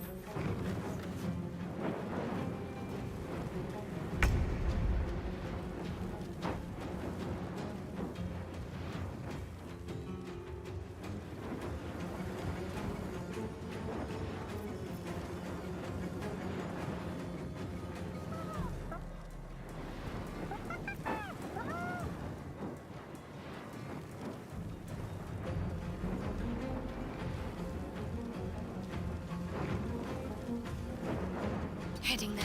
Heading there.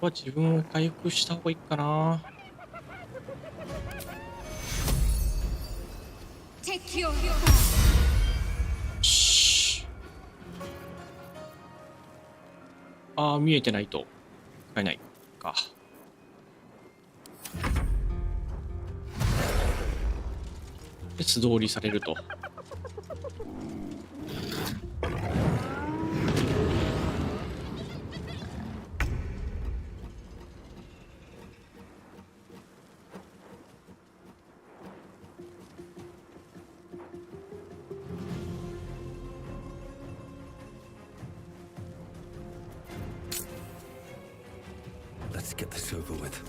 は自分を回復した方がいいかな。Take your ああ、見えてないと使えないか。で素通りされると。Let's get this over with.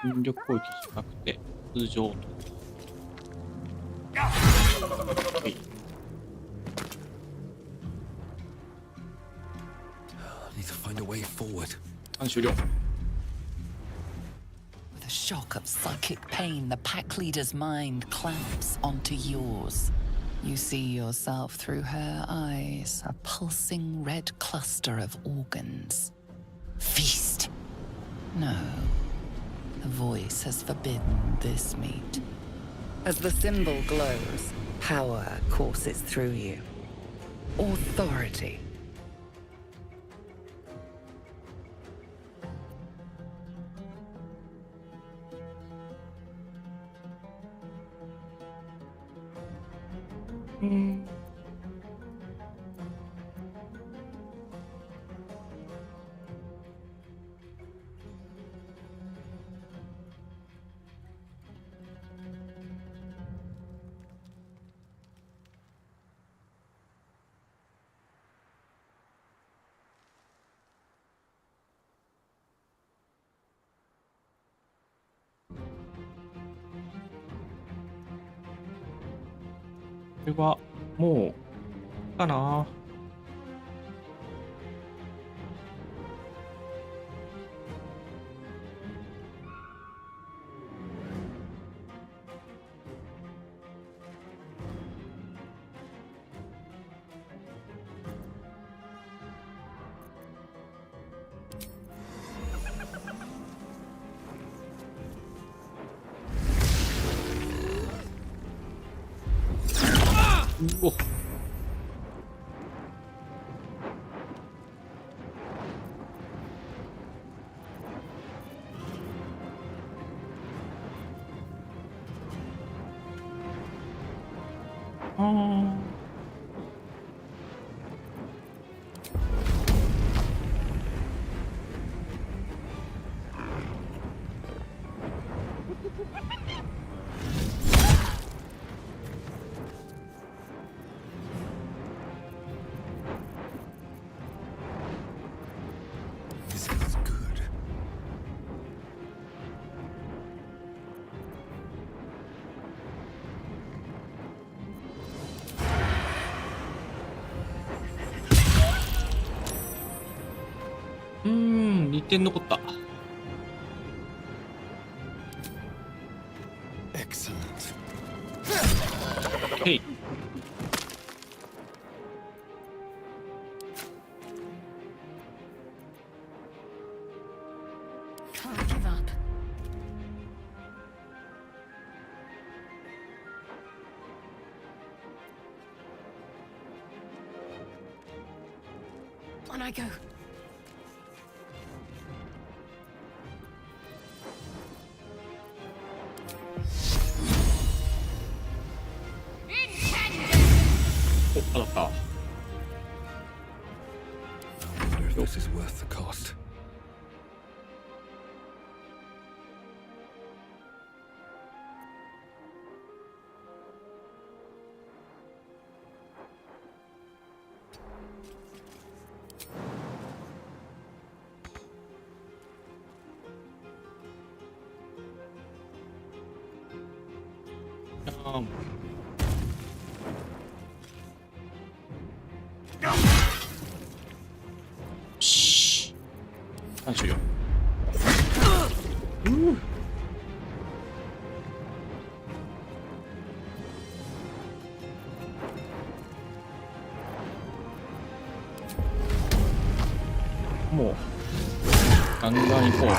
引力攻撃じゃなくて通常と。はい。Need to find a way forward. 終了。With a shock of psychic pain, the pack leader's mind clamps onto yours. You see yourself through her eyes, a pulsing red cluster of organs. Feast. No. The voice has forbidden this meat. As the symbol glows, power courses through you. Authority. Mm. これはもうかな。うお。ああ。This feels good.2点残った。Excellent. Hey. Can't give up. On I go. Oh, I wonder if this is worth the cost. Shh. 34. More. ガンガン行こう。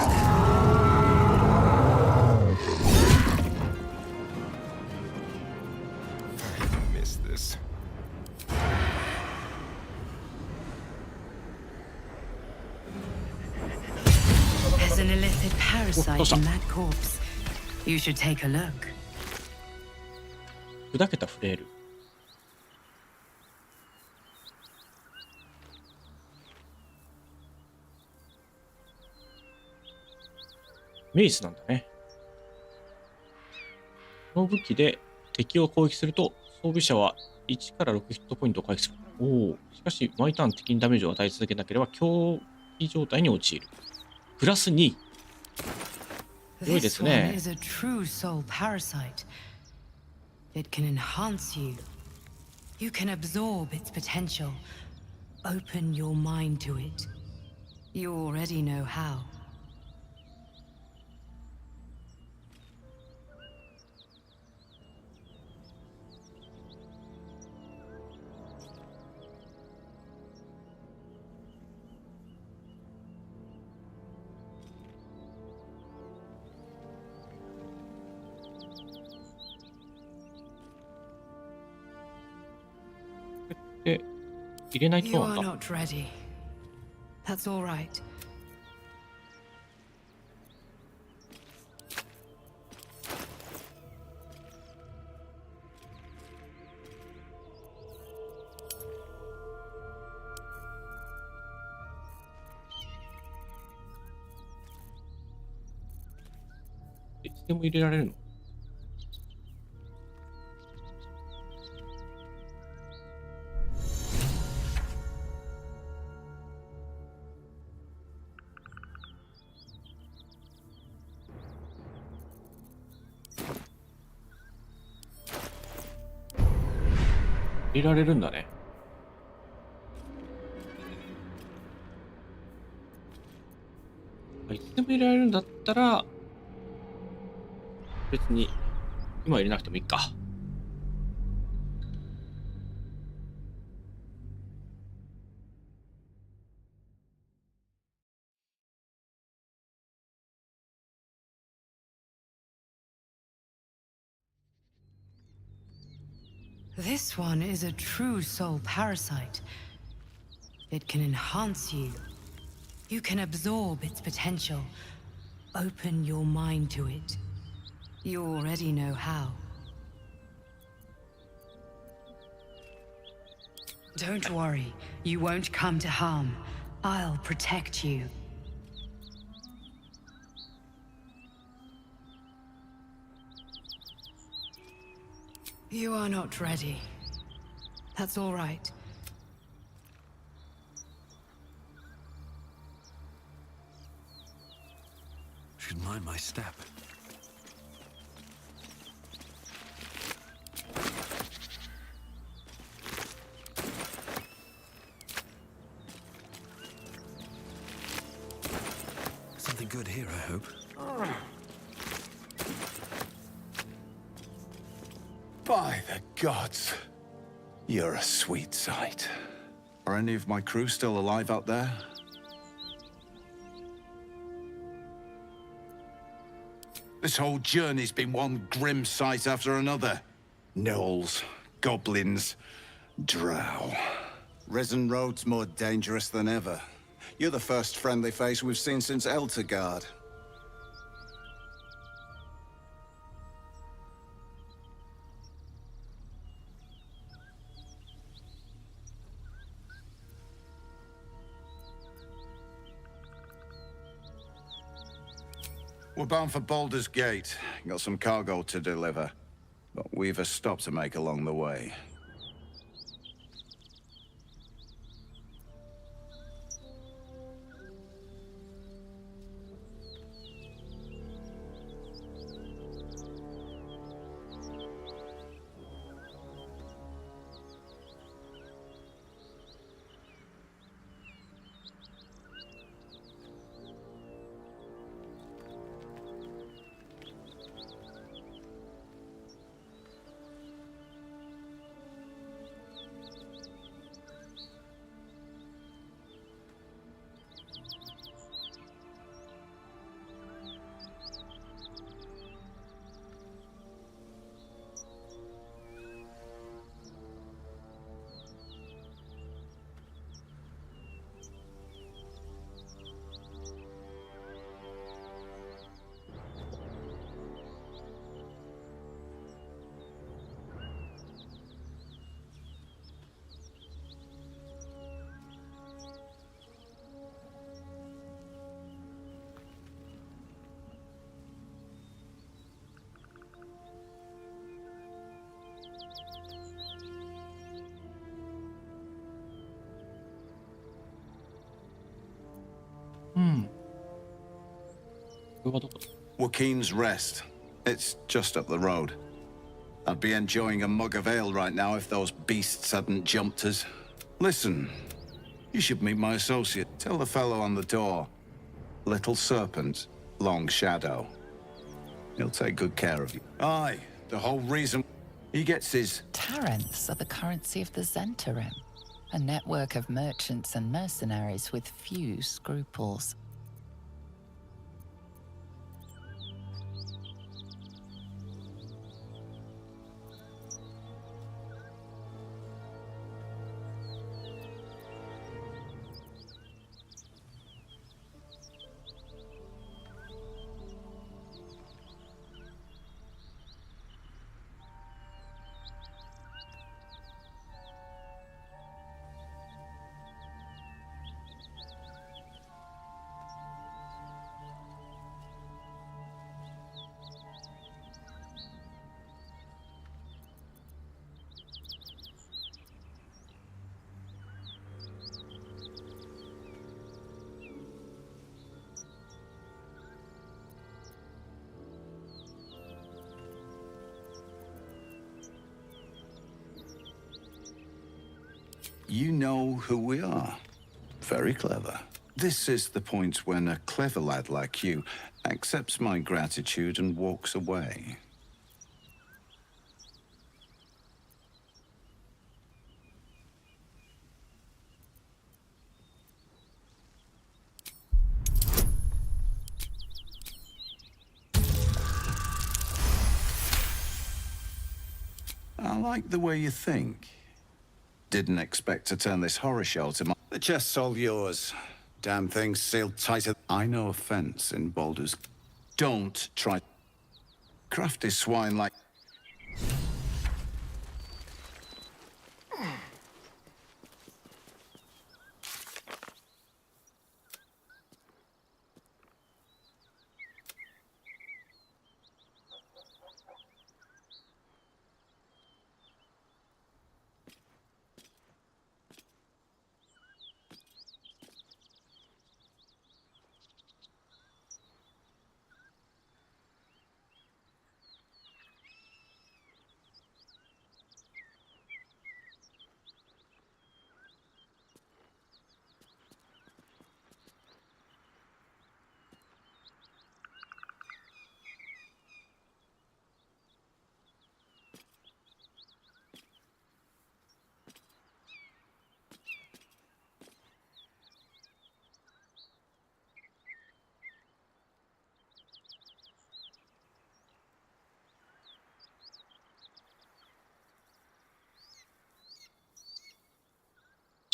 There's an illicit parasite in that corpse. You should take a look. 砕けたフレール。メイスなんだね。この武器で敵を攻撃すると装備者は1から6ヒットポイントを回復する。おお。しかし毎ターン敵にダメージを与え続けなければ狂気状態に陥る。プラス2。良いですね。 This one is a true soul parasite. It can enhance you. You can absorb its potential. Open your mind to it. You already know how. You are not ready. That's all right. Iつでも入れられるの？入れられるんだね。いつでも入れられるんだったら、別に今入れなくてもいいか。This one is a true soul parasite. It can enhance you. You can absorb its potential. Open your mind to it. You already know how. Don't worry, you won't come to harm. I'll protect you. You are not ready. That's all right. Should mind my step. Something good here, I hope. By the gods, you're a sweet sight. Are any of my crew still alive out there? This whole journey's been one grim sight after another. Gnolls, goblins, drow. Risen Road's more dangerous than ever. You're the first friendly face we've seen since Eltergard. We're bound for Baldur's Gate. Got some cargo to deliver. But we've a stop to make along the way. Joaquin's Rest. It's just up the road. I'd be enjoying a mug of ale right now if those beasts hadn't jumped us. Listen, you should meet my associate. Tell the fellow on the door. Little Serpent, Long Shadow. He'll take good care of you. Aye, the whole reason he gets his... Taranths are the currency of the Zentarim, a network of merchants and mercenaries with few scruples. You know who we are. Very clever. This is the point when a clever lad like you accepts my gratitude and walks away. I like the way you think. Didn't expect to turn this horror show to my... The chest's all yours. Damn thing's sealed tighter. I know a fence in Baldur's... Don't try... Crafty swine like...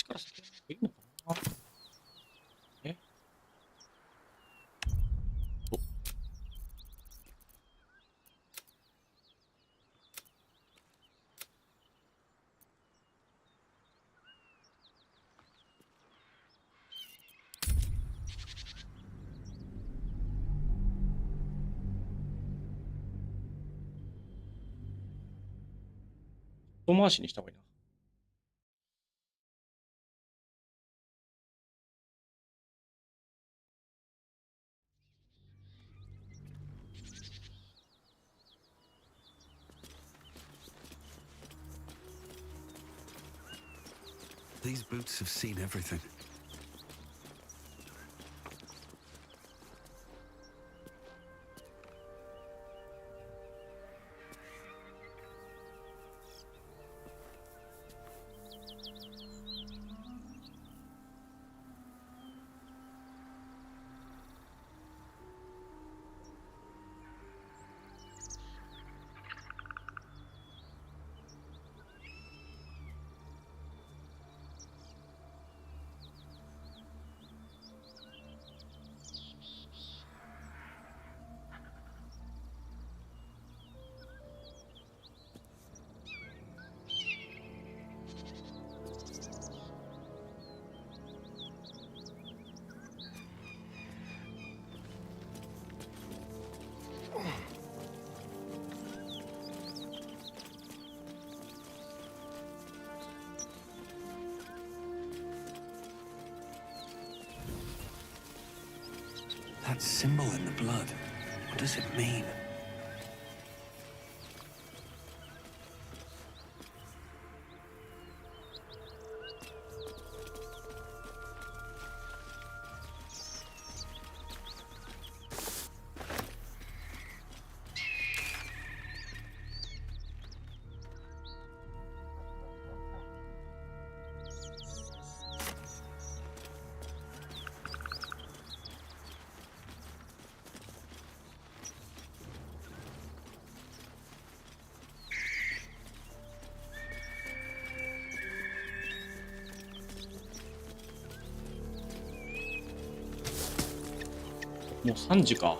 から先がいいのかな。後回しにした方がいいな。These boots have seen everything. That symbol in the blood, what does it mean?もう3時か。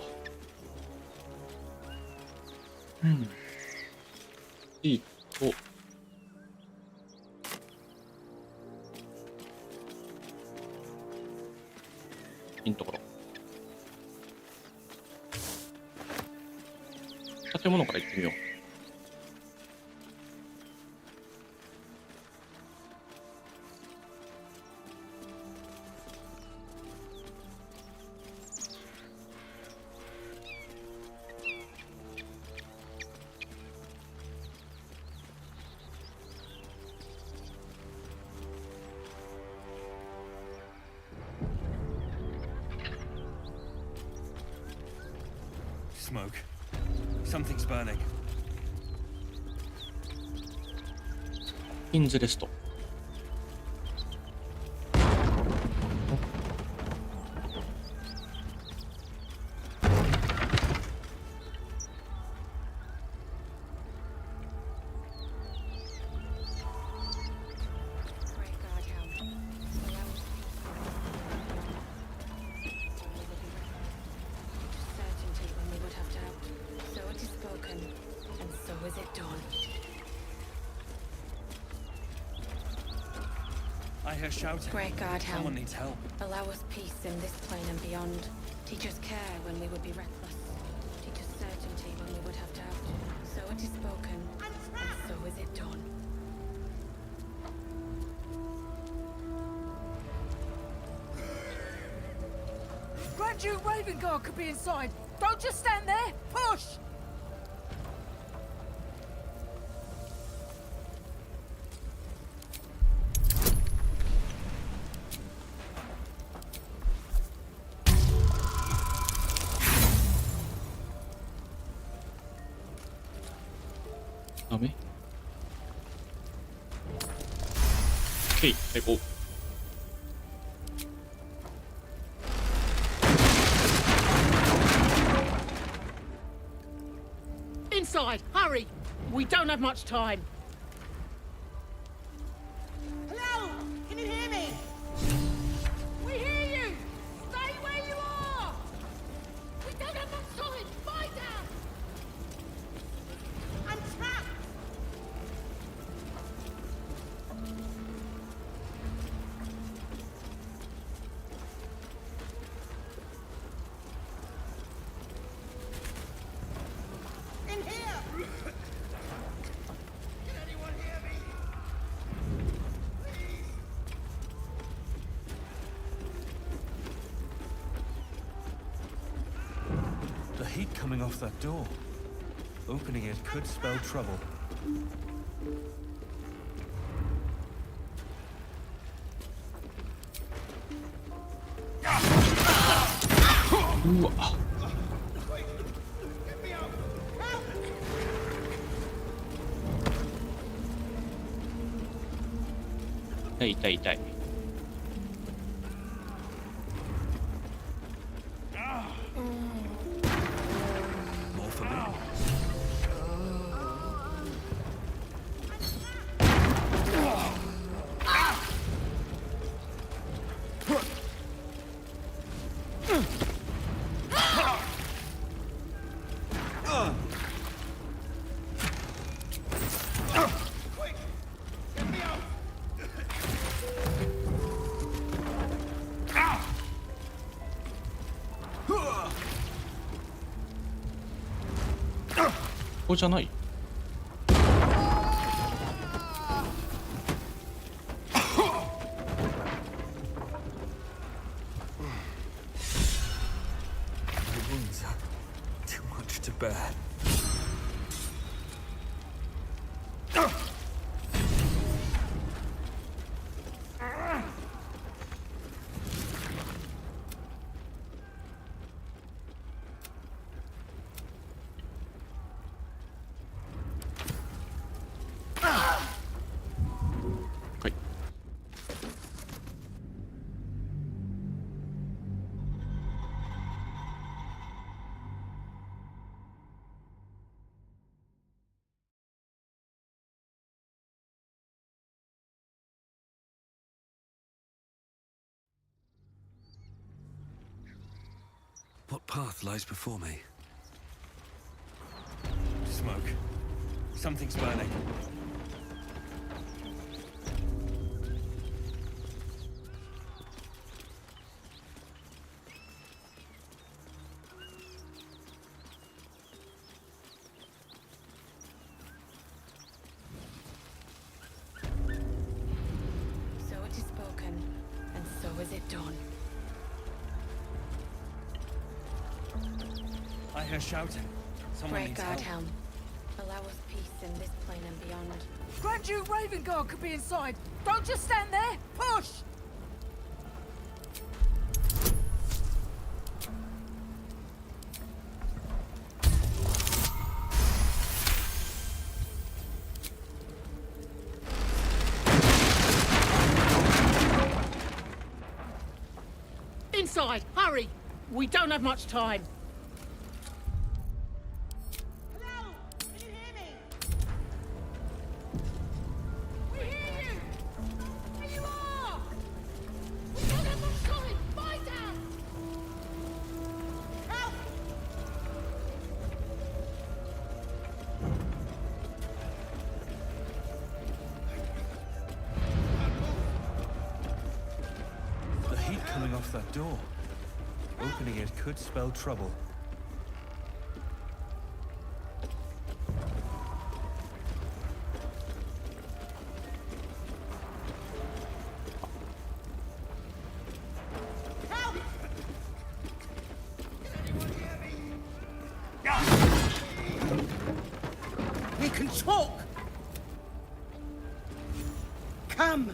うん。いいと。いいところ。建物から行ってみよう。Smoke. Something's burning. インズレスト。I hear shouting. Great God, Someone Helm. needs help. Allow us peace in this plane and beyond. Teach us care when we would be reckless. Teach us certainty when we would have doubt. So it is spoken, and so is it done. Grand Duke Raven Guard could be inside. Don't just stand there. Push! Okay, 成功。Inside, hurry! We don't have much time. Hello? Can you hear me? don't have much time! Lie down! I'm trapped! In here! Can anyone hear me? The heat coming off that door. Opening it could spell trouble.痛い痛い痛い。More for me.ここじゃない？ The wounds are too much to bear. What path lies before me? Smoke. Something's burning. So it is spoken, and so is it done. I hear shouting. Someone Break needs guard help. helm. Allow us peace in this plane and beyond. Grand Duke Ravengard could be inside. Don't just stand there. Push! Inside! Hurry! We don't have much time. Hello? Can you hear me? We hear you! There you are! We don't have much time! Lie down! Help! The heat coming off that door. Opening it could spell trouble. Help! We can talk! Come!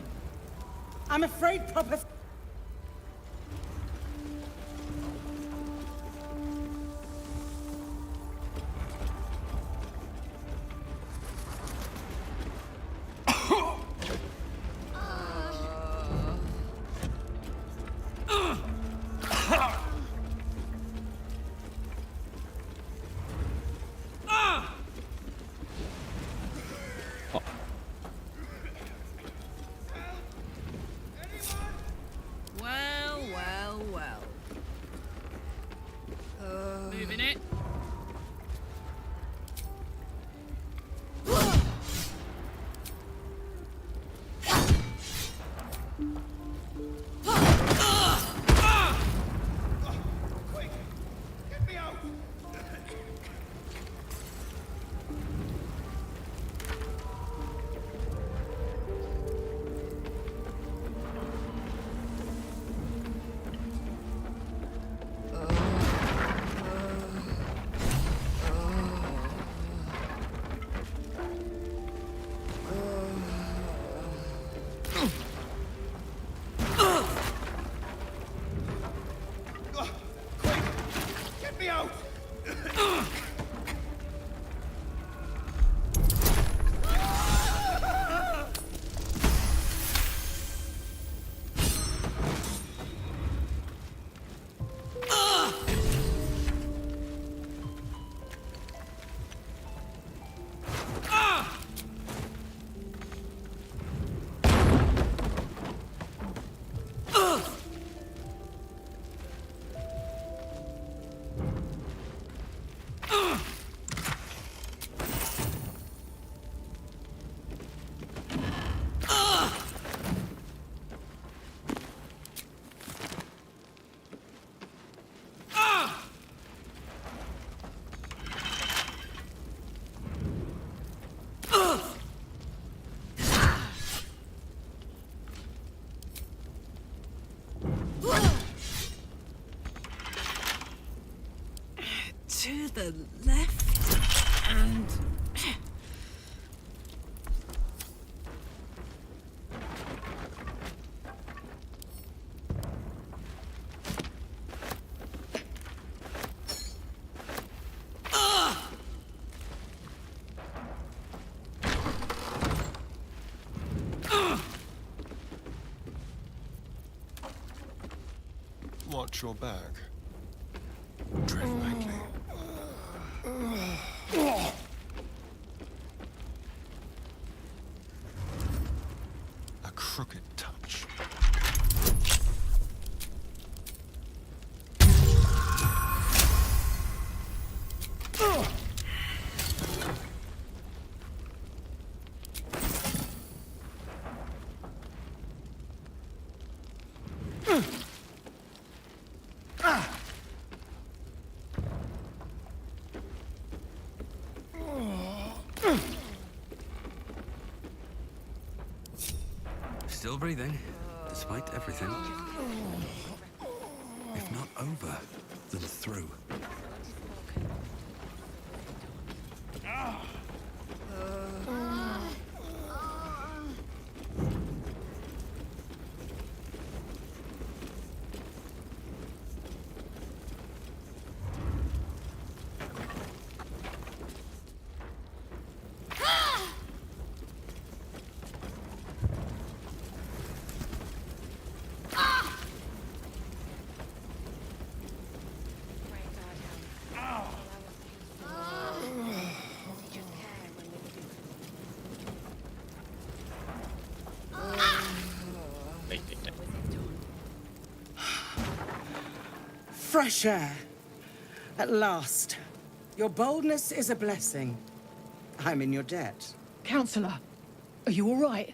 I'm afraid proper... moving it. Quick! Get me out! Quick! Get me out! To the left and... Watch your back. Tread lightly. A crooked touch. Still breathing, despite everything. If not over, then through. Fresh air. At last. Your boldness is a blessing. I'm in your debt. Counselor, are you all right?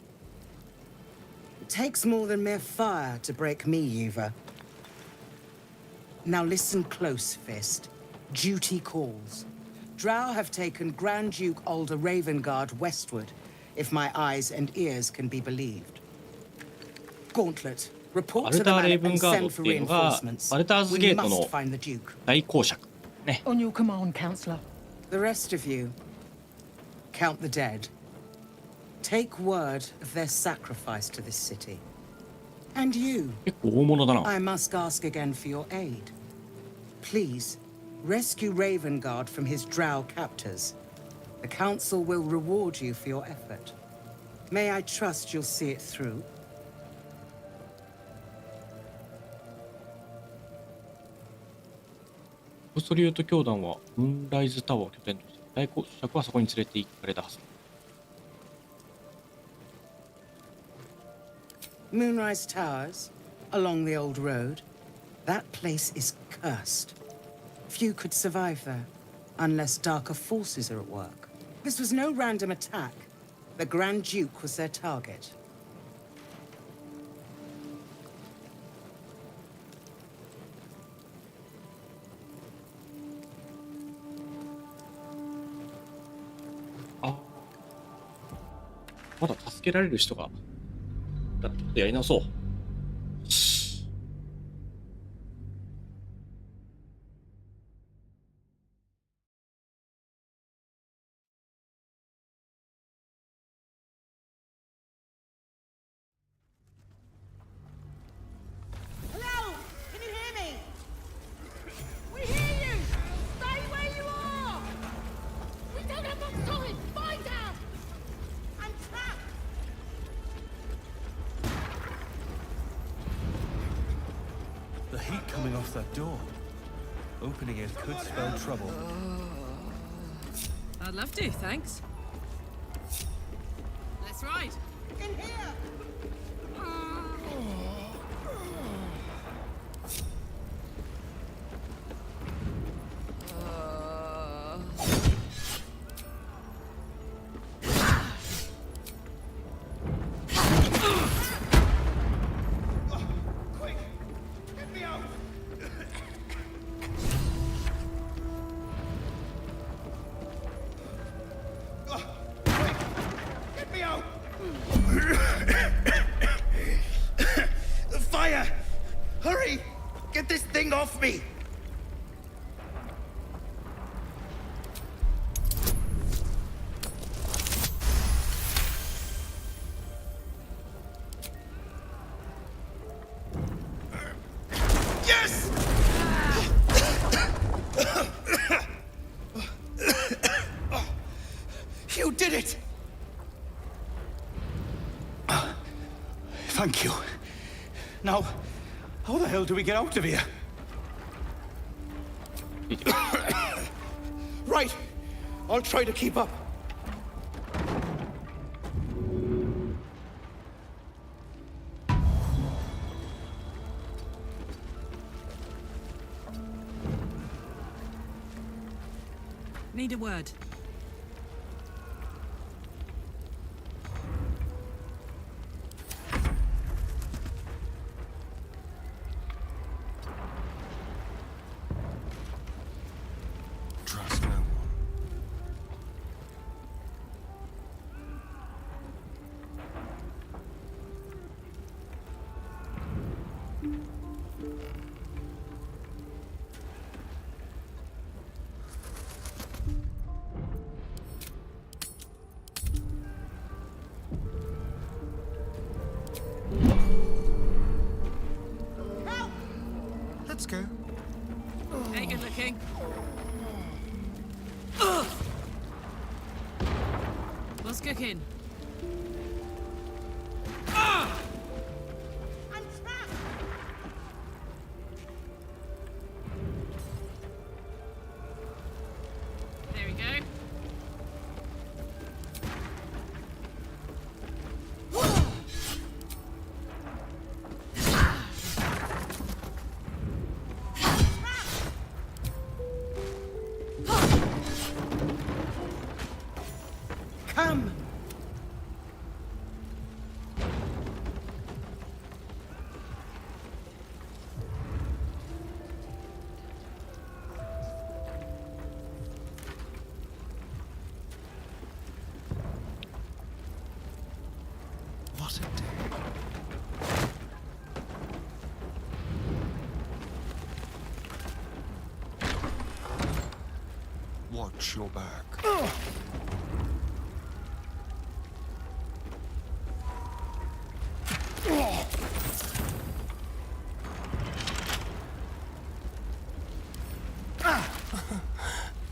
It takes more than mere fire to break me, Yuva. Now listen close, Fist. Duty calls. Drow have taken Grand Duke Alder Ravengard westward, if my eyes and ears can be believed. Gauntlet, report to the man and send for reinforcements. We must find the Duke. 大公爵ね。 On your command, Counselor. The rest of you, count the dead. Take word of their sacrifice to this city. And you, 結構大物だな。 I must ask again for your aid. Please, rescue Ravengard from his drow captors. The Council will reward you for your effort. May I trust you'll see it through? オーストリオと教団はムーンライズタワーを拠点として大公爵はそこに連れて行かれたはず。 Moonrise Towers, along the old road. That place is cursed. Few could survive there, unless darker forces are at work. This was no random attack. The Grand Duke was their target. Ah. まだ助けられる人がちょっとやり直そう。Hello? Can you hear me? We hear you! Stay where you are! We don't have much time! Find out! I'm trapped! The heat coming off that door. Opening it could spell trouble. I'd love to, thanks. Let's ride. In here! Quick! Get me out! Quick! Get me out! Fire! Hurry! Get this thing off me! Yes! You did it! Thank you. Now, how the hell do we get out of here? Right. I'll try to keep up. Need a word. Trust no one. Let's go. Hey, good looking. What's cooking? I'm trapped! There we go. Come! What a day. Watch your back.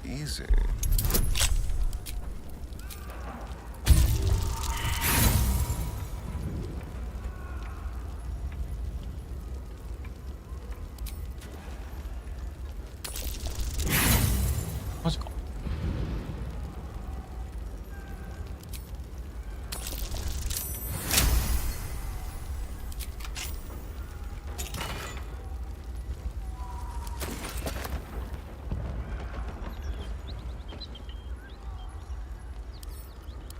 Easy.マジか。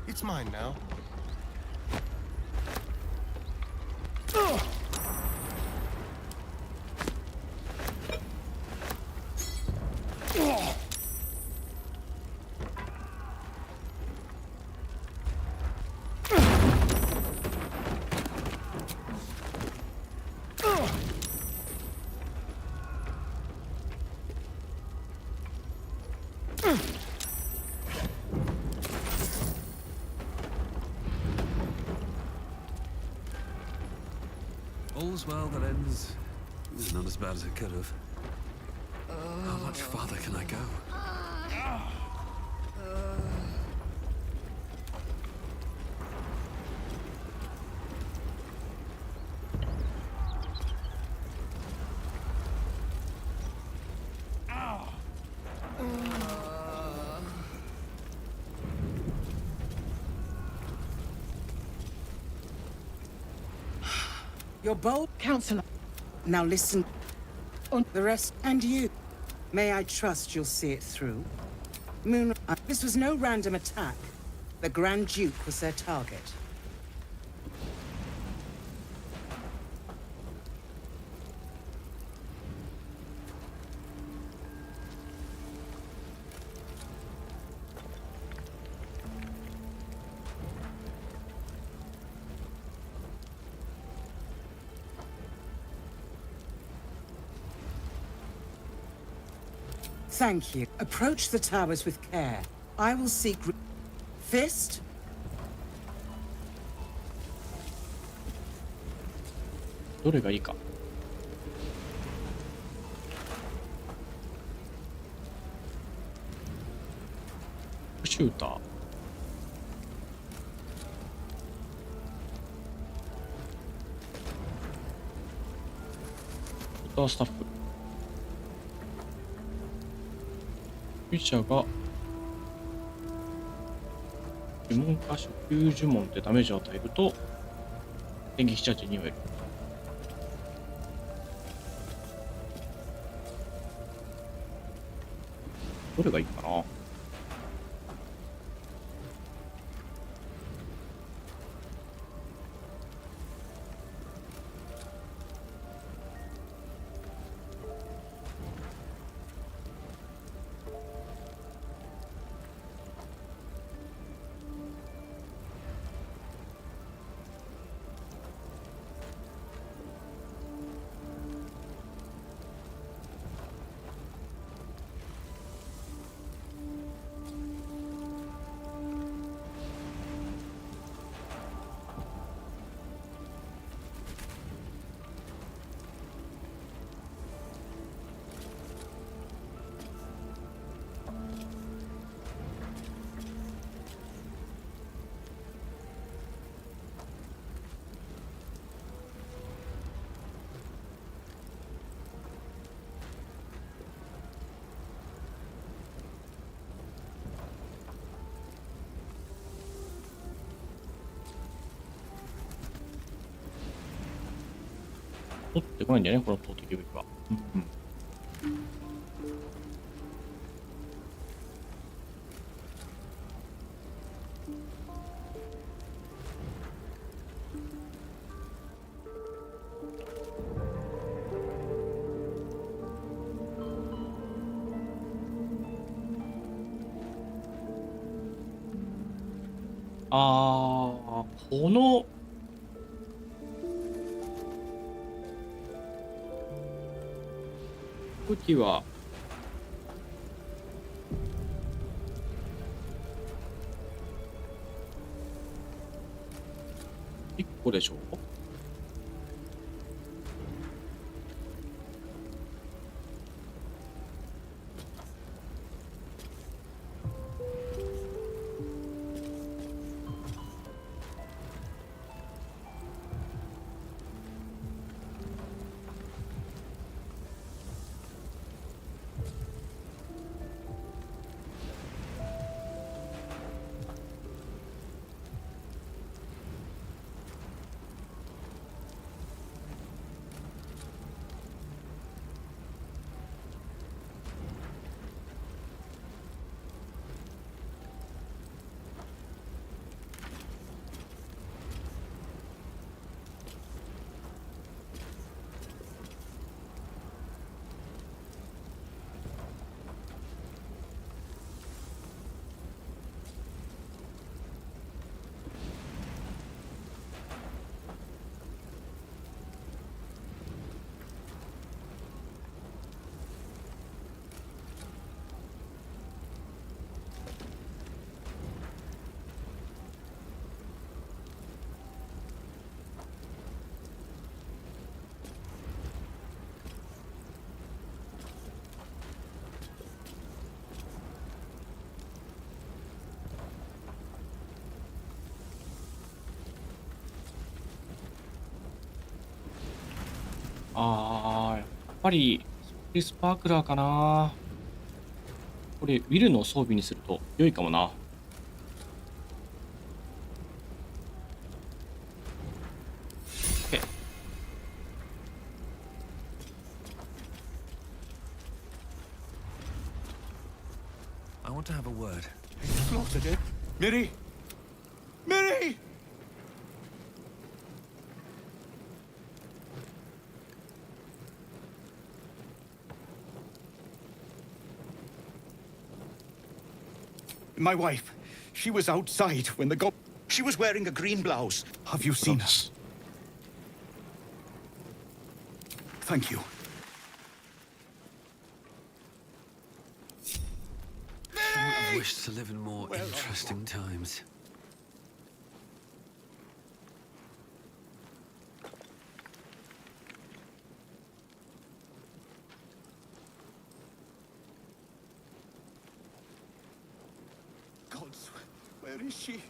It's mine now. All's well that ends. Not as bad as it could have. How much farther can I go? You're bold, Counselor. Now listen. On the rest, and you. May I trust you'll see it through? Moon, this was no random attack. The Grand Duke was their target. Thank you. Approach the towers with care. I will seek... Fist? どれがいいか。シューター。ウタースタッフ。筆者が呪文か初級呪文でダメージを与えると電撃チャージ2を得る。どれがいいかな。取ってこないんだよね、この投擲武器は。この武器は1個でしょう。やっぱりスパークラーかな。これウィルの装備にすると良いかもな。I want to have a word. Slaughtered it. Miri! Miri! My wife, she was outside when the gob... She was wearing a green blouse. Have you seen her? Thank you. I wish to live in more interesting times. Gods, where is she?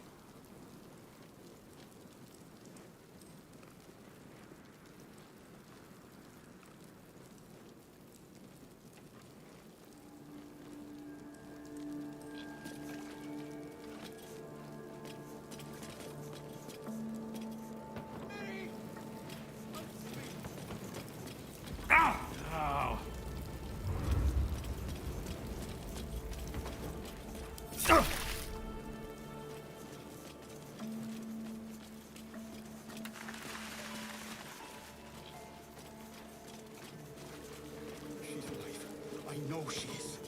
She's alive. I know she is.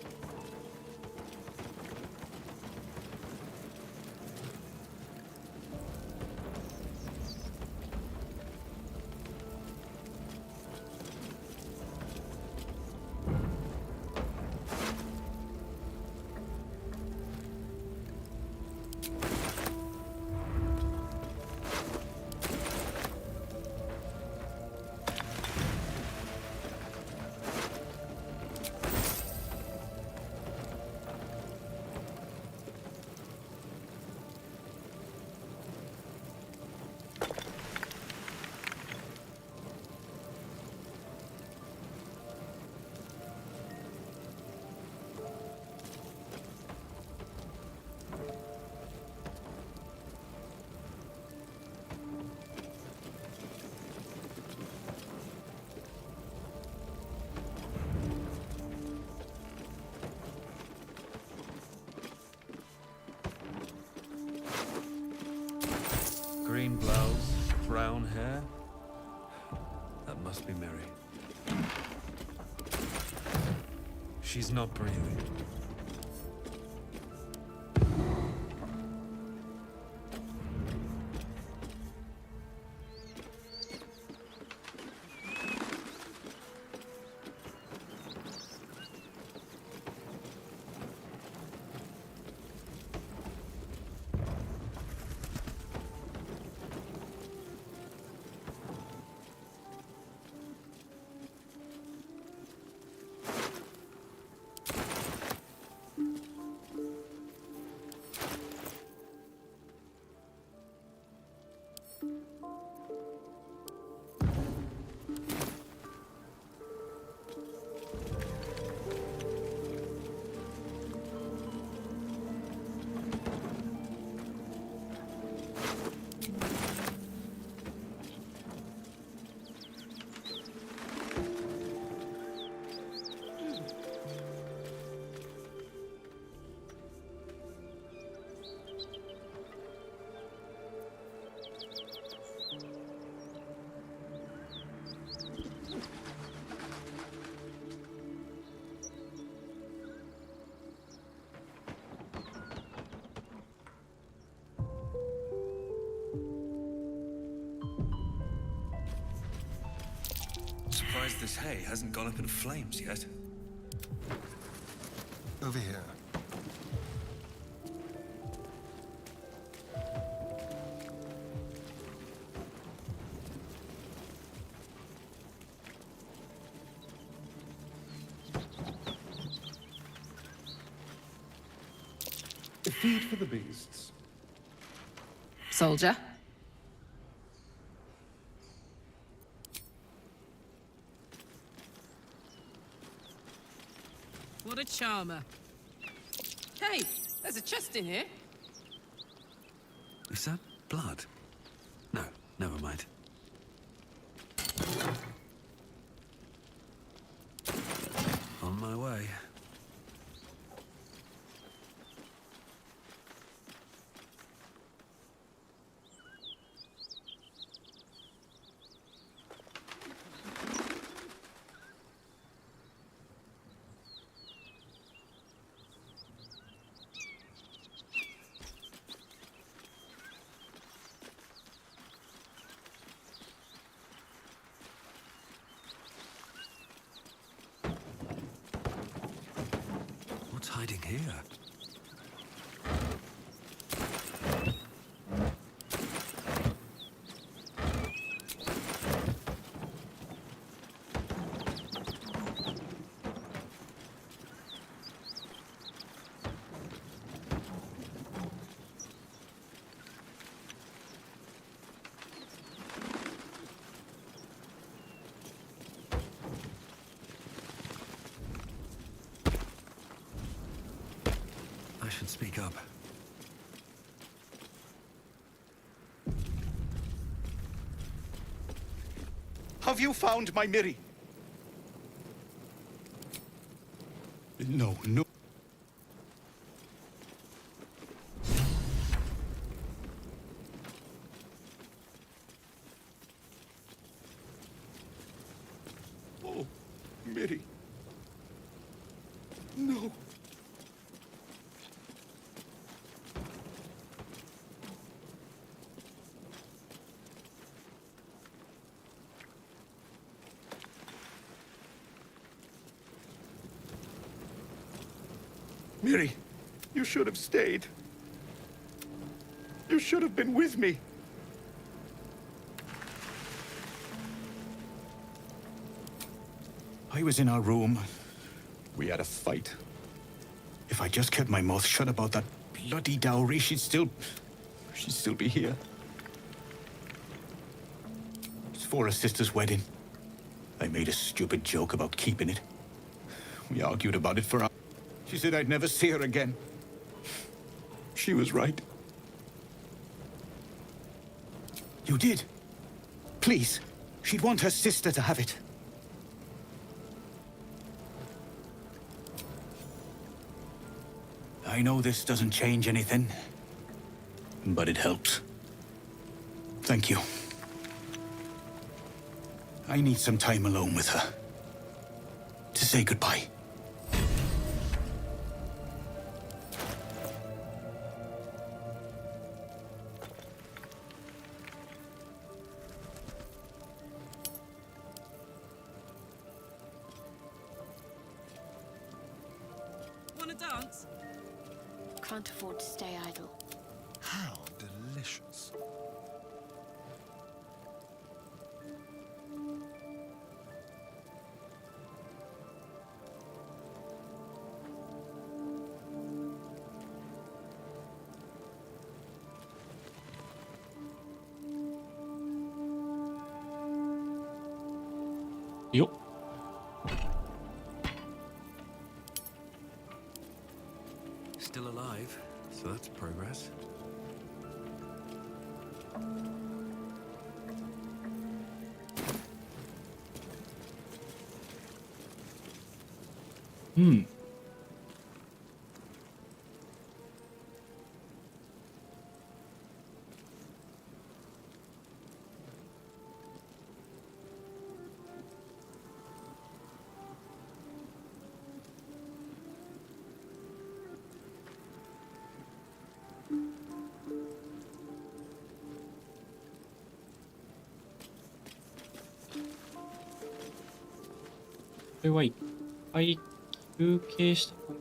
Green blouse, brown hair. That must be Mary. She's not breathing. Surprised this hay hasn't gone up in flames yet. Over here. Feed for the beasts. Soldier. What a charmer. Hey, there's a chest in here. Is that blood? No, never mind. On my way. What's hiding here? I should speak up. Have you found my Miri? No, no. Oh, Miri. No. Miri, you should have stayed. You should have been with me. I was in our room. We had a fight. If I just kept my mouth shut about that bloody dowry, she'd still be here. It's for her sister's wedding. I made a stupid joke about keeping it. We argued about it for hours. She said I'd never see her again. She was right. You did? Please. She'd want her sister to have it. I know this doesn't change anything, but it helps. Thank you. I need some time alone with her. To say goodbye. Wanna dance? Can't afford to stay idle. How delicious. Yo. Still alive, so that's progress. Hmm. これは一回休憩した方が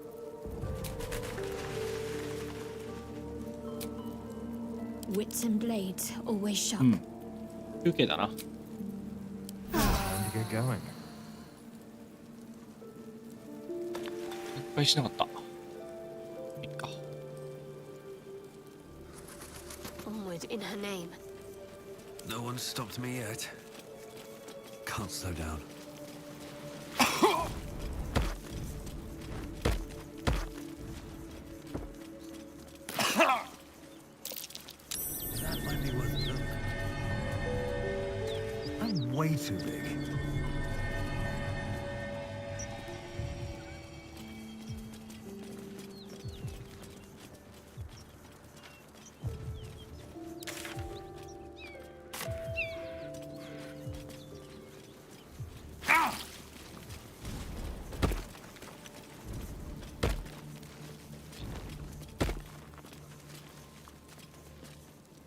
Wits and blades, always sharp. うん。休憩だな。Time to get going. 一回しなかった。いいか。Onward in her name. No one's stopped me yet. Can't slow down. That might be worth a look. I'm way too big.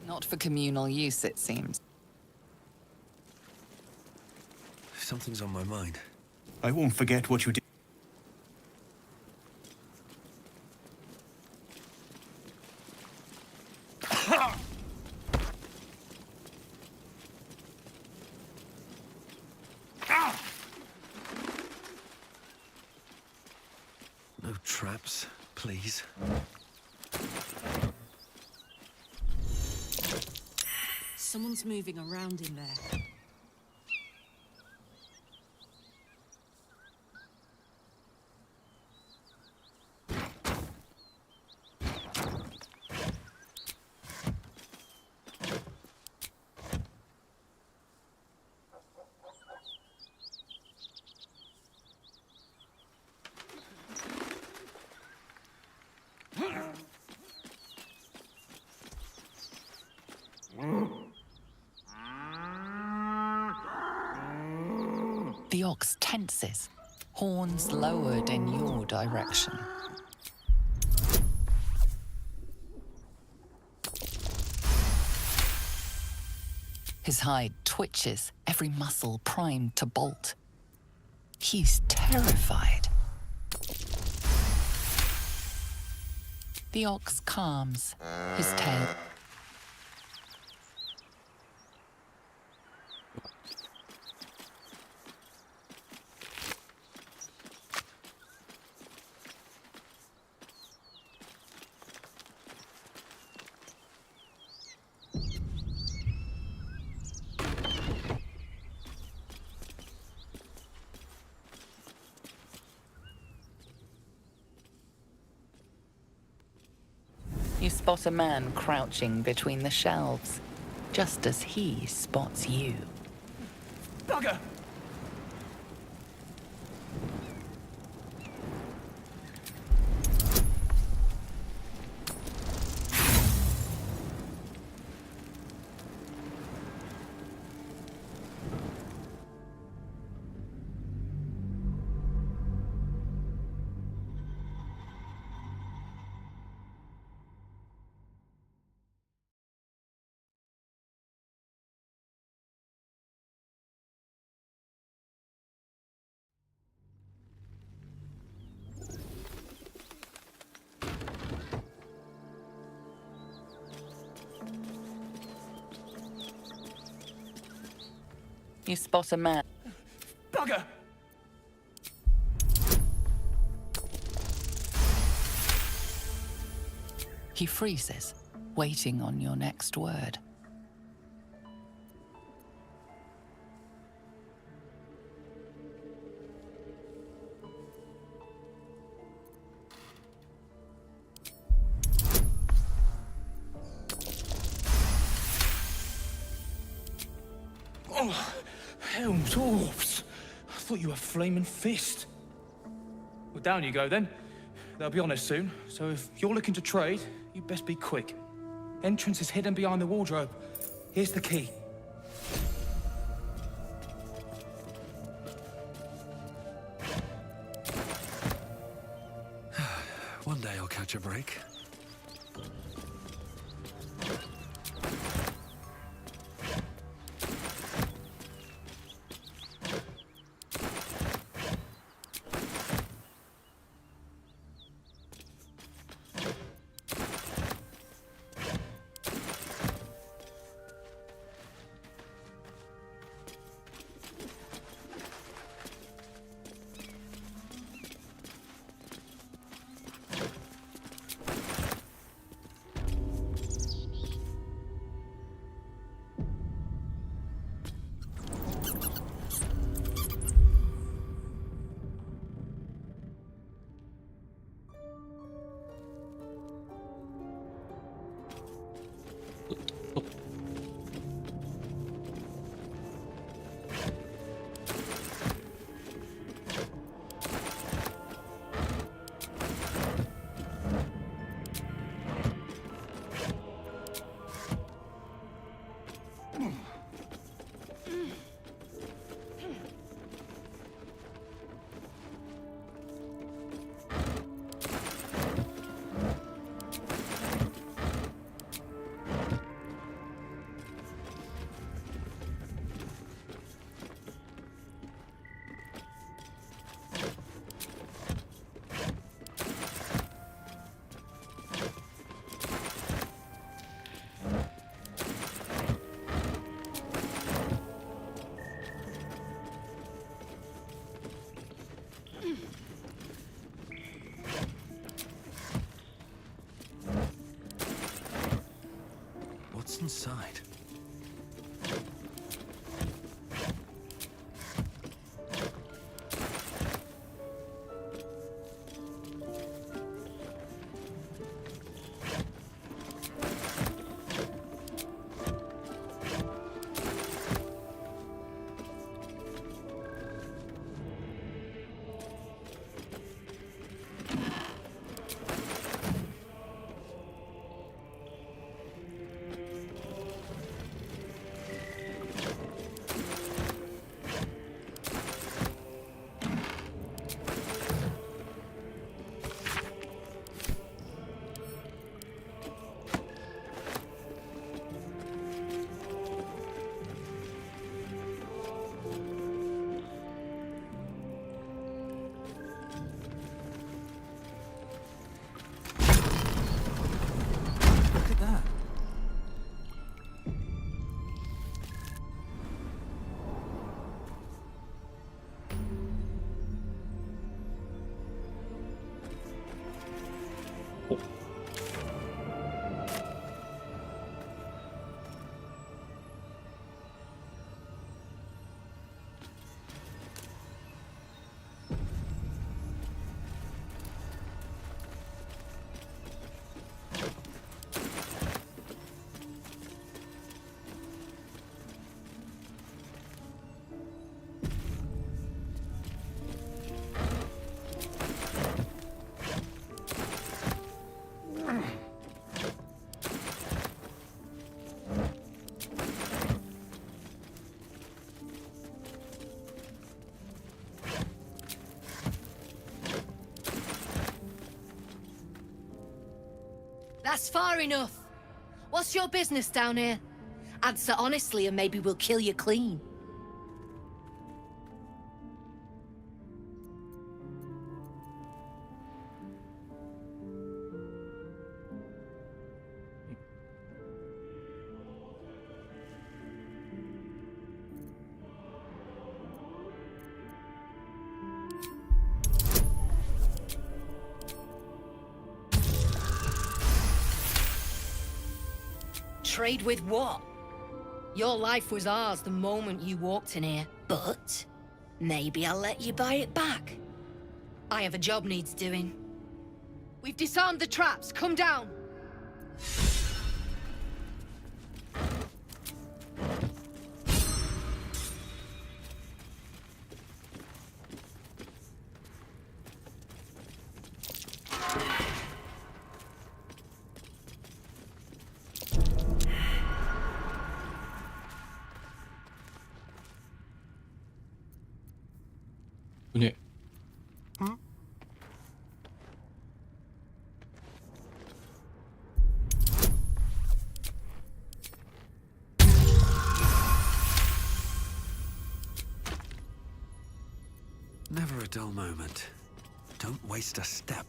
Not for communal use, it seems. Something's on my mind. I won't forget what you did. No traps, please. Someone's moving around in there. The ox tenses, horns lowered in your direction. His hide twitches, every muscle primed to bolt. He's terrified. The ox calms, his tail. You spot a man crouching between the shelves, just as he spots you. Bugger! You spot a man. Bugger! He freezes, waiting on your next word. Oh, helm dwarves! I thought you were flaming fist. Well, down you go then. They'll be on us soon, so if you're looking to trade, you best be quick. Entrance is hidden behind the wardrobe. Here's the key. One day I'll catch a break. What's inside? That's far enough. What's your business down here? Answer honestly and maybe we'll kill you clean. Trade with what? Your life was ours the moment you walked in here, but maybe I'll let you buy it back. I have a job needs doing. We've disarmed the traps. Come down.船。 Never a dull moment. Don't waste a step.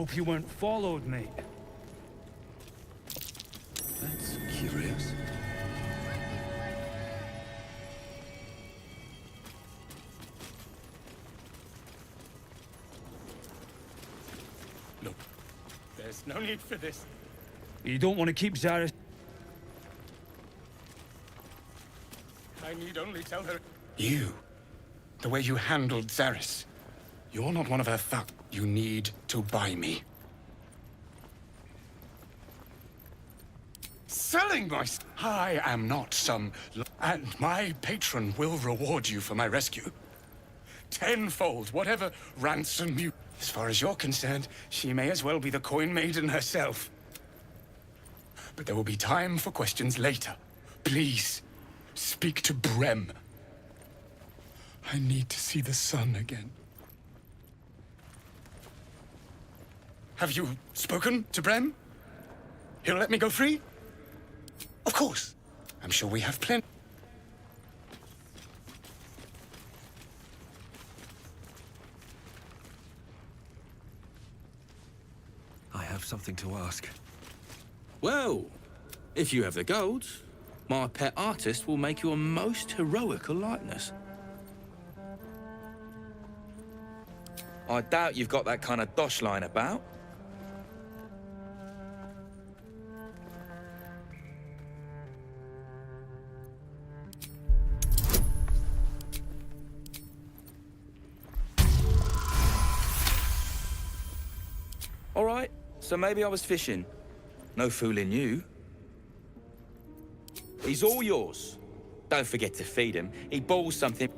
Hope you weren't followed, mate. That's curious. Look, there's no need for this. You don't want to keep Zaris. I need only tell her. You. The way you handled Zaris. You're not one of her thugs. You need to buy me. Selling my... I am not some... And my patron will reward you for my rescue. Tenfold, whatever ransom you... As far as you're concerned, she may as well be the coin maiden herself. But there will be time for questions later. Please, speak to Brem. I need to see the sun again. Have you spoken to Brem? He'll let me go free? Of course. I'm sure we have plenty. I have have something to ask. Well, if you have the gold, my pet artist will make you a most heroical likeness. I doubt you've got that kind of dosh lying about. All right, so maybe I was fishing. No fooling you. He's all yours. Don't forget to feed him. He balls something.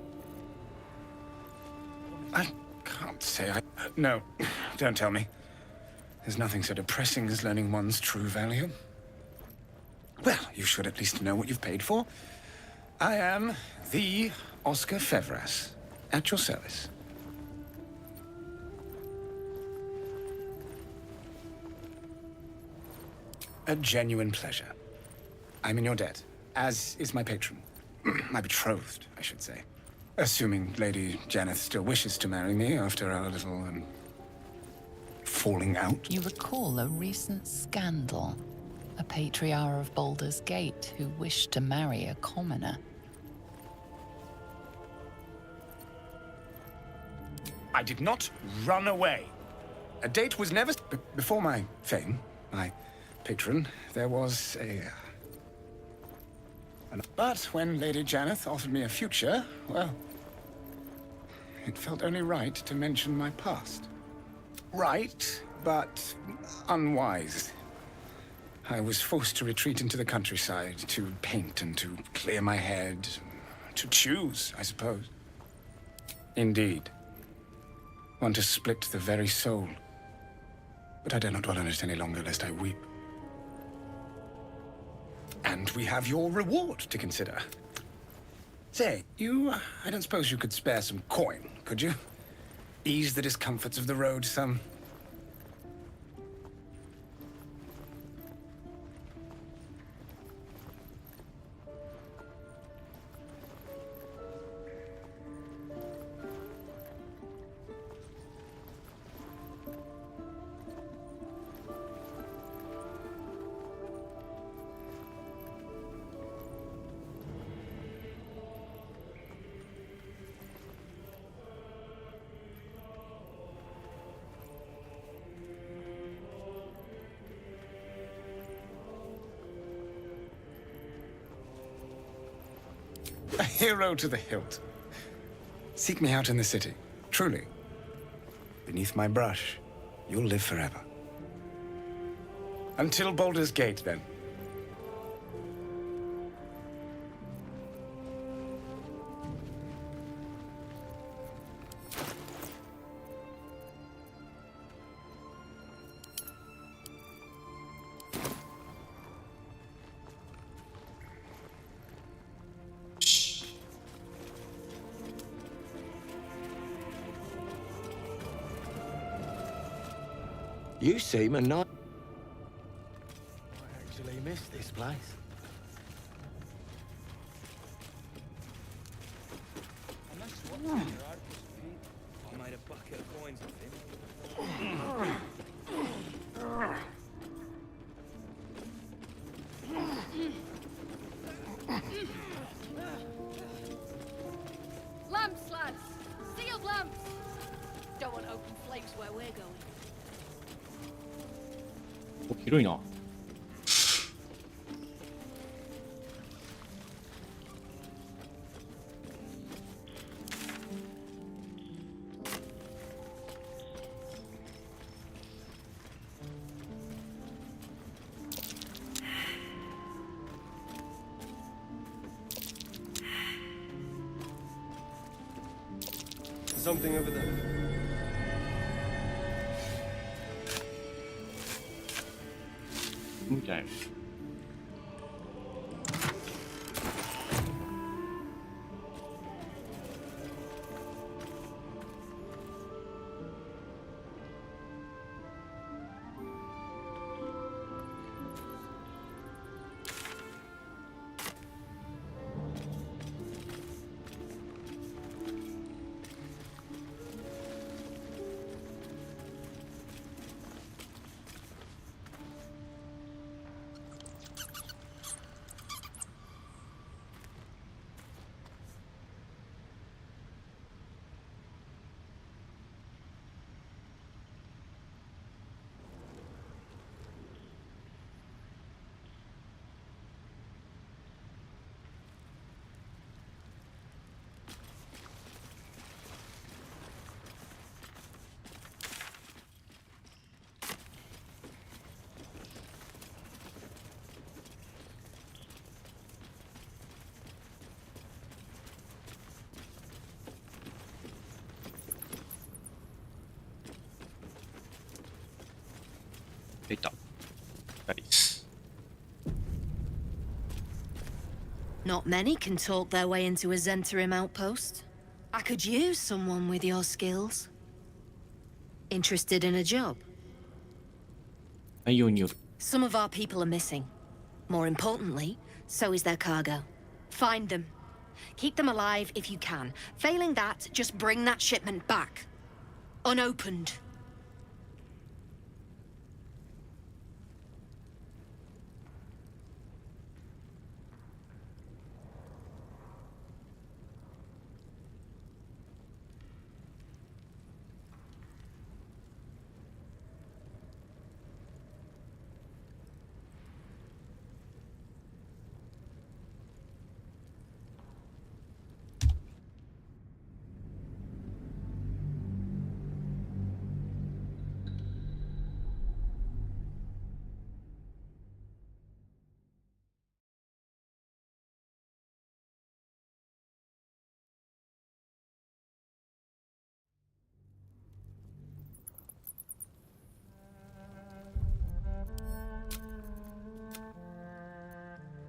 I can't say I... No, don't tell me. There's nothing so depressing as learning one's true value. Well, you should at least know what you've paid for. I am the Oscar Fevras, at your service. A genuine pleasure. I'm in your debt, as is my patron. My betrothed, I should say. Assuming Lady Janeth still wishes to marry me after our little, falling out. You recall a recent scandal. A patriarch of Baldur's Gate who wished to marry a commoner. I did not run away. A date was never... Before my fame, my patron, there was a... But when Lady Janeth offered me a future, well, it felt only right to mention my past. Right, but unwise. I was forced to retreat into the countryside, to paint and to clear my head, to choose, I suppose. Indeed. One to split the very soul. But I dare not dwell on it any longer, lest I weep. And we have your reward to consider. Say, I don't suppose you could spare some coin, could you? Ease the discomforts of the road some. A hero to the hilt. Seek me out in the city. Truly. Beneath my brush, you'll live forever. Until Baldur's Gate, then. You seem a nice... I actually miss this place. I made a bucket of coins off him. Lamps, lads! Sealed lamps! Don't want open flames where we're going. 広いな。Something over there. Okay. いた。二人です。Not many can talk their way into a Zentarim outpost. I could use someone with your skills. Interested in a job? 内容による。Some of our people are missing. More importantly, so is their cargo. Find them. Keep them alive if you can. Failing that, just bring that shipment back. Unopened.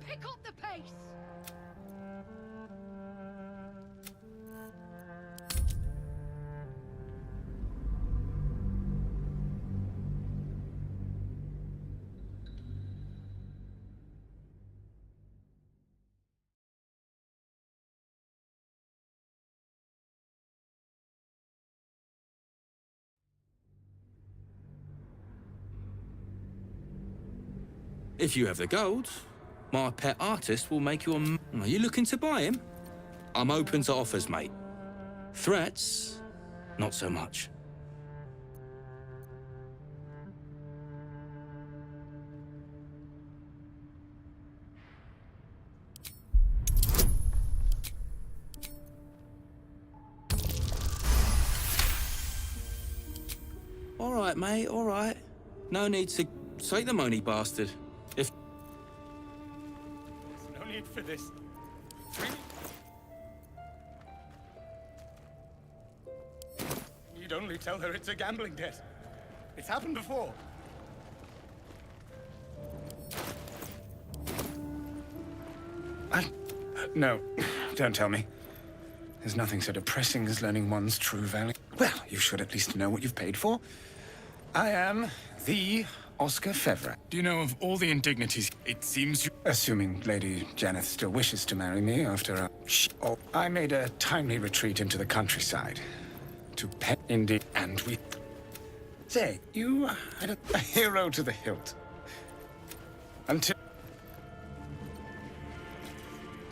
Pick up the pace! If you have the gold, my pet artist will make you a... Are you looking to buy him? I'm open to offers, mate. Threats? Not so much. All right, mate, all right. No need to say the moany bastard. If... There's no need for this. You'd only tell her it's a gambling debt. It's happened before. No, don't tell me. There's nothing so depressing as learning one's true value. Well, you should at least know what you've paid for. I am the Oscar Fevre. Do you know of all the indignities? It seems you... Assuming Lady Janeth still wishes to marry me after a... Oh, I made a timely retreat into the countryside. To pet indeed, and we... Say, you had a hero to the hilt. Until...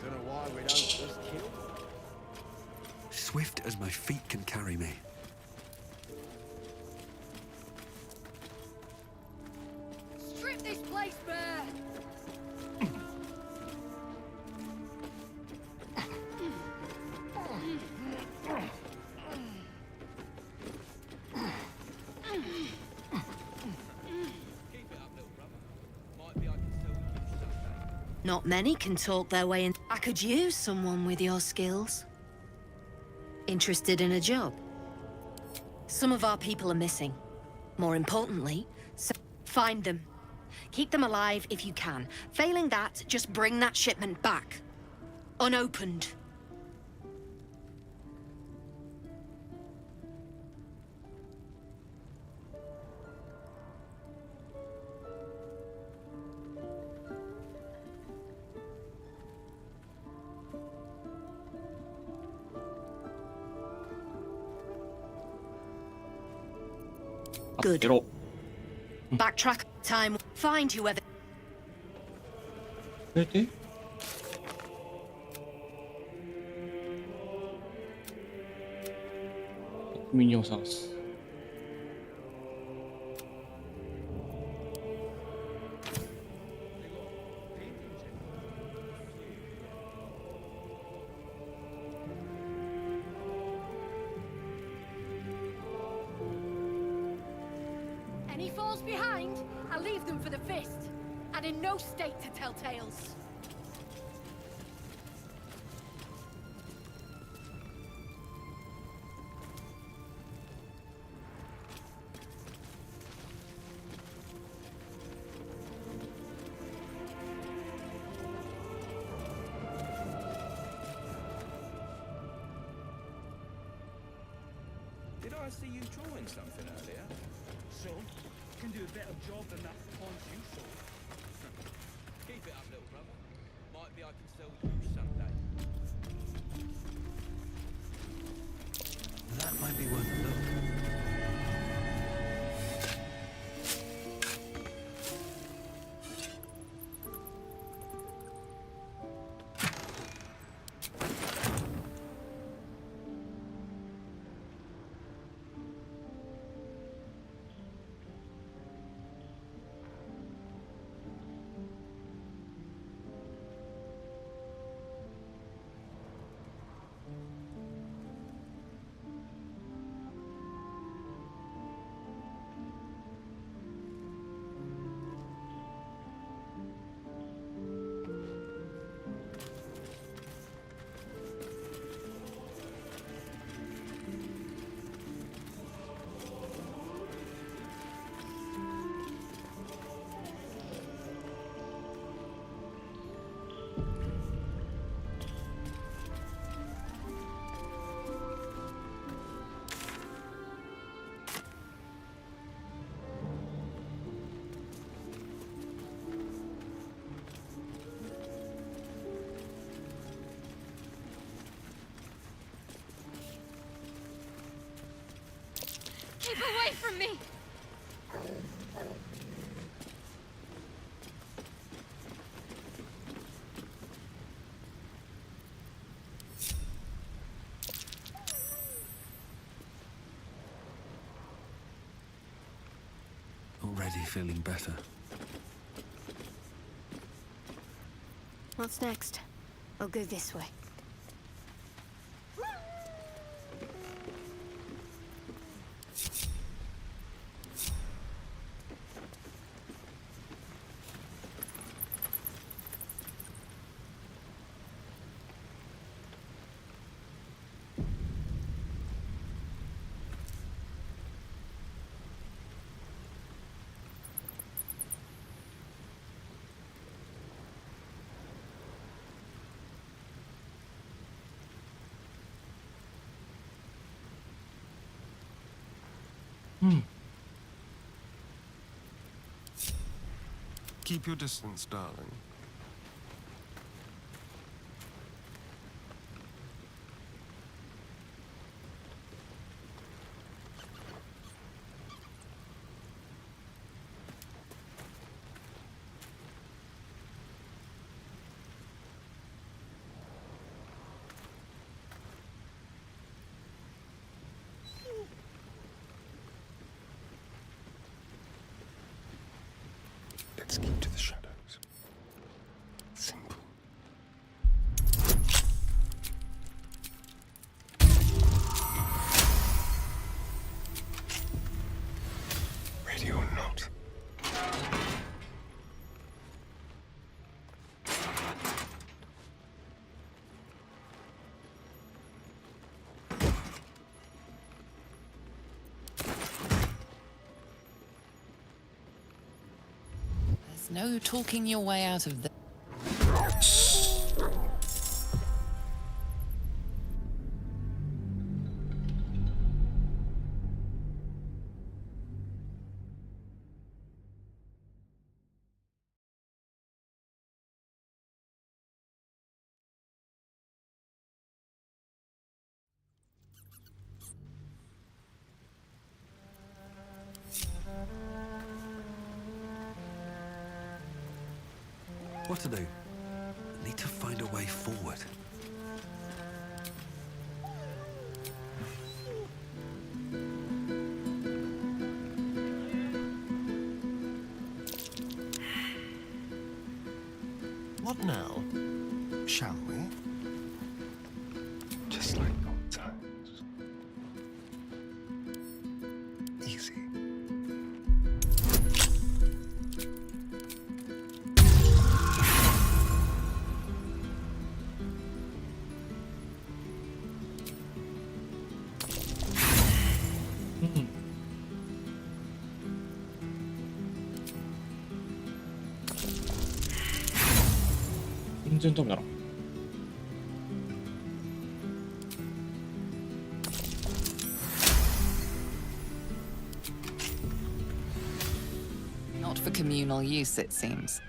Don't know why we don't just kill. Swift as my feet can carry me. Strip this place bare! Not many can talk their way in. I could use someone with your skills. Interested in a job? Some of our people are missing. More importantly, so find them. Keep them alive if you can. Failing that, just bring that shipment back. Unopened. Good. Backtrack. Time. Find whoever. それで国民を探す。Any falls behind, I leave them for the fist. And in no state to tell tales. see you drawing something earlier. So, can do a better job than that pawn you saw. Keep it up, little brother. Might be I can sell you someday. That might be worth a look. Keep away from me! Already feeling better. What's next? I'll go this way. Keep your distance, darling. Let's keep to the shadows. Simple. Ready or not. No talking your way out of the... What to do? Need to find a way forward. What now? Shall we? Just like old times. Easy.全然ダメだな。for communal use, it seems.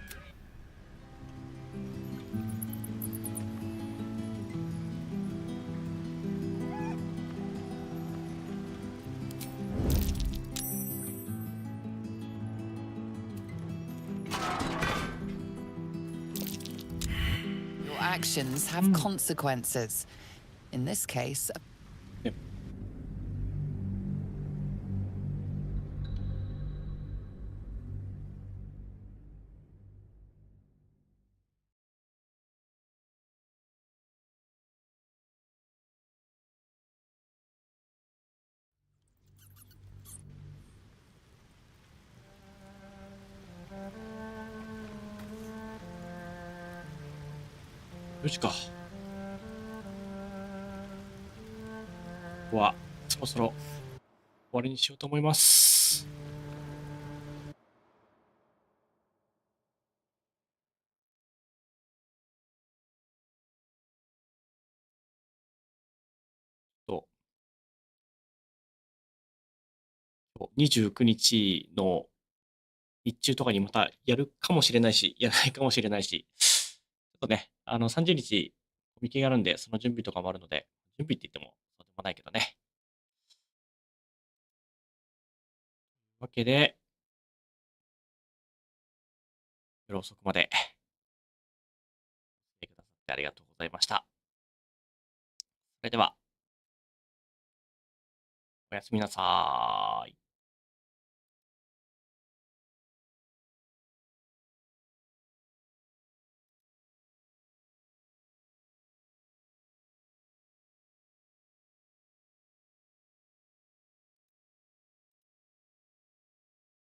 Your actions have consequences. In this case,4時か。ここはそろそろ終わりにしようと思います。と29日の日中とかにまたやるかもしれないし、やらないかもしれないし、ちょっとね、30日コミケがあるんで、その準備とかもあるので、準備って言ってもそうでもないけどね。というわけで、夜遅くまで来てくださってありがとうございました。それでは、おやすみなさーい。